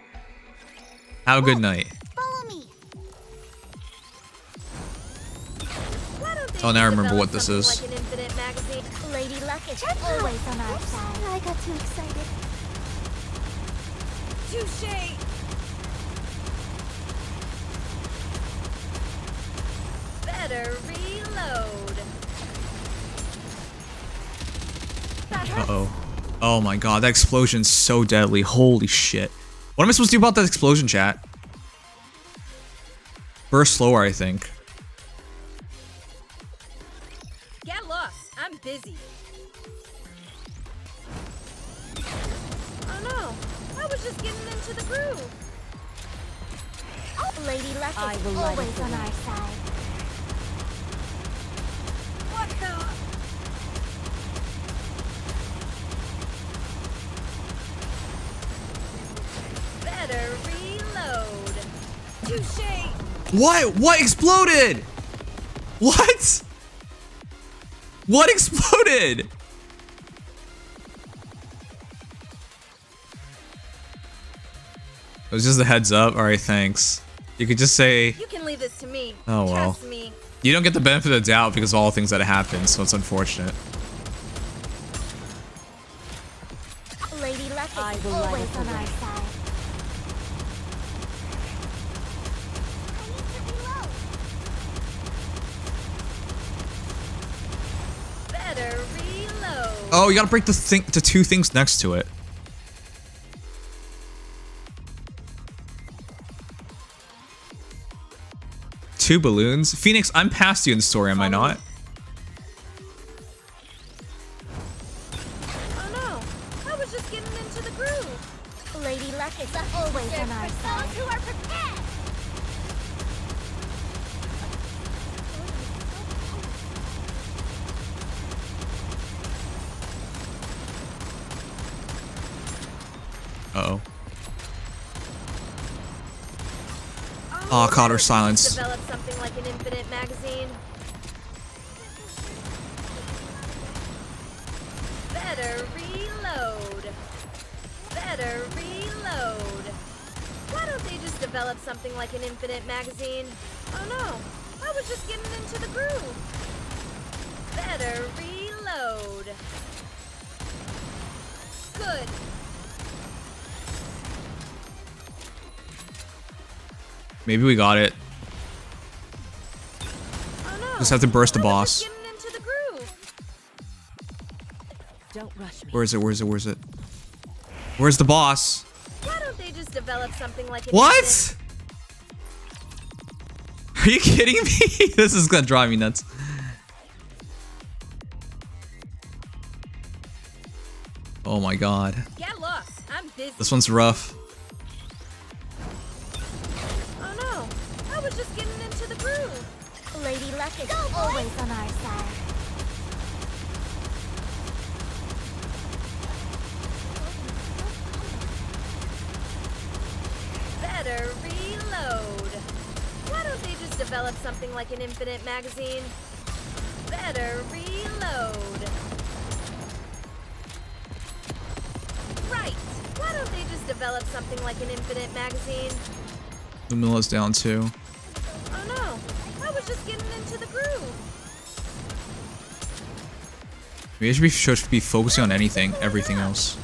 Have a good night. Oh, now I remember what this is. Lady Luck is always on our side. I got too excited. Touché! Better reload. Uh-oh. Oh my god, that explosion's so deadly. Holy shit. What am I supposed to do about that explosion, chat? Burst slower, I think. Get lost. I'm busy. Oh no. I was just getting into the groove. Oh, Lady Luck is always on our side. What the? Better reload. Touché. What? What exploded? What? What exploded? It was just a heads up. Alright, thanks. You could just say, You can leave this to me. oh well. Trust me. You don't get the benefit of the doubt because of all the things that happened, so it's unfortunate. Lady Luck is always on our side. Better reload. Oh, you gotta break the two things next to it. Two balloons? Phoenix, I'm past you in the story, am I not? Oh no, I was just getting into the groove. Lady Luck is always on our side. Those who are prepared. Uh-oh. Oh, caught her silence. Develop something like an infinite magazine. Better reload. Better reload. Why don't they just develop something like an infinite magazine? Oh no, I was just getting into the groove. Better reload. Good. Maybe we got it. Oh no. Just have to burst the boss. Getting into the groove. Don't rush me. Where is it? Where is it? Where is it? Where's the boss? Why don't they just develop something like an What? Are you kidding me? This is gonna drive me nuts. Oh my god. Get lost. I'm busy. This one's rough. Oh no. I was just getting into the groove. Lady Luck is always on our side. Better reload. Why don't they just develop something like an infinite magazine? Better reload. Right. Why don't they just develop something like an infinite magazine? Camilla's down too. Oh no. I was just getting into the groove. Maybe I should be focusing on everything else.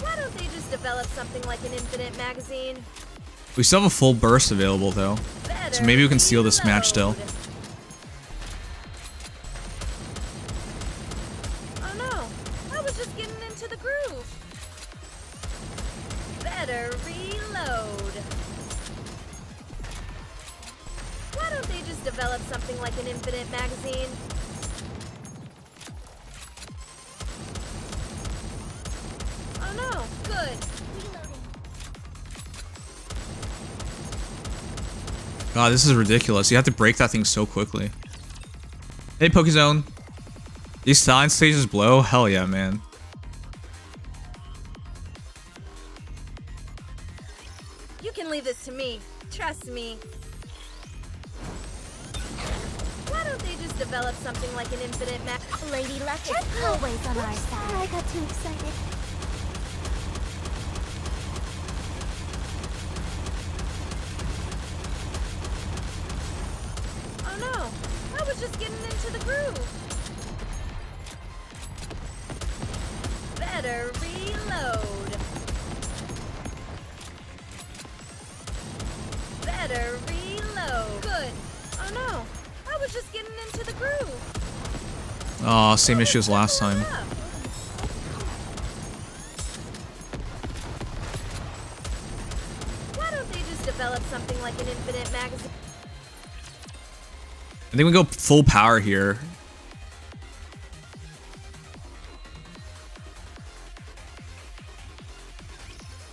Why don't they just develop something like an infinite magazine? We still have a full burst available though. So maybe we can steal this match still. Oh no. I was just getting into the groove. Better reload. Why don't they just develop something like an infinite magazine? Oh no, good. God, this is ridiculous. You have to break that thing so quickly. Hey, Pokezone. These science stages blow? Hell yeah, man. You can leave this to me. Trust me. Why don't they just develop something like an infinite mag? Lady Luck is always on our side. I got too excited. Oh no. I was just getting into the groove. Better reload. Better reload. Good. Oh no. I was just getting into the groove. Oh, same issue as last time. Why don't they just develop something like an infinite magazine? I think we go full power here.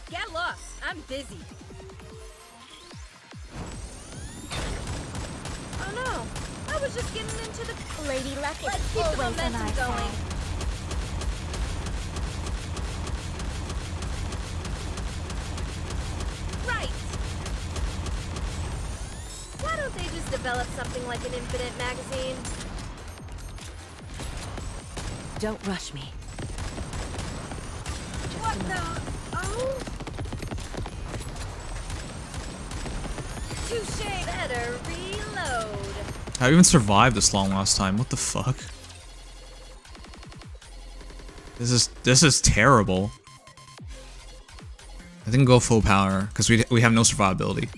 Get lost. I'm busy. Oh no. I was just getting into the... Lady Luck is Let's keep the always on momentum our going. side. Right. Why don't they just develop something like an infinite magazine? Don't rush me. What the? Oh? Touché. Better reload. I even survived this long last time. What the fuck? This is terrible. I think go full power because we have no survivability.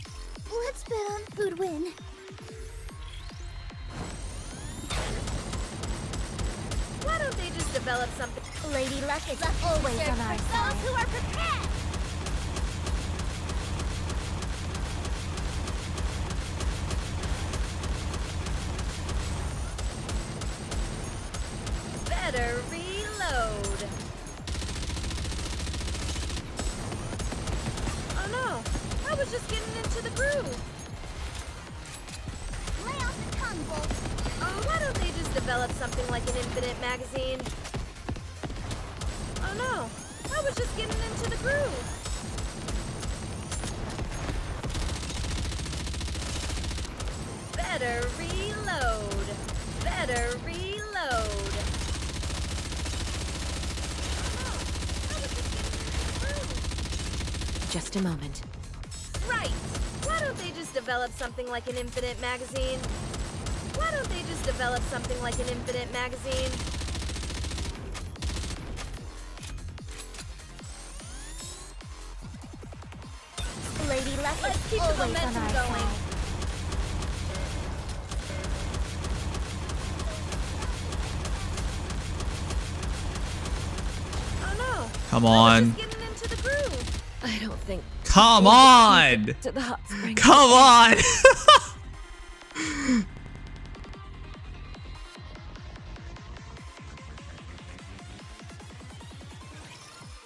Let's bet on who'd win. Why don't they just develop something? Lady Luck is always on our side. Those who are prepared. Better reload. Oh no, I was just getting into the groove. Lay off the tongue, Bolt. Oh, why don't they just develop something like an infinite magazine? Oh no, I was just getting into the groove. Better reload. Better reload. Just a moment. Right. Why don't they just develop something like an infinite magazine? Why don't they just develop something like an infinite magazine? Lady Luck Let's keep the always on momentum our going. side. Oh no. Come I was on. just getting into the groove. I don't think. Come on. To the hot spring. Come on.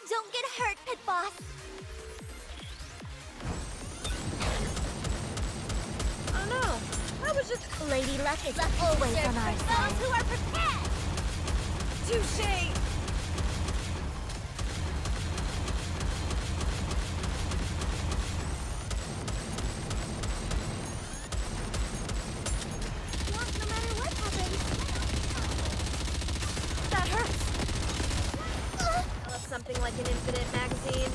Don't get hurt, Pit Boss. Oh no. I was just Lady Luck is always on our side. Those who are prepared. Touché. No matter what happens. That hurts. Develop something like an infinite magazine.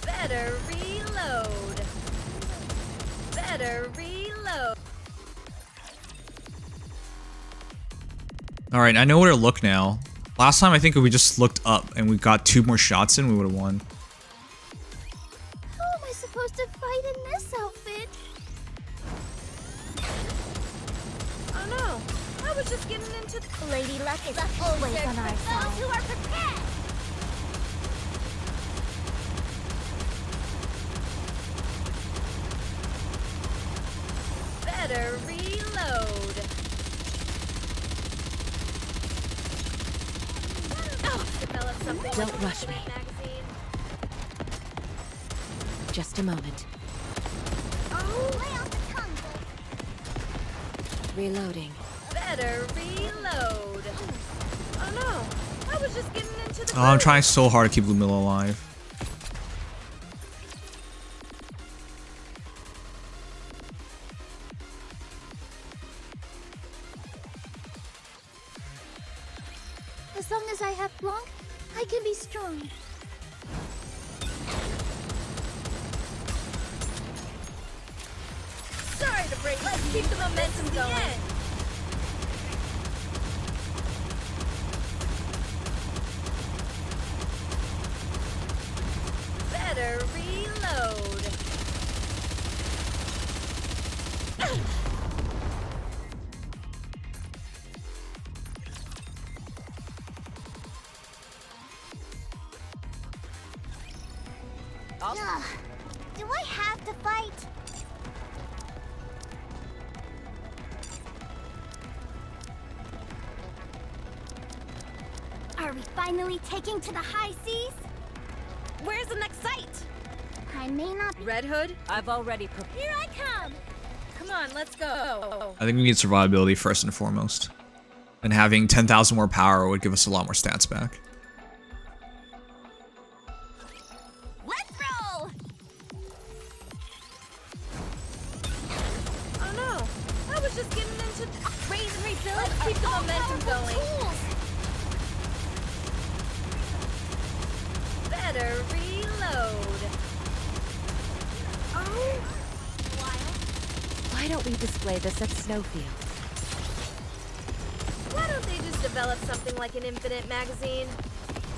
Better reload. Better reload. All right, I know where to look now. Last time I think if we just looked up and we got 2 more shots in, we would have won. How am I supposed to fight in this outfit? Oh no. I was just getting into the Lady Luck is always on our side. Those who are prepared. Better reload. Develop something Don't like an rush me. infinite magazine. Just a moment. Oh, Lay off the tongue, Bolt. Reloading. better reload. Oh no, I was just getting into the. Oh, I'm trying so hard to keep Lumilla alive. As long as I have Blanc, I can be strong. Sorry to break. Let's keep the momentum going. Better reload. Ugh. Do I have to fight? Are we finally taking to the high seas? Where's the next site? I may not be. Red Hood? I've already prepared. Here I come! Come on, let's go. I think we need survivability first and foremost. And having 10,000 more power would give us a lot more stats back. Let's roll! Oh no, I was just getting into raise and rebuild. Let's keep the momentum going. Tools. Better reload. Why don't we display this at Snowfield? Why don't they just develop something like an infinite magazine?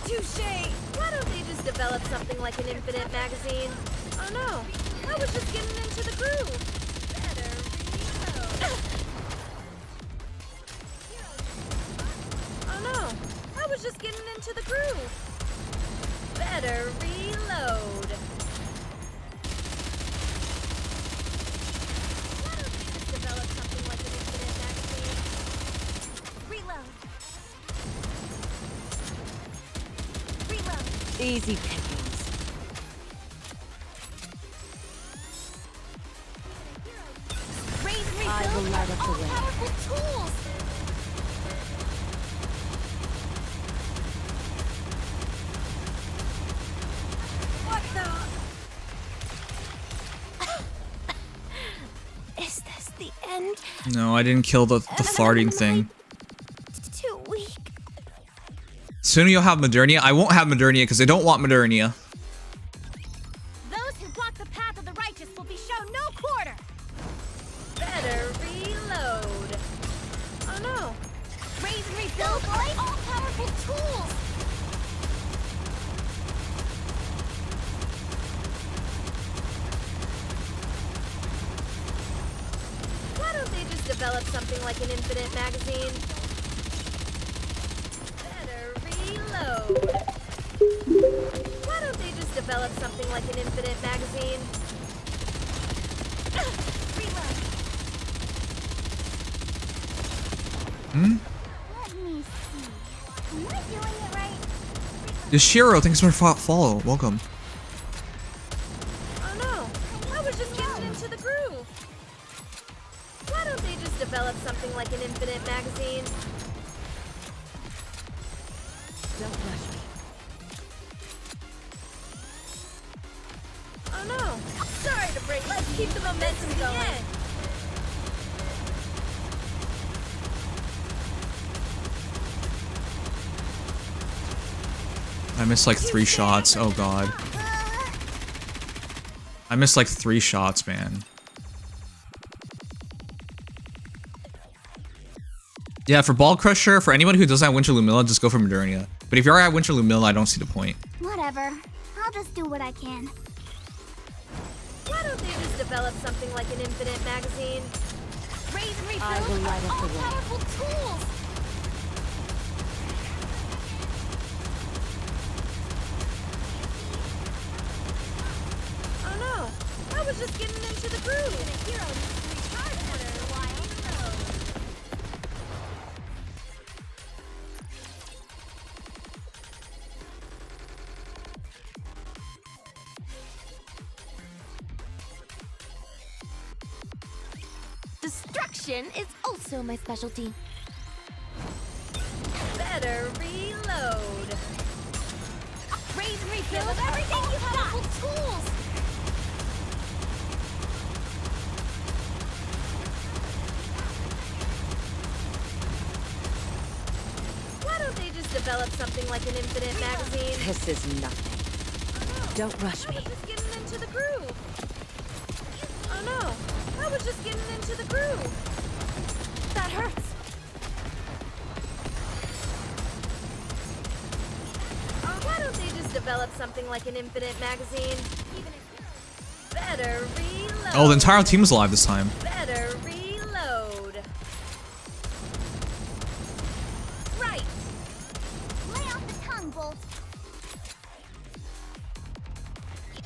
Touché! Why don't they just develop something like an infinite magazine? Oh no, I was just getting into the groove. Better reload. Oh no, I was just getting into the groove. Better reload. Why don't they just develop something like an infinite magazine? Reload. Reload. Easy pickings. Raise and I will rebuild light up the way. powerful tools. What the? Is this the end? No, I didn't kill the farting thing. Too weak. Soon you'll have Modernia. I won't have Modernia because I don't want Modernia. Those who block the path of the righteous will be shown no quarter. Better reload. Oh no. Raise and rebuild all powerful tools. Why don't they just develop something like an infinite magazine? Better reload. Why don't they just develop something like an infinite magazine? Reload. Hmm? Let me see. Am I doing it right? Yoshiro, thanks for follow. Welcome. Oh no, I was just getting into the groove. Why don't they just develop something like an infinite magazine? Don't rush me. Oh no, sorry to break. Let's keep the momentum going. I missed like 3 shots. Oh god. I missed like 3 shots, man. Yeah, for Ball Crusher, for anyone who doesn't have Winter Lumilla, just go for Modernia. But if you already have Winter Lumilla, I don't see the point. Whatever. I'll just do what I can. Why don't they just develop something like an infinite magazine? Raise and I will rebuild light up all the way. powerful tools. Oh no, I was just getting into the groove. And a hero needs to recharge after a while. Destruction is also my specialty. Better reload. Raise and rebuild everything you have. Powerful tools. Why don't they just develop something like an infinite magazine? This is nothing. Don't rush me. I was just getting into the groove. Oh no, I was just getting into the groove. That hurts. Why don't they just develop something like an infinite magazine? Better reload. Oh, the entire team is alive this time. Better reload. Right. Lay off the tongue, Bolt.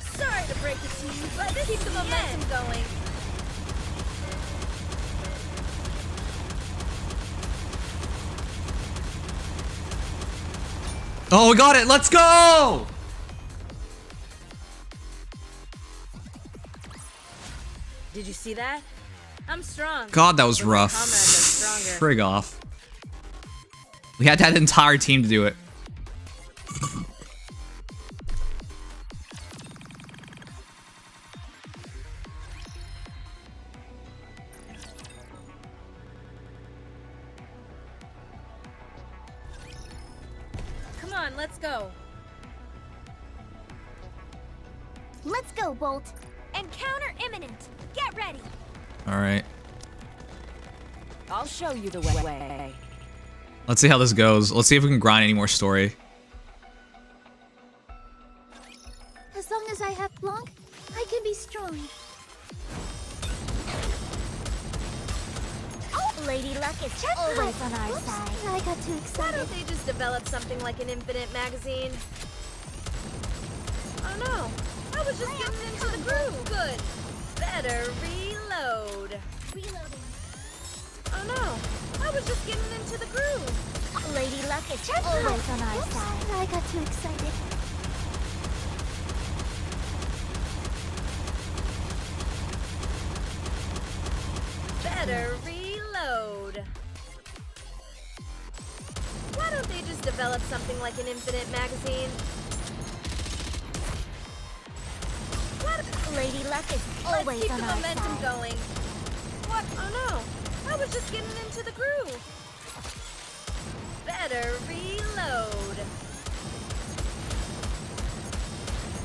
Sorry to break it to you, but keep the momentum going. Oh, we got it. Let's go. Did you see that? I'm strong. God, that was But my rough. comrades are stronger. Frig off. We had that entire team to do it. Come on, let's go. Let's go, Bolt. Encounter imminent. Get ready. All right. I'll show you the way. Let's see how this goes. Let's see if we can grind any more story. As long as I have Blanc, I can be strong. Oh, Lady Luck is always on our side. I got too excited. Why don't they just develop something like an Infinite magazine? Oh no, I was just getting into the groove. Good. Better reload. Reloading. Oh no, I was just getting into the groove. Lady Luck is always on our side. I got too excited. Better reload. Why don't they just develop something like an Infinite magazine? Lady Luck is always Let's keep on the our momentum side. going. What? Oh no, I was just getting into the groove. Better reload.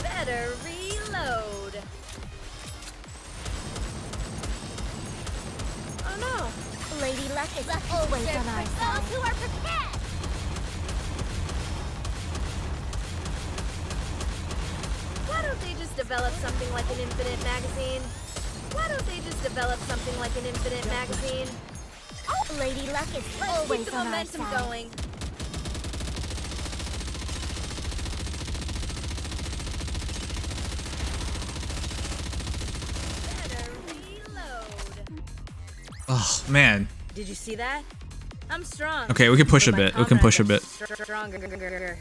Better reload. Oh no. Lady Luck is always on our side. Those who are prepared. Why don't they just develop something like an Infinite magazine? Why don't they just develop something like an Infinite magazine? Oh, Lady Luck is Let's always keep the on our momentum side. going. Better reload. Oh man. Did you see that? I'm strong. Okay, we can push a But my bit. We can push a bit. comrades are stronger.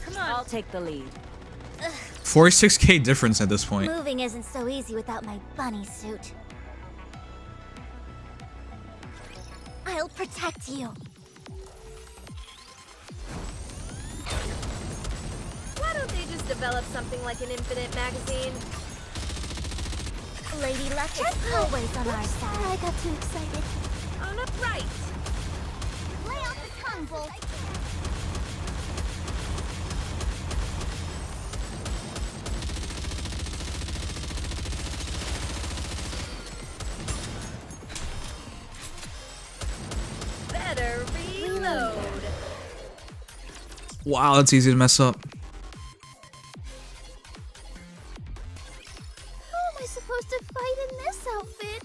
Come on. I'll take the lead. 46k difference at this point. Moving isn't so easy without my bunny suit. I'll protect you. Why don't they just develop something like an Infinite magazine? Lady Luck is always on our side. I got too excited. Oh no, right. Lay off the tongue, Bolt. Better reload. Wow, that's easy to mess up. How am I supposed to fight in this outfit?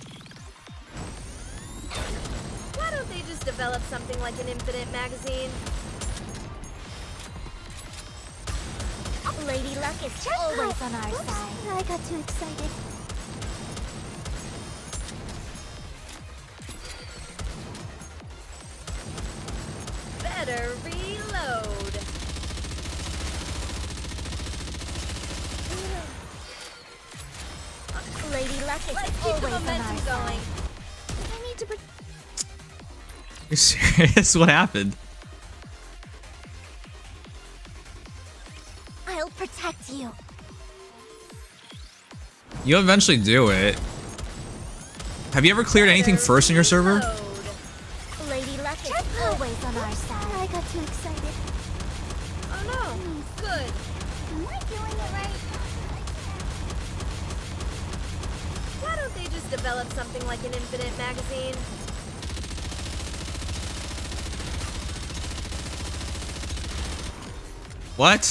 Why don't they just develop something like an Infinite magazine? Lady Luck is always on our side. I got too excited. Better reload. Lady Luck is Let's keep always the on our momentum side. going. I need to. Are you serious? What happened? I'll protect you. You'll eventually do it. Have you ever cleared anything first in your server? Lady Luck is always on our side. I got too excited. Oh no, good. Am I doing it right? Why don't they just develop something like an Infinite magazine? What?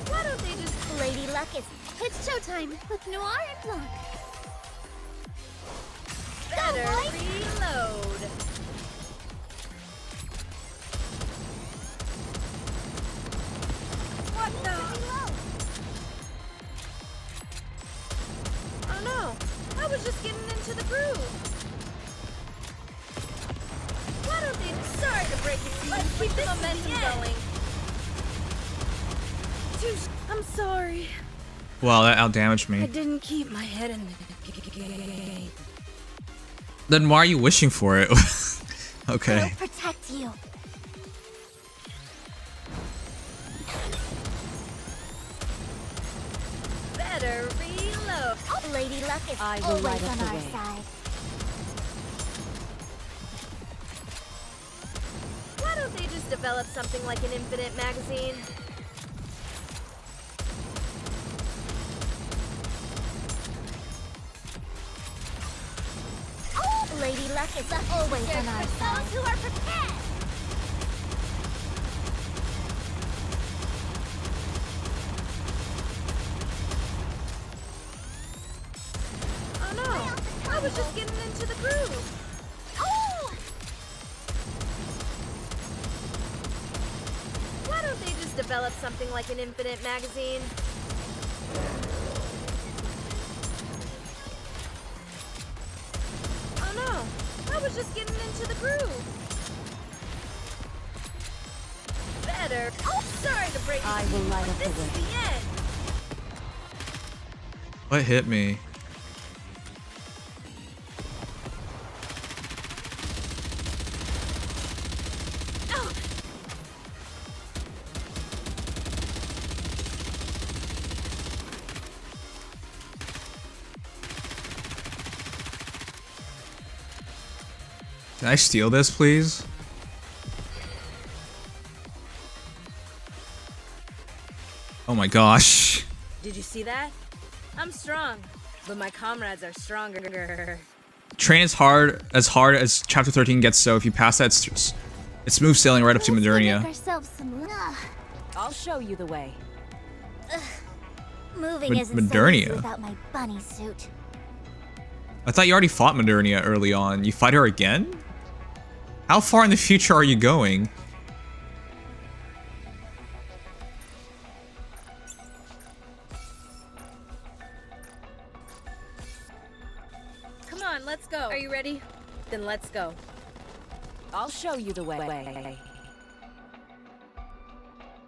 Why don't they just... Lady Luck is... It's showtime with Noir and Blanc. Better reload. What the? Oh no, I was just getting into the groove. Why don't they? Sorry to break it to you. Let's keep the momentum going. I'm sorry. Wow, that outdamaged I me. didn't keep my head in the game. Then why are you wishing for it? Okay. I'll protect you. Better reload. Lady Luck is I will always light up on the our way. side. Why don't they just develop something like an Infinite magazine? Lady Luck is always on our side. Those who are prepared. Oh no! I was just getting into the groove. Oh! Why don't they just develop something like an infinite magazine? Oh no! I was just getting into the groove. Better. Oh, sorry to break it to you, but this is the end. What hit me? Can I steal this, please? Oh my gosh. Did you see that? I'm strong, but my comrades are stronger. Train as hard as Chapter 13 gets, so if you pass that, it's smooth sailing right up to Modernia. I'll show you the way. Moving isn't Modernia. so easy without my bunny suit. I thought you already fought Modernia early on. You fight her again? How far in the future are you going? Come on, let's go. Are you ready? Then let's go. I'll show you the way.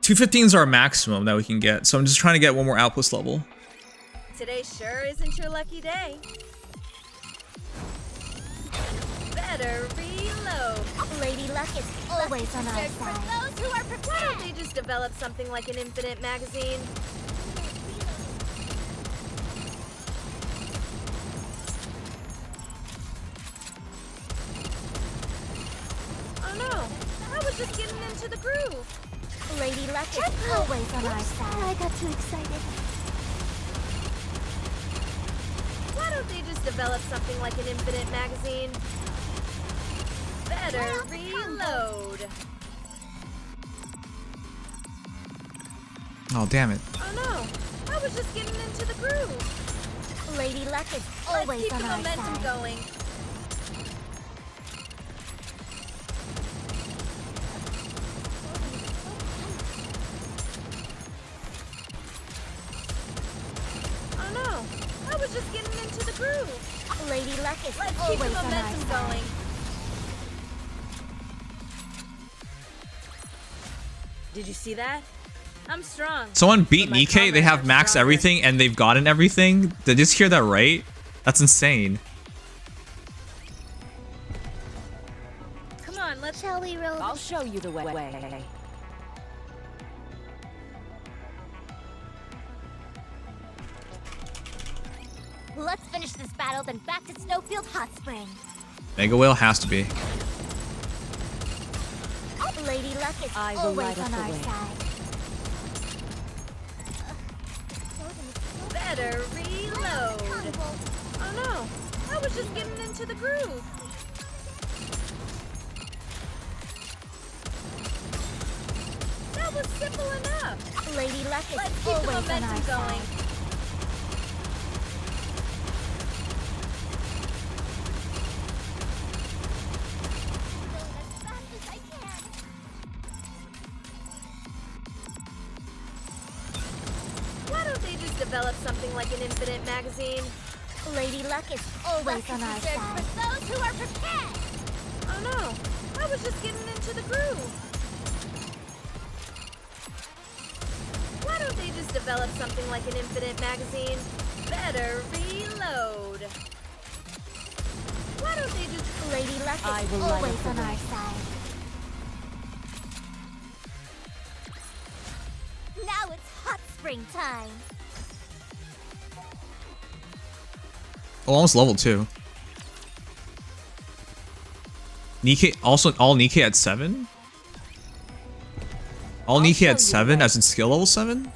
215s are our maximum that we can get, so I'm just trying to get one more outpost level. Today sure isn't your lucky day. Better reload. Lady Luck is always on our side. For those who are prepared. Why don't they just develop something like an infinite magazine? Oh no! I was just getting into the groove. Lady Luck is always on our side. I got too excited. Why don't they just develop something like an infinite magazine? Better reload. Oh, damn it. Oh no! I was just getting into the groove. Lady Luck is Let's always keep on the our momentum side. going. Oh no! I was just getting into the groove. Lady Luck is Let's keep the always on our momentum side. going. Did you see that? I'm strong. Someone beat Nikke, they have max everything, and they've gotten everything. Did I just hear that right? That's insane. Come on, let's. Shall we roll? I'll show you the way. Let's finish this battle, then back to Snowfield Hot Spring. Mega Whale has to be. Lady Luck is I will always light up on the our way. side. Better reload. Oh no! I was just getting into the groove. That was simple enough. Lady Luck is Let's keep the always on our momentum side. going. As fast as I can. Why don't they just develop something like an infinite magazine? Lady Luck is always on our side. For those who are prepared. Oh no! I was just getting into the groove. Why don't they just develop something like an infinite magazine? Better reload. Why don't they just... Lady Luck I is will light always up the on our way. side. Now it's hot spring time. Oh, almost level 2. Nikke, also all Nikke at 7? All Nikke at 7 as in skill level 7?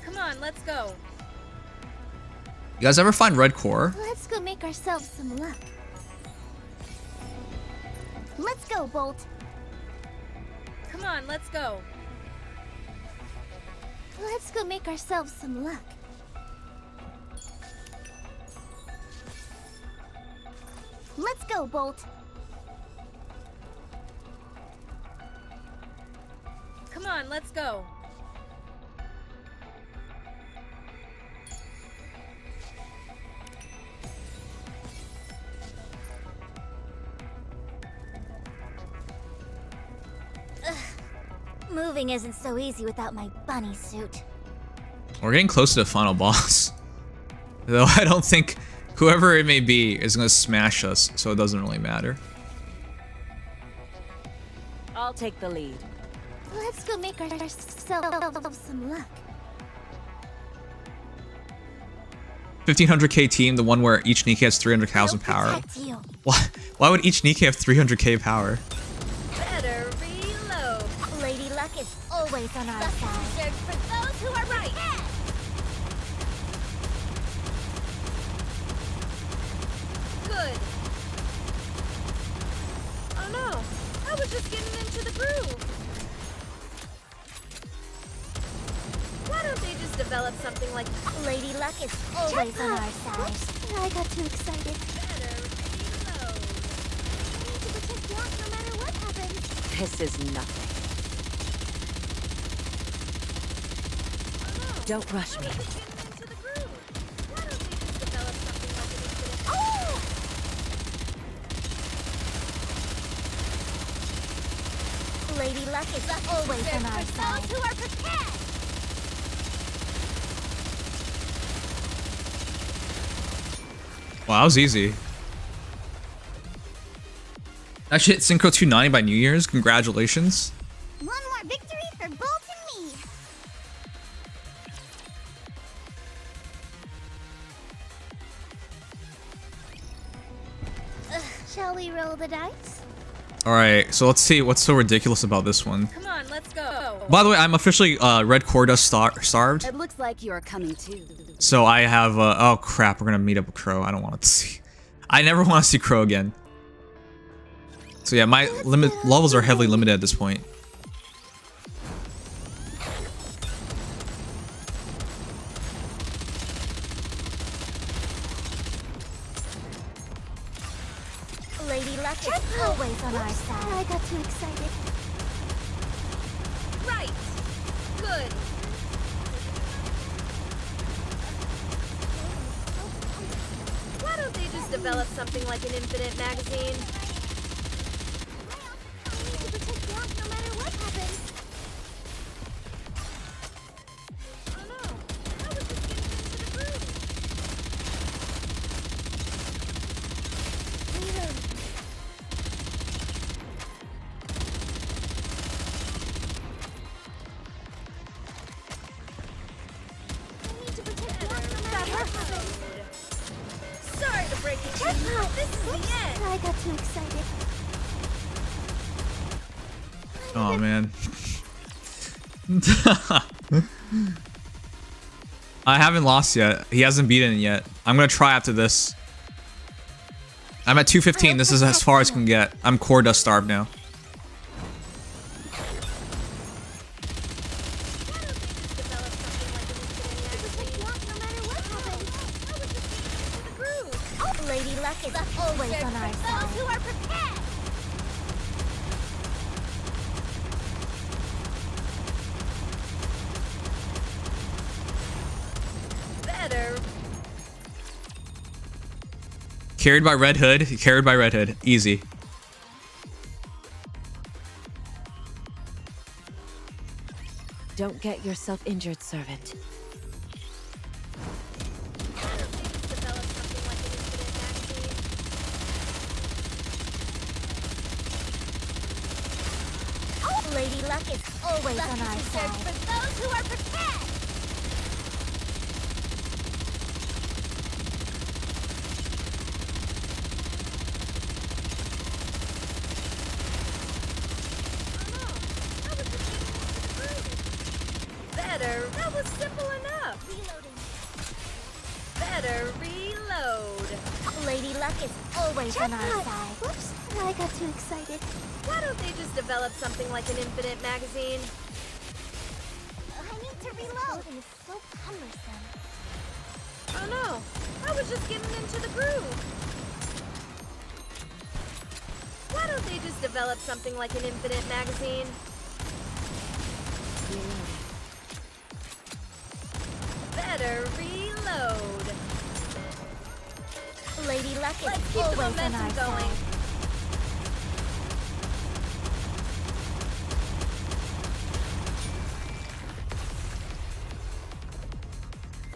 Come on, let's go. You guys ever find red core? Let's go make ourselves some luck. Let's go, Bolt. Come on, let's go. Let's go make ourselves some luck. Let's go, Bolt. Come on, let's go. Moving isn't so easy without my bunny suit. We're getting close to the final boss. Though I don't think whoever it may be is going to smash us, so it doesn't really matter. I'll take the lead. Let's go make ourselves some luck. 1500k team, the one where each Nikke has 300,000 power. Why would each Nikke have 300k power? Better reload. Lady Luck is always on our side. Reserved for those who are right. Good. Oh no, I was just getting into the groove. Why don't they just develop something like Lady Luck is always on our side. Oops, I got too excited. better reload? I need to protect Jack no matter what happens. This is nothing. Don't rush me. Lady Luck is always on our side. Those who are prepared. Wow, that was easy. Actually hit Synchro 290 by New Year's. Congratulations. One more victory for Bolt and me. Shall we roll the dice? Alright, so let's see what's so ridiculous about this one. Come on, let's go. By the way, I'm officially red core dust starved. It looks like you are coming too. So I have, oh crap, we're gonna meet up with Crow. I don't want to see. I never want to see Crow again. So yeah, my levels are heavily limited at this point. Lady Luck is always on our side. I got too excited. Right. Good. Why don't they just develop something like an infinite magazine? I need to protect Jack no matter what happens. Oh no, I was just getting into the groove. Reload. I need to protect Jack no matter what happens. Sorry to break it to you, but this is the end. I got too excited. Oh man. I haven't lost yet. He hasn't beaten it yet. I'm gonna try after this. I'm at 215. This is as far as I can get. I'm core dust starved now. Lady Luck is always on our side. Those who are prepared. Better. Carried by Red Hood. Carried by Red Hood. Easy. Don't get yourself injured, servant. Lady Luck is always on our side. For those who are prepared. Better. That was simple enough. Reloading. Better. Better reload. Lady Luck is always on our side. Whoops, I got too excited. Why don't they just develop something like an infinite magazine? I need to reload. It is so cumbersome. Oh no, I was just getting into the groove. Why don't they just develop something like an infinite magazine? Better reload. Lady Luck is Let's keep the always on momentum our going. side.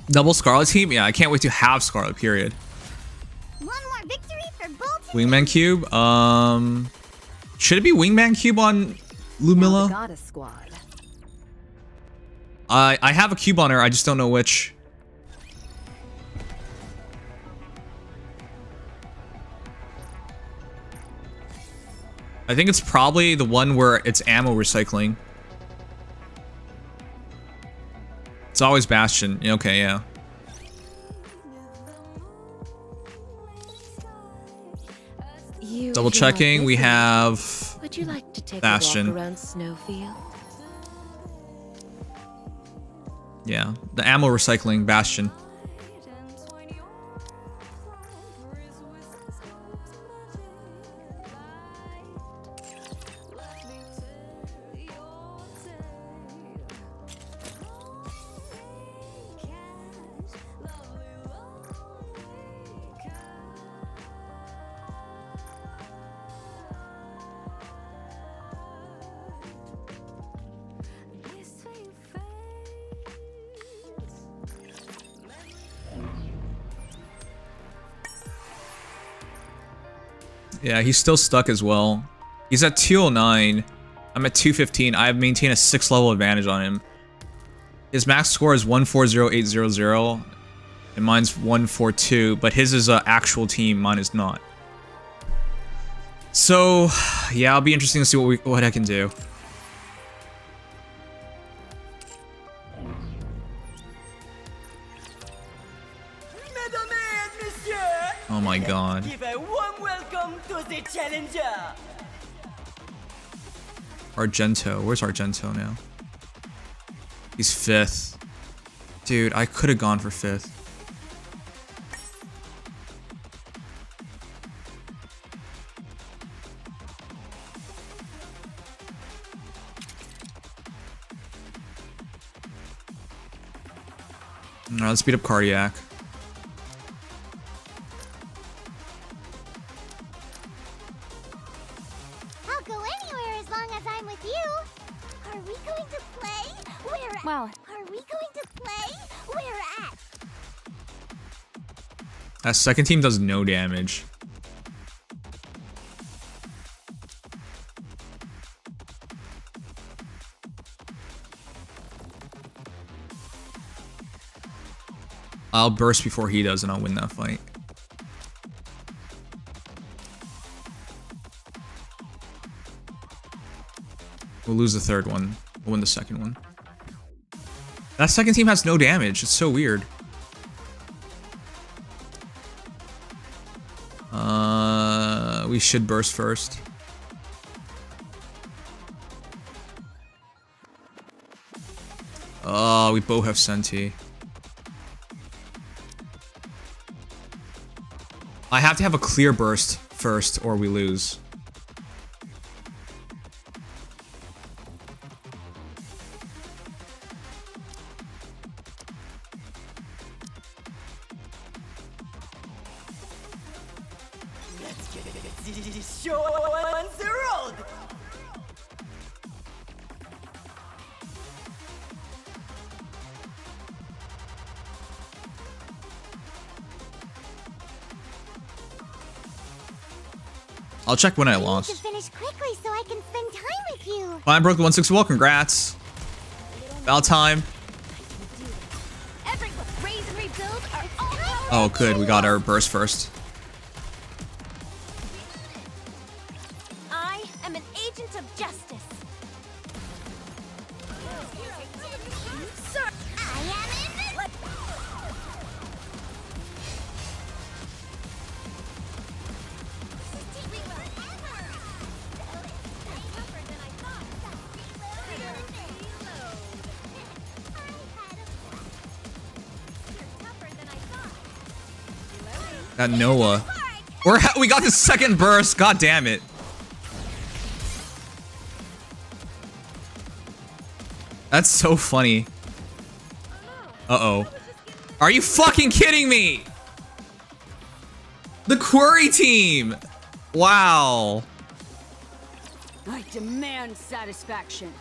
Double Scarlet team? Yeah, I can't wait to have Scarlet, period. One more victory for both. Wingman Cube? Should it be Wingman Cube on Lumilla? Got a squad. I have a cube on her, I just don't know which. I think it's probably the one where it's ammo recycling. It's always Bastion. Okay, yeah. Double checking, we have Would you like to take Bastion. a walk around Snowfield? Yeah, the ammo recycling Bastion. Yeah, he's still stuck as well. He's at 209. I'm at 215. I have maintained a 6 level advantage on him. His max score is 140800, and mine's 142, but his is an actual team, mine is not. So, yeah, it'll be interesting to see what I can do. Oh my god. Give a warm welcome to the challenger. Argento. Where's Argento now? He's 5th. Dude, I could have gone for 5th. Alright, let's beat up Cardiac. I'll go anywhere as long as I'm with you. Are we going to play? Where at? Well, are we going to play? Where at? That second team does no damage. I'll burst before he does and I'll win that fight. We'll lose the third one. We'll win the second one. That second team has no damage. It's so weird. We should burst first. Oh, we both have Senti. I have to have a clear burst first or we lose. Let's get this show on the road. I'll check when I need to lost. finish quickly so I can spend time with you. Fine, broke the 160 wall. Congrats. About time. Everyone, raise and rebuild are all Oh, good. We got our burst first. I am an agent of justice. Sir, I am invisible. That Noah. We got the second burst. God damn it. That's so funny. Uh-oh. Are you fucking kidding me? The Quarry team. Wow. I demand satisfaction.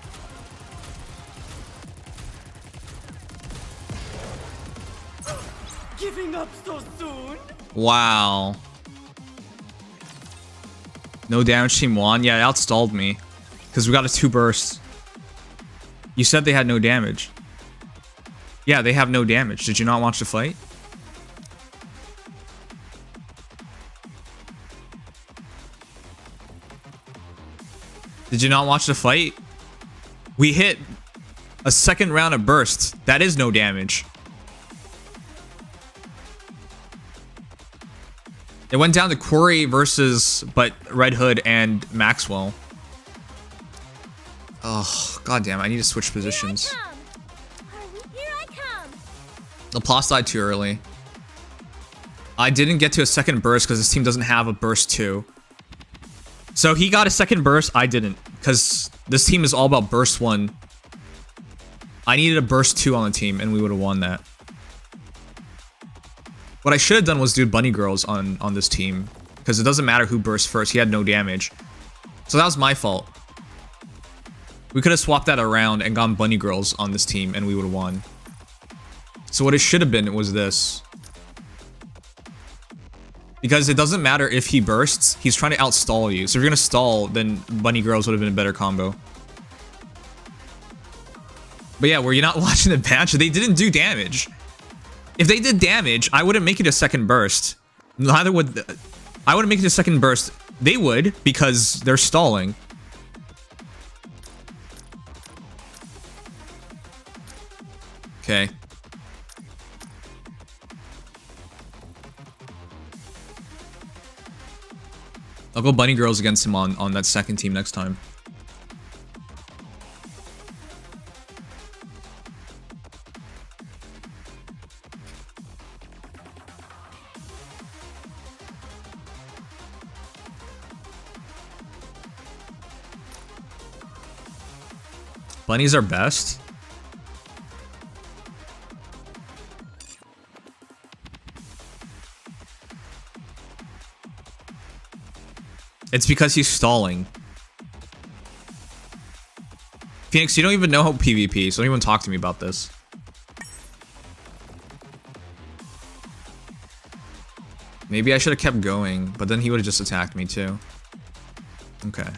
Giving up so soon? Wow. No damage team won? Yeah, it outstalled me. Because we got a 2 bursts. You said they had no damage. Yeah, they have no damage. Did you not watch the fight? Did you not watch the fight? We hit a second round of burst. That is no damage. It went down to Quarry versus Red Hood and Maxwell. Oh, goddamn! I need to switch positions. Here I come. Laplace died too early. I didn't get to a second burst because this team doesn't have a burst 2. So he got a second burst, I didn't. Because this team is all about burst 1. I needed a burst 2 on the team and we would have won that. What I should have done was do bunny girls on this team. Because it doesn't matter who burst first, he had no damage. So that was my fault. We could have swapped that around and gone bunny girls on this team and we would have won. So what it should have been was this. Because it doesn't matter if he bursts, he's trying to outstall you. So if you're gonna stall, then bunny girls would have been a better combo. But yeah, were you not watching the match? They didn't do damage. If they did damage, I wouldn't make it a second burst. Neither would... I wouldn't make it a second burst. They would, because they're stalling. Okay. I'll go bunny girls against him on that second team next time. Bunnies are best. It's because he's stalling. Phoenix, you don't even know how PvP, so don't even talk to me about this. Maybe I should have kept going, but then he would have just attacked me too. Okay.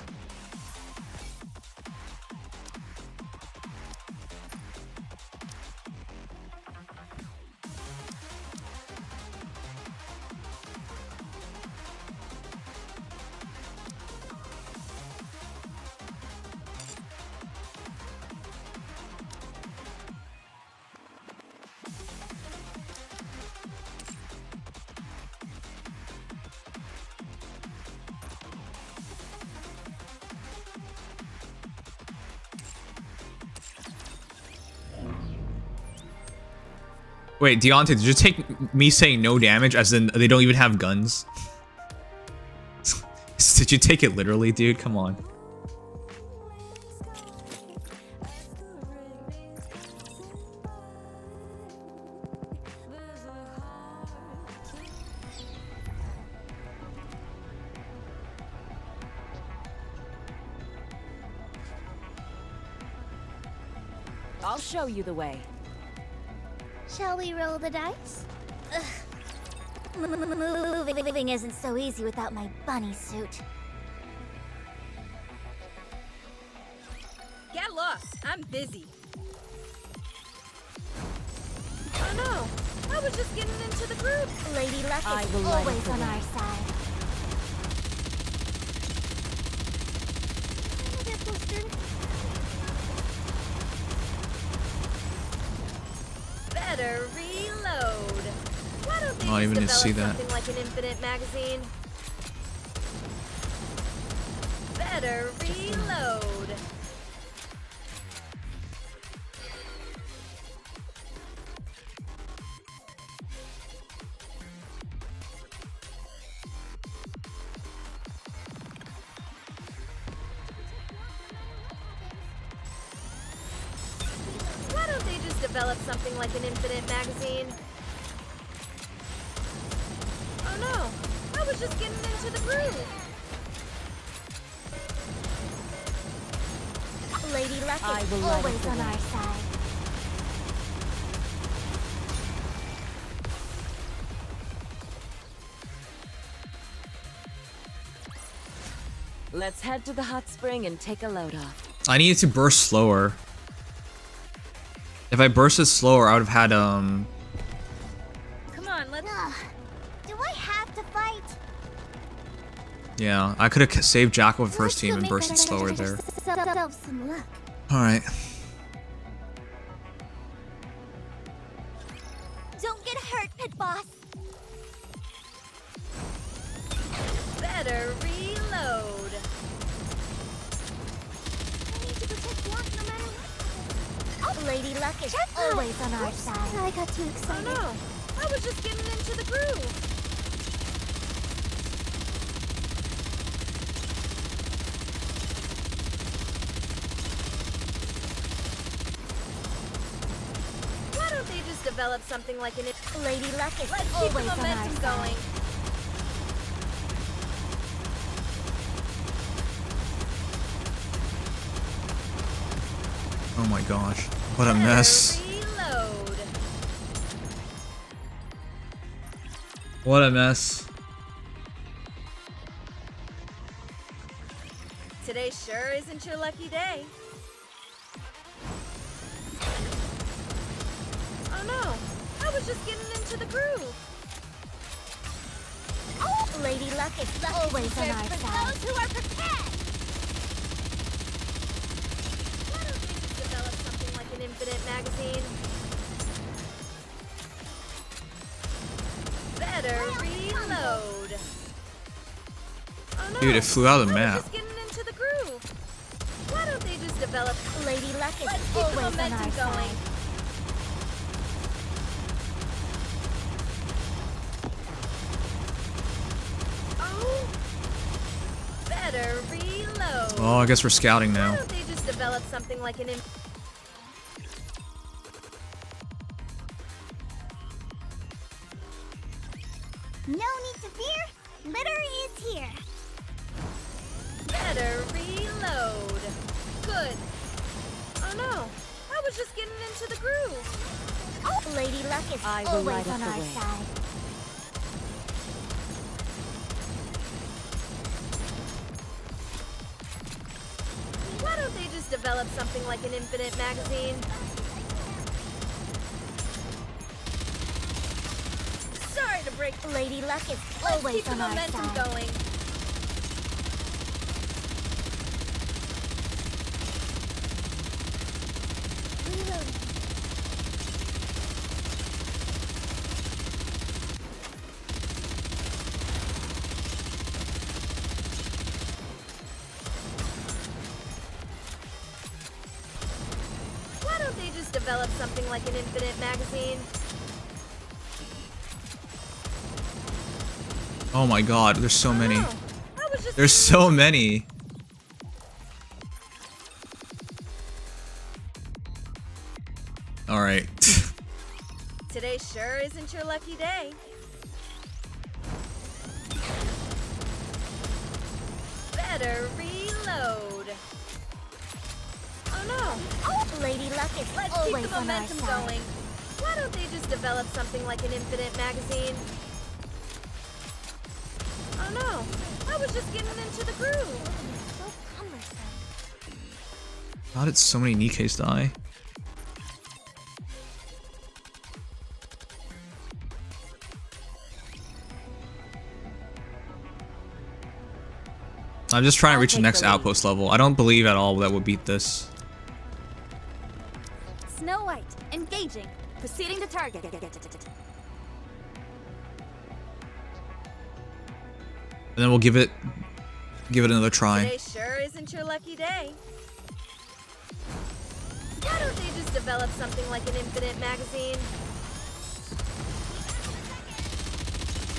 Wait, Deontay, did you take me saying no damage as in they don't even have guns? Did you take it literally, dude? Come on. I'll show you the way. Shall we roll the dice? Moving isn't so easy without my bunny suit. Get lost. I'm busy. Oh no. I was just getting into the group. Lady Luck is always on our side. Better reload. Why don't they Not even to develop see that. something like an infinite magazine? Better reload. develop something like an infinite magazine? Oh no, I was just getting into the groove. Lady Luck is always on our side. Let's head to the hot spring and take a load off. I needed to burst slower. If I bursted slower, I would have had Come on, let's. Do I have to fight? Yeah, I could have saved Jackal with first team and bursted slower there. Some luck. Alright. Don't get hurt, Pit Boss. Better reload. I need to protect Block no matter what. Oh, Lady Luck is always on our side. I got too excited. Oh no, I was just getting into the groove. Why don't they just develop something like an... Lady Luck is Let's keep always the on our momentum side. going. Oh my gosh. What a mess. Reload. What a mess. Today sure isn't your lucky day. Oh no, I was just getting into the groove. Oh, Lady Luck is always on our side. Those who are prepared. Why don't they just develop something like an infinite magazine? Better reload. Oh no, Dude, it flew out of the I was map. just getting into the groove. Why don't they just develop... Lady Luck is Let's keep the always on momentum our going. side. Oh, better reload. Oh, I guess we're scouting Why now. don't they just develop something like an... No need to fear. Litter is here. Better reload. Good. Oh no, I was just getting into the groove. Oh, Lady Luck is I will always light up on the our way. side. Why don't they just develop something like an infinite magazine? Sorry to break. Lady Luck is Let's always keep the on our momentum side. going. Reloading. Why don't they just develop something like an infinite magazine? Oh my god, there's so many. I was just There's so many. Alright. Today sure isn't your lucky day. Better reload. Oh no. Oh, Lady Luck is Let's always keep the on our momentum side. going. Why don't they just develop something like an infinite magazine? Oh no, I was just getting into the groove. So cumbersome. How did so many Nikkes die? I'm just trying to reach the next outpost level. I don't believe at all that we'll beat this. Snow White, engaging. Proceeding to target. And then we'll give it another try. Today sure isn't your lucky day. Why don't they just develop something like an infinite magazine?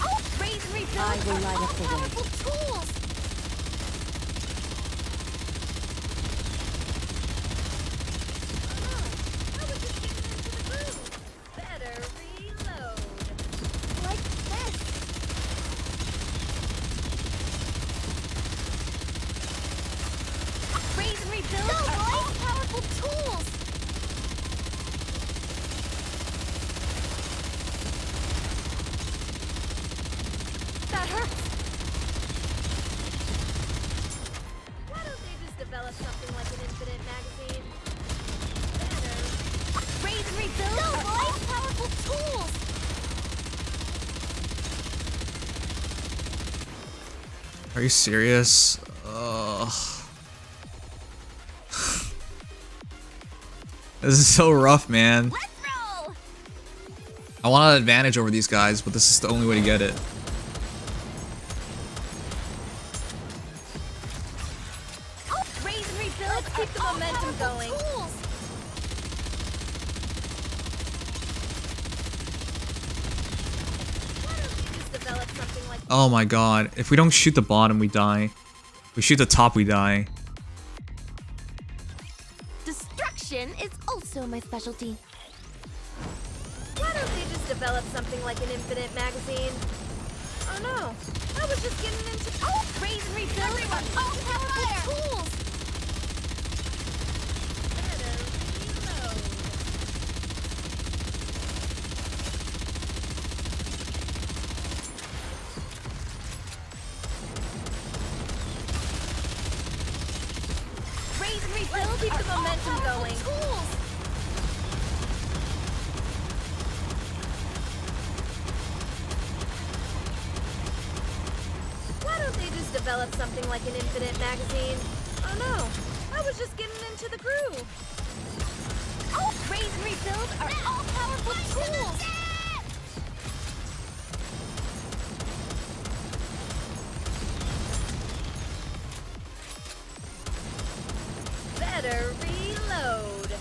Oh, raise and rebuild I will are light all up the way. powerful tools. I was just getting into the groove. That hurts. Why don't they just develop something like an infinite magazine? Better. Raise and rebuild are all powerful tools. Are you serious? Ugh. This is so rough, man. I want an advantage over these guys, but this is the only way to get it. Raise and rebuild. Let's keep the momentum going. Why don't we just develop something like Oh my god. If we don't shoot the bottom, we die. If we shoot the top, we die. Destruction is also my specialty. Why don't they just develop something like an infinite magazine? Oh no, I was just getting into raise and rebuild. Everyone, all powerful tools. Better reload. Raise and rebuild. Let's keep the momentum going. Tools. Why don't they just develop something like an infinite magazine? Oh no, I was just getting into the groove. Raise and rebuild are all powerful tools. Better reload.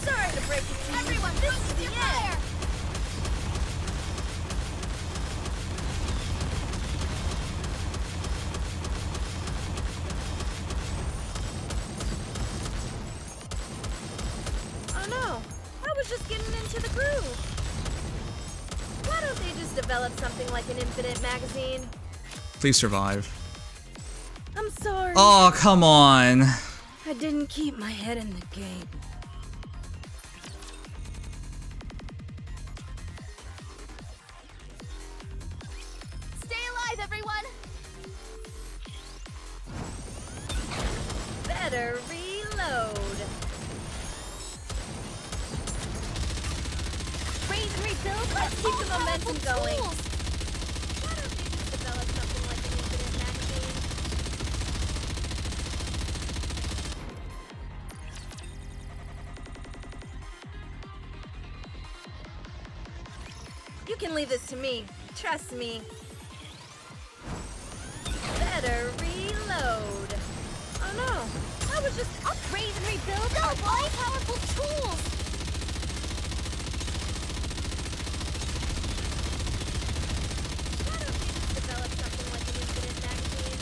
Sorry to break it to you. Everyone, this is the end. Oh no, I was just getting into the groove. Why don't they just develop something like an infinite magazine? Please survive. I'm sorry. Oh, come on. I didn't keep my head in the game. Stay alive, everyone! Better reload. Raise and rebuild. Let's keep the momentum going. Why don't they just develop something like an infinite magazine? You can leave this to me. Trust me. Better reload. Oh no, I was just raise and rebuild are all powerful tools. Why don't we just develop something like an infinite magazine?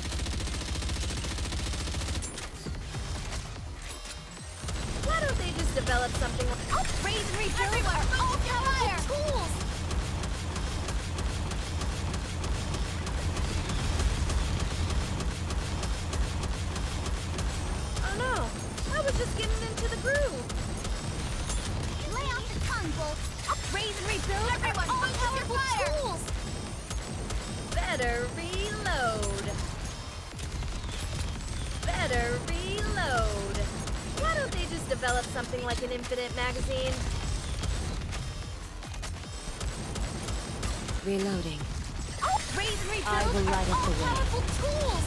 Why don't they just develop something like raise and rebuild everywhere are all powerful tools. Oh no, I was just getting into the groove. Lay off the tongue, Bolt. Raise and rebuild Everyone, are all focus your powerful fire. tools. Better reload. Better reload. Why don't they just develop something like an infinite magazine? Reloading. Raise and rebuild I will light are up all the way. powerful tools.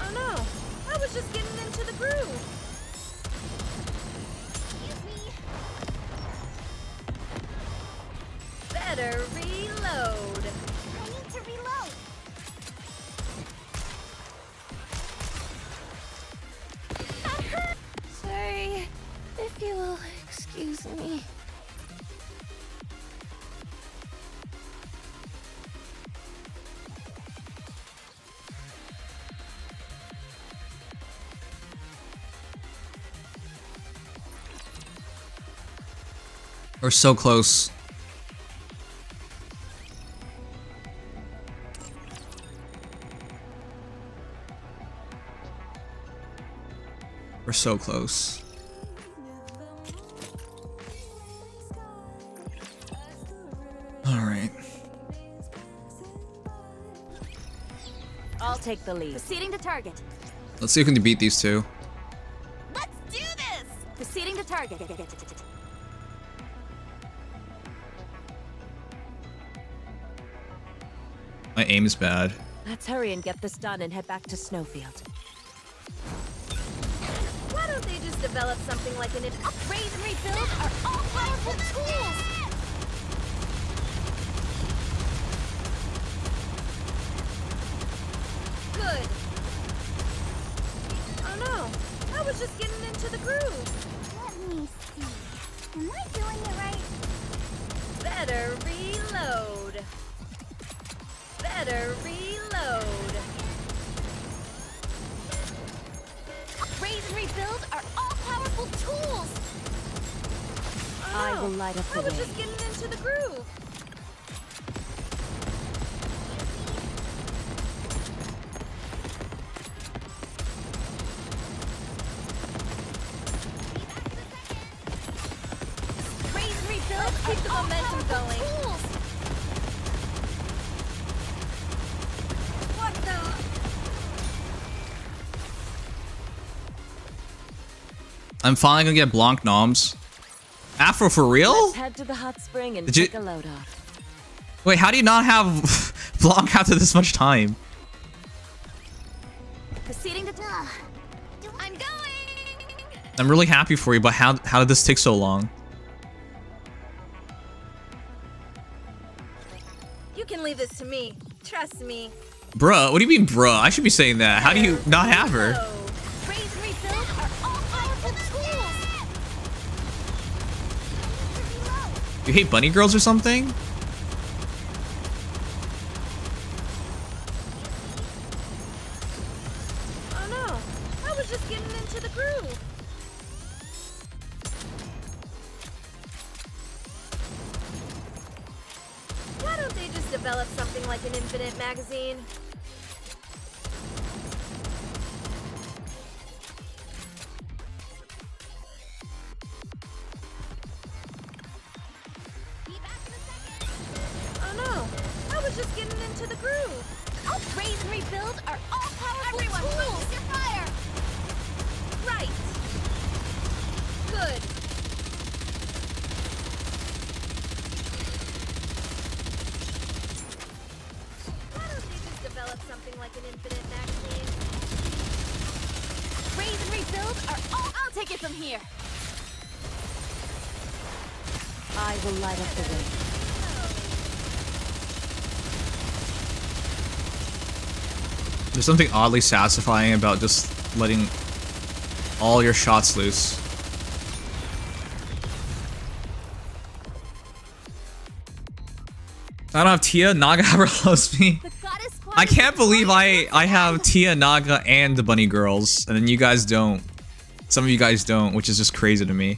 Oh no, I was just getting into the groove. Excuse me. Better reload. I need to reload. That hurt. Sorry, if you will excuse me. We're so close. We're so close. Alright. I'll take the lead. Proceeding to target. Let's see if we can beat these two. Let's do this! Proceeding to target. My aim is bad. Let's hurry and get this done and head back to Snowfield. Why don't they just develop something like an upgrade and rebuild are all powerful tools? Good. Oh no, I was just getting into the groove. Let me see. Am I doing it right? Better reload. Better reload. Raise and rebuild are all powerful tools. Oh, I will light up the I was way. just getting into the groove. Raise and rebuild. Keep the momentum going. Tools. What the? I'm finally gonna get Blanc noms. Afro for real? Let's head to the hot spring and Did you- take a load off. Wait, how do you not have Blanc after this much time? Proceeding to I'm going. I'm really happy for you, but how did this take so long? You can leave this to me. Trust me. Bruh, what do you mean bruh? I should be saying that. How do you not have her? Raise and rebuild are all powerful tools. You hate bunny girls or something? Oh no, I was just getting into the groove. Why don't they just develop something like an infinite magazine? Oh no, I was just getting into the groove. Raise and rebuild are all powerful tools. Focus your fire. Right. Good. Why don't they just develop something like an infinite magazine? Raise and rebuild are all. I'll take it from here. I will light up the way. There's something oddly satisfying about just letting all your shots loose. I don't have Tia, Naga ever loves me. I can't believe I have Tia, Naga, and the bunny girls, and then you guys don't. Some of you guys don't, which is just crazy to me.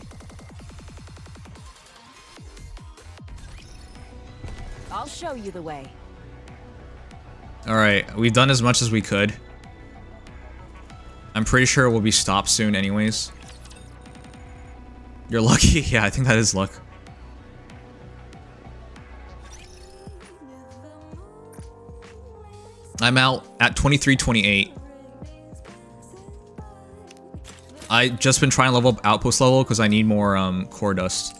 I'll show you the way. Alright, we've done as much as we could. I'm pretty sure we'll be stopped soon anyways. You're lucky? Yeah, I think that is luck. I'm out at 23:28. I just been trying to level up outpost level because I need more core dust.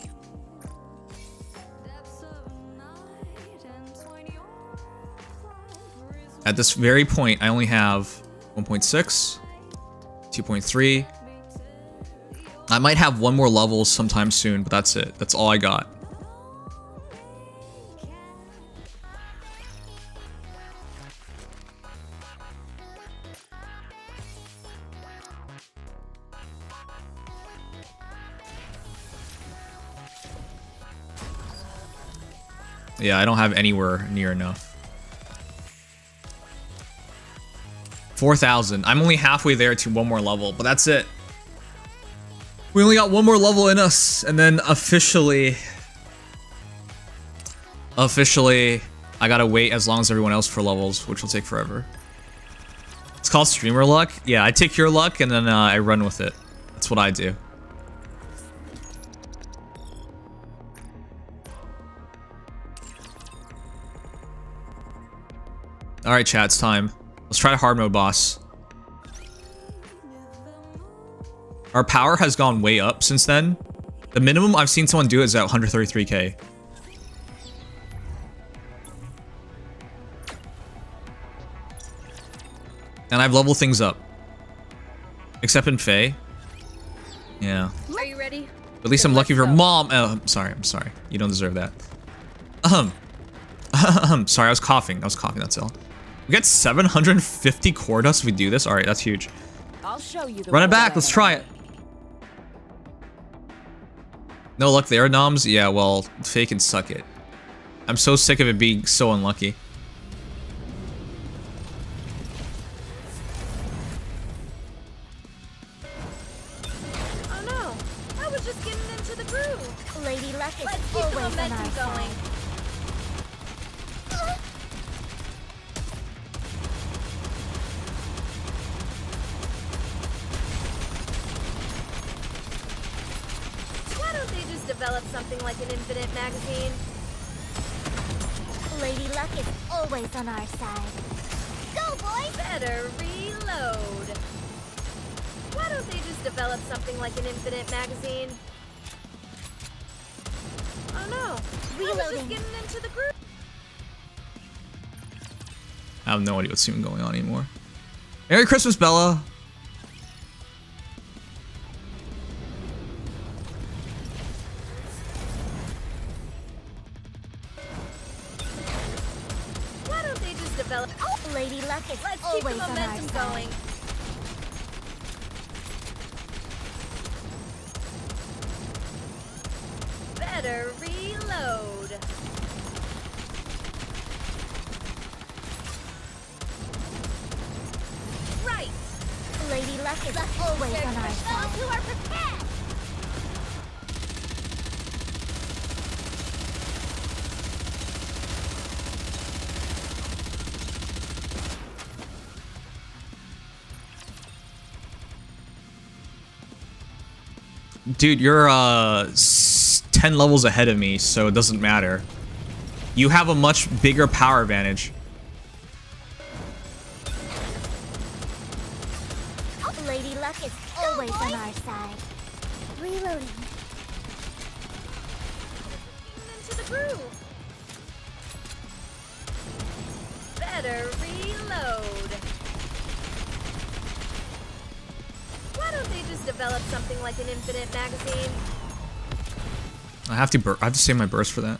At this very point, I only have 1.6, 2.3. I might have one more level sometime soon, but that's it. That's all I got. Yeah, I don't have anywhere near enough. 4,000. I'm only halfway there to one more level, but that's it. We only got one more level in us, and then officially, I gotta wait as long as everyone else for levels, which will take forever. It's called streamer luck. Yeah, I take your luck and then I run with it. That's what I do. Alright, chat, it's time. Let's try a hard mode boss. Our power has gone way up since then. The minimum I've seen someone do is at 133k. And I've leveled things up. Except in Feh. Yeah. Are you ready? At least I'm lucky for mom. Oh, I'm sorry. You don't deserve that. Sorry, I was coughing, that's all. We get 750 core dust if we do this? Alright, that's huge. I'll show you the Run it back, let's try it. No luck there, noms? Yeah, well, Feh can suck it. I'm so sick of it being so unlucky. Oh no, I was just getting into the groove. Lady Luck is Let's keep the momentum going. Why don't they just develop something like an infinite magazine? Lady Luck is always on our side. Go, boys! Better reload. Why don't they just develop something like an infinite magazine? Oh no, I was just getting into the groove. I have no idea what's even going on anymore. Merry Christmas, Bella! Why don't they just develop... Lady Luck is Let's keep always the on our momentum side. going. Better reload. Right. Lady Luck is always on our side. Those who are prepared. Dude, you're 10 levels ahead of me, so it doesn't matter. You have a much bigger power advantage. Lady Luck is always on our side. Reloading. Into the groove. Better reload. Why don't they just develop something like an infinite magazine? I have to save my burst for that.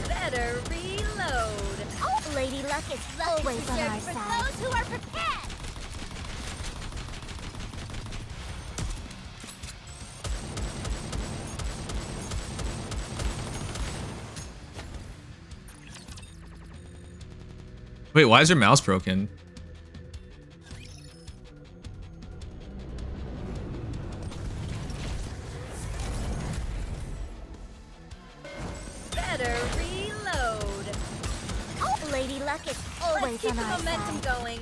Better reload. Lady Luck is always on our side. Those who are prepared. Wait, why is your mouse broken? Better reload. Lady Luck is always Let's keep on the our momentum side. going.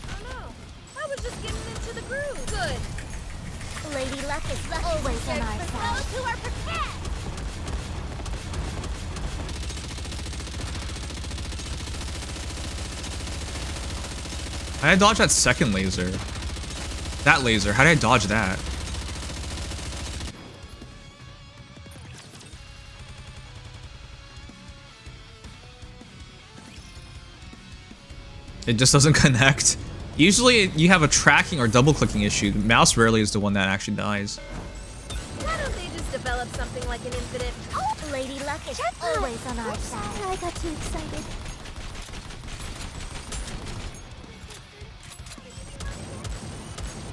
Oh no, I was just getting into the groove. Good. Lady Luck is always on our side. Those who are prepared. How did I dodge that second laser? That laser, how did I dodge that? It just doesn't connect. Usually you have a tracking or double clicking issue. The mouse rarely is the one that actually dies. Why don't they just develop something like an infinite... Lady Luck is always on our side. I got too excited.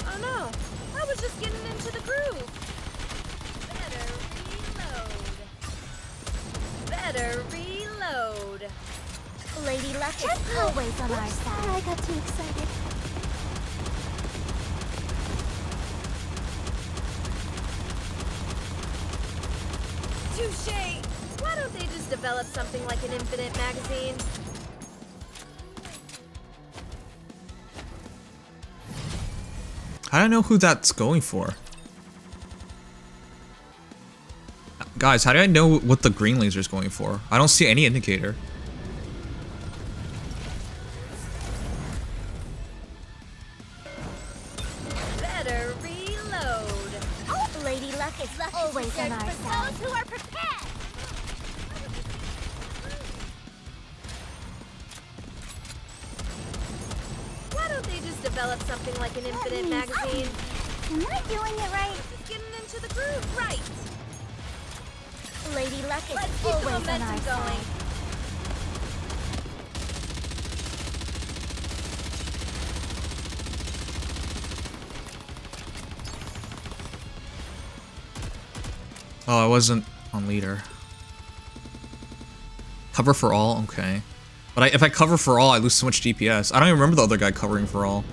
Oh no, I was just getting into the groove. Better reload. Better reload. Lady Luck is always on our side. I got too excited. Touché! Why don't they just develop something like an infinite magazine? I don't know who that's going for. Guys, how do I know what the green laser is going for? I don't see any indicator. Better reload. Lady Luck is always on our side. Those who are prepared. Why don't they just develop something like an infinite magazine? Am I doing it right? Just getting into the groove, right? Lady Luck is Let's keep the always on our momentum side. going. Oh, I wasn't on leader. Cover for all? Okay. But if I cover for all, I lose so much DPS. I don't even remember the other guy covering for all.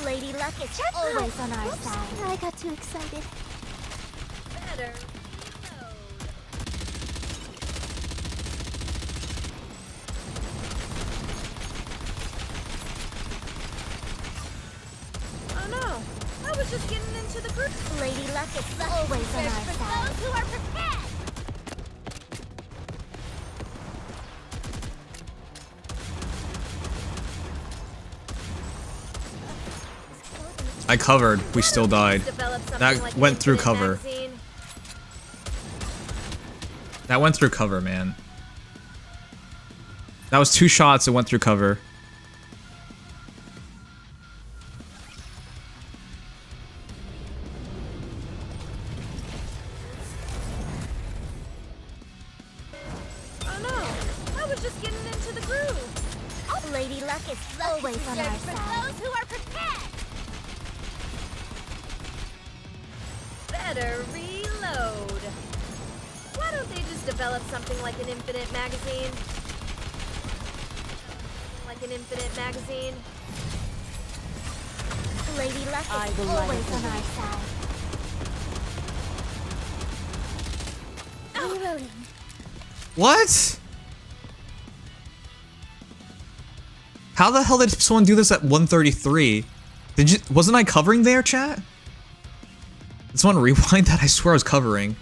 Lady Luck is always on our side. I got too excited. Better oh no! I was just getting into the groove. Lady Luck is always on our side. Those who are prepared. I covered. We still died. That went through cover. That went through cover, man. That was 2 shots. It went through cover. Oh no! I was just getting into the groove. Lady Luck is always on our side. Those who are prepared. Better reload. Why don't they just develop something like an infinite magazine? Like an infinite magazine? Lady Luck is always on our side. Reloading. What? How the hell did someone do this at 133? Wasn't I covering there, chat? Did someone rewind that? I swear I was covering.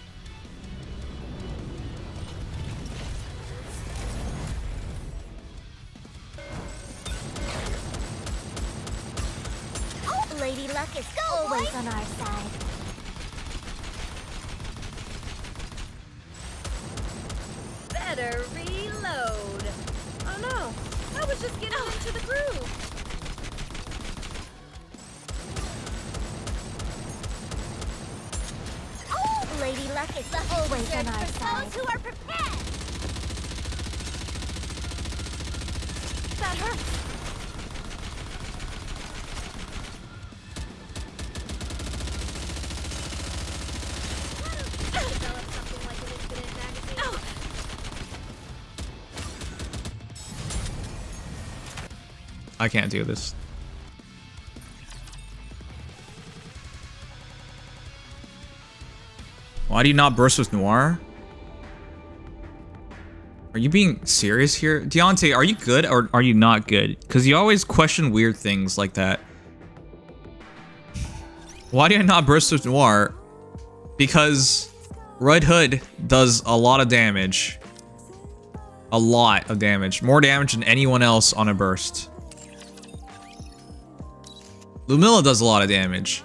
Lady Luck is always on our side. Better reload. Oh no! I was just getting into the groove. Lady Luck is always on our side. Those who are prepared. That hurts. Develop something like an infinite magazine. I can't do this. Why do you not burst with Noir? Are you being serious here? Deontay, are you good or are you not good? Because you always question weird things like that. Why do I not burst with Noir? Because Red Hood does a lot of damage. A lot of damage. More damage than anyone else on a burst. Lumilla does a lot of damage.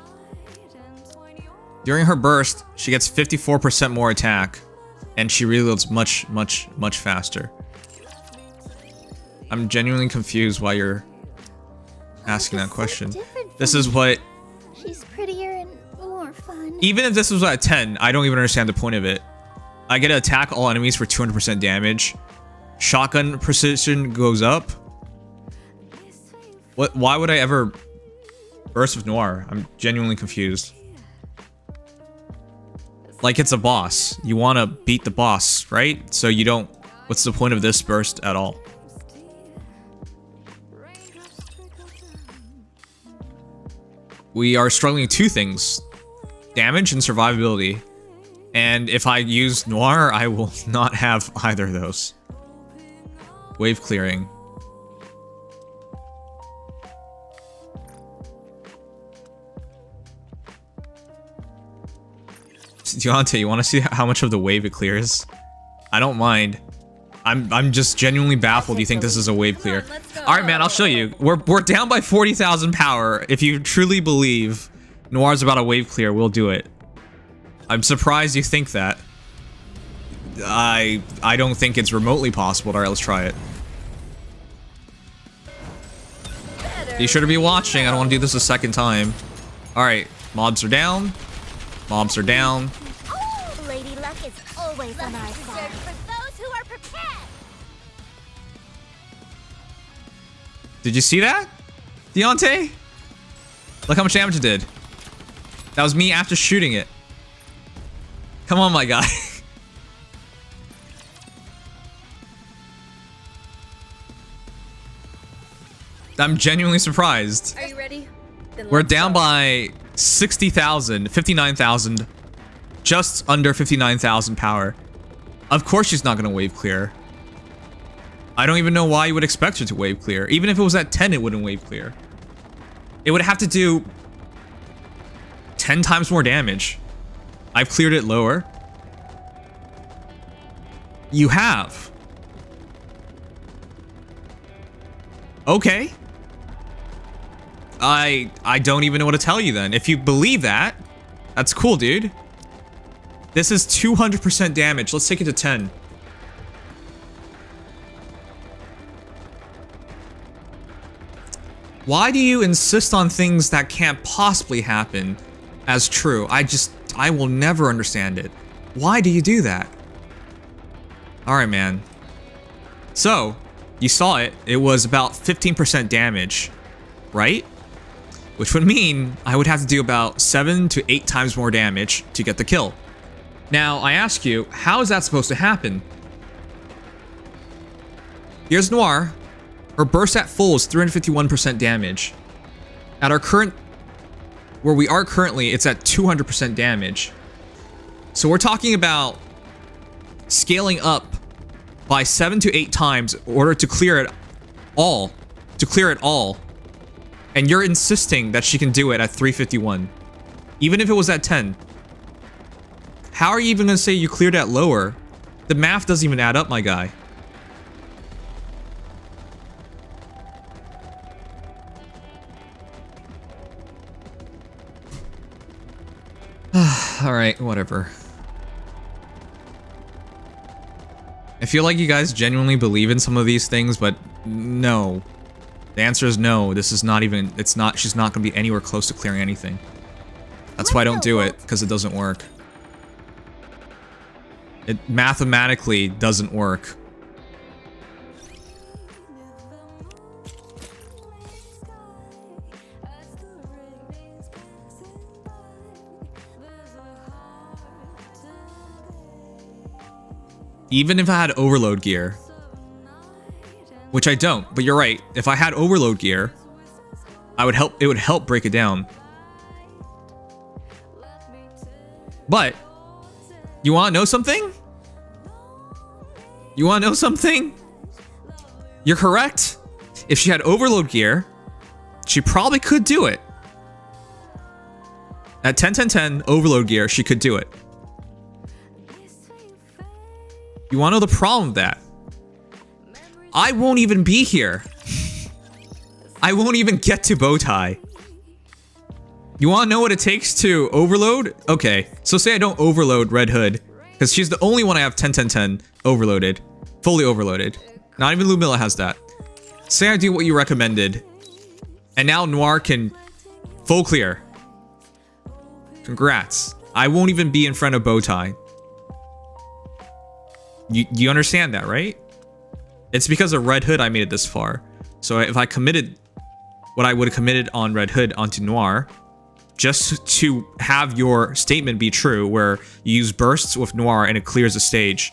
During her burst, she gets 54% more attack, and she reloads much faster. I'm genuinely confused why you're asking that question. This is what... She's prettier and more fun. Even if this was at 10, I don't even understand the point of it. I get to attack all enemies for 200% damage. Shotgun precision goes up. Why would I ever burst with Noir? I'm genuinely confused. like it's a boss. You want to beat the boss, right? So you don't... What's the point of this burst at all? We are struggling with two things. Damage and survivability. And if I use Noir, I will not have either of those. Wave clearing. Deontay, you want to see how much of the wave it clears? I don't mind. I'm just genuinely baffled you think this is a wave clear. Alright, man, I'll show you. We're down by 40,000 power. If you truly believe Noir's about a wave clear, we'll do it. I'm surprised you think that. I don't think it's remotely possible. Alright, let's try it. You should be watching. I don't want to do this a second time. Alright, mobs are down. Mobs are down. Oh, Lady Luck is always on our side. For those who are prepared. Did you see that? Deontay? Look how much damage it did. That was me after shooting it. Come on, my guy. I'm genuinely surprised. Are you ready? We're down by 60,000, 59,000, just under 59,000 power. Of course she's not going to wave clear. I don't even know why you would expect her to wave clear. Even if it was at 10, it wouldn't wave clear. It would have to do 10 times more damage. I've cleared it lower. You have. Okay. I don't even know what to tell you then. If you believe that, that's cool, dude. This is 200% damage. Let's take it to 10. Why do you insist on things that can't possibly happen as true? I will never understand it. Why do you do that? Alright, man. So, you saw it. It was about 15% damage, right? Which would mean I would have to do about 7 to 8 times more damage to get the kill. Now, I ask you, how is that supposed to happen? Here's Noir. Her burst at full is 351% damage. At our current... Where we are currently, it's at 200% damage. So we're talking about scaling up by 7 to 8 times in order to clear it all. To clear it all. And you're insisting that she can do it at 351. Even if it was at 10. How are you even going to say you cleared at lower? The math doesn't even add up, my guy. Alright, whatever. I feel like you guys genuinely believe in some of these things, but no. The answer is no. This is not even, it's not, she's not going to be anywhere close to clearing anything. That's why I don't do it, because it doesn't work. It mathematically doesn't work. Even if I had overload gear, which I don't, but you're right. If I had overload gear, it would help break it down. But you want to know something? You want to know something? You're correct. If she had overload gear, she probably could do it. At 10-10-10 overload gear, she could do it. You want to know the problem with that? I won't even be here. I won't even get to Bowtie. You want to know what it takes to overload? Okay, so say I don't overload Red Hood, because she's the only one I have 10-10-10 overloaded. Fully overloaded. Not even Lumilla has that. Say I do what you recommended, and now Noir can full clear. Congrats. I won't even be in front of Bowtie. You understand that, right? It's because of Red Hood I made it this far. So if I committed what I would have committed on Red Hood onto Noir, just to have your statement be true, where you use bursts with Noir and it clears the stage,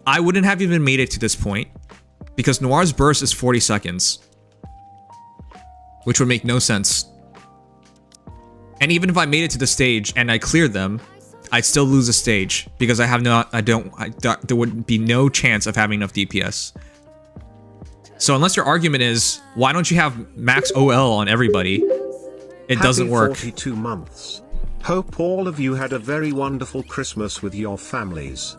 I wouldn't have even made it to this point, because Noir's burst is 40 seconds, which would make no sense. And even if I made it to the stage and I cleared them, I'd still lose the stage because there would be no chance of having enough DPS. So unless your argument is, why don't you have max OL on everybody? It doesn't work. 42 months. Hope all of you had a very wonderful Christmas with your families.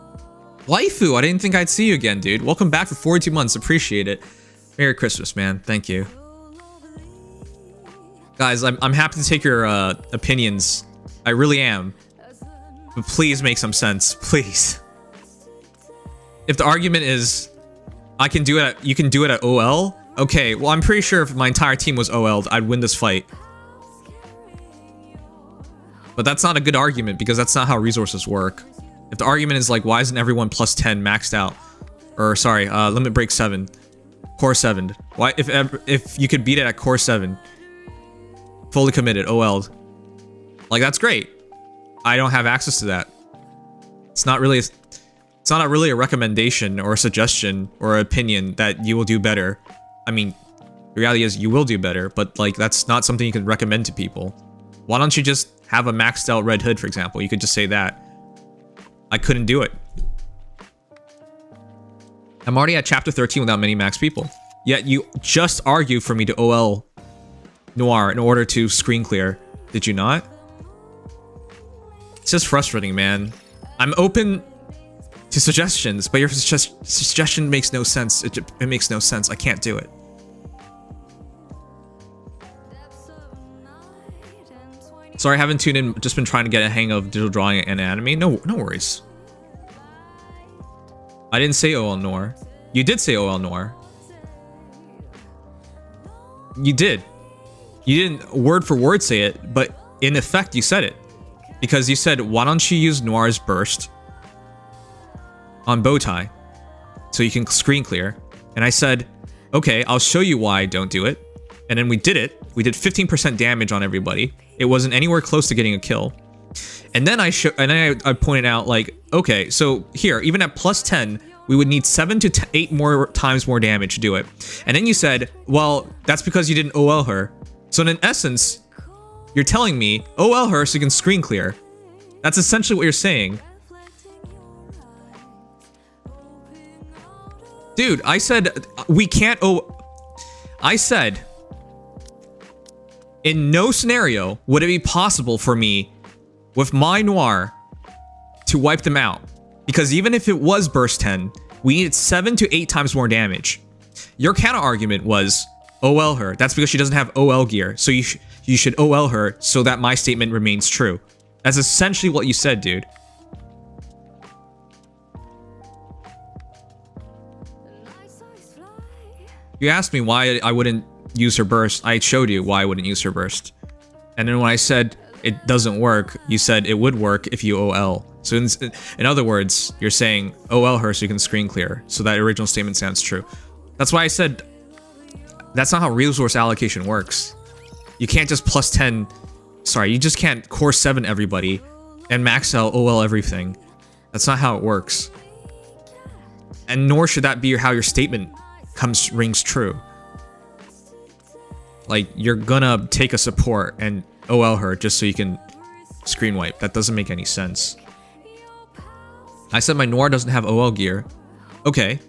Waifu, I didn't think I'd see you again, dude. Welcome back for 42 months. Appreciate it. Merry Christmas, man. Thank you. Guys, I'm happy to take your opinions. I really am. But please make some sense. Please. If the argument is, you can do it at OL? Okay, well, I'm pretty sure if my entire team was OL'd, I'd win this fight. But that's not a good argument, because that's not how resources work. If the argument is like, why isn't everyone plus 10 maxed out? Or sorry, limit break 7. Core 7. Why, if you could beat it at core 7, fully committed, OL'd. Like, that's great. I don't have access to that. It's not really a recommendation or a suggestion or opinion that you will do better. I mean, the reality is you will do better, but like, that's not something you can recommend to people. Why don't you just have a maxed out Red Hood, for example? You could just say that. I couldn't do it. I'm already at chapter 13 without many max people. Yet you just argued for me to OL Noir in order to screen clear. Did you not? It's just frustrating, man. I'm open to suggestions, but your suggestion makes no sense. It makes no sense. I can't do it. Sorry, I haven't tuned in. Just been trying to get a hang of digital drawing and anatomy. No worries. I didn't say OL Noir. You did say OL Noir. You did. You didn't word for word say it, but in effect you said it. Because you said, why don't you use Noir's burst on Bowtie so you can screen clear? And I said, okay, I'll show you why I don't do it. And then we did it. We did 15% damage on everybody. It wasn't anywhere close to getting a kill. And then I pointed out, like, okay, so here, even at plus 10, we would need 7 to 8 more times more damage to do it. And then you said, well, that's because you didn't OL her. So in essence, you're telling me, OL her so you can screen clear. That's essentially what you're saying. Dude, I said, we can't I said, in no scenario would it be possible for me, with my Noir, to wipe them out. Because even if it was burst 10, we needed 7 to 8 times more damage. Your counter argument was, OL her. That's because she doesn't have OL gear. So you should OL her so that my statement remains true. That's essentially what you said, dude. You asked me why I wouldn't use her burst. I showed you why I wouldn't use her burst. And then when I said it doesn't work, you said it would work if you OL. So in other words, you're saying OL her so you can screen clear. So that original statement sounds true. That's why I said that's not how resource allocation works. You can't just plus 10... Sorry, you just can't core 7 everybody and max out OL everything. That's not how it works. And nor should that be how your statement rings true. Like, you're gonna take a support and OL her just so you can screen wipe. That doesn't make any sense. I said my Noir doesn't have OL gear. Okay.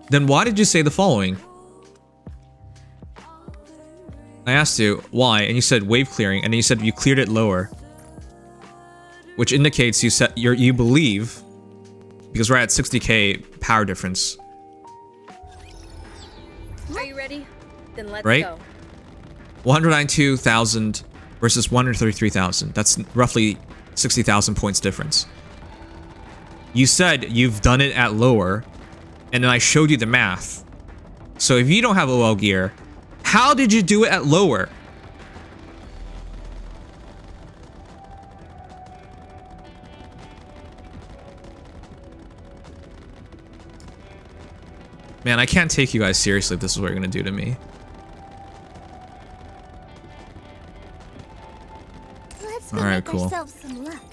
Then why did you say the following? I asked you why, and you said wave clearing, and then you said you cleared it lower, which indicates you believe, because we're at 60k power difference. Are you ready? Then let's right? go. 192,000 versus 133,000. That's roughly 60,000 points difference. You said you've done it at lower, and then I showed you the math. So if you don't have OL gear, how did you do it at lower? Man, I can't take you guys seriously if this is what you're gonna do to me. Let's All right, make cool. ourselves some luck.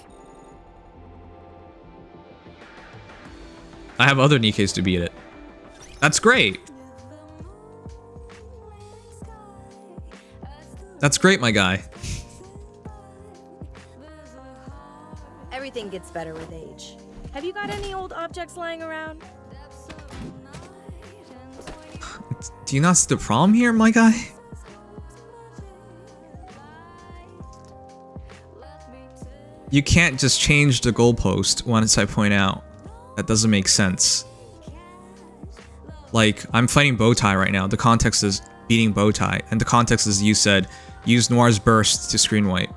I have other Nikkes to beat it. That's great. That's great, my guy. Everything gets better with age. Have you got any old objects lying around? Do you not see the problem here, my guy? You can't just change the goalpost once I point out. That doesn't make sense. Like, I'm fighting Bowtie right now. The context is beating Bowtie. And the context is you said, use Noir's burst to screen wipe.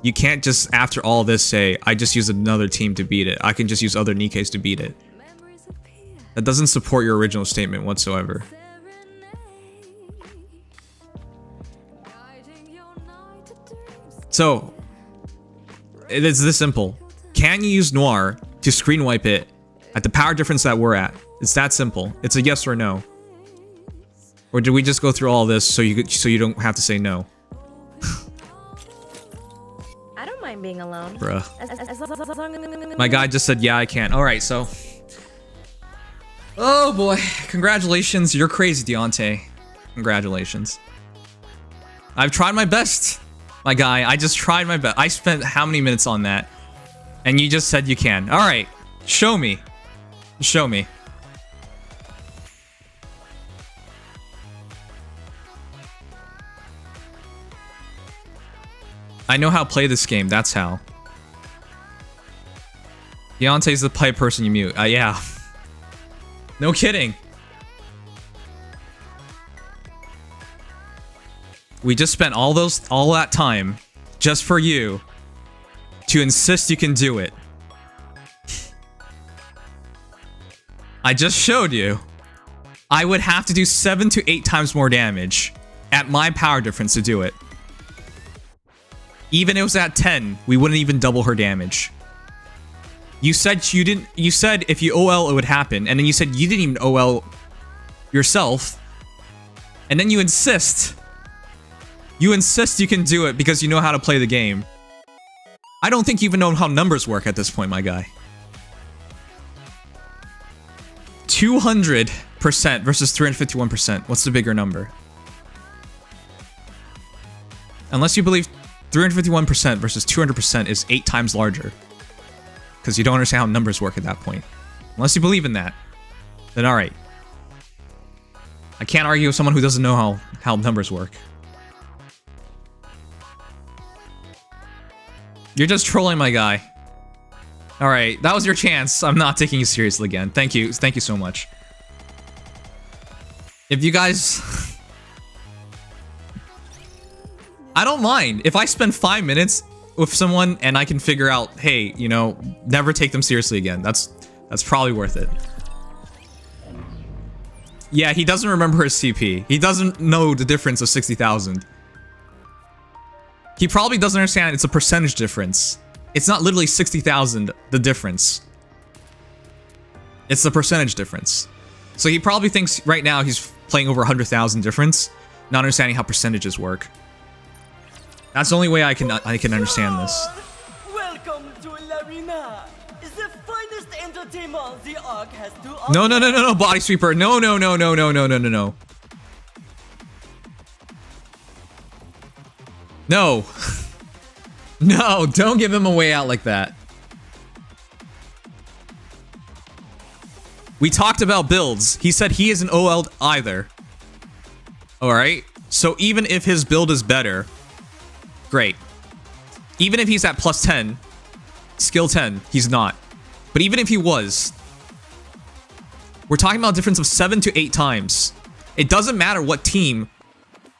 You can't just, after all this, say, I just use another team to beat it. I can just use other Nikkes to beat it. That doesn't support your original statement whatsoever. So, it is this simple. Can you use Noir to screen wipe it at the power difference that we're at? It's that simple. It's a yes or no. Or did we just go through all this so you don't have to say no? I don't mind being alone. Bruh. As long as My guy just said, yeah, I can. Alright, so. Oh boy. Congratulations. You're crazy, Deontay. Congratulations. I've tried my best, my guy. I just tried my best. I spent how many minutes on that? And you just said you can. Alright. Show me. Show me. I know how to play this game, that's how. Deontay's the pipe person you mute. Yeah. No kidding. We just spent all that time just for you to insist you can do it. I just showed you. I would have to do 7 to 8 times more damage at my power difference to do it. Even if it was at 10, we wouldn't even double her damage. You said you didn't. You said if you OL it would happen, and then you said you didn't even OL yourself. And then you insist. You insist you can do it because you know how to play the game. I don't think you even know how numbers work at this point, my guy. 200% versus 351%. What's the bigger number? Unless you believe 351% versus 200% is 8 times larger. Because you don't understand how numbers work at that point. Unless you believe in that. Then alright. I can't argue with someone who doesn't know how numbers work. You're just trolling my guy. Alright, that was your chance. I'm not taking you seriously again. Thank you so much. If you guys... I don't mind. If I spend 5 minutes with someone and I can figure out, hey, you know, never take them seriously again. That's probably worth it. Yeah, he doesn't remember his CP. He doesn't know the difference of 60,000. He probably doesn't understand it's a percentage difference. It's not literally 60,000 the difference. It's the percentage difference. So he probably thinks right now he's playing over 100,000 difference, not understanding how percentages work. That's the only way I can understand this. Welcome to Larina. Is the finest entertainment the Ark has to offer. No, body sweeper. No. No. No, don't give him a way out like that. We talked about builds. He said he isn't OL'd either. Alright? So even if his build is better, great. Even if he's at plus 10, skill 10, he's not. But even if he was, we're talking about a difference of 7 to 8 times. It doesn't matter what team,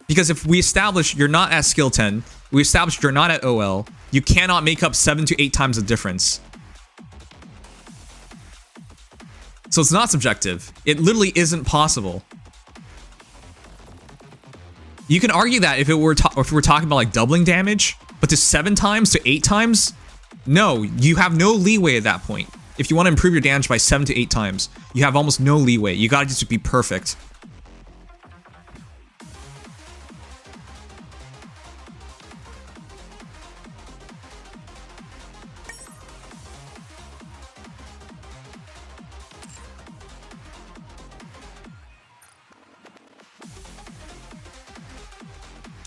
because if we establish you're not at skill 10, we established you're not at OL, you cannot make up 7 to 8 times the difference. So it's not subjective. It literally isn't possible. You can argue that if we're talking about like doubling damage, but to 7 times to 8 times, no, you have no leeway at that point. If you want to improve your damage by 7 to 8 times, you have almost no leeway. You gotta just be perfect.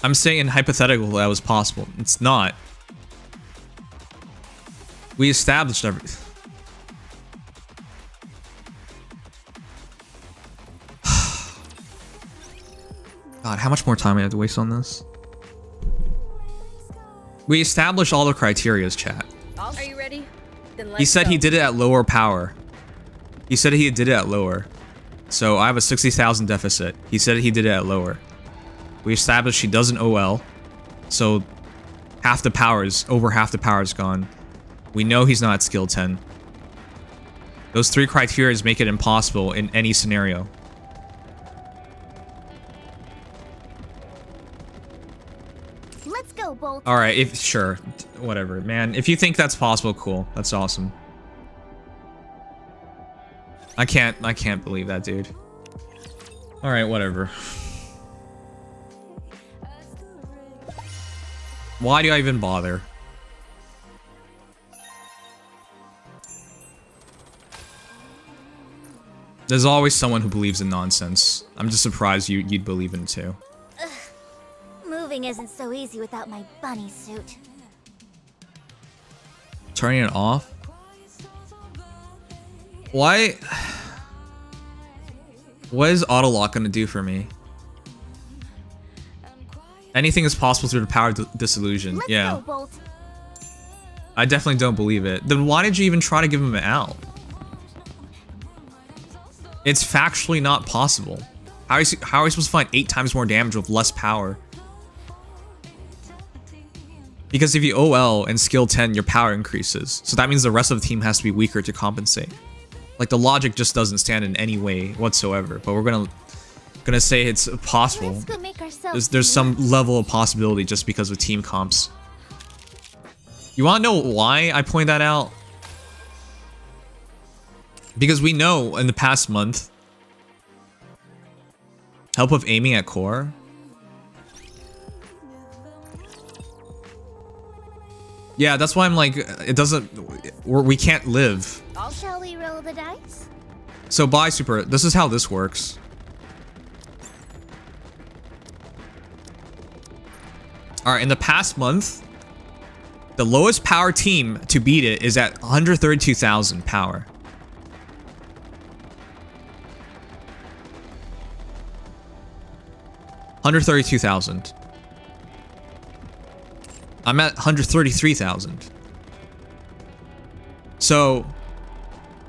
I'm saying hypothetical that was possible. It's not. We established everything. God, how much more time I have to waste on this? We established all the criterias, chat. Are you ready? Then let's He said go. he did it at lower power. He said he did it at lower. So I have a 60,000 deficit. He said he did it at lower. We established he doesn't OL. So half the power is, over half the power is gone. We know he's not at skill 10. Those 3 criteria make it impossible in any scenario. Let's go, Bolt. Alright, if sure. Whatever, man. If you think that's possible, cool. That's awesome. I can't believe that, dude. Alright, whatever. Why do I even bother? There's always someone who believes in nonsense. I'm just surprised you'd believe in it too. Ugh. Moving isn't so easy without my bunny suit. Turning it off? Why? What is auto lock gonna do for me? Anything is possible through the power of disillusion. Let's yeah. go, Bolt. I definitely don't believe it. Then why did you even try to give him an out? It's factually not possible. How are you supposed to find 8 times more damage with less power? Because if you OL and skill 10, your power increases. So that means the rest of the team has to be weaker to compensate. Like, the logic just doesn't stand in any way whatsoever. But we're gonna say it's possible. Let's go make ourselves There's some level of possibility just because of team comps. You wanna know why I point that out? Because we know in the past month, help with aiming at core. Yeah, that's why I'm like, it doesn't, we can't live. Shall we roll the dice? So bye, Super. This is how this works. Alright, in the past month, the lowest power team to beat it is at 132,000 power. $132,000. I'm at 133,000. So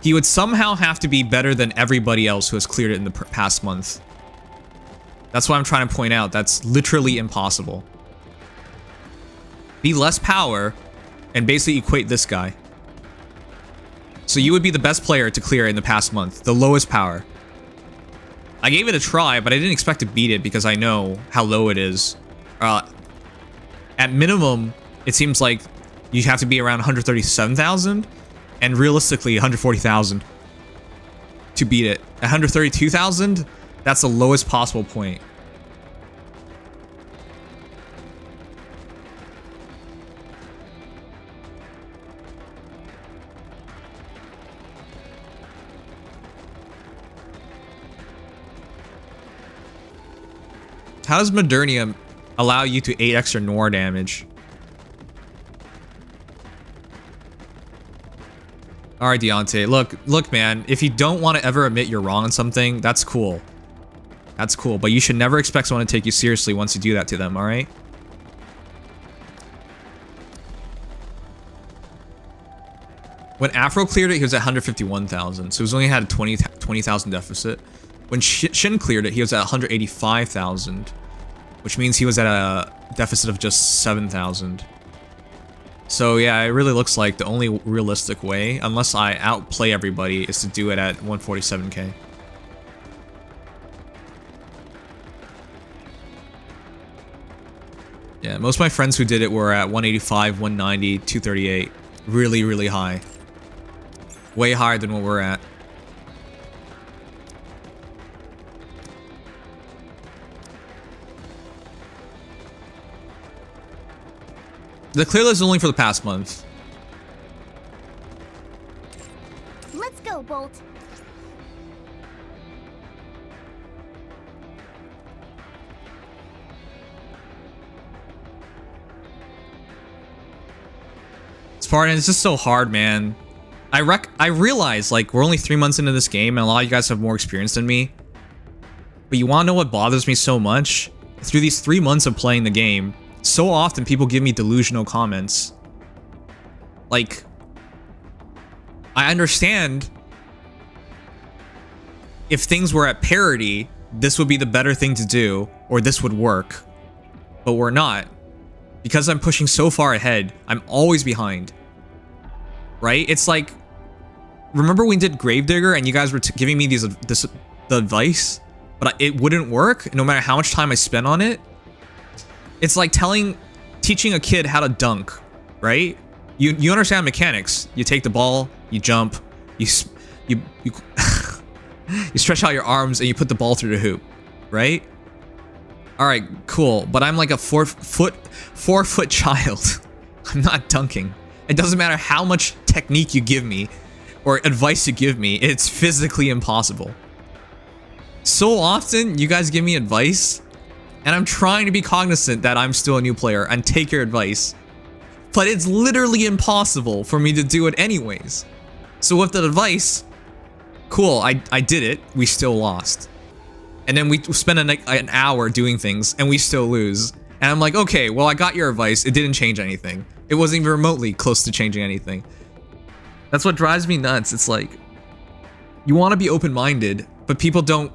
he would somehow have to be better than everybody else who has cleared it in the past month. That's why I'm trying to point out that's literally impossible. Be less power and basically equate this guy. So you would be the best player to clear in the past month, the lowest power. I gave it a try, but I didn't expect to beat it because I know how low it is. At minimum, it seems like you have to be around 137,000 and realistically 140,000 to beat it. 132,000, that's the lowest possible point. How does Modernium allow you to 8 extra Noir damage? Alright, Deontay. Look, man. If you don't want to ever admit you're wrong on something, that's cool. That's cool. But you should never expect someone to take you seriously once you do that to them, alright? When Afro cleared it, he was at 151,000. So he only had a 20,000 deficit. When Shin cleared it, he was at 185,000. Which means he was at a deficit of just 7,000. So yeah, it really looks like the only realistic way, unless I outplay everybody, is to do it at 147k. Yeah, most of my friends who did it were at 185, 190, 238. Really, really high. Way higher than what we're at. The clear list is only for the past month. Let's go, Bolt. part, and it's just so hard, man. I realize, like, we're only 3 months into this game, and a lot of you guys have more experience than me. But you wanna know what bothers me so much? Through these 3 months of playing the game, so often people give me delusional comments. Like, I understand if things were at parity, this would be the better thing to do, or this would work. But we're not. Because I'm pushing so far ahead, I'm always behind. Right? It's like, remember when we did Gravedigger and you guys were giving me the advice, but it wouldn't work no matter how much time I spent on it? It's like teaching a kid how to dunk, right? You understand mechanics. You take the ball, you jump, you you stretch out your arms and you put the ball through the hoop, right? All right, cool. But I'm like a 4 foot child. I'm not dunking. It doesn't matter how much technique you give me or advice you give me, it's physically impossible. So often, you guys give me advice, and I'm trying to be cognizant that I'm still a new player and take your advice. But it's literally impossible for me to do it anyways. So with the advice, cool, I did it, we still lost. And then we spend an hour doing things, and we still lose. And I'm like, okay, well, I got your advice, it didn't change anything. It wasn't even remotely close to changing anything. That's what drives me nuts. It's like, you want to be open-minded, but people don't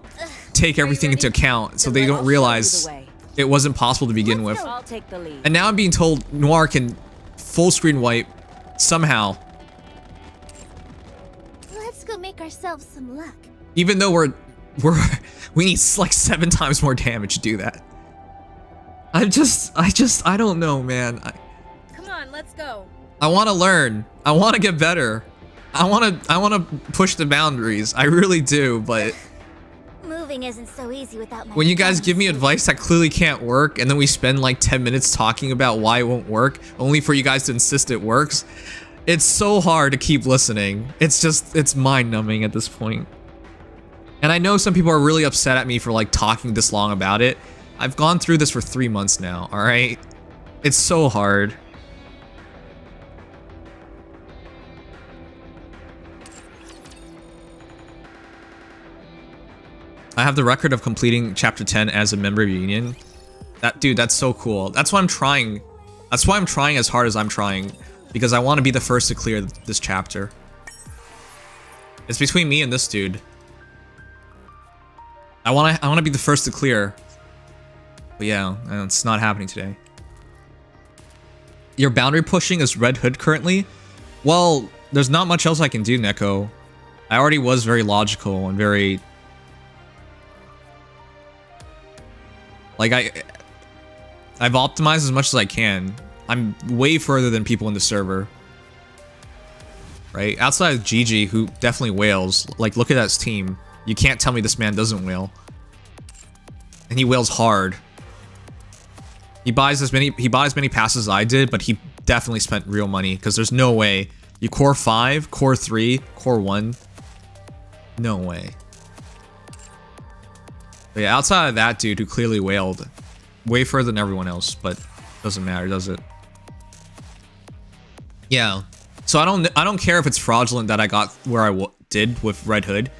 take everything into account, so they don't realize it wasn't possible to begin with. I'll take the lead. And now I'm being told Noir can full screen wipe somehow. Let's go make ourselves some luck. Even though we need like 7 times more damage to do that. I don't know, man. Come on, let's go. I want to learn. I want to get better. I want to push the boundaries. I really do, but Moving isn't so easy without my when you guys give me advice that clearly can't work, and then we spend like 10 minutes talking about why it won't work, only for you guys to insist it works, it's so hard to keep listening. It's mind-numbing at this point. And I know some people are really upset at me for like talking this long about it. I've gone through this for 3 months now, alright? It's so hard. I have the record of completing chapter 10 as a member of Union. Dude, that's so cool. That's why I'm trying. That's why I'm trying as hard as I'm trying. Because I want to be the first to clear this chapter. It's between me and this dude. I want to be the first to clear. But yeah, it's not happening today. Your boundary pushing is Red Hood currently? Well, there's not much else I can do, Neko. I already was very logical and very... Like, I've optimized as much as I can. I'm way further than people in the server. Right? Outside of GG, who definitely wails. Like, look at that team. You can't tell me this man doesn't wail. And he wails hard. He buys as many passes as I did, but he definitely spent real money, because there's no way. You core 5, core 3, core 1. No way. But yeah, outside of that dude who clearly wailed, way further than everyone else, but doesn't matter, does it? Yeah. So I don't care if it's fraudulent that I got where I did with Red Hood.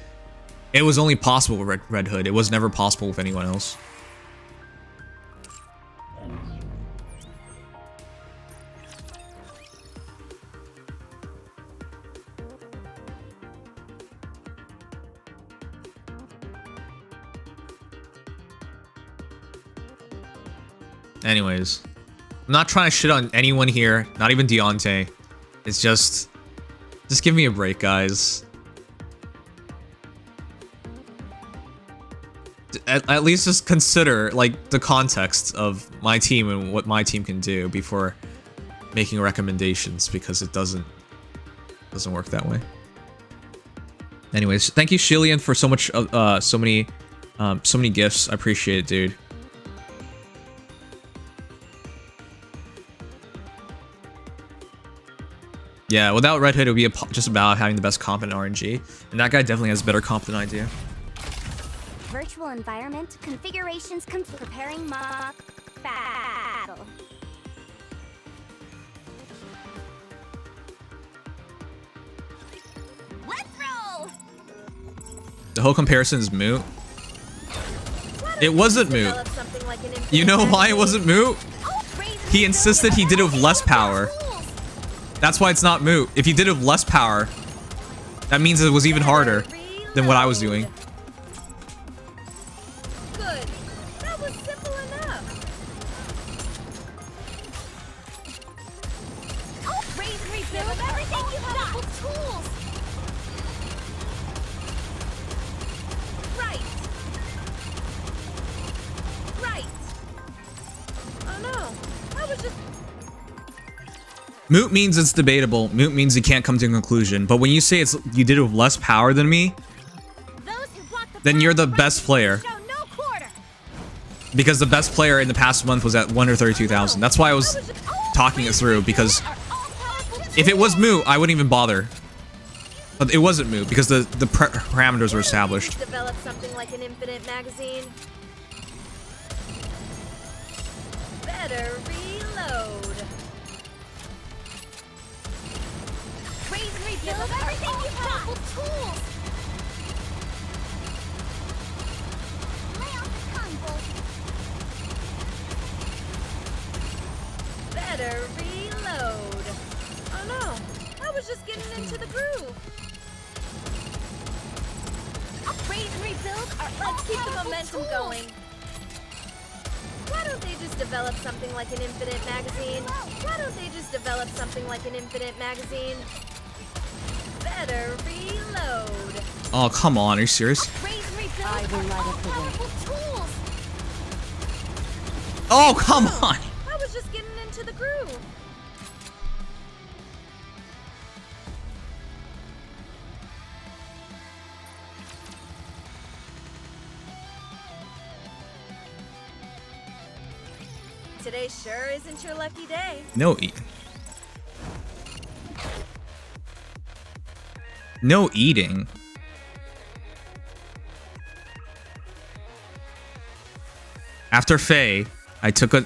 It was only possible with Red Hood. It was never possible with anyone else. Anyways, I'm not trying to shit on anyone here, not even Deontay. It's just give me a break, guys. At least just consider, like, the context of my team and what my team can do before making recommendations, because it doesn't work that way. Anyways, thank you, Shillian, for so much, so many gifts. I appreciate it, dude. Yeah, without Red Hood, it would be just about having the best comp in RNG, and that guy definitely has better comp than I do. Virtual environment configurations preparing mock battle. The whole comparison is moot. It wasn't moot. You know why it wasn't moot? He insisted he did it with less power. That's why it's not moot. If he did it with less power, that means it was even harder than what I was doing. Good. That was simple enough. Raise and rebuild everything you have with tools. Right. Right. Oh no. I was just... Moot means it's debatable. Moot means you can't come to a conclusion. But when you say it's you did it with less power than me, then you're the best player. Because the best player in the past month was at 132,000. That's why I was talking it through, because if it was moot, I wouldn't even bother. But it wasn't moot because the parameters were established. Develop something like an infinite magazine. Better reload. Raise and rebuild everything you have with tools. Lay off the tongue, better reload. Oh no, I was just getting into the groove. Raise and rebuild. Let's keep the momentum going. Why don't they just develop something like an infinite magazine? Why don't they just develop something like an infinite magazine? Better reload. Oh, come on. Are you serious? I will light up the way. Oh, come on. I was just getting into the groove. Today sure isn't your lucky day. No No eating. After Feh, I took a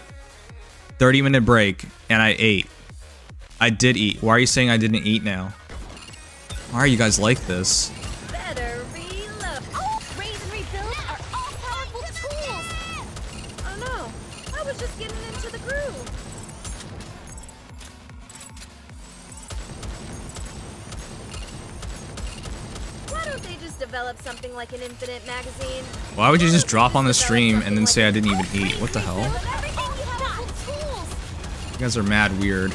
30-minute break and I ate. I did eat. Why are you saying I didn't eat now? Why are you guys like this? Better reload. Raise and rebuild are all powerful tools. Oh no, I was just getting into the groove. Why don't they just develop something like an infinite magazine? Why would you just drop on the stream and then say I didn't even eat? What the hell? You guys are mad weird.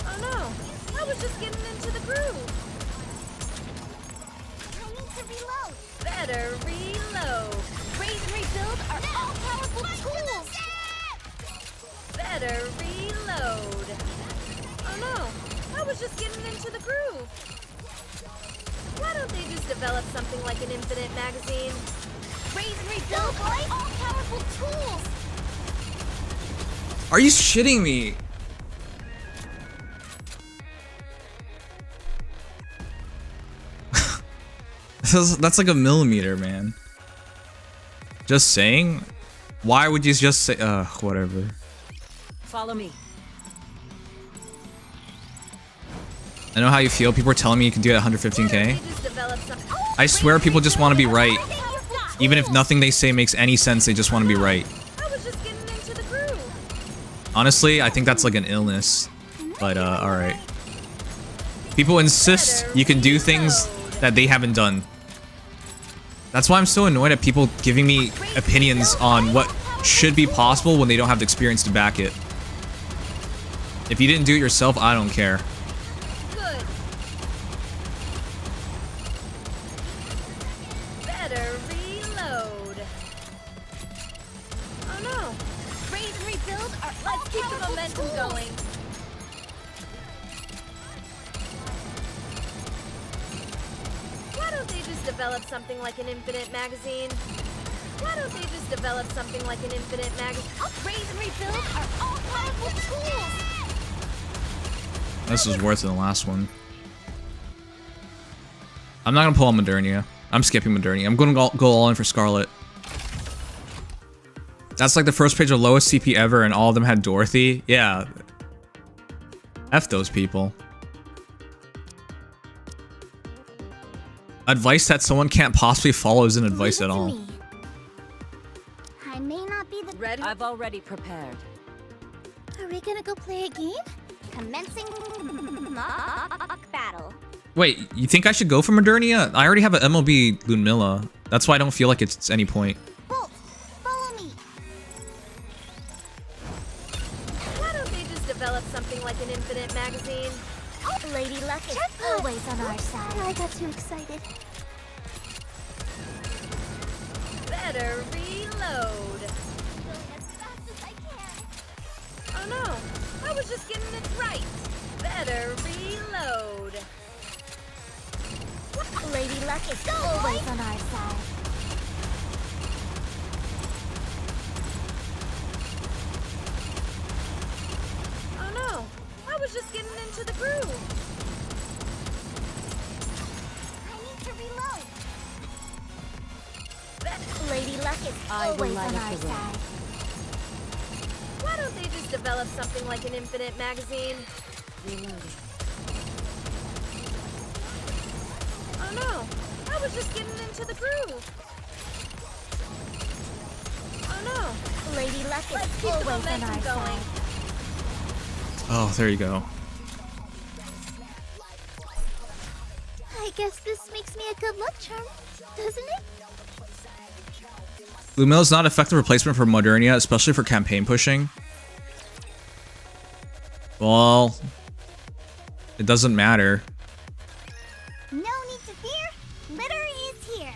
Oh no, I was just getting into the groove. I need to reload. Better reload. Raise and rebuild are all powerful tools. Better reload. Oh no, I was just getting into the groove. Why don't they just develop something like an infinite magazine? Raise and rebuild are all powerful tools. Are you shitting me? That's like a millimeter, man. Just saying? Why would you just say, whatever. Follow me. I know how you feel. People are telling me you can do it at 115k. I swear people just want to be right. Even if nothing they say makes any sense, they just want to be right. Honestly, I think that's like an illness. But, alright. People insist you can do things that they haven't done. That's why I'm so annoyed at people giving me opinions on what should be possible when they don't have the experience to back it. If you didn't do it yourself, I don't care. Good. Better reload. Oh no. Raise and rebuild are let's keep the momentum going. Why don't they just develop something like an infinite magazine? Why don't they just develop something like an infinite magazine? Raise and rebuild are all powerful tools. This is worse than the last one. I'm not gonna pull on Modernia. I'm skipping Modernia. I'm gonna go all in for Scarlet. That's like the first page of lowest CP ever, and all of them had Dorothy. Yeah. F those people. Advice that someone can't possibly follow isn't advice at all. I may not be the Ready? I've already prepared. Are we gonna go play a game? Commencing battle. Wait, you think I should go for Modernia? I already have an MLB Lunmilla. That's why I don't feel like it's any point. Follow me. Why don't they just develop something like an infinite magazine? Oh, Lady Luck is always on our side. I got too excited. Better reload. Going as fast as I can. Oh no, I was just getting it right. Better reload. Lady Luck is always on our side. Oh no, I was just getting into the groove. I need to reload. Lady Luck is always on our side. Why don't they just develop something like an infinite magazine? Reloading. Oh no, I was just getting into the groove. Oh no. Lady Luck is Let's keep the always on momentum our going. side. Oh, there you go. I guess this makes me a good luck charm, doesn't it? Lunmilla is not an effective replacement for Modernia, especially for campaign pushing. Well, it doesn't matter. No need to fear. Litter is here.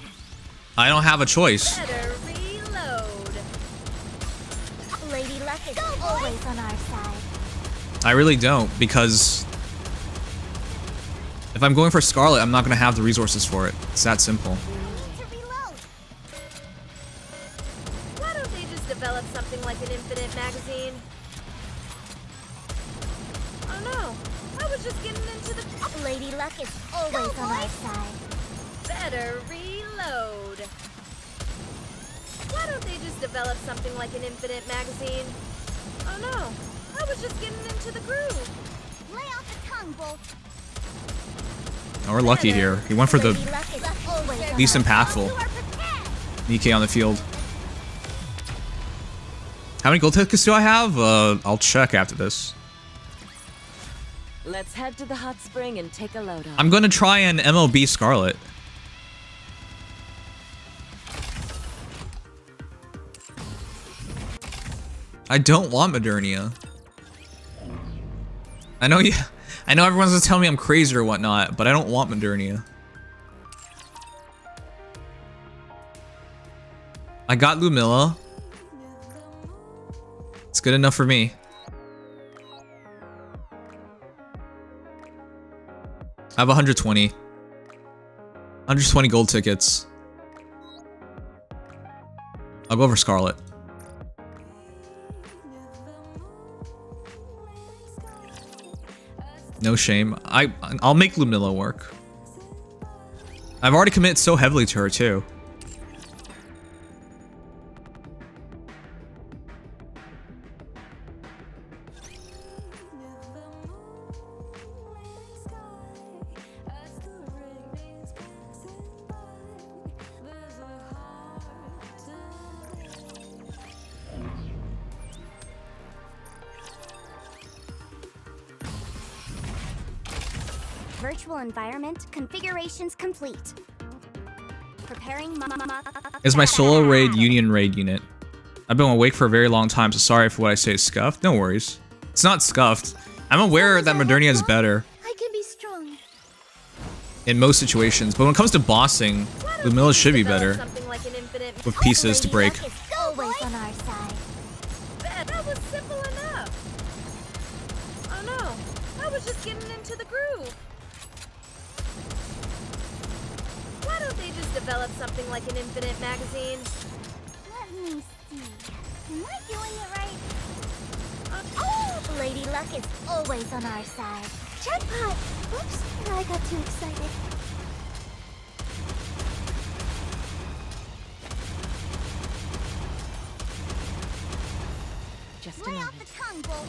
I don't have a choice. Better reload. Lady Luck is always on our side. I really don't, because if I'm going for Scarlet, I'm not going to have the resources for it. It's that simple. Why don't they just develop something like an infinite magazine? Oh no, I was just getting into the... Lady Luck is always on our side. Better reload. Why don't they just develop something like an infinite magazine? Oh no, I was just getting into the groove. Lay off the tongue, Bolt. Oh, we're lucky here. He went for the Lady Luck is always on least our impactful. side. You are prepared. Nikke on the field. How many gold tickets do I have? I'll check after this. Let's head to the hot spring and take a load off. I'm gonna try an MLB Scarlet. I don't want Modernia. I know everyone's gonna tell me I'm crazy or whatnot, but I don't want Modernia. I got Lunmilla. It's good enough for me. I have 120. 120 gold tickets. I'll go for Scarlet. No shame. I'll make Lunmilla work. I've already committed so heavily to her too. Virtual environment configurations complete. Preparing It's my solo raid union raid unit. I've been awake for a very long time, so sorry for what I say is scuffed. No worries. It's not scuffed. I'm aware that Modernia is better I can be strong. in most situations, but when it comes to bossing, Lunmilla should be better with pieces to break. Luck is always on our side. That was simple enough. Oh no, I was just getting into the groove. Why don't they just develop something like an infinite magazine? Let me see. Am I doing it right? Oh! Lady Luck is always on our side. Jackpot! Oops, I got too excited. Just a Lay moment. off the tongue, Bolt.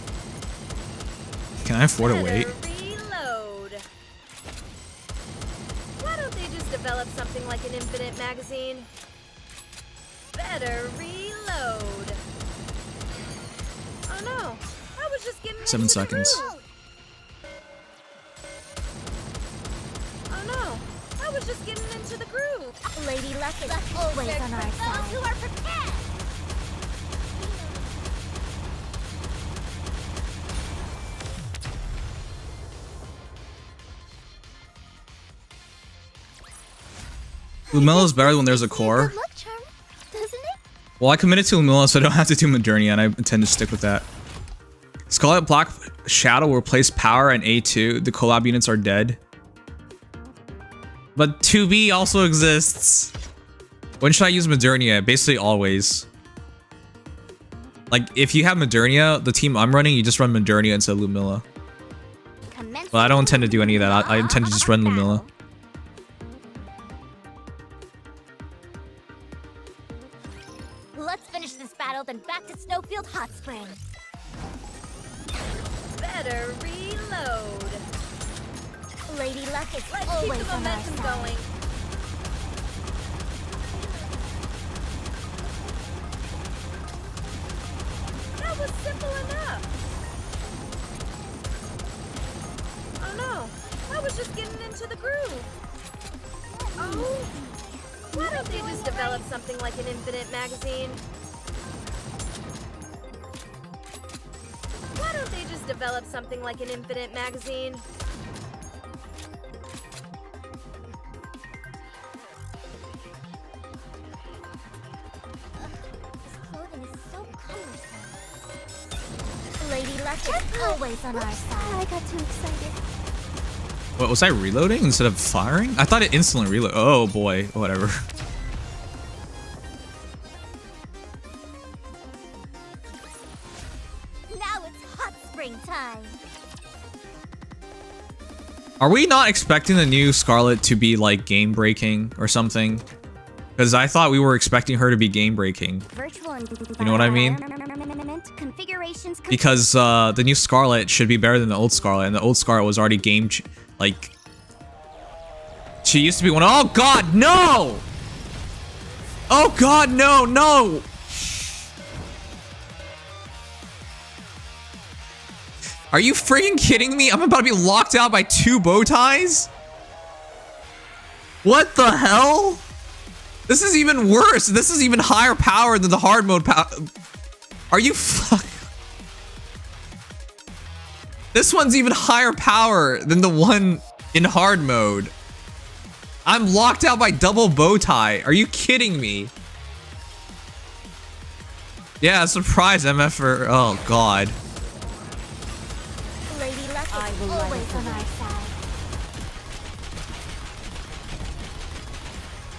Can I afford to wait? Reload. Why don't they just develop something like an infinite magazine? Better reload. Oh no, I was just getting 7 seconds. Oh no, I was just getting into the groove. Lady Luck is always on our side. Those who are prepared. Lumilla's better when there's a core. Well, I committed to Lumilla, so I don't have to do Modernia, and I intend to stick with that. Scarlet Black Shadow will replace Power and A2. The collab units are dead. But 2B also exists. When should I use Modernia? Basically always. Like, if you have Modernia, the team I'm running, you just run Modernia instead of Lumilla. But I don't intend to do any of that. I intend to just run Lumilla. Let's finish this battle, then back to Snowfield Hot Spring. Better reload. Lady Luck is Let's always keep the on our momentum side. going. That was simple enough. Oh no, I was just getting into the groove. Oh, why don't they just develop something like an infinite magazine? Why don't they just develop something like an infinite magazine? Lady Luck is always on our side. I got too excited. What, was I reloading instead of firing? I thought it instantly reload. Oh boy, whatever. Now it's hot spring time. Are we not expecting the new Scarlet to be like game breaking or something? Because I thought we were expecting her to be game breaking. You know what I mean? Configurations. Because the new Scarlet should be better than the old Scarlet, and the old Scarlet was already game like. She used to be one. Oh God, no! Oh God, no, no! Are you freaking kidding me? I'm about to be locked out by 2 bow ties? What the hell? This is even worse. This is even higher power than the hard mode power. Are you fuck? This one's even higher power than the one in hard mode. I'm locked out by double bow tie. Are you kidding me? Yeah, surprise MF. Oh God. Lady Luck is always on our side.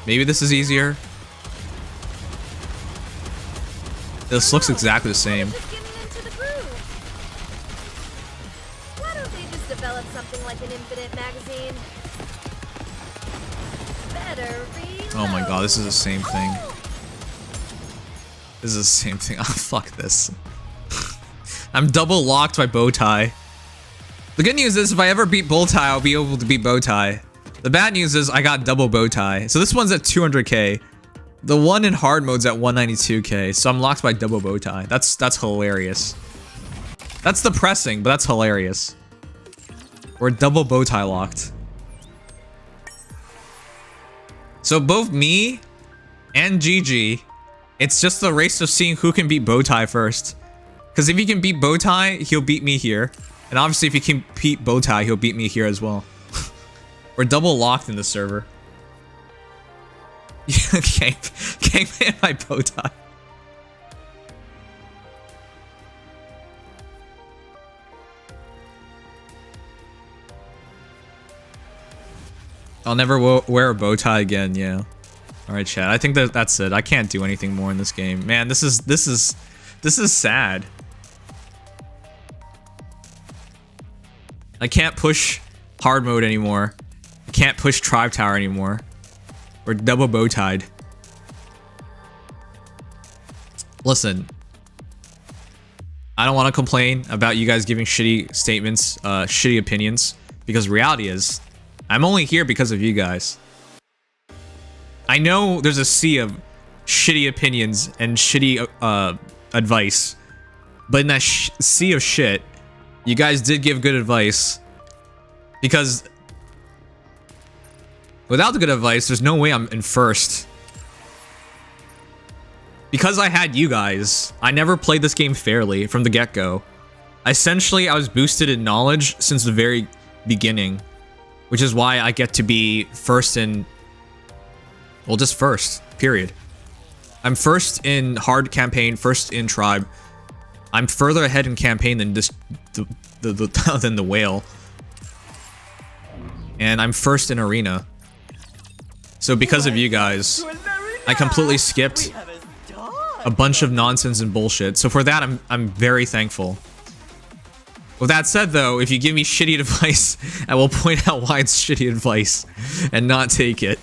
Maybe this is easier. This looks exactly the same. Why don't they just develop something like an infinite magazine? Better reload. Oh my God, this is the same thing. This is the same thing. Oh, fuck this. I'm double locked by Bowtie. The good news is if I ever beat Bowtie, I'll be able to beat Bowtie. The bad news is I got double Bowtie. So this one's at 200k. The one in hard mode's at 192k. So I'm locked by double Bowtie. That's hilarious. That's depressing, but that's hilarious. We're double Bowtie locked. So both me and GG, it's just the race of seeing who can beat Bowtie first. Because if he can beat Bowtie, he'll beat me here. And obviously if he can beat Bowtie, he'll beat me here as well. We're double locked in the server. Game in my Bowtie. I'll never wear a bow tie again. Yeah. All right, chat. I think that's it. I can't do anything more in this game. Man, this is sad. I can't push hard mode anymore. I can't push Tribe Tower anymore. We're double bow tied. Listen. I don't want to complain about you guys giving shitty statements, shitty opinions, because reality is, I'm only here because of you guys. I know there's a sea of shitty opinions and shitty advice, but in that sea of shit, you guys did give good advice, because without the good advice, there's no way I'm in first. Because I had you guys, I never played this game fairly from the get-go. Essentially, I was boosted in knowledge since the very beginning, which is why I get to be first in... well, just first, period. I'm first in hard campaign, first in tribe. I'm further ahead in campaign than this, than the whale. And I'm first in arena. So because of you guys, I completely skipped a bunch of nonsense and bullshit. So for that, I'm very thankful. With that said, though, if you give me shitty advice, I will point out why it's shitty advice and not take it.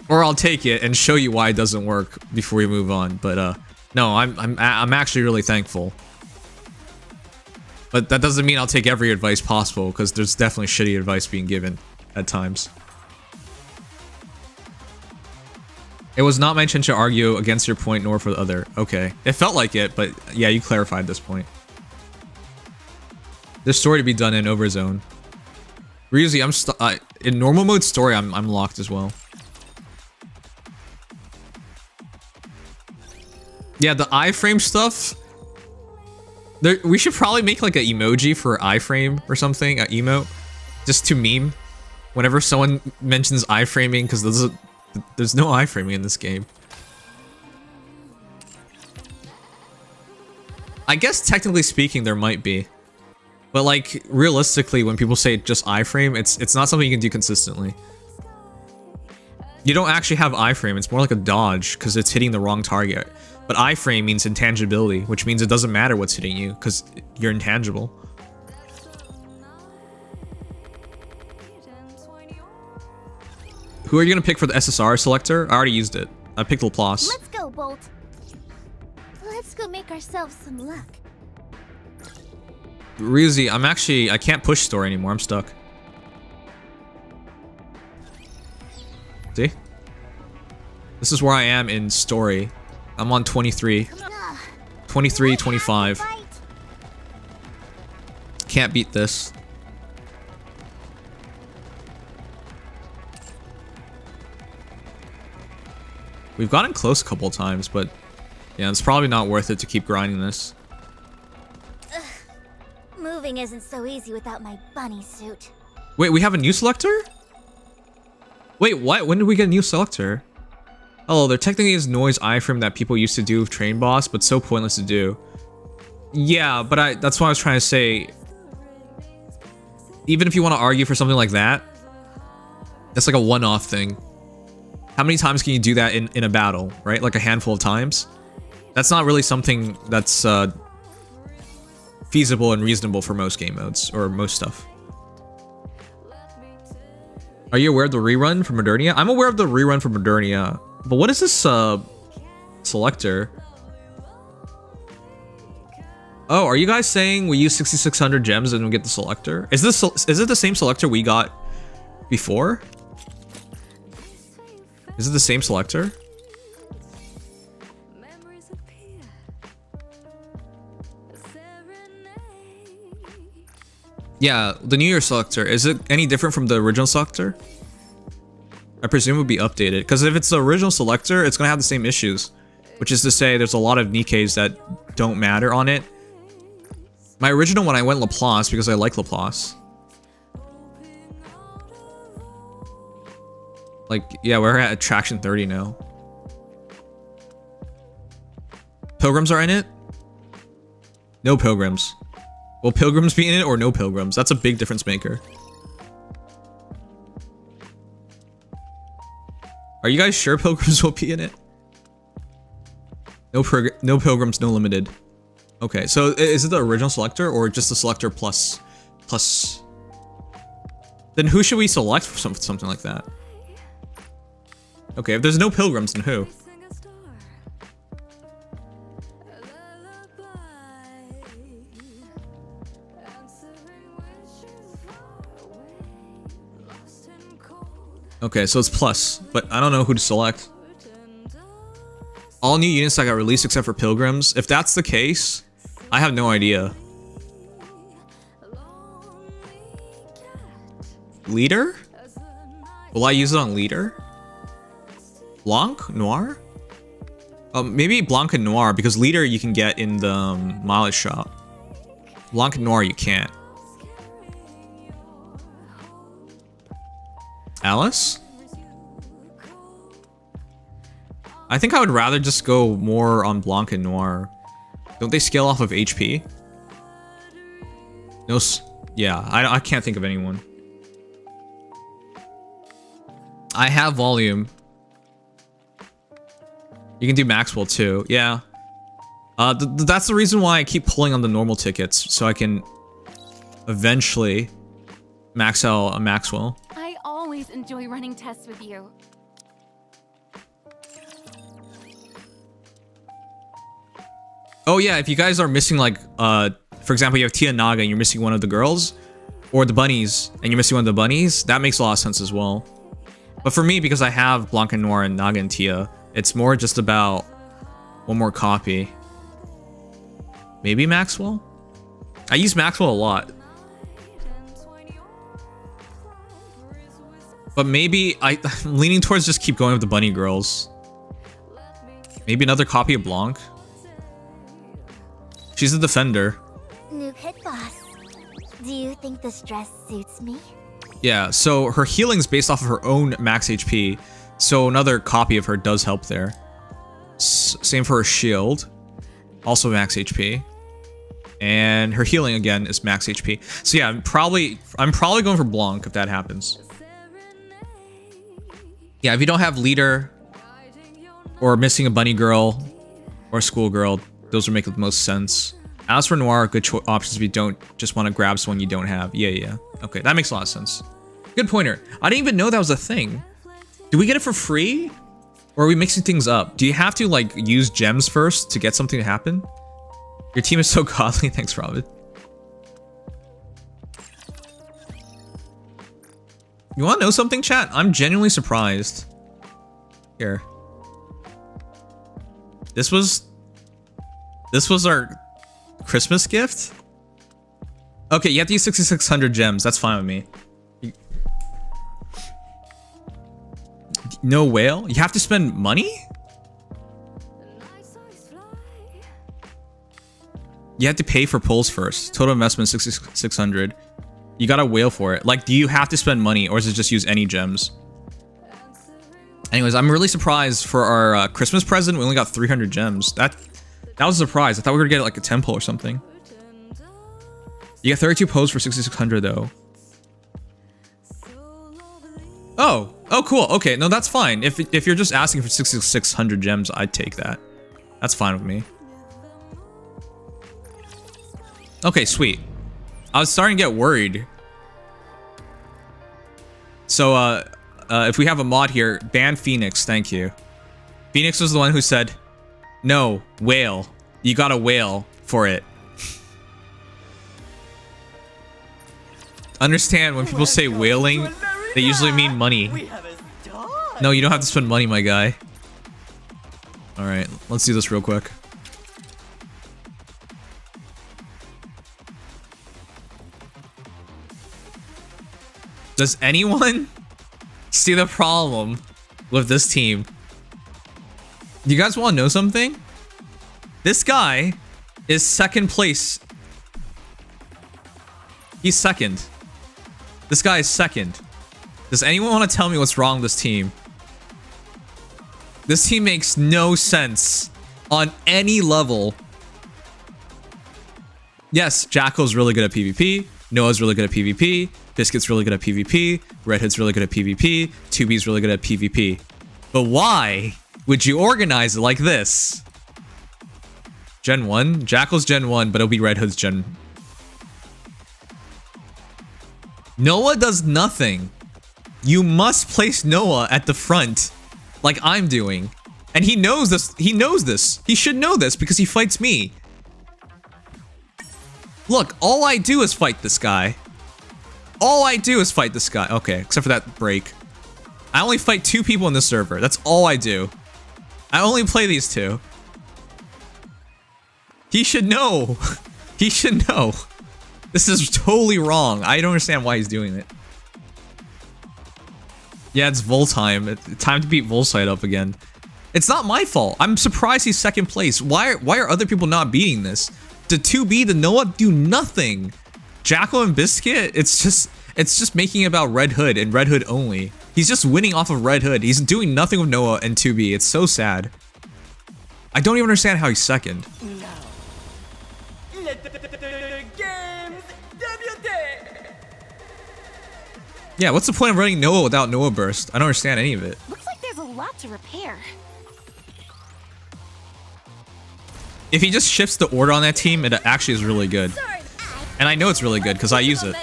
Or I'll take it and show you why it doesn't work before we move on. But no, I'm actually really thankful. But that doesn't mean I'll take every advice possible, because there's definitely shitty advice being given at times. It was not my intention to argue against your point nor for the other. Okay. It felt like it, but yeah, you clarified this point. There's story to be done in Overzone. Ryuzi, I'm in normal mode story, I'm locked as well. Yeah, the iframe stuff. We should probably make like an emoji for iframe or something, an emote, just to meme whenever someone mentions iframing, because there's no iframing in this game. I guess technically speaking there might be, but like realistically, when people say just iframe, it's not something you can do consistently. You don't actually have iframe, it's more like a dodge because it's hitting the wrong target. But iframe means intangibility, which means it doesn't matter what's hitting you because you're intangible. Who are you gonna pick for the SSR selector? I already used it. I picked Laplace. Let's go, Bolt. Let's go make ourselves some luck. Ryuzi, I can't push story anymore. I'm stuck. See? This is where I am in story. I'm on 23. 23, 25. Can't beat this. We've gotten close a couple times, but yeah, it's probably not worth it to keep grinding this. Ugh. Moving isn't so easy without my bunny suit. Wait, we have a new selector? Wait, what? When did we get a new selector? Oh, there technically is noise iframe that people used to do with Train Boss, but so pointless to do. Yeah, but that's what I was trying to say. Even if you want to argue for something like that, that's like a one-off thing. How many times can you do that in a battle, right? Like a handful of times? That's not really something that's feasible and reasonable for most game modes, or most stuff. Are you aware of the rerun for Modernia? I'm aware of the rerun for Modernia. But what is this selector? Oh, are you guys saying we use 6600 gems and we get the selector? Is it the same selector we got before? Is it the same selector? Yeah, the New Year selector. Is it any different from the original selector? I presume it would be updated, because if it's the original selector, it's going to have the same issues. Which is to say, there's a lot of Nikkes that don't matter on it. My original one, I went Laplace because I like Laplace. Like, yeah, we're at Attraction 30 now. Pilgrims are in it? No Pilgrims. Will Pilgrims be in it or no Pilgrims? That's a big difference maker. Are you guys sure Pilgrims will be in it? No Pilgrims, no limited. Okay, so is it the original selector or just the selector plus? Then who should we select for something like that? Okay, if there's no Pilgrims, then who? Okay, so it's plus, but I don't know who to select. All new units that got released except for Pilgrims. If that's the case, I have no idea. Leader? Will I use it on Leader? Blanc? Noir? Maybe Blanc and Noir, because Leader you can get in the mileage shop. Blanc and Noir you can't. Alice? I think I would rather just go more on Blanc and Noir. Don't they scale off of HP? No, yeah, I can't think of anyone. I have volume. You can do Maxwell too, yeah. That's the reason why I keep pulling on the normal tickets, so I can eventually max out a Maxwell. I always enjoy running tests with you. Oh yeah, if you guys are missing like, for example, you have Tia Naga and you're missing one of the girls, or the bunnies, and you're missing one of the bunnies, that makes a lot of sense as well. But for me, because I have Blanc and Noir and Naga and Tia, it's more just about one more copy. Maybe Maxwell? I use Maxwell a lot. But maybe I'm leaning towards just keep going with the bunny girls. Maybe another copy of Blanc. She's a defender. New pit boss. Do you think this dress suits me? Yeah, so her healing's based off of her own max HP. So another copy of her does help there. Same for her shield. Also max HP. And her healing again is max HP. So yeah, I'm probably going for Blanc if that happens. Yeah, if you don't have leader or missing a bunny girl or schoolgirl, those would make the most sense. As for Noir, good options if you don't just want to grab someone you don't have. Yeah. Okay, that makes a lot of sense. Good pointer. I didn't even know that was a thing. Do we get it for free? Or are we mixing things up? Do you have to like use gems first to get something to happen? Your team is so godly. Thanks, Robin. You want to know something, chat? I'm genuinely surprised. Here. This was our Christmas gift? Okay, you have to use 6,600 gems. That's fine with me. No whale? You have to spend money? You have to pay for pulls first. Total investment 6,600. You got a whale for it. Like, do you have to spend money or is it just use any gems? Anyways, I'm really surprised for our Christmas present. We only got 300 gems. That was a surprise. I thought we were gonna get like a temple or something. You get 32 pulls for 6,600 though. Oh, cool. Okay, no, that's fine. If you're just asking for 6,600 gems, I'd take that. That's fine with me. Okay, sweet. I was starting to get worried. So, if we have a mod here, ban Phoenix, thank you. Phoenix was the one who said, no, whale. You got a whale for it. Understand when people say whaling, they usually mean money. No, you don't have to spend money, my guy. Alright, let's do this real quick. Does anyone see the problem with this team? Do you guys want to know something? This guy is second place. He's second. This guy is second. Does anyone want to tell me what's wrong with this team? This team makes no sense on any level. Yes, Jackal's really good at PvP. Noah's really good at PvP. Biscuit's really good at PvP. Red Hood's really good at PvP. 2B's really good at PvP. But why would you organize it like this? Gen 1? Jackal's Gen 1, but it'll be Red Hood's Gen... Noah does nothing. You must place Noah at the front, like I'm doing. And he knows this. He knows this. He should know this because he fights me. Look, all I do is fight this guy. All I do is fight this guy. Okay, except for that break. I only fight 2 people in this server. That's all I do. I only play these 2. He should know. He should know. This is totally wrong. I don't understand why he's doing it. Yeah, it's Vol time. It's time to beat Volsite up again. It's not my fault. I'm surprised he's second place. Why are other people not beating this? The 2B, the Noah do nothing. Jackal and Biscuit, it's just making it about Red Hood and Red Hood only. He's just winning off of Red Hood. He's doing nothing with Noah and 2B. It's so sad. I don't even understand how he's second. Let the games debut. Yeah, what's the point of running Noah without Noah Burst? I don't understand any of it. Looks like there's a lot to repair. If he just shifts the order on that team, it actually is really good. And I know it's really good because I use it.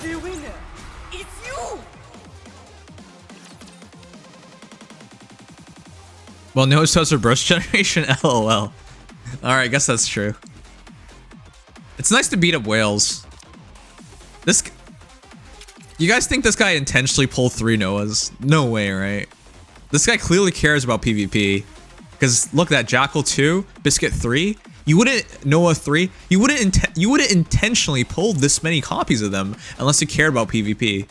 The winner, it's you. Well, Noah starts her burst generation, lol. Alright, I guess that's true. It's nice to beat up whales. You guys think this guy intentionally pulled 3 Noahs? No way, right? This guy clearly cares about PvP. Because look at that, Jackal 2, Biscuit 3. You wouldn't, Noah 3, you wouldn't intentionally pull this many copies of them unless you cared about PvP.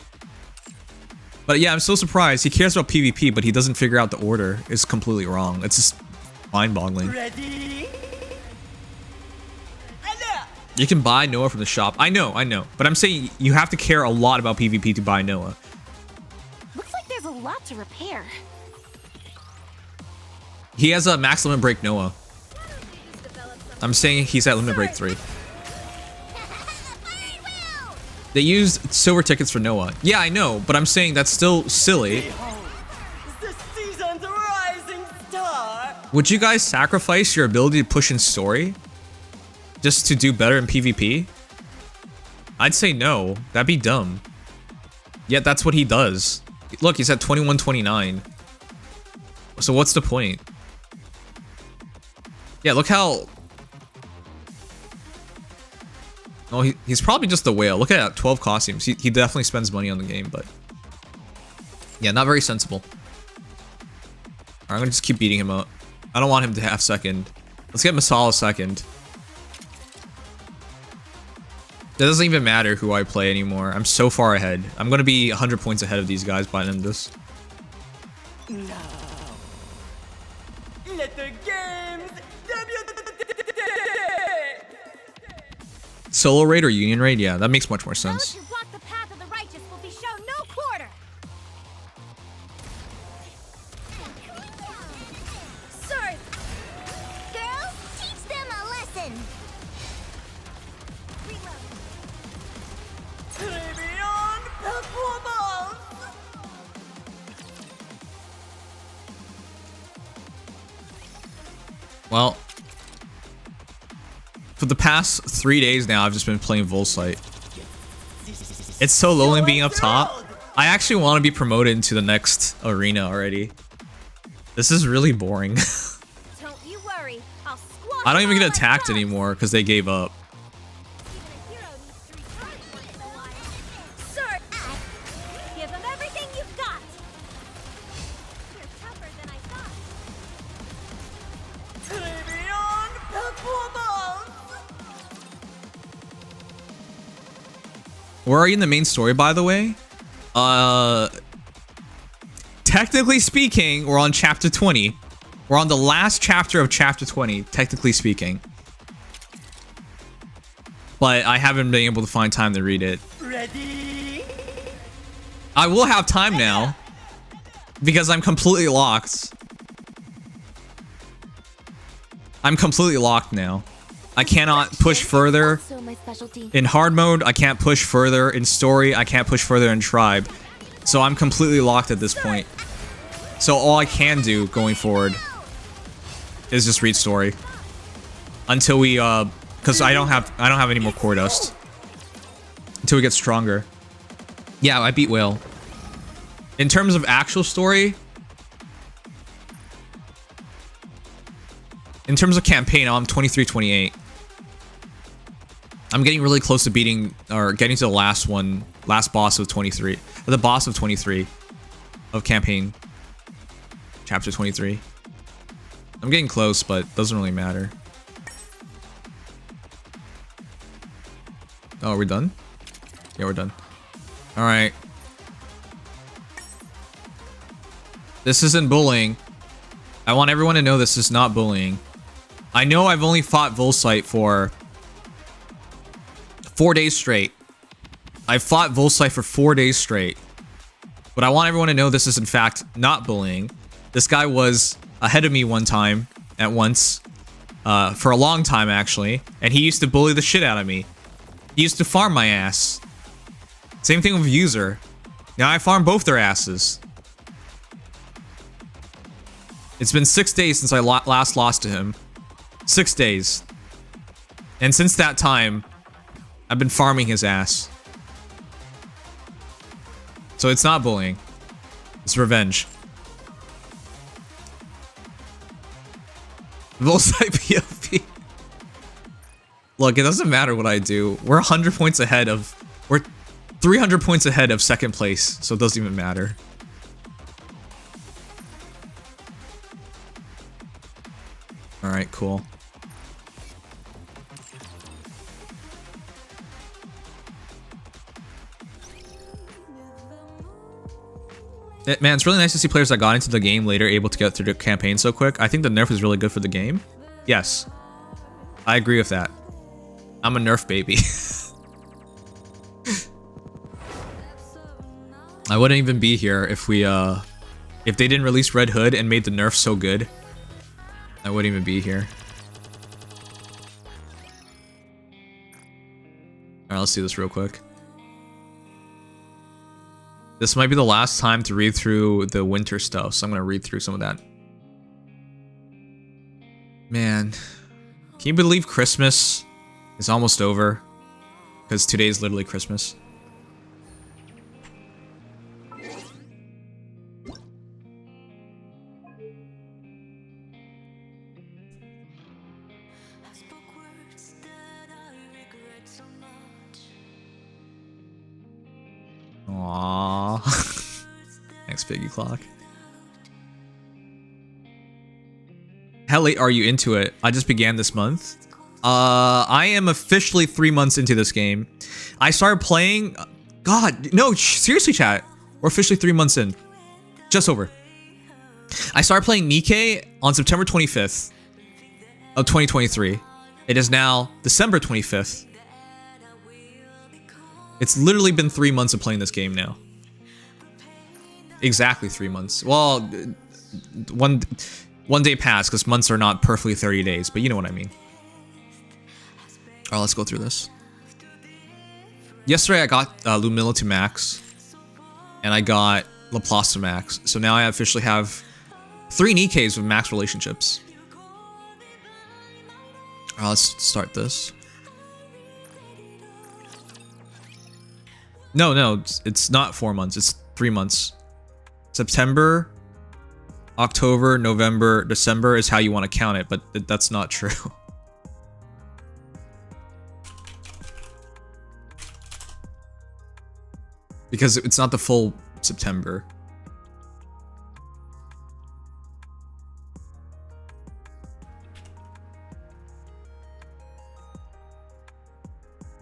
But yeah, I'm so surprised. He cares about PvP, but he doesn't figure out the order. It's completely wrong. It's just mind-boggling. Ready? You can buy Noah from the shop. I know. But I'm saying you have to care a lot about PvP to buy Noah. Looks like there's a lot to repair. He has a max limit break Noah. I'm saying he's at limit break 3. They used silver tickets for Noah. Yeah, I know, but I'm saying that's still silly. The season's rising star. Would you guys sacrifice your ability to push in story just to do better in PvP? I'd say no. That'd be dumb. Yet that's what he does. Look, he's at 21-29. So what's the point? Yeah, look how... Oh, he's probably just the whale. Look at that, 12 costumes. He definitely spends money on the game, but... Yeah, not very sensible. Alright, I'm gonna just keep beating him up. I don't want him to have second. Let's get Masala second. It doesn't even matter who I play anymore. I'm so far ahead. I'm gonna be 100 points ahead of these guys by the end of this. No. Let the games debut. Solo raid or union raid? Yeah, that makes much more sense. Those who block the path of the righteous will be shown no quarter. Sorry. Girls, teach them a lesson. Beyond performance. Well, for the past 3 days now, I've just been playing Volsite. It's so lonely being up top. I actually want to be promoted into the next arena already. This is really boring. Don't you worry. I'll squash I don't even them get all attacked at once. anymore because they gave up. Sorry. Give them everything you've got. You're tougher than I thought. Beyond performance. Where are you in the main story, by the way? Technically speaking, we're on chapter 20. We're on the last chapter of chapter 20, technically speaking. But I haven't been able to find time to read it. Ready? I will have time now. Because I'm completely locked. I'm completely locked now. I cannot push further Also my specialty. in hard mode. I can't push further in story. I can't push further in tribe. So I'm completely locked at this point. So all I can do going forward is just read story until we because I don't have any more core dust until we get stronger. Yeah, I beat Whale. In terms of actual story, in terms of campaign, I'm 23-28. I'm getting really close to beating or getting to the last boss of 23, or the boss of 23 of campaign chapter 23. I'm getting close, but doesn't really matter. Oh, are we done? Yeah, we're done. All right. This isn't bullying. I want everyone to know this is not bullying. I know I've only fought Volsite for 4 days straight. I fought Volsite for 4 days straight. But I want everyone to know this is in fact not bullying. This guy was ahead of me one time at once. For a long time actually. And he used to bully the shit out of me. He used to farm my ass. Same thing with User. Now I farm both their asses. It's been 6 days since I last lost to him. 6 days. And since that time, I've been farming his ass. So it's not bullying. It's revenge. Volsite POV. Look, it doesn't matter what I do. We're 100 points ahead of... We're 300 points ahead of second place, so it doesn't even matter. Alright, cool. Man, it's really nice to see players that got into the game later able to get through the campaign so quick. I think the nerf is really good for the game. Yes. I agree with that. I'm a nerf baby. I wouldn't even be here if they didn't release Red Hood and made the nerf so good. I wouldn't even be here. Alright, let's do this real quick. This might be the last time to read through the winter stuff, so I'm gonna read through some of that. Man, can you believe Christmas is almost over? Because today is literally Christmas. Aww. Thanks, Piggy Clock. How late are you into it? I just began this month. I am officially 3 months into this game. I started playing... God, no, seriously, chat. We're officially 3 months in. Just over. I started playing Nikke on September 25th of 2023. It is now December 25th. It's literally been 3 months of playing this game now. Exactly 3 months. Well, one day passed because months are not perfectly 30 days, but you know what I mean. Alright, let's go through this. Yesterday I got Lumilla to max, and I got Laplace to max. So now I officially have 3 Nikkes with max relationships. Alright, let's start this. No, it's not 4 months, it's 3 months. September, October, November, December is how you want to count it, but that's not true. Because it's not the full September.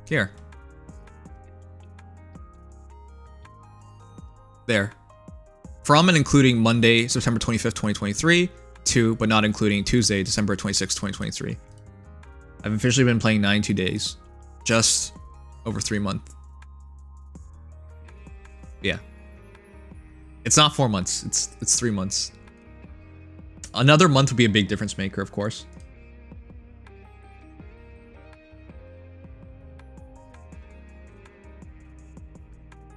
Here. There. From and including Monday, September 25th, 2023, to, but not including Tuesday, December 26th, 2023. I've officially been playing 92 days. Just over 3 months. Yeah. It's not 4 months, it's 3 months. Another month would be a big difference maker, of course.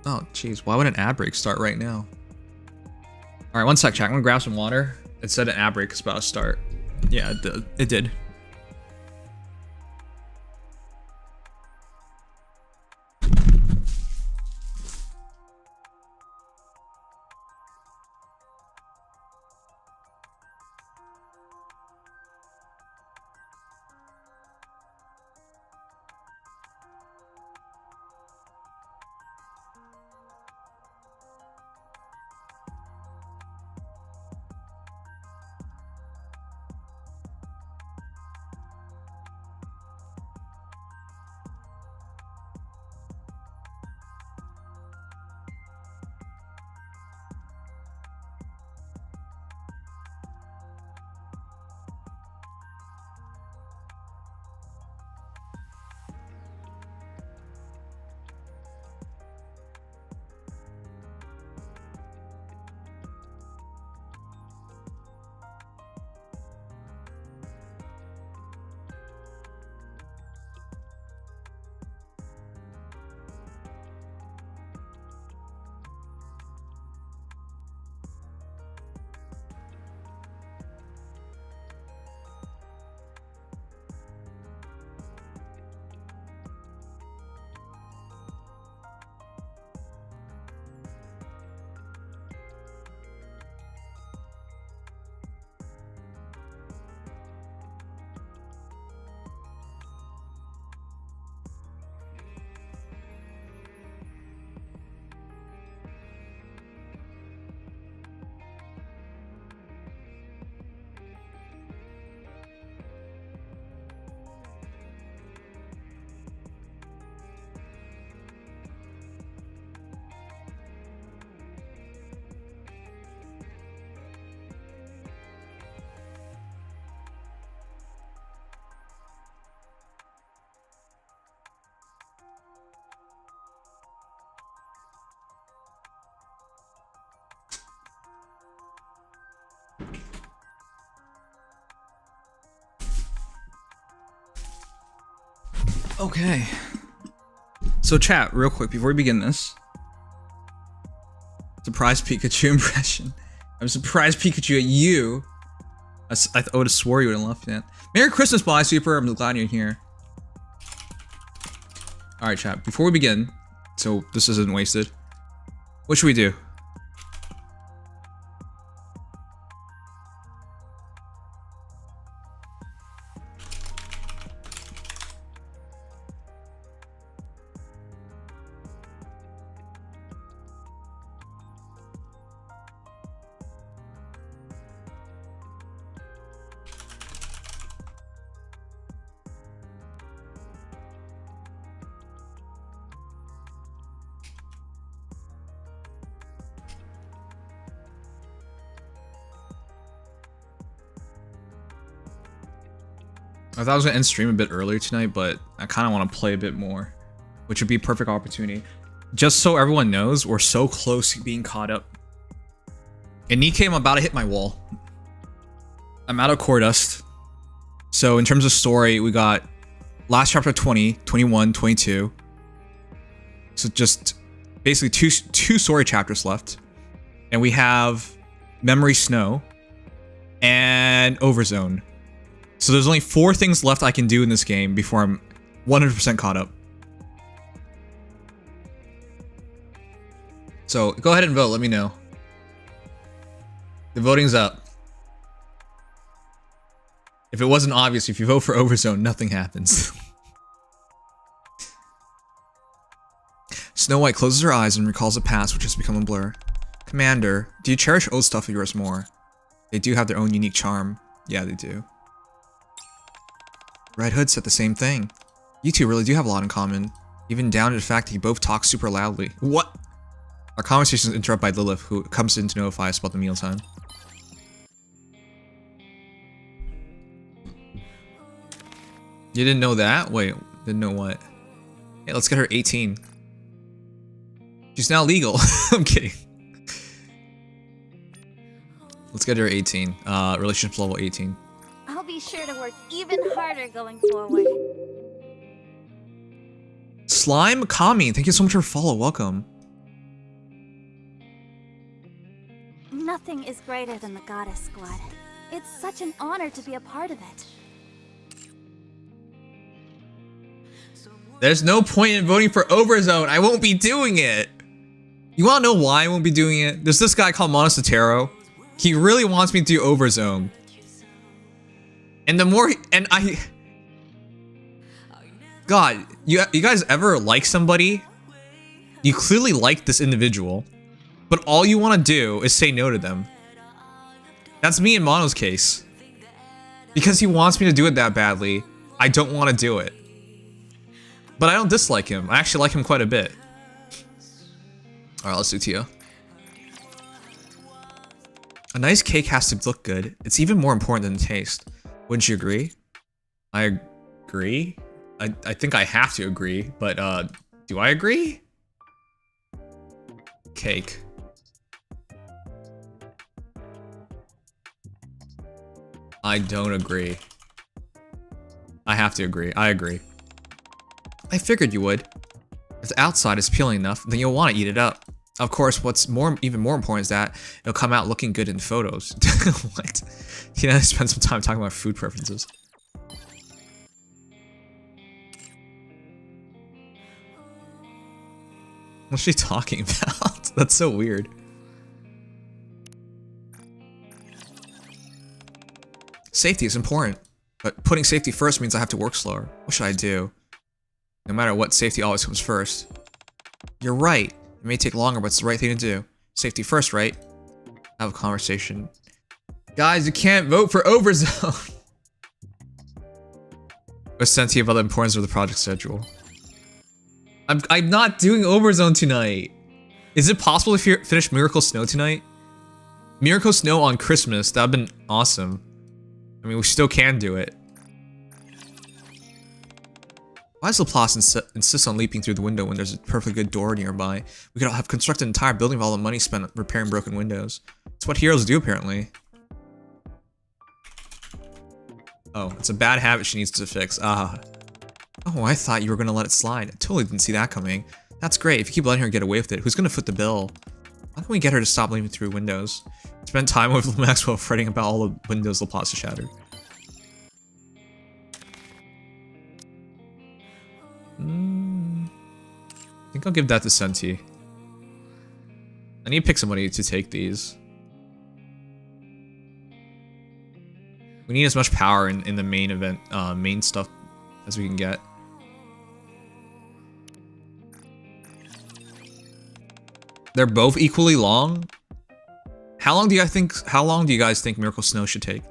Oh, jeez. Why would an ad break start right now? Alright, one sec, chat. I'm gonna grab some water. It said an ad break is about to start. Yeah, it did. Okay. So chat, real quick, before we begin this. Surprise Pikachu impression. I'm surprised Pikachu at you. I would have swore you would have left that. Merry Christmas, Bye Super. I'm glad you're here. Alright, chat, before we begin, so this isn't wasted, what should we do? I thought I was gonna end stream a bit earlier tonight, but I kind of want to play a bit more, which would be a perfect opportunity. Just so everyone knows, we're so close to being caught up. And Nikke, I'm about to hit my wall. I'm out of core dust. So in terms of story, we got last chapter 20, 21, 22. So just basically two story chapters left. And we have Memory Snow and Overzone. So there's only 4 things left I can do in this game before I'm 100% caught up. So go ahead and vote, let me know. The voting's up. If it wasn't obvious, if you vote for Overzone, nothing happens. Snow White closes her eyes and recalls the past, which has become a blur. Commander, do you cherish old stuff of yours more? They do have their own unique charm. Yeah, they do. Red Hood said the same thing. You two really do have a lot in common, even down to the fact that you both talk super loudly. What? Our conversation is interrupted by Lilith, who comes in to notify us about the mealtime. You didn't know that? Wait, didn't know what? Hey, let's get her 18. She's now legal. I'm kidding. Let's get her 18. Relationships level 18. I'll be sure to work even harder going forward. Slime Kami, thank you so much for follow. Welcome. Nothing is greater than the Goddess Squad. It's such an honor to be a part of it. There's no point in voting for Overzone. I won't be doing it. You wanna know why I won't be doing it? There's this guy called Monosotero. He really wants me to do Overzone. And the more God, you guys ever like somebody? You clearly like this individual, but all you want to do is say no to them. That's me in Mono's case. Because he wants me to do it that badly, I don't want to do it. But I don't dislike him. I actually like him quite a bit. Alright, let's do Tia. A nice cake has to look good. It's even more important than the taste. Wouldn't you agree? I agree? I think I have to agree, but do I agree? Cake. I don't agree. I have to agree. I agree. I figured you would. If the outside is appealing enough, then you'll want to eat it up. Of course, what's even more important is that it'll come out looking good in photos. What? You know, spend some time talking about food preferences. What's she talking about? That's so weird. Safety is important, but putting safety first means I have to work slower. What should I do? No matter what, safety always comes first. You're right. It may take longer, but it's the right thing to do. Safety first, right? Have a conversation. Guys, you can't vote for Overzone. A sense of the importance of the project schedule. I'm not doing Overzone tonight. Is it possible to finish Miracle Snow tonight? Miracle Snow on Christmas, that'd been awesome. I mean, we still can do it. Why does Laplace insist on leaping through the window when there's a perfectly good door nearby? We could have constructed an entire building with all the money spent repairing broken windows. It's what heroes do, apparently. Oh, it's a bad habit she needs to fix. Ah. Oh, I thought you were gonna let it slide. I totally didn't see that coming. That's great. If you keep letting her get away with it, who's gonna foot the bill? How can we get her to stop leaving through windows? Spend time with Maxwell fretting about all the windows La Paz shattered. I think I'll give that to Senti. I need to pick somebody to take these. We need as much power in the main event, main stuff as we can get. They're both equally long. How long do you guys think Miracle Snow should take?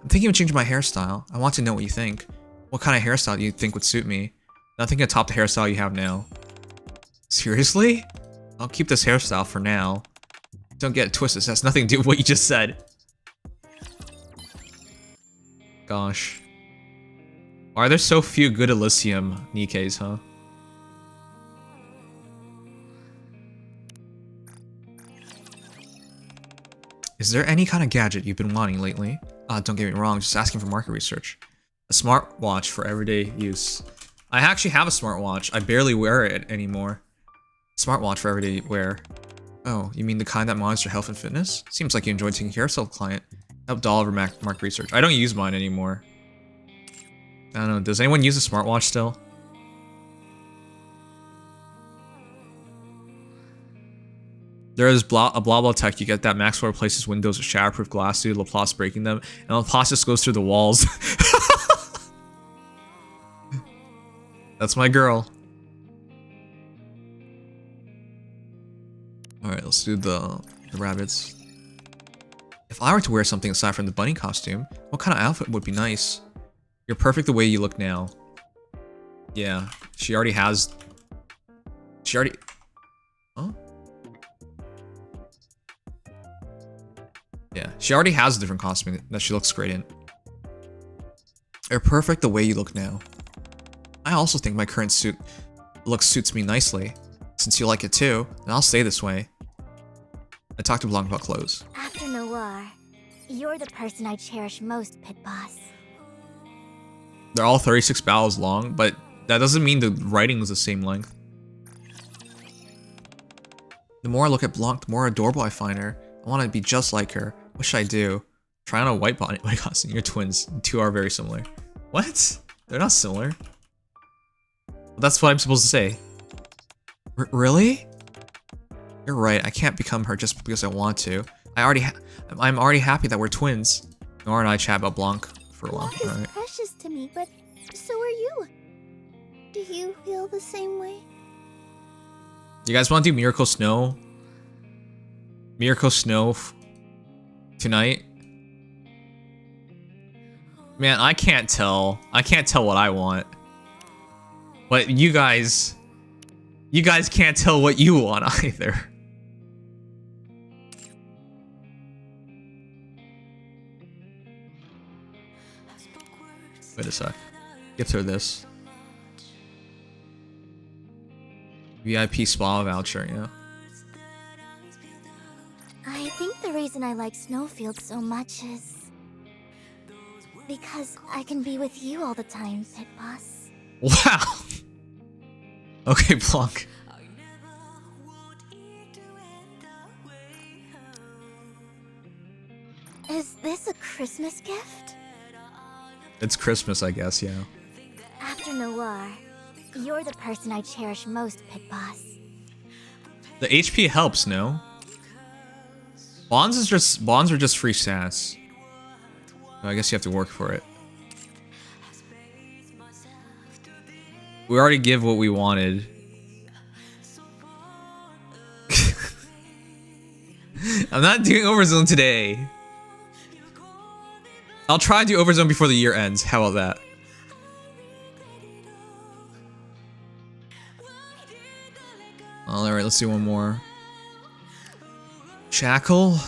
I'm thinking of changing my hairstyle. I want to know what you think. What kind of hairstyle do you think would suit me? Nothing can top the hairstyle you have now. Seriously? I'll keep this hairstyle for now. Don't get it twisted. This has nothing to do with what you just said. Gosh. Why are there so few good Elysium Nikkes, huh? Is there any kind of gadget you've been wanting lately? Don't get me wrong, just asking for market research. A smartwatch for everyday use. I actually have a smartwatch. I barely wear it anymore. Smartwatch for everyday wear. Oh, you mean the kind that monitors your health and fitness? Seems like you enjoy taking care of yourself, client. Help $1 market research. I don't use mine anymore. I don't know. Does anyone use a smartwatch still? There is a blah blah tech. You get that Maxwell replaces windows with shatterproof glass due to Laplace breaking them, and Laplace just goes through the walls. That's my girl. Alright, let's do the rabbits. If I were to wear something aside from the bunny costume, what kind of outfit would be nice? You're perfect the way you look now. Yeah, she already has... Huh? Yeah, she already has a different costume that she looks great in. You're perfect the way you look now. I also think my current look suits me nicely. Since you like it too, then I'll stay this way. I talked to Blanc about clothes. After Noir, you're the person I cherish most, Pit Boss. They're all 36 battles long, but that doesn't mean the writing is the same length. The more I look at Blanc, the more adorable I find her. I want to be just like her. What should I do? Try on a white costume. You're twins. The two are very similar. What? They're not similar. That's what I'm supposed to say. Really? You're right. I can't become her just because I want to. I'm already happy that we're twins. Nora and I chat about Blanc for a while. Blanc is precious to me, but so are you. Do you feel the same way? You guys want to do Miracle Snow? Miracle Snow tonight? Man, I can't tell. I can't tell what I want. But you guys can't tell what you want either. Wait a sec. Give her this. VIP spa voucher, yeah. I think the reason I like Snowfield so much is... because I can be with you all the time, Pit Boss. Wow! Okay, Blanc. Is this a Christmas gift? It's Christmas, I guess, yeah. After Noir, you're the person I cherish most, Pit Boss. The HP helps, no? Bonds are just free sass. I guess you have to work for it. We already give what we wanted. I'm not doing Overzone today. I'll try to do Overzone before the year ends. How about that? Alright, let's do one more. Jackal?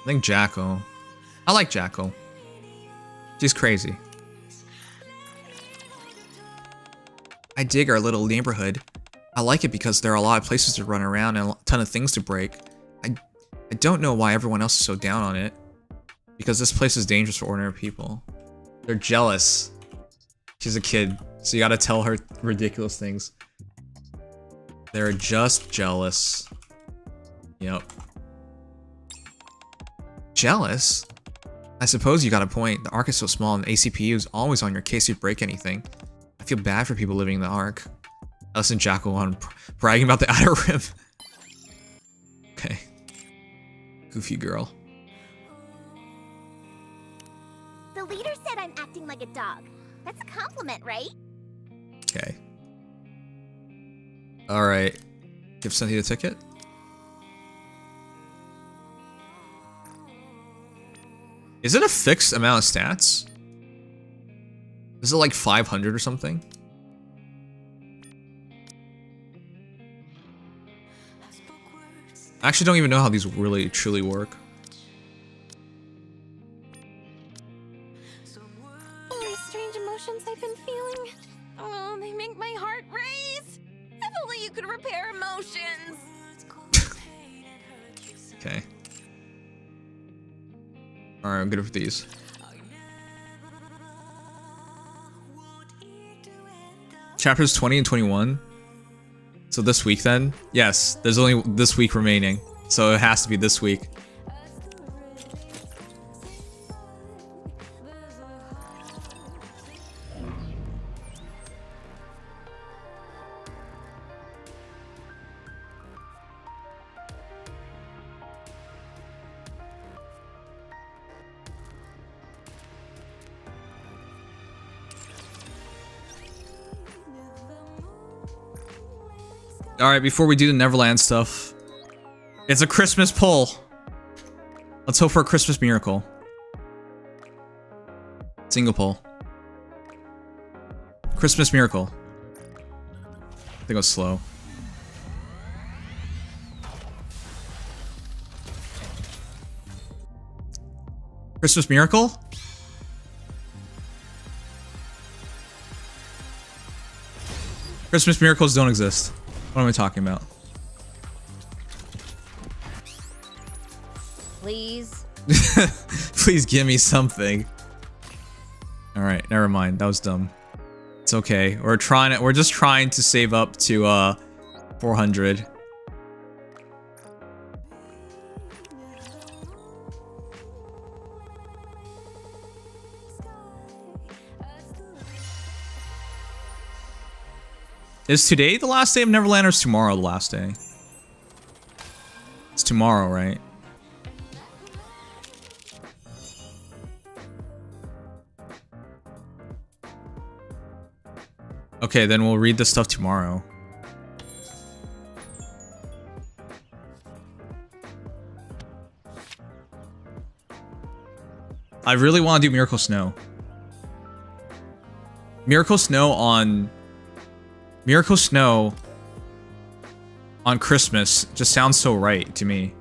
I think Jackal. I like Jackal. She's crazy. I dig our little neighborhood. I like it because there are a lot of places to run around and a ton of things to break. I don't know why everyone else is so down on it. Because this place is dangerous for ordinary people. They're jealous. She's a kid, so you gotta tell her ridiculous things. They're just jealous. Yep. Jealous? I suppose you got a point. The Ark is so small and the ACPU is always on your case if you break anything. I feel bad for people living in the Ark. Us and Jackal on bragging about the Outer Rim. Okay. Goofy girl. The leader said I'm acting like a dog. That's a compliment, right? Okay. Alright. Give Cynthia the ticket. Is it a fixed amount of stats? Is it like 500 or something? I actually don't even know how these really truly work. All these strange emotions I've been feeling. Oh, they make my heart race. If only you could repair emotions. Okay. Alright, I'm good with these. Chapters 20 and 21. So this week then? Yes, there's only this week remaining. So it has to be this week. Alright, before we do the Neverland stuff, it's a Christmas poll. Let's hope for a Christmas miracle. Single poll. Christmas miracle. I think it was slow. Christmas miracle? Christmas miracles don't exist. What am I talking about? Please. Please give me something. Alright, never mind. That was dumb. It's okay. We're just trying to save up to 400. Is today the last day of Neverland or is tomorrow the last day? It's tomorrow, right? Okay, then we'll read this stuff tomorrow. I really want to do Miracle Snow. Miracle Snow on Christmas just sounds so right to me.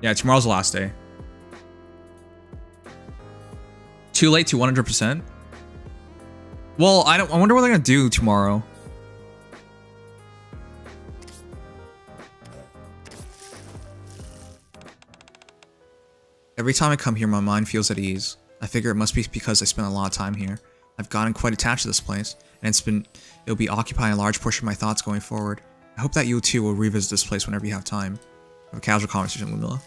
Yeah, tomorrow's the last day. Too late to 100%? Well, I wonder what they're gonna do tomorrow. Every time I come here, my mind feels at ease. I figure it must be because I spent a lot of time here. I've gotten quite attached to this place, and it'll be occupying a large portion of my thoughts going forward. I hope that you too will revisit this place whenever you have time. Have a casual conversation with Lumilla.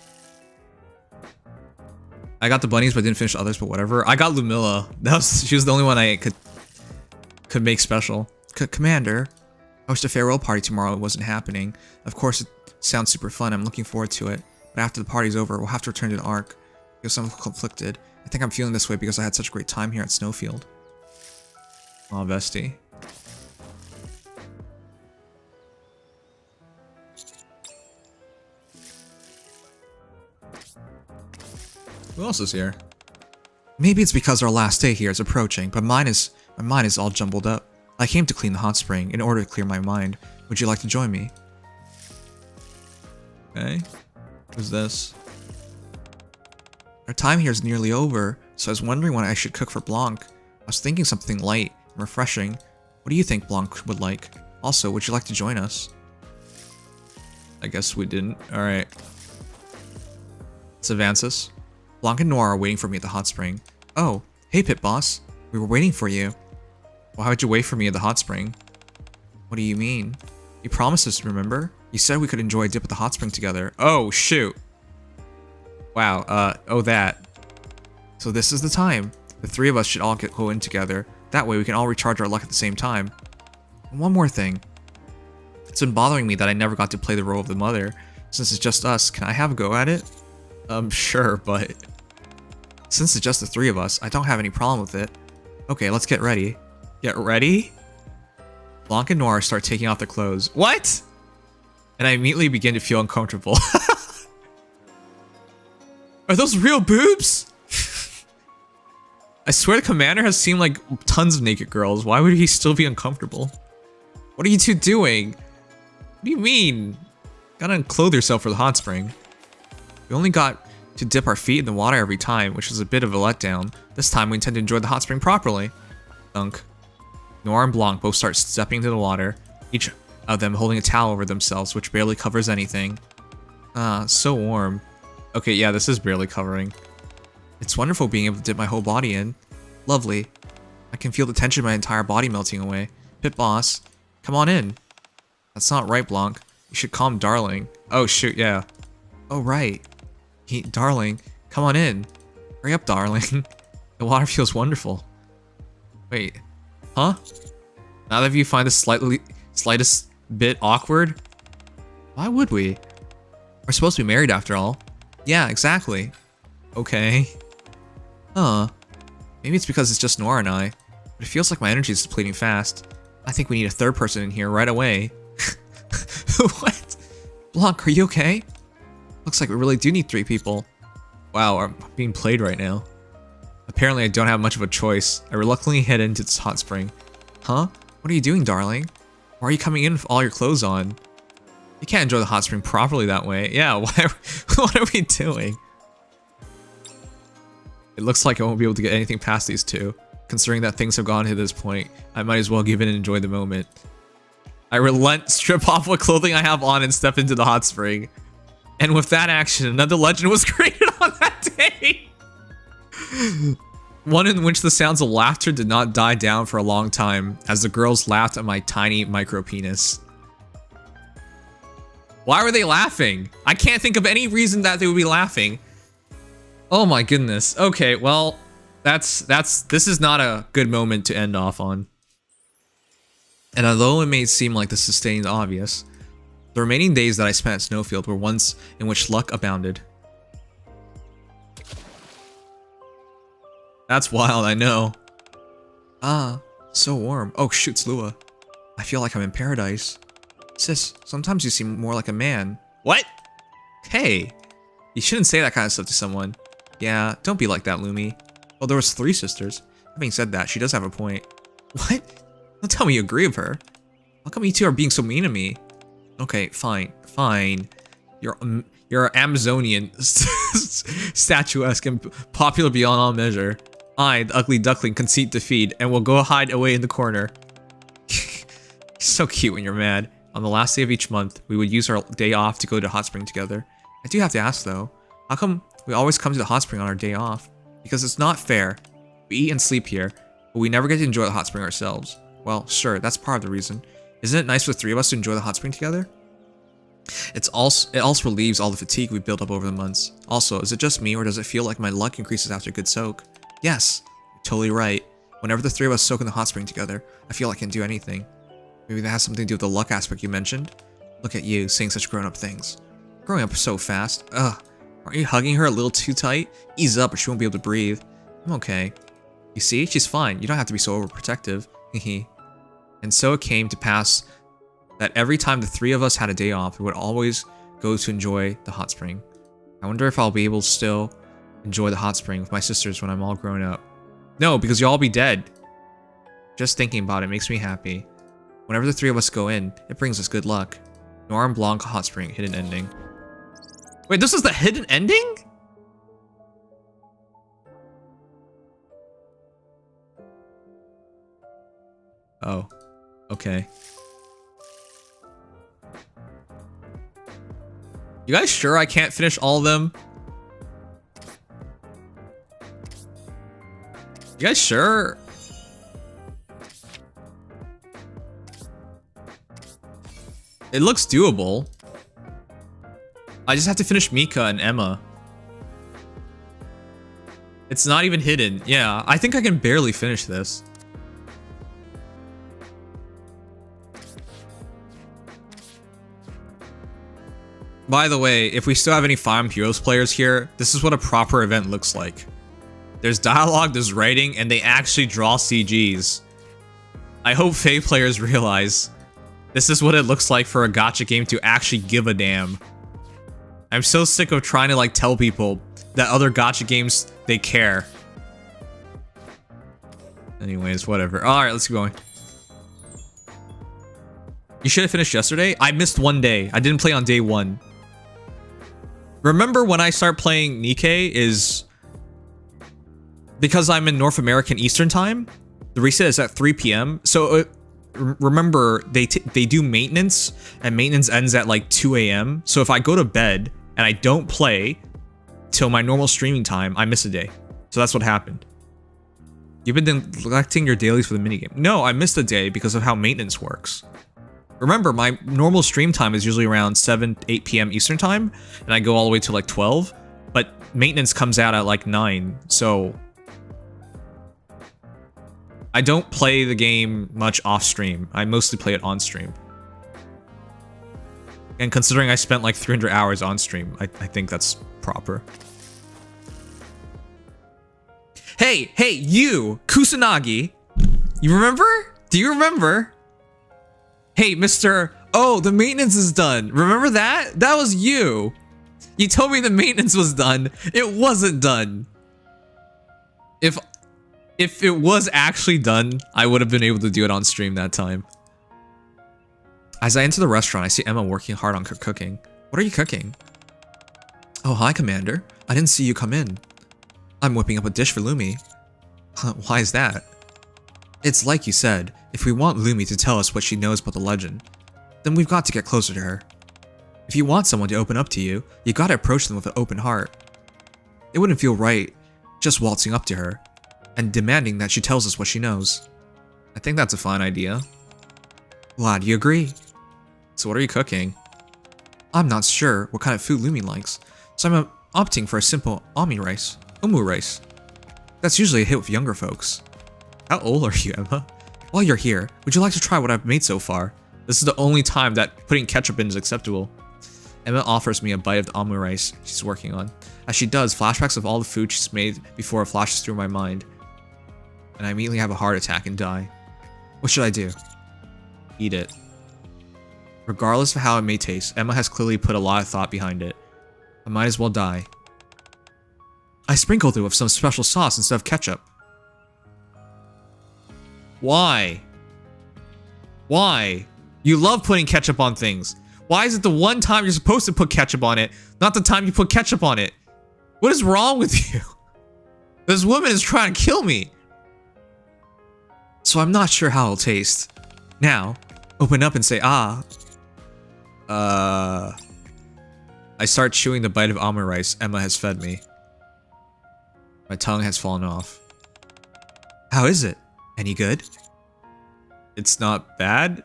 I got the bunnies, but didn't finish the others, but whatever. I got Lumilla. She was the only one I could make special. Commander, I wish the farewell party tomorrow wasn't happening. Of course, it sounds super fun. I'm looking forward to it. But after the party's over, we'll have to return to the Ark. Because I'm conflicted. I think I'm feeling this way because I had such a great time here at Snowfield. Aw, bestie. Who else is here? Maybe it's because our last day here is approaching, but my mind is all jumbled up. I came to clean the hot spring in order to clear my mind. Would you like to join me? Okay. Who's this? Our time here is nearly over, so I was wondering what I should cook for Blanc. I was thinking something light and refreshing. What do you think Blanc would like? Also, would you like to join us? I guess we didn't. Alright. Let's advance this. Blanc and Noir are waiting for me at the hot spring. Oh, hey Pit Boss. We were waiting for you. Why would you wait for me at the hot spring? What do you mean? You promised us, remember? You said we could enjoy a dip at the hot spring together. Oh, shoot. Wow, oh that. So this is the time. The three of us should all go in together. That way we can all recharge our luck at the same time. And one more thing. It's been bothering me that I never got to play the role of the mother. Since it's just us, can I have a go at it? Sure, but... Since it's just the three of us, I don't have any problem with it. Okay, let's get ready. Get ready? Blanc and Noir start taking off their clothes. What? And I immediately begin to feel uncomfortable. Are those real boobs? I swear the commander has seen like tons of naked girls. Why would he still be uncomfortable? What are you two doing? What do you mean? Gotta unclothe yourself for the hot spring. We only got to dip our feet in the water every time, which is a bit of a letdown. This time we intend to enjoy the hot spring properly. Thunk. Noir and Blanc both start stepping into the water, each of them holding a towel over themselves, which barely covers anything. Ah, so warm. Okay, yeah, this is barely covering. It's wonderful being able to dip my whole body in. Lovely. I can feel the tension of my entire body melting away. Pit Boss, come on in. That's not right, Blanc. You should call him Darling. Oh, shoot, yeah. Oh, right. Darling, come on in. Hurry up, Darling. The water feels wonderful. Wait. Huh? Neither of you find the slightest bit awkward? Why would we? We're supposed to be married after all. Yeah, exactly. Okay. Huh. Maybe it's because it's just Noir and I, but it feels like my energy is depleting fast. I think we need a third person in here right away. What? Blanc, are you okay? Looks like we really do need 3 people. Wow, I'm being played right now. Apparently I don't have much of a choice. I reluctantly head into this hot spring. Huh? What are you doing, darling? Why are you coming in with all your clothes on? You can't enjoy the hot spring properly that way. Yeah, what are we doing? It looks like I won't be able to get anything past these two. Considering that things have gone to this point, I might as well give in and enjoy the moment. I relent, strip off what clothing I have on, and step into the hot spring. And with that action, another legend was created on that day! One in which the sounds of laughter did not die down for a long time, as the girls laughed at my tiny micro penis. Why were they laughing? I can't think of any reason that they would be laughing. Oh my goodness. Okay, well, this is not a good moment to end off on. And although it may seem like this is stating the obvious, the remaining days that I spent at Snowfield were ones in which luck abounded. That's wild, I know. Ah, so warm. Oh shoot, it's Lua. I feel like I'm in paradise. Sis, sometimes you seem more like a man. What? Hey, you shouldn't say that kind of stuff to someone. Yeah, don't be like that, Lumi. Well, there was 3 sisters. Having said that, she does have a point. What? Don't tell me you agree with her. How come you two are being so mean to me? Okay, fine, fine. You're Amazonian, statuesque, and popular beyond all measure. I, the ugly duckling, concede defeat, and will go hide away in the corner. So cute when you're mad. On the last day of each month, we would use our day off to go to hot spring together. I do have to ask though, how come we always come to the hot spring on our day off? Because it's not fair. We eat and sleep here, but we never get to enjoy the hot spring ourselves. Well, sure, that's part of the reason. Isn't it nice for the 3 of us to enjoy the hot spring together? It also relieves all the fatigue we built up over the months. Also, is it just me or does it feel like my luck increases after a good soak? Yes, you're totally right. Whenever the 3 of us soak in the hot spring together, I feel I can do anything. Maybe that has something to do with the luck aspect you mentioned? Look at you, saying such grown-up things. Growing up so fast. Ugh. Aren't you hugging her a little too tight? Ease up or she won't be able to breathe. I'm okay. You see? She's fine. You don't have to be so overprotective. Hehe. And so it came to pass that every time the 3 of us had a day off, we would always go to enjoy the hot spring. I wonder if I'll be able to still enjoy the hot spring with my sisters when I'm all grown up. No, because you'll all be dead. Just thinking about it makes me happy. Whenever the 3 of us go in, it brings us good luck. Noir and Blanc hot spring, hidden ending. Wait, this is the hidden ending? Oh, okay. You guys sure I can't finish all of them? You guys sure? It looks doable. I just have to finish Mika and Emma. It's not even hidden. Yeah, I think I can barely finish this. By the way, if we still have any Fire Emblem Heroes players here, this is what a proper event looks like. There's dialogue, there's writing, and they actually draw CGs. I hope Feh players realize this is what it looks like for a gacha game to actually give a damn. I'm so sick of trying to like tell people that other gacha games, they care. Anyways, whatever. Alright, let's keep going. You should have finished yesterday? I missed one day. I didn't play on day 1. Remember when I start playing Nikke is because I'm in North American Eastern Time. The reset is at 3 p.m. So remember they do maintenance and maintenance ends at like 2 a.m. So if I go to bed and I don't play till my normal streaming time, I miss a day. So that's what happened. You've been neglecting your dailies for the minigame. No, I missed a day because of how maintenance works. Remember, my normal stream time is usually around 8 p.m. Eastern time, and I go all the way to like 12, but maintenance comes out at like 9, so I don't play the game much off stream. I mostly play it on stream. And considering I spent like 300 hours on stream, I think that's proper. Hey, you, Kusanagi! You remember? Do you remember? Hey, Mr. Oh, the maintenance is done. Remember that? That was you. You told me the maintenance was done. It wasn't done. If it was actually done, I would have been able to do it on stream that time. As I enter the restaurant, I see Emma working hard on cooking. What are you cooking? Oh, hi, Commander. I didn't see you come in. I'm whipping up a dish for Lumi. Why is that? It's like you said, if we want Lumi to tell us what she knows about the legend, then we've got to get closer to her. If you want someone to open up to you, you gotta approach them with an open heart. It wouldn't feel right just waltzing up to her and demanding that she tells us what she knows. I think that's a fine idea. Glad you agree. So what are you cooking? I'm not sure what kind of food Lumi likes, so I'm opting for a simple omu rice. That's usually a hit with younger folks. How old are you, Emma? While you're here, would you like to try what I've made so far? This is the only time that putting ketchup in is acceptable. Emma offers me a bite of the omu rice she's working on. As she does, flashbacks of all the food she's made before flashes through my mind. And I immediately have a heart attack and die. What should I do? Eat it. Regardless of how it may taste, Emma has clearly put a lot of thought behind it. I might as well die. I sprinkled it with some special sauce instead of ketchup. Why? Why? You love putting ketchup on things. Why is it the one time you're supposed to put ketchup on it, not the time you put ketchup on it? What is wrong with you? This woman is trying to kill me. So I'm not sure how it'll taste. Now, open up and say, ah. I start chewing the bite of omu rice Emma has fed me. My tongue has fallen off. How is it? Any good? It's not bad.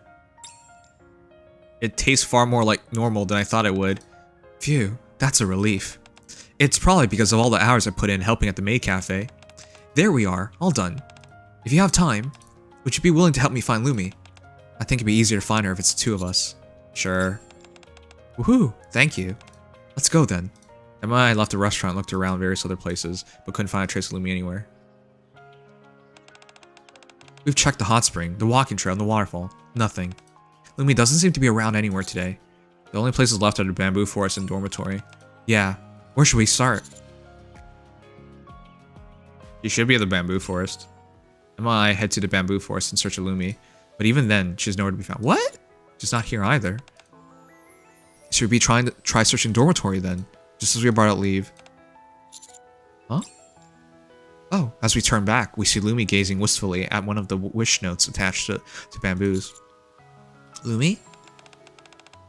It tastes far more like normal than I thought it would. Phew, that's a relief. It's probably because of all the hours I put in helping at the maid cafe. There we are, all done. If you have time, would you be willing to help me find Lumi? I think it'd be easier to find her if it's the two of us. Sure. Woohoo, thank you. Let's go then. Emma and I left the restaurant and looked around various other places, but couldn't find a trace of Lumi anywhere. We've checked the hot spring, the walking trail, and the waterfall. Nothing. Lumi doesn't seem to be around anywhere today. The only places left are the bamboo forest and dormitory. Yeah, where should we start? You should be at the bamboo forest. Emma and I head to the bamboo forest in search of Lumi, but even then, she's nowhere to be found. What? She's not here either. Should we try searching dormitory then? Just as we are about to leave. Huh? Oh, as we turn back, we see Lumi gazing wistfully at one of the wish notes attached to bamboos. Lumi?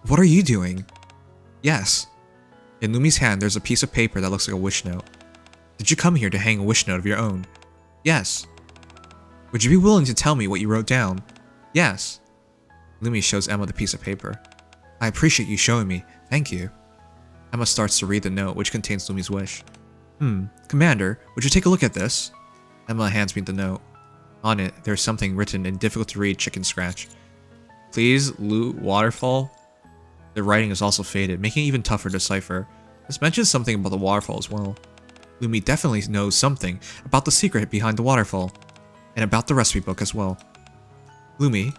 What are you doing? Yes. In Lumi's hand, there's a piece of paper that looks like a wish note. Did you come here to hang a wish note of your own? Yes. Would you be willing to tell me what you wrote down? Yes. Lumi shows Emma the piece of paper. I appreciate you showing me. Thank you. Emma starts to read the note, which contains Lumi's wish. Commander, would you take a look at this? Emma hands me the note. On it, there's something written in difficult-to-read chicken scratch. Please loot waterfall. The writing is also faded, making it even tougher to decipher. This mentions something about the waterfall as well. Lumi definitely knows something about the secret behind the waterfall, and about the recipe book as well. Lumi,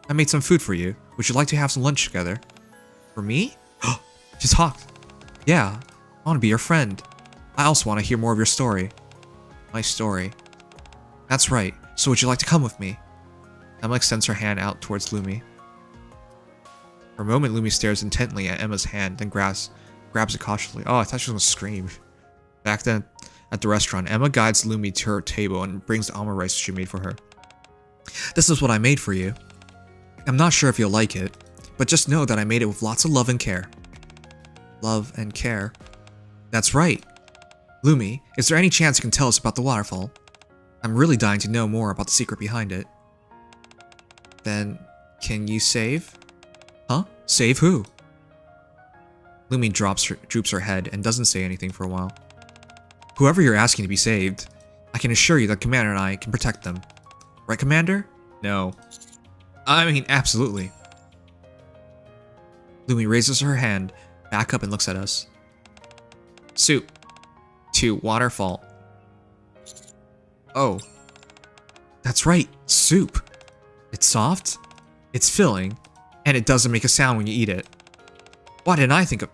I made some food for you. Would you like to have some lunch together? For me? She talked. Yeah, I want to be your friend. I also want to hear more of your story. My story. That's right, so would you like to come with me? Emma extends her hand out towards Lumi. For a moment, Lumi stares intently at Emma's hand, then grabs it cautiously. Oh, I thought she was going to scream. Back then, at the restaurant, Emma guides Lumi to her table and brings the almond rice she made for her. This is what I made for you. I'm not sure if you'll like it, but just know that I made it with lots of love and care. Love and care? That's right. Lumi, is there any chance you can tell us about the waterfall? I'm really dying to know more about the secret behind it. Then, can you save? Huh? Save who? Lumi droops her head and doesn't say anything for a while. Whoever you're asking to be saved, I can assure you that Commander and I can protect them. Right, Commander? No. I mean, absolutely. Lumi raises her hand back up and looks at us. Soup. To waterfall. Oh. That's right, soup. It's soft, it's filling, and it doesn't make a sound when you eat it. Why didn't I think of...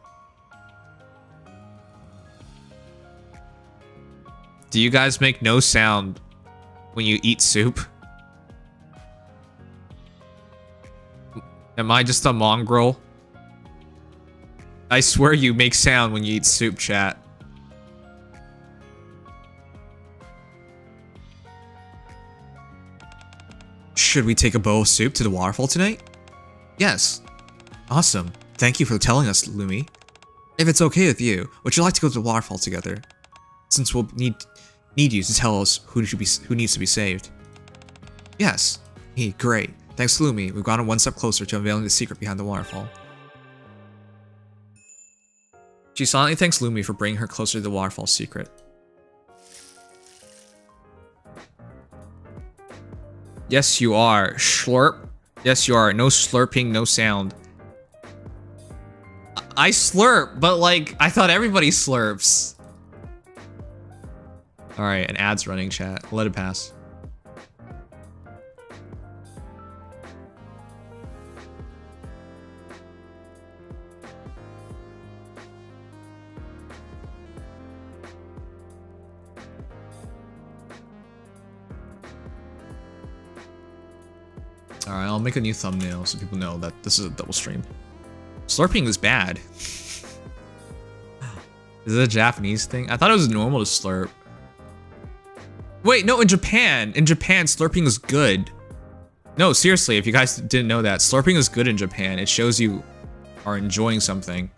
Do you guys make no sound when you eat soup? Am I just a mongrel? I swear you make sound when you eat soup, chat. Should we take a bowl of soup to the waterfall tonight? Yes. Awesome. Thank you for telling us, Lumi. If it's okay with you, would you like to go to the waterfall together? Since we'll need you to tell us who needs to be saved. Yes. Great. Thanks to Lumi, we've gotten one step closer to unveiling the secret behind the waterfall. She silently thanks Lumi for bringing her closer to the waterfall secret. Yes, you are. Slurp. Yes, you are. No slurping, no sound. I slurp, but like, I thought everybody slurps. Alright, an ad's running, chat. Let it pass. Alright, I'll make a new thumbnail so people know that this is a double stream. Slurping is bad. Is it a Japanese thing? I thought it was normal to slurp. Wait, no, in Japan, slurping is good. No, seriously, if you guys didn't know that, slurping is good in Japan. It shows you are enjoying something.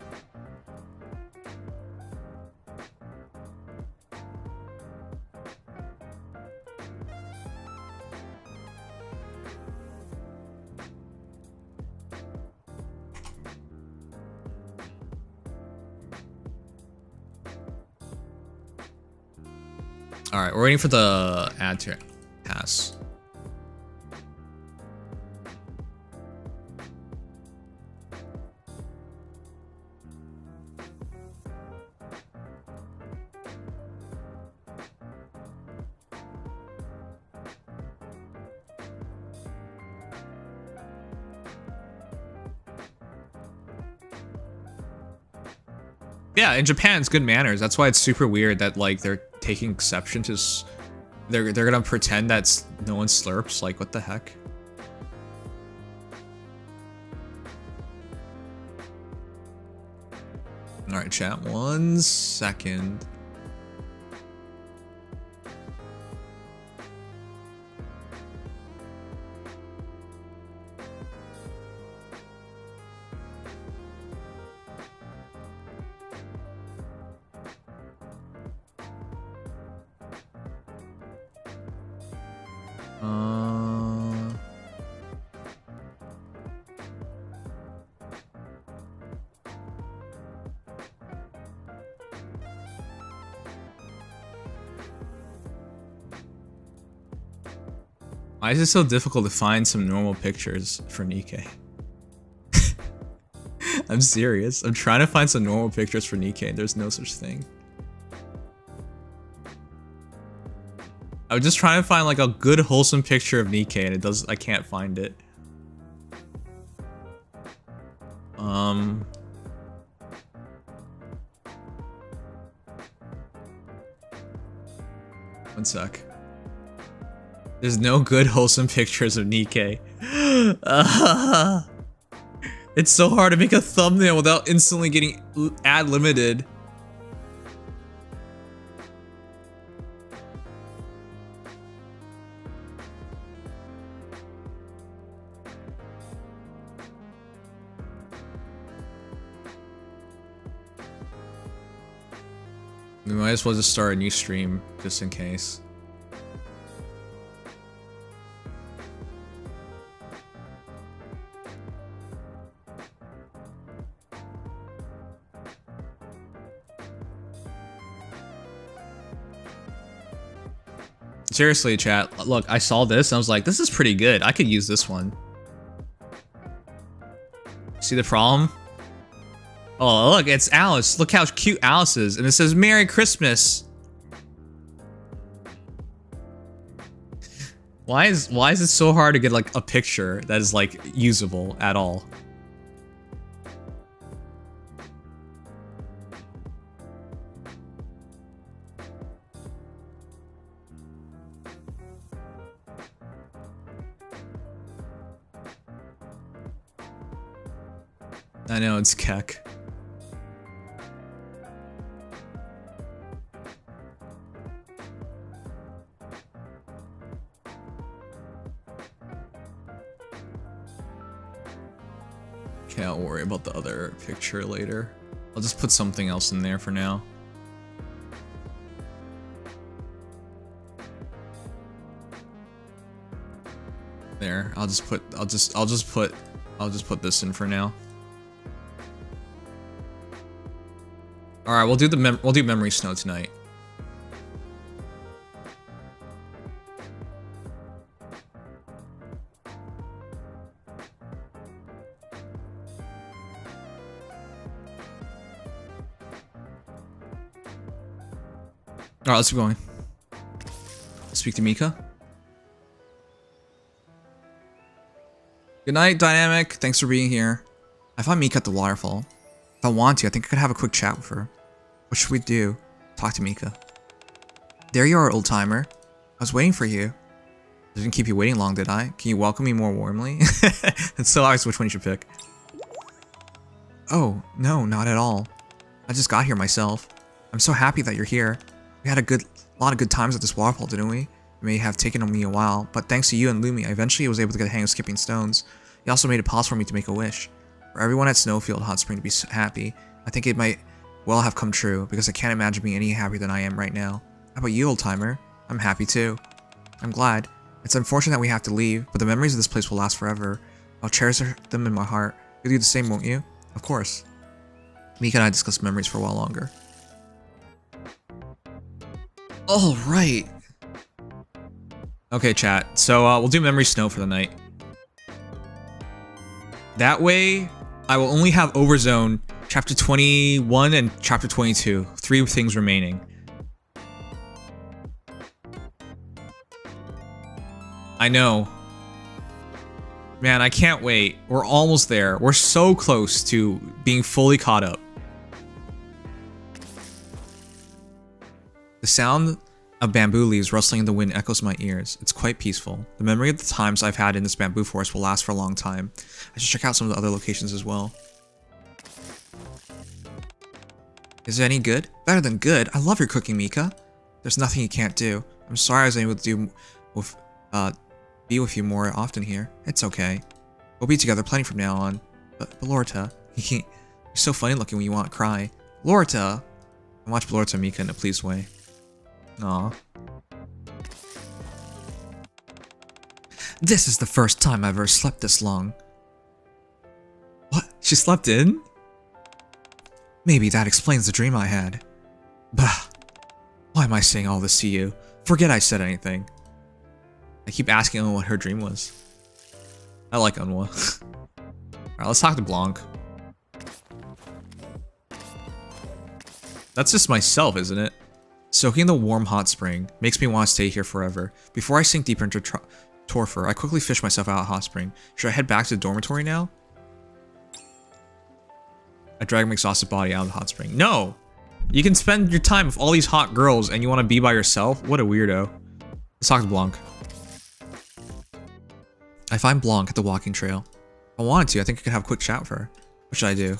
Alright, we're waiting for the ad to pass. Yeah, in Japan, it's good manners. That's why it's super weird that like they're taking exception to. They're gonna pretend that no one slurps. Like, what the heck? All right, chat. 1 second. Why is it so difficult to find some normal pictures for Nikke? I'm serious. I'm trying to find some normal pictures for Nikke and there's no such thing. I'm just trying to find like a good wholesome picture of Nikke and I can't find it. One sec. There's no good wholesome pictures of Nikke. It's so hard to make a thumbnail without instantly getting ad limited. We might as well just start a new stream just in case. Seriously, chat. Look, I saw this and I was like, this is pretty good. I could use this one. See the problem? Oh, look, it's Alice. Look how cute Alice is. And it says, Merry Christmas. Why is it so hard to get like a picture that is like usable at all? I know, it's Keck. Okay, I'll worry about the other picture later. I'll just put something else in there for now. There, I'll just put this in for now. All right, we'll do Memory Snow tonight. All right, let's keep going. Speak to Mika. Good night, Dynamic. Thanks for being here. I found Mika at the waterfall. If I want to, I think I could have a quick chat with her. What should we do? Talk to Mika. There you are, old timer. I was waiting for you. I didn't keep you waiting long, did I? Can you welcome me more warmly? It's so obvious which one you should pick. Oh, no, not at all. I just got here myself. I'm so happy that you're here. We had a lot of good times at this waterfall, didn't we? It may have taken me a while, but thanks to you and Lumi, I eventually was able to get a hang of skipping stones. You also made it possible for me to make a wish. For everyone at Snowfield Hot Spring to be happy, I think it might well have come true, because I can't imagine being any happier than I am right now. How about you, old timer? I'm happy too. I'm glad. It's unfortunate that we have to leave, but the memories of this place will last forever. I'll cherish them in my heart. You'll do the same, won't you? Of course. Mika and I discussed memories for a while longer. All right. Okay, chat. So we'll do Memory Snow for the night. That way, I will only have Overzone Chapter 21 and Chapter 22. 3 things remaining. I know. Man, I can't wait. We're almost there. We're so close to being fully caught up. The sound of bamboo leaves rustling in the wind echoes my ears. It's quite peaceful. The memory of the times I've had in this bamboo forest will last for a long time. I should check out some of the other locations as well. Is it any good? Better than good. I love your cooking, Mika. There's nothing you can't do. I'm sorry I was able to be with you more often here. It's okay. We'll be together plenty from now on. But Lorta, you're so funny looking when you want to cry. Lorta! I watch Lorta and Mika in a pleased way. Aw. This is the first time I've ever slept this long. What? She slept in? Maybe that explains the dream I had. Bah. Why am I saying all this to you? Forget I said anything. I keep asking Unwa what her dream was. I like Unwa. Alright, let's talk to Blanc. That's just myself, isn't it? Soaking in the warm hot spring makes me want to stay here forever. Before I sink deeper into torpor, I quickly fish myself out of hot spring. Should I head back to the dormitory now? I drag my exhausted body out of the hot spring. No! You can spend your time with all these hot girls and you want to be by yourself? What a weirdo. Let's talk to Blanc. I find Blanc at the walking trail. If I wanted to, I think I could have a quick chat with her. What should I do?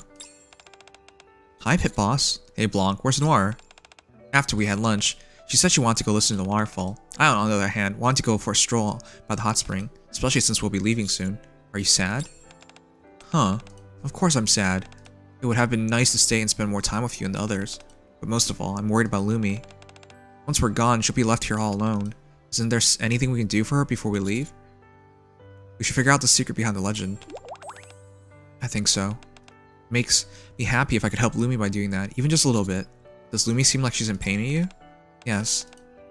Hi, Pit Boss. Hey, Blanc, where's Noir? After we had lunch, she said she wanted to go listen to the waterfall. I, on the other hand, wanted to go for a stroll by the hot spring, especially since we'll be leaving soon. Are you sad? Huh. Of course I'm sad. It would have been nice to stay and spend more time with you and the others. But most of all, I'm worried about Lumi. Once we're gone, she'll be left here all alone. Isn't there anything we can do for her before we leave? We should figure out the secret behind the legend. I think so. Makes me happy if I could help Lumi by doing that, even just a little bit. Does Lumi seem like she's in pain at you? Yes.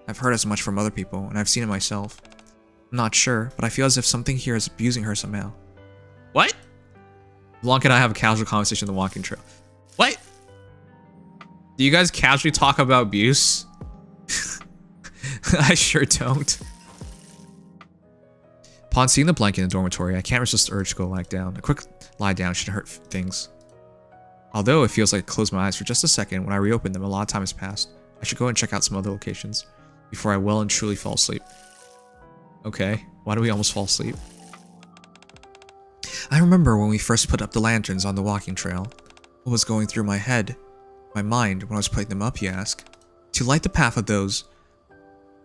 I've heard as much from other people, and I've seen it myself. I'm not sure, but I feel as if something here is abusing her somehow. What? Blanc and I have a casual conversation on the walking trail. What? Do you guys casually talk about abuse? I sure don't. Upon seeing the blanket in the dormitory, I can't resist the urge to go lie down. A quick lie down shouldn't hurt things. Although it feels like I closed my eyes for just a second, when I reopened them, a lot of time has passed. I should go and check out some other locations before I well and truly fall asleep. Okay, why do we almost fall asleep? I remember when we first put up the lanterns on the walking trail. What was going through my mind when I was putting them up, you ask? To light the path of those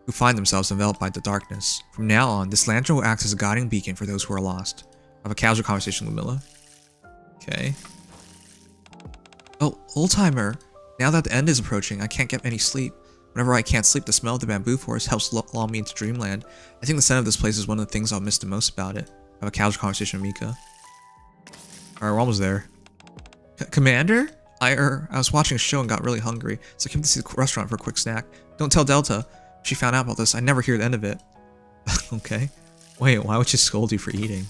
who find themselves enveloped by the darkness. From now on, this lantern will act as a guiding beacon for those who are lost. I have a casual conversation with Camilla. Okay. Oh, old-timer. Now that the end is approaching, I can't get any sleep. Whenever I can't sleep, the smell of the bamboo forest helps lull me into dreamland. I think the scent of this place is one of the things I'll miss the most about it. I have a casual conversation with Mika. Alright, we're almost there. Commander? I was watching a show and got really hungry, so I came to see the restaurant for a quick snack. Don't tell Delta. If she found out about this, I'd never hear the end of it. Okay. Wait, why would she scold you for eating?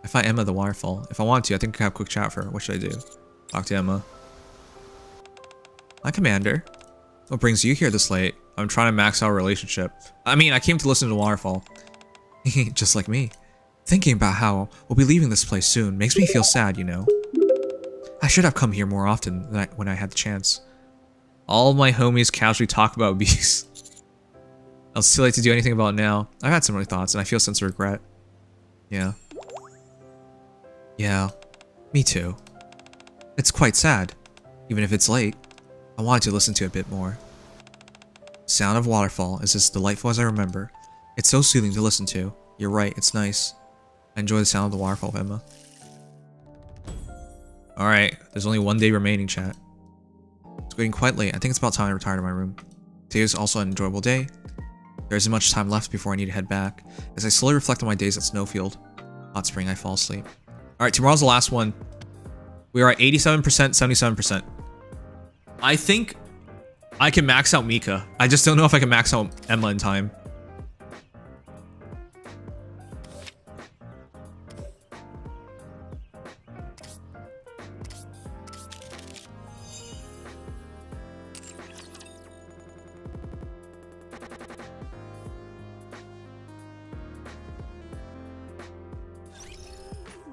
I find Emma at the waterfall. If I want to, I think I can have a quick chat with her. What should I do? Talk to Emma. Hi, Commander. What brings you here this late? I'm trying to max out our relationship. I mean, I came to listen to the waterfall. Just like me. Thinking about how we'll be leaving this place soon makes me feel sad, you know. I should have come here more often when I had the chance. All my homies casually talk about bees. It's too late to do anything about it now. I've had similar thoughts and I feel a sense of regret. Yeah. Yeah. Me too. It's quite sad. Even if it's late. I wanted to listen to it a bit more. Sound of waterfall is as delightful as I remember. It's so soothing to listen to. You're right, it's nice. I enjoy the sound of the waterfall, Emma. Alright, there's only one day remaining, chat. It's getting quite late. I think it's about time I retire to my room. Today was also an enjoyable day. There isn't much time left before I need to head back. As I slowly reflect on my days at Snowfield, Hot Spring, I fall asleep. Alright, tomorrow's the last one. We are at 87%, 77%. I think I can max out Mika. I just don't know if I can max out Emma in time.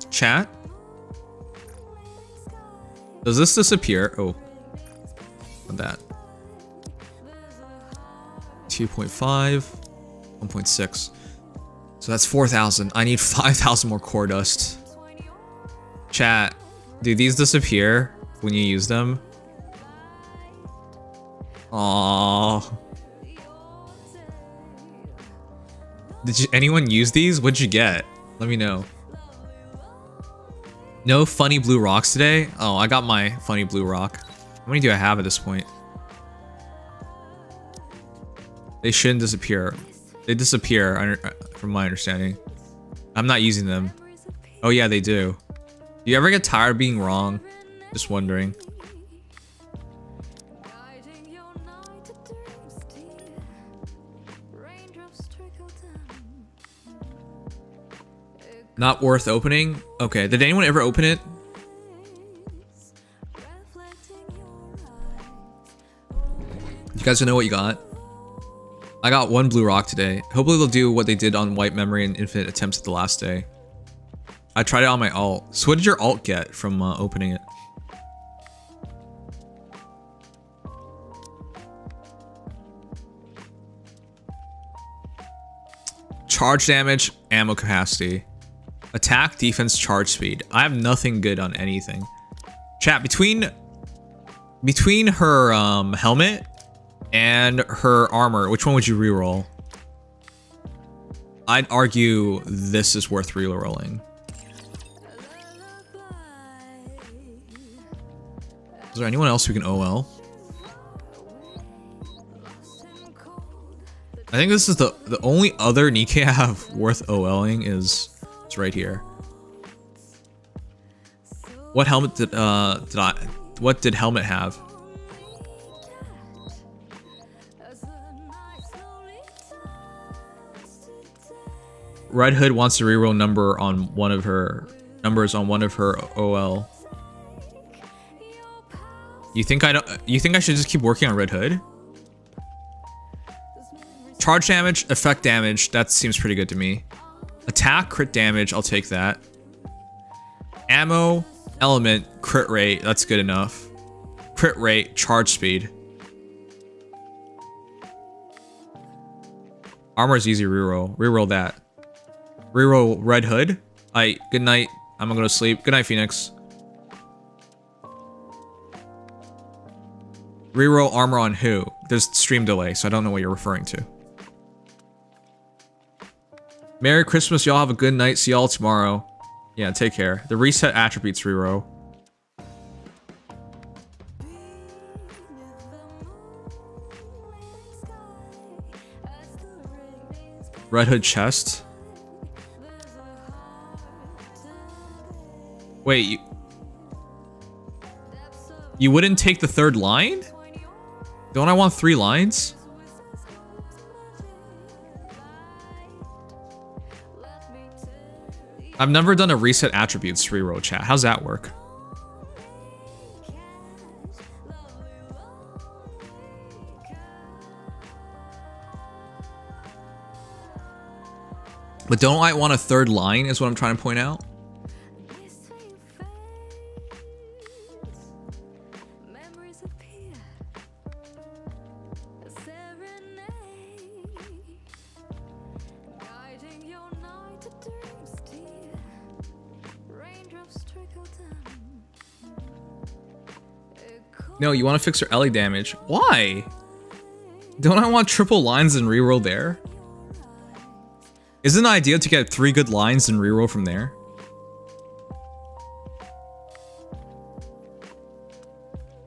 Chat? Does this disappear? Oh. Not that. 2.5. 1.6. So that's 4,000. I need 5,000 more core dust. Chat. Do these disappear when you use them? Aww. Did anyone use these? What'd you get? Let me know. No funny blue rocks today? Oh, I got my funny blue rock. How many do I have at this point? They shouldn't disappear. They disappear from my understanding. I'm not using them. Oh yeah, they do. Do you ever get tired of being wrong? Just wondering. Not worth opening? Okay, did anyone ever open it? You guys know what you got? I got 1 blue rock today. Hopefully they'll do what they did on White Memory and Infinite Attempts at the last day. I tried it on my alt. So what did your alt get from opening it? Charge damage, ammo capacity. Attack, defense, charge speed. I have nothing good on anything. Chat, between her helmet and her armor, which one would you reroll? I'd argue this is worth rerolling. Is there anyone else who can OL? I think this is the only other Nikke I have worth OLing is right here. What helmet what did helmet have? Red Hood wants to reroll numbers on one of her OL. You think I should just keep working on Red Hood? Charge damage, effect damage, that seems pretty good to me. Attack, crit damage, I'll take that. Ammo, element, crit rate, that's good enough. Crit rate, charge speed. Armor is easy reroll. Reroll that. Reroll Red Hood. Alright, good night. I'm gonna go to sleep. Good night, Phoenix. Reroll armor on who? There's stream delay, so I don't know what you're referring to. Merry Christmas, y'all have a good night. See y'all tomorrow. Yeah, take care. The reset attributes reroll. Red Hood chest. Wait, you wouldn't take the 3rd line? Don't I want 3 lines? I've never done a reset attributes reroll, chat. How's that work? But don't I want a 3rd line is what I'm trying to point out? No, you want to fix her Ellie damage. Why? Don't I want triple lines and reroll there? Isn't the idea to get 3 good lines and reroll from there?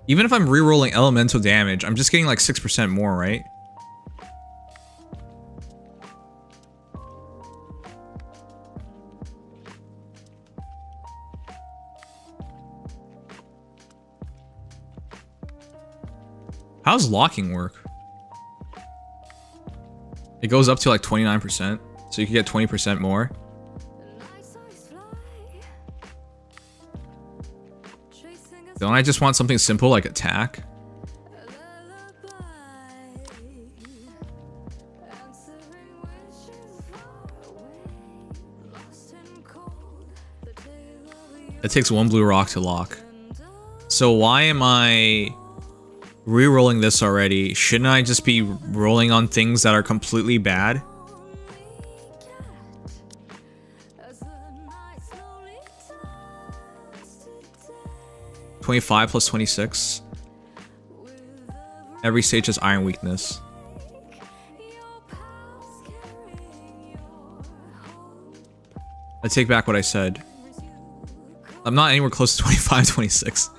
Even if I'm rerolling elemental damage, I'm just getting like 6% more, right? How does locking work? It goes up to like 29%, so you can get 20% more. Don't I just want something simple like attack? It takes 1 blue rock to lock. So why am I re-rolling this already? Shouldn't I just be rolling on things that are completely bad? $25 plus 26. Every stage has iron weakness. I take back what I said. I'm not anywhere close to 25, 26.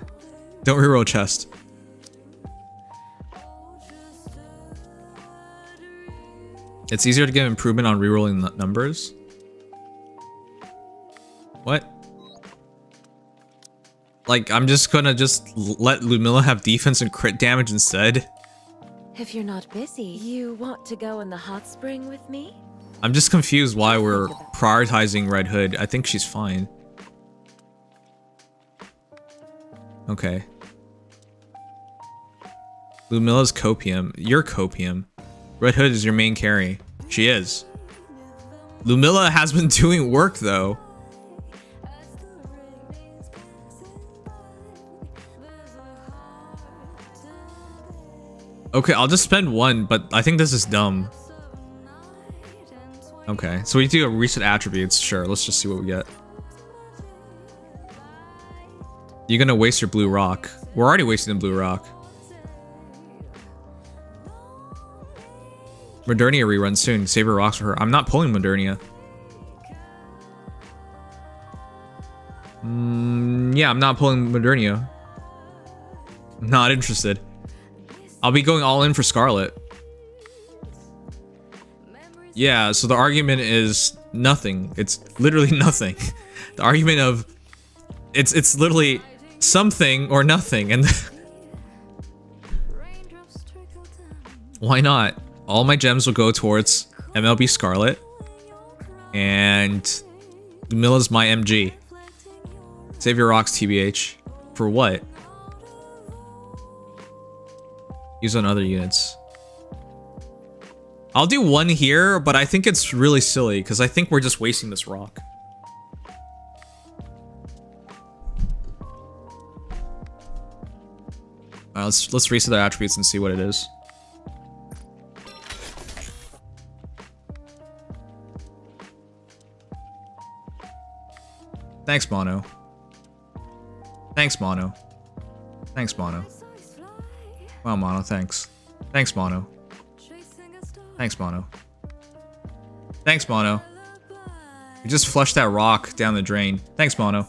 Don't reroll chest. It's easier to get improvement on rerolling numbers. What? Like, I'm just gonna let Lumilla have defense and crit damage instead? If you're not busy, you want to go in the hot spring with me? I'm just confused why we're prioritizing Red Hood. I think she's fine. Okay. Lumilla's copium. You're copium. Red Hood is your main carry. She is. Lumilla has been doing work though. Okay, I'll just spend one, but I think this is dumb. Okay, so we do a reset attributes. Sure, let's just see what we get. You're gonna waste your blue rock. We're already wasting the blue rock. Modernia rerun soon. Save your rocks for her. I'm not pulling Modernia. Yeah, I'm not pulling Modernia. I'm not interested. I'll be going all in for Scarlet. Yeah, so the argument is nothing. It's literally nothing. The argument of it's literally something or nothing, and why not? All my gems will go towards MLB Scarlet, and Lumilla's my MG. Save your rocks, TBH. For what? Use on other units. I'll do one here, but I think it's really silly because I think we're just wasting this rock. Alright, let's reset the attributes and see what it is. Thanks, Mono. Thanks, Mono. Thanks, Mono. Wow, Mono, thanks. Thanks, Mono. Thanks, Mono. Thanks, Mono. You just flushed that rock down the drain. Thanks, Mono.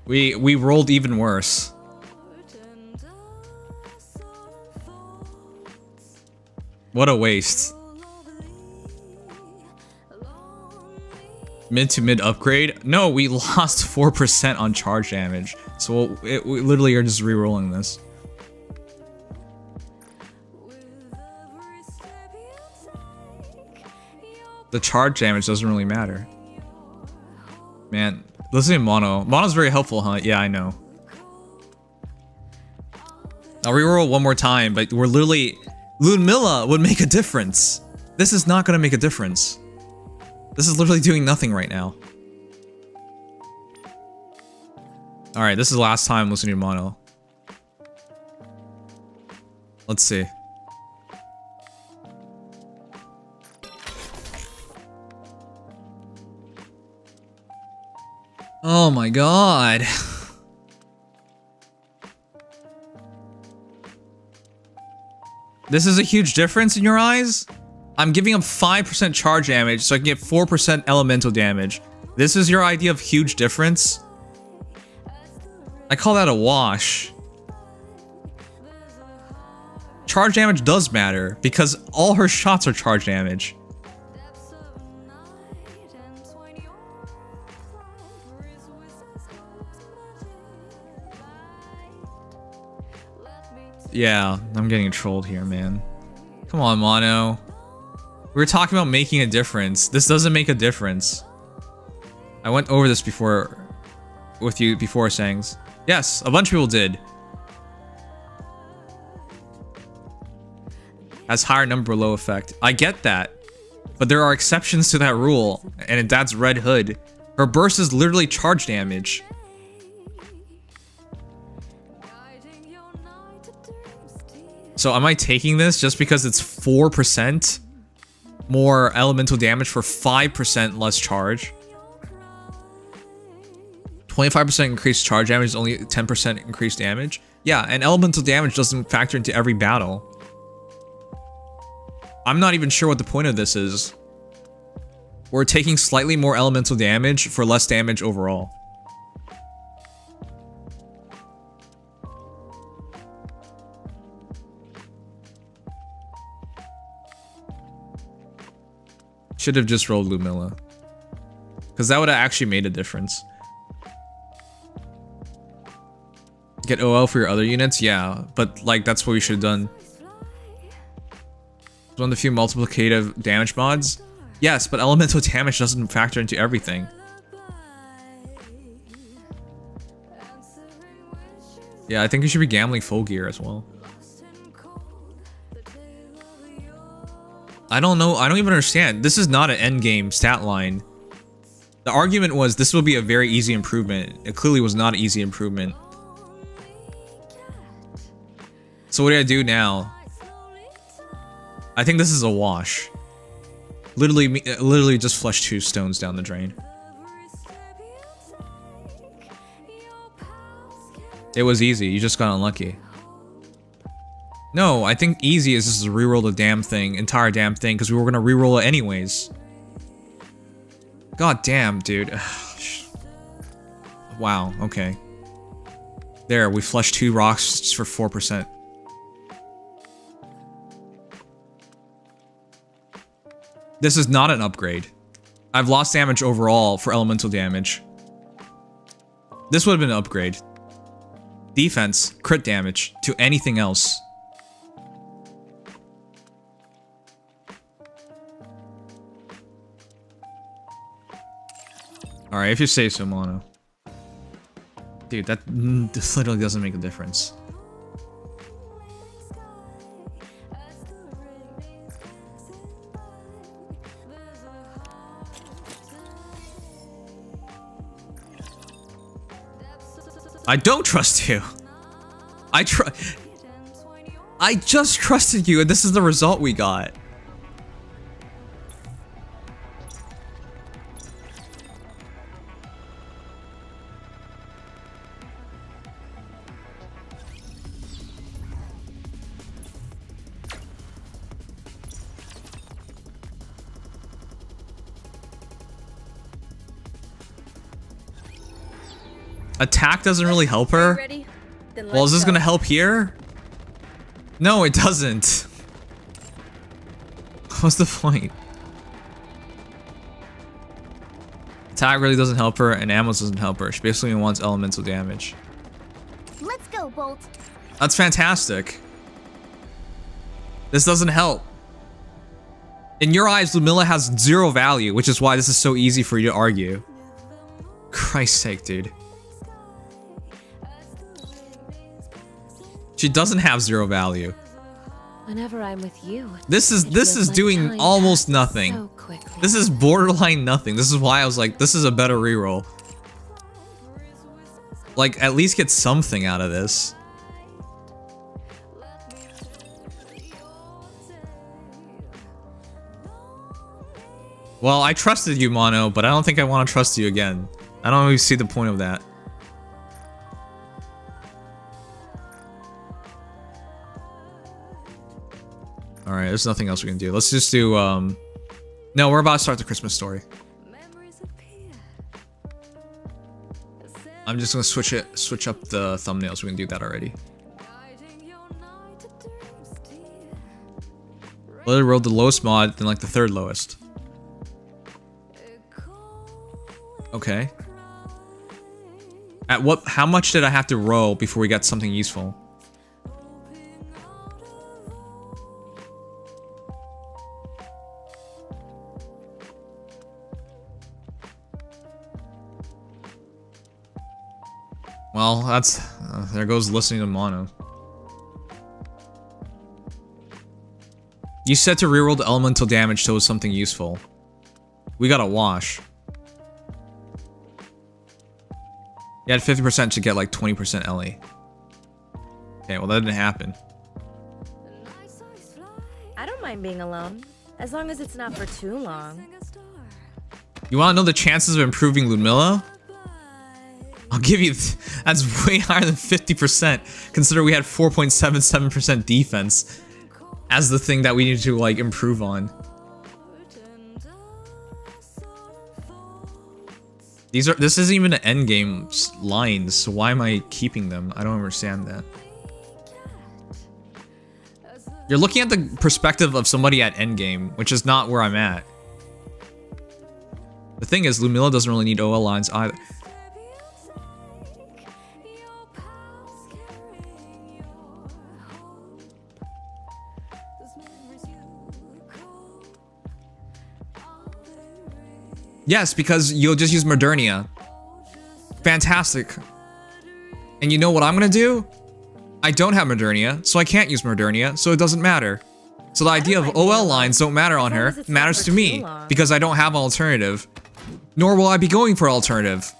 We rolled even worse. What a waste. Mid to mid upgrade? No, we lost 4% on charge damage. So we literally are just re-rolling this. The charge damage doesn't really matter. Man, listen to Mono. Mono's very helpful, huh? Yeah, I know. I'll reroll one more time, but we're literally... Lumilla would make a difference. This is not gonna make a difference. This is literally doing nothing right now. Alright, this is the last time listening to Mono. Let's see. Oh my god. This is a huge difference in your eyes? I'm giving up 5% charge damage so I can get 4% elemental damage. This is your idea of huge difference? I call that a wash. Charge damage does matter because all her shots are charge damage. Yeah, I'm getting trolled here, man. Come on, Mono. We were talking about making a difference. This doesn't make a difference. I went over this before with you before, Sangs. Yes, a bunch of people did. Has higher number low effect. I get that. But there are exceptions to that rule, and that's Red Hood. Her burst is literally charge damage. So am I taking this just because it's 4% more elemental damage for 5% less charge? 25% increased charge damage is only 10% increased damage? Yeah, and elemental damage doesn't factor into every battle. I'm not even sure what the point of this is. We're taking slightly more elemental damage for less damage overall. Should have just rolled Lumilla. Because that would have actually made a difference. Get OL for your other units? Yeah, but like that's what we should have done. It's one of the few multiplicative damage mods? Yes, but elemental damage doesn't factor into everything. Yeah, I think you should be gambling full gear as well. I don't know, I don't even understand. This is not an endgame stat line. The argument was this will be a very easy improvement. It clearly was not an easy improvement. So what do I do now? I think this is a wash. Literally just flush 2 stones down the drain. It was easy, you just got unlucky. No, I think easy is just to reroll the damn thing, entire damn thing, because we were gonna reroll it anyways. God damn, dude. Wow, okay. There, we flushed 2 rocks just for 4%. This is not an upgrade. I've lost damage overall for elemental damage. This would have been an upgrade. Defense, crit damage to anything else. Alright, if you say so, Mono. Dude, this literally doesn't make a difference. I don't trust you. I just trusted you, and this is the result we got. Attack doesn't really help her. Well, is this gonna help here? No, it doesn't. What's the point? Attack really doesn't help her, and Emotes doesn't help her. She basically wants elemental damage. Let's go, Bolt. That's fantastic. This doesn't help. In your eyes, Lumilla has 0 value, which is why this is so easy for you to argue. Christ's sake, dude. She doesn't have 0 value. Whenever I'm with you, this is doing almost nothing. So quickly. This is borderline nothing. This is why I was like, this is a better reroll. Like, at least get something out of this. Well, I trusted you, Mono, but I don't think I want to trust you again. I don't really see the point of that. Alright, there's nothing else we can do. Let's just do, no, we're about to start the Christmas story. I'm just gonna switch up the thumbnails. We can do that already. Literally rolled the lowest mod, then like the 3rd lowest. Okay. At what, how much did I have to roll before we got something useful? Well, that's... there goes listening to Mono. You said to reroll the elemental damage till it was something useful. We got a wash. You had 50% to get like 20% LE. Okay, well that didn't happen. I don't mind being alone, as long as it's not for too long. You want to know the chances of improving Lumilla? I'll give you... that's way higher than 50%. Consider we had 4.77% defense as the thing that we need to, like, improve on. This isn't even an endgame lines, so why am I keeping them? I don't understand that. You're looking at the perspective of somebody at endgame, which is not where I'm at. thing is, Lumilla doesn't really need OL lines either. Yes, because you'll just use Modernia. Fantastic. And you know what I'm gonna do? I don't have Modernia, so I can't use Modernia, so it doesn't matter. So the idea of OL lines don't matter on her, matters to me, because I don't have an alternative. Nor will I be going for alternative.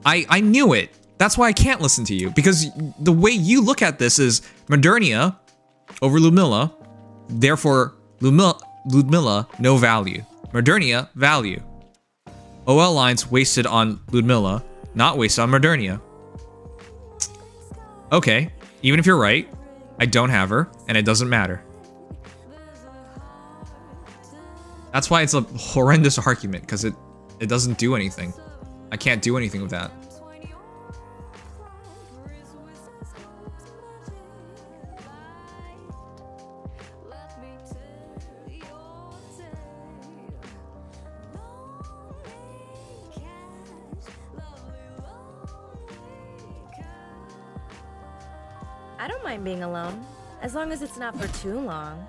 I knew it. That's why I can't listen to you, because the way you look at this is Modernia over Lumilla, therefore Ludmilla, no value. Modernia, value. OL lines wasted on Ludmilla, not wasted on Modernia. Okay, even if you're right, I don't have her, and it doesn't matter. That's why it's a horrendous argument, because it doesn't do anything. I can't do anything with that. I don't mind being alone, as long as it's not for too long.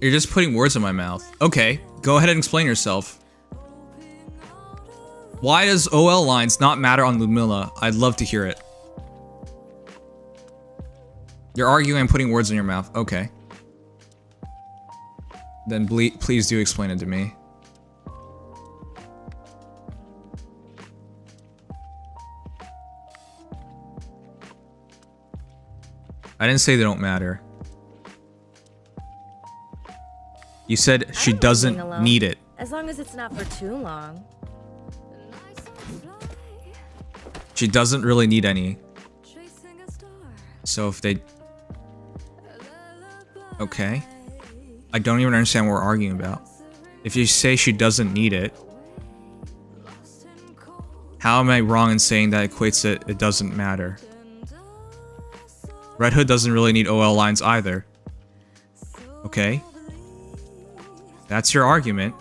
You're just putting words in my mouth. Okay, go ahead and explain yourself. Why does OL lines not matter on Ludmilla? I'd love to hear it. You're arguing and putting words in your mouth. Okay. Then please do explain it to me. I didn't say they don't matter. You said she doesn't need it. As long as it's not for too long. She doesn't really need any. So if they... Okay. I don't even understand what we're arguing about. If you say she doesn't need it, how am I wrong in saying that equates it doesn't matter? Red Hood doesn't really need OL lines either. Okay. That's your argument.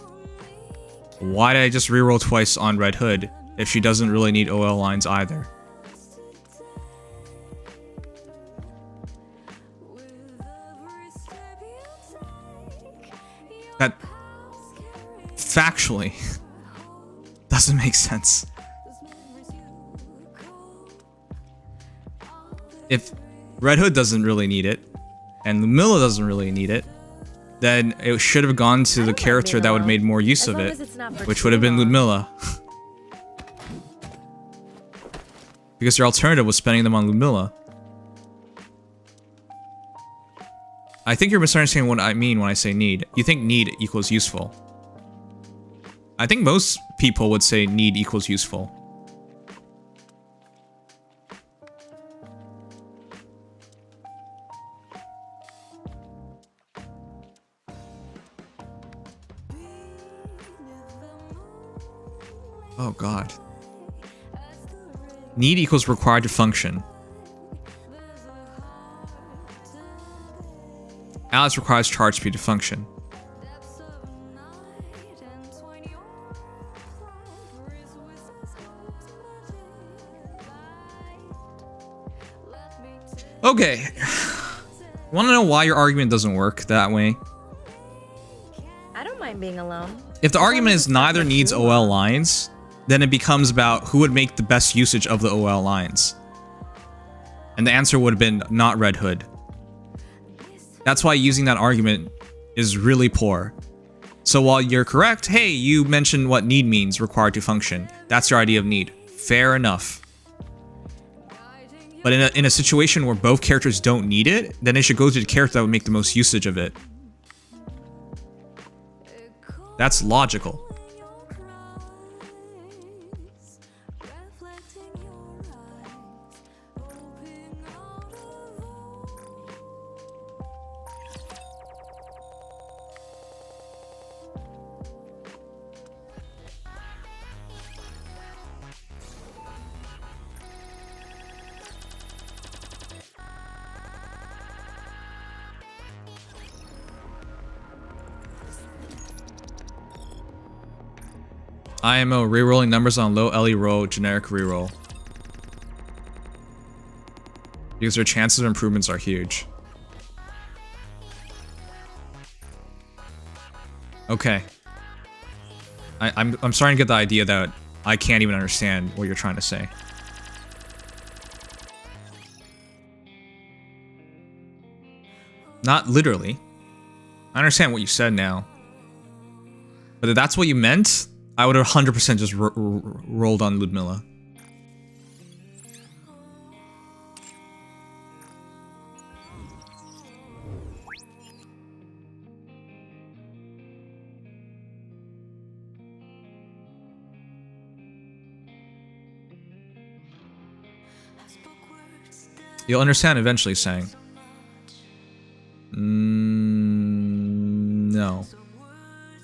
Why did I just reroll twice on Red Hood if she doesn't really need OL lines either? That factually doesn't make sense. If Red Hood doesn't really need it, and Lumilla doesn't really need it, then it should have gone to the character that would have made more use of it, which would have been Ludmilla. Because your alternative was spending them on Ludmilla. I think you're misunderstanding what I mean when I say need. You think need equals useful. I think most people would say need equals useful. Oh god. Need equals required to function. Alice requires charge speed to function. Okay. Want to know why your argument doesn't work that way? I don't mind being alone. If the argument is neither needs OL lines, then it becomes about who would make the best usage of the OL lines. And the answer would have been not Red Hood. That's why using that argument is really poor. So while you're correct, hey, you mentioned what need means, required to function. That's your idea of need. Fair enough. But in a situation where both characters don't need it, then it should go to the character that would make the most usage of it. That's logical. IMO, rerolling numbers on low LE roll, generic reroll. Because their chances of improvements are huge. Okay. I'm starting to get the idea that I can't even understand what you're trying to say. Not literally. I understand what you said now. But if that's what you meant, I would have 100% just rolled on Ludmilla. You'll understand eventually, Sang. No.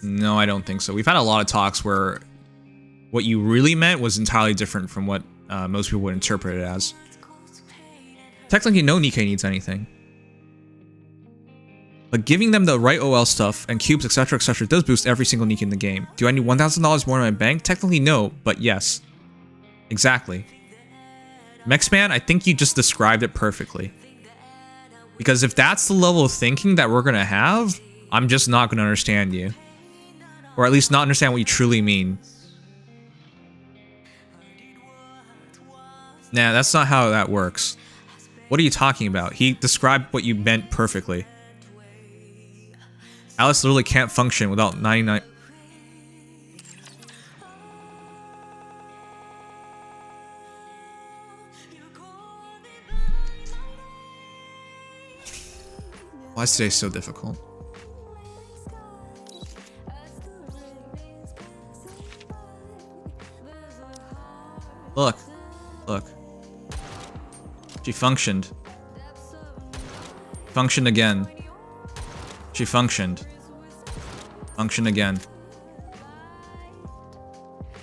No, I don't think so. We've had a lot of talks where what you really meant was entirely different from what most people would interpret it as. Technically, no Nikke needs anything. But giving them the right OL stuff and cubes, etc., does boost every single Nikke in the game. Do I need $1,000 more in my bank? Technically, no, but yes. Exactly. Mexman, I think you just described it perfectly. Because if that's the level of thinking that we're gonna have, I'm just not gonna understand you. Or at least not understand what you truly mean. Nah, that's not how that works. What are you talking about? He described what you meant perfectly. Alice literally can't function without 99... Why is today so difficult? Look. Look. She functioned. Functioned again. She functioned. Functioned again.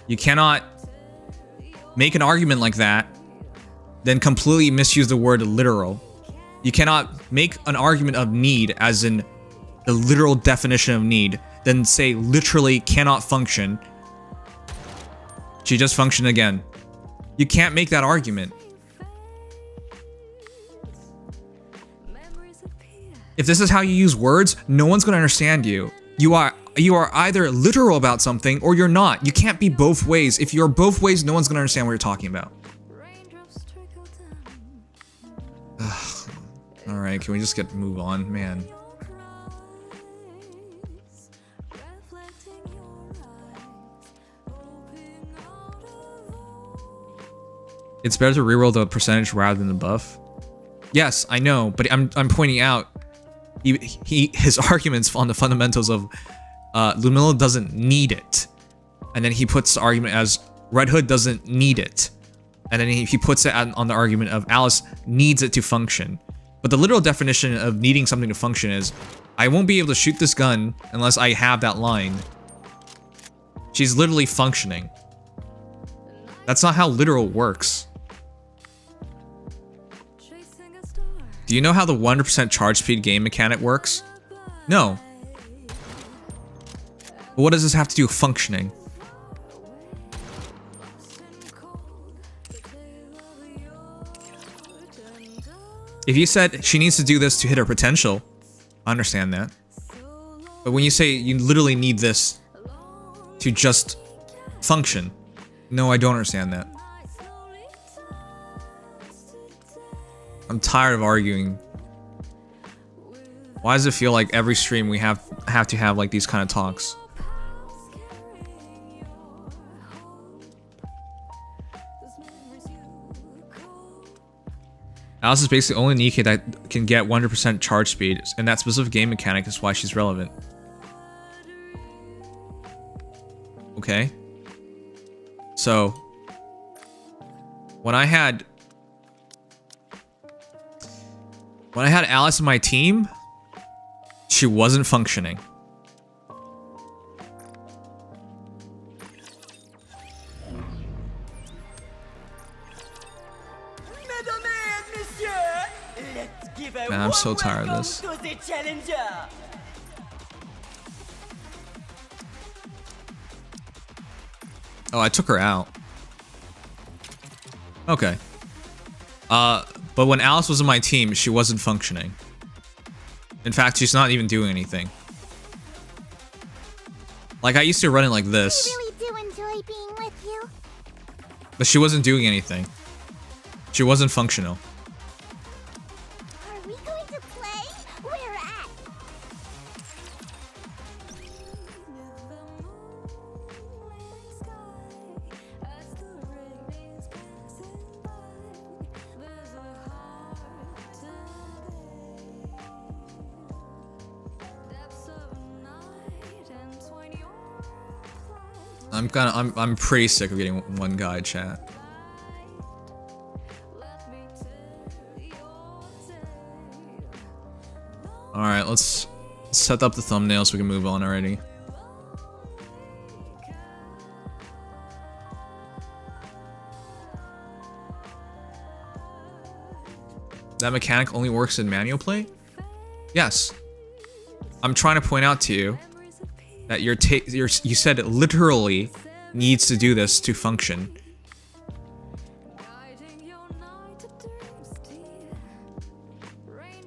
You cannot make an argument like that, then completely misuse the word literal. You cannot make an argument of need as in the literal definition of need, then say literally cannot function. She just functioned again. You can't make that argument. If this is how you use words, no one's gonna understand you. You are either literal about something or you're not. You can't be both ways. If you're both ways, no one's gonna understand what you're talking about. Alright, can we just move on? Man. It's better to reroll the percentage rather than the buff. Yes, I know, but I'm pointing out his arguments on the fundamentals of Ludmilla doesn't need it. And then he puts the argument as Red Hood doesn't need it. And then he puts it on the argument of Alice needs it to function. But the literal definition of needing something to function is, I won't be able to shoot this gun unless I have that line. She's literally functioning. That's not how literal works. Do you know how the 100% charge speed game mechanic works? No. But what does this have to do with functioning? If you said she needs to do this to hit her potential, I understand that. But when you say you literally need this to just function, no, I don't understand that. I'm tired of arguing. Why does it feel like every stream we have to have like these kind of talks? Alice is basically the only Nikke that can get 100% charge speed, and that specific game mechanic is why she's relevant. Okay. So, when I had Alice in my team, she wasn't functioning. Man, I'm so tired of this. Oh, I took her out. Okay. But when Alice was on my team, she wasn't functioning. In fact, she's not even doing anything. Like, I used to run it like this. I really do enjoy being with you. But she wasn't doing anything. She wasn't functional. Are we going to play? Where at? I'm pretty sick of getting one guy, chat. Alright, let's set up the thumbnail so we can move on already. That mechanic only works in manual play? Yes. I'm trying to point out to you that you said it literally needs to do this to function.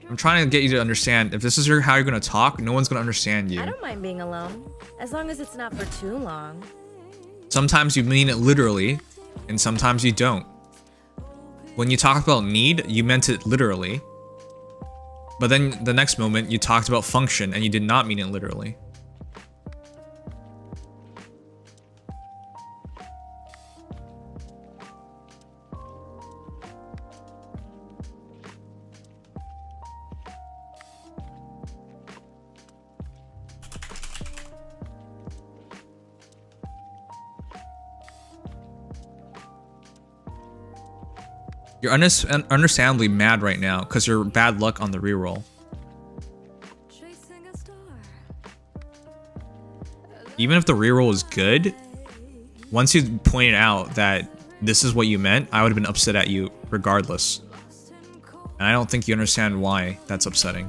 I'm trying to get you to understand, if this is how you're gonna talk, no one's gonna understand you. I don't mind being alone, as long as it's not for too long. Sometimes you mean it literally, and sometimes you don't. When you talked about need, you meant it literally. But then the next moment, you talked about function, and you did not mean it literally. You're understandably mad right now because you're bad luck on the reroll. Even if the reroll is good, once you pointed out that this is what you meant, I would have been upset at you regardless. And I don't think you understand why that's upsetting.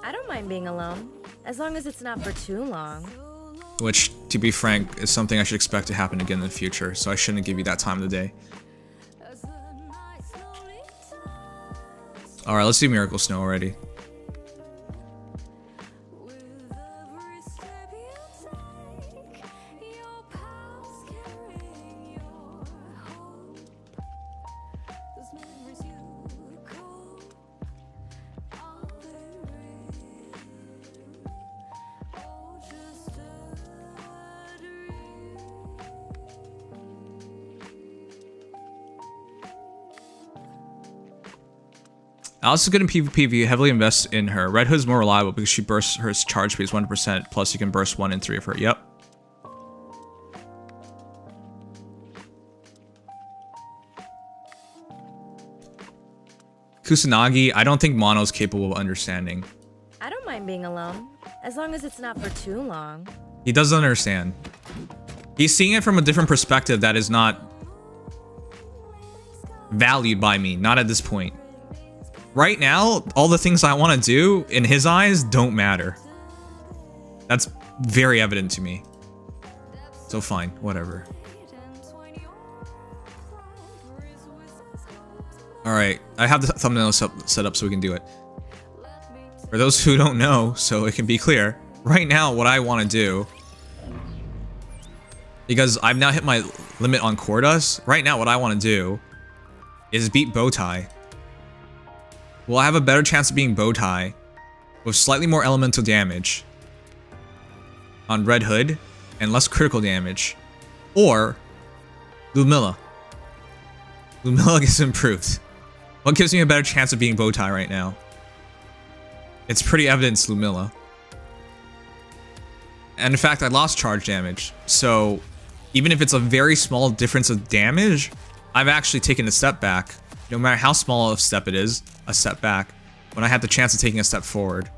I don't mind being alone, as long as it's not for too long. Which, to be frank, is something I should expect to happen again in the future, so I shouldn't give you that time of the day. Alright, let's do Miracle Snow already. Alice is good in PvP if you heavily invest in her. Red Hood's more reliable because she bursts her charge speed 1%, plus you can burst 1 in 3 of her. Yep. Kusanagi, I don't think Mono's capable of understanding. I don't mind being alone, as long as it's not for too long. He doesn't understand. He's seeing it from a different perspective that is not valued by me, not at this point. Right now, all the things I want to do, in his eyes, don't matter. That's very evident to me. So fine, whatever. Alright, I have the thumbnail set up so we can do it. For those who don't know, so it can be clear, right now what I want to do, because I've now hit my limit on Cordas, right now what I want to do is beat Bowtie. Will I have a better chance of being Bowtie with slightly more elemental damage on Red Hood and less critical damage, or Lumilla? Lumilla gets improved. What gives me a better chance of being Bowtie right now? It's pretty evident it's Lumilla. And in fact, I lost charge damage, so even if it's a very small difference of damage, I've actually taken a step back. No matter how small a step it is, a step back, when I had the chance of taking a step forward.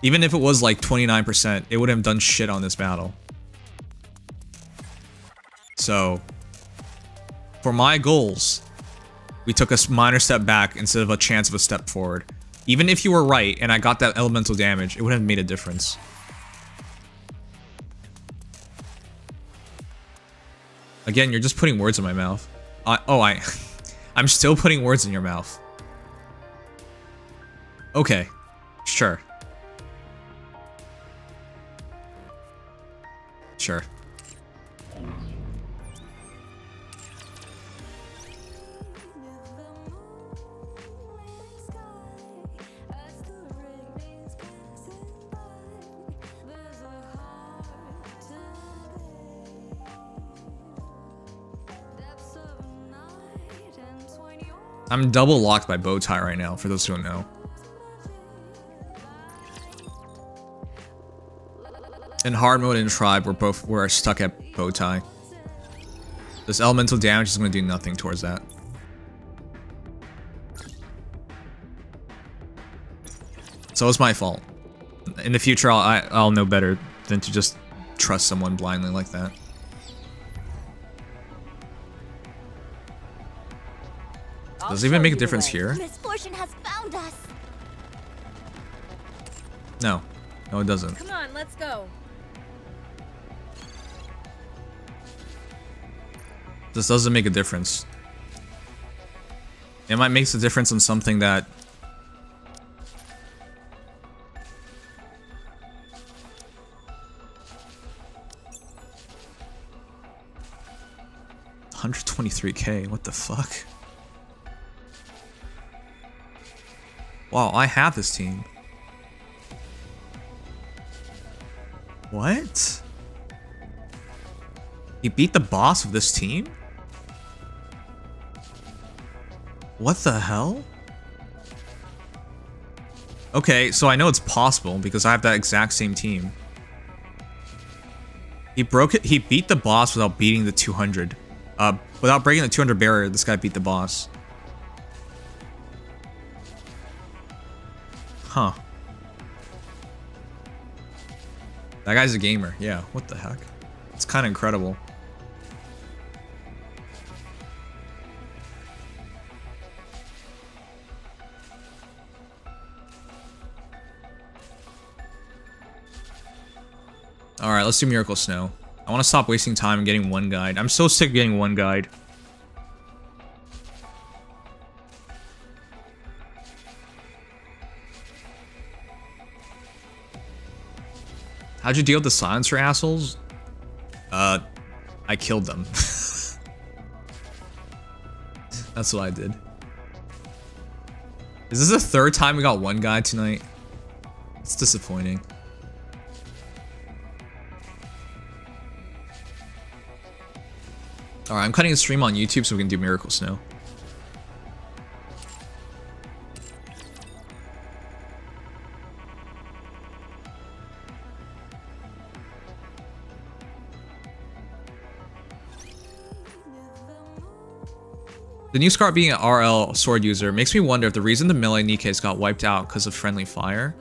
Even if it was like 29%, it wouldn't have done shit on this battle. So, for my goals, we took a minor step back instead of a chance of a step forward. Even if you were right and I got that elemental damage, it wouldn't have made a difference. Again, you're just putting words in my mouth. I'm still putting words in your mouth. Okay, sure. Sure. I'm double locked by Bowtie right now, for those who don't know. In hard mode and tribe, we're stuck at Bowtie. This elemental damage is going to do nothing towards that. So it's my fault. In the future, I'll know better than to just trust someone blindly like that. Does it even make a difference here? Misfortune has found us. No. No, it doesn't. Come on, let's go. This doesn't make a difference. It might make a difference on something that... $123K, what the fuck? Wow, I have this team. What? He beat the boss of this team? What the hell? Okay, so I know it's possible because I have that exact same team. He broke it. He beat the boss without beating the 200. Without breaking the 200 barrier, this guy beat the boss. Huh. That guy's a gamer. Yeah, what the heck? It's kind of incredible. Alright, let's do Miracle Snow. I want to stop wasting time and getting one guide. I'm so sick of getting one guide. How'd you deal with the silencer assholes? I killed them. That's what I did. Is this the third time we got one guide tonight? It's disappointing. Alright, I'm cutting a stream on YouTube so we can do Miracle Snow. The new Scar being an RL sword user makes me wonder if the reason the melee Nikkes got wiped out because of friendly fire.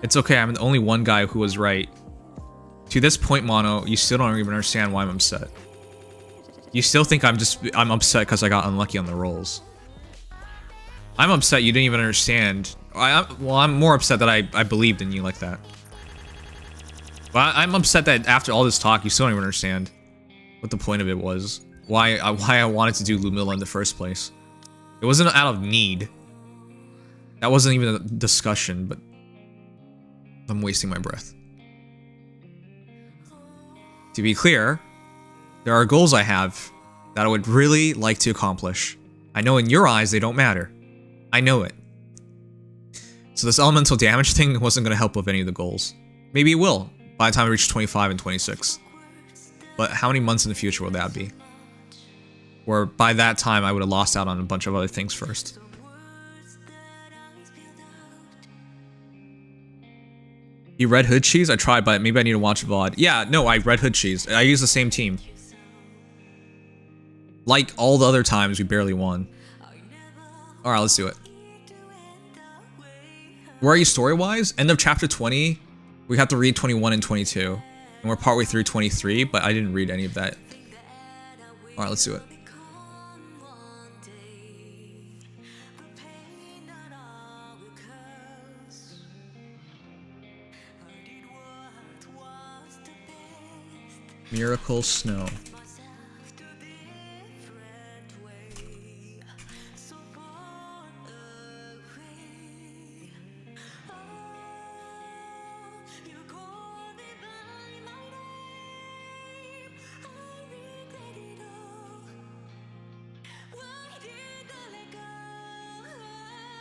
It's okay, I'm the only one guy who was right. To this point, Mono, you still don't even understand why I'm upset. You still think I'm upset because I got unlucky on the rolls. I'm upset you didn't even understand. Well, I'm more upset that I believed in you like that. But I'm upset that after all this talk, you still don't even understand what the point of it was. Why I wanted to do Lumilla in the first place. It wasn't out of need. That wasn't even a discussion, but I'm wasting my breath. To be clear, there are goals I have that I would really like to accomplish. I know in your eyes they don't matter. I know it. So this elemental damage thing wasn't going to help with any of the goals. Maybe it will by the time I reach 25 and 26. But how many months in the future will that be? Or by that time I would have lost out on a bunch of other things first. You Red Hood cheese? I tried, but maybe I need to watch VOD. Yeah, no, I Red Hood cheese. I use the same team. Like all the other times, we barely won. Alright, let's do it. Where are you story-wise? End of chapter 20. We have to read 21 and 22. And we're partway through 23, but I didn't read any of that. Alright, let's do it. Miracle Snow.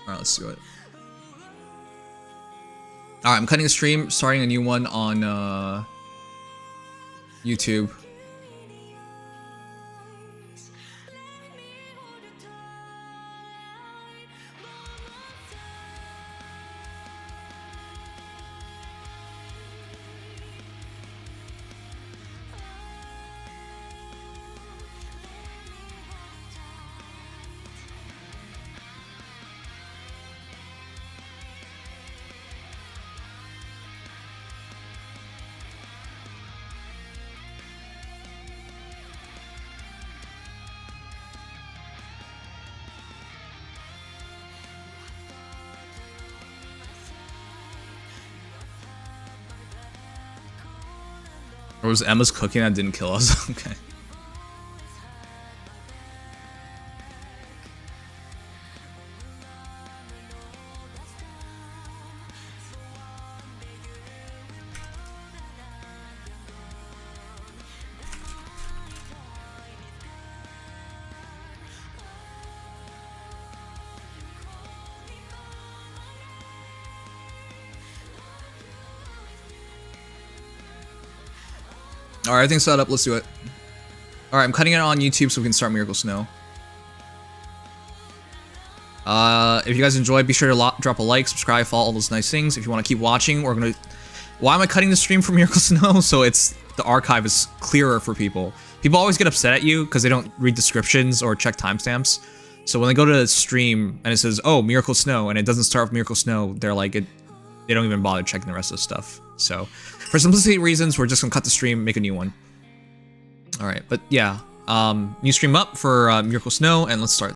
Alright, let's do it. Alright, I'm cutting a stream, starting a new one on YouTube. Or was Emma's cooking that didn't kill us? Okay. Alright, everything's set up. Let's do it. Alright, I'm cutting it on YouTube so we can start Miracle Snow. If you guys enjoyed, be sure to drop a like, subscribe, follow, all those nice things. If you want to keep watching, we're going to... Why am I cutting the stream for Miracle Snow? So the archive is clearer for people. People always get upset at you because they don't read descriptions or check timestamps. So when they go to the stream and it says, oh, Miracle Snow, and it doesn't start with Miracle Snow, they're like, they don't even bother checking the rest of the stuff. So, for simplicity reasons, we're just gonna cut the stream, make a new one. Alright, but yeah, new stream up for Miracle Snow, and let's start.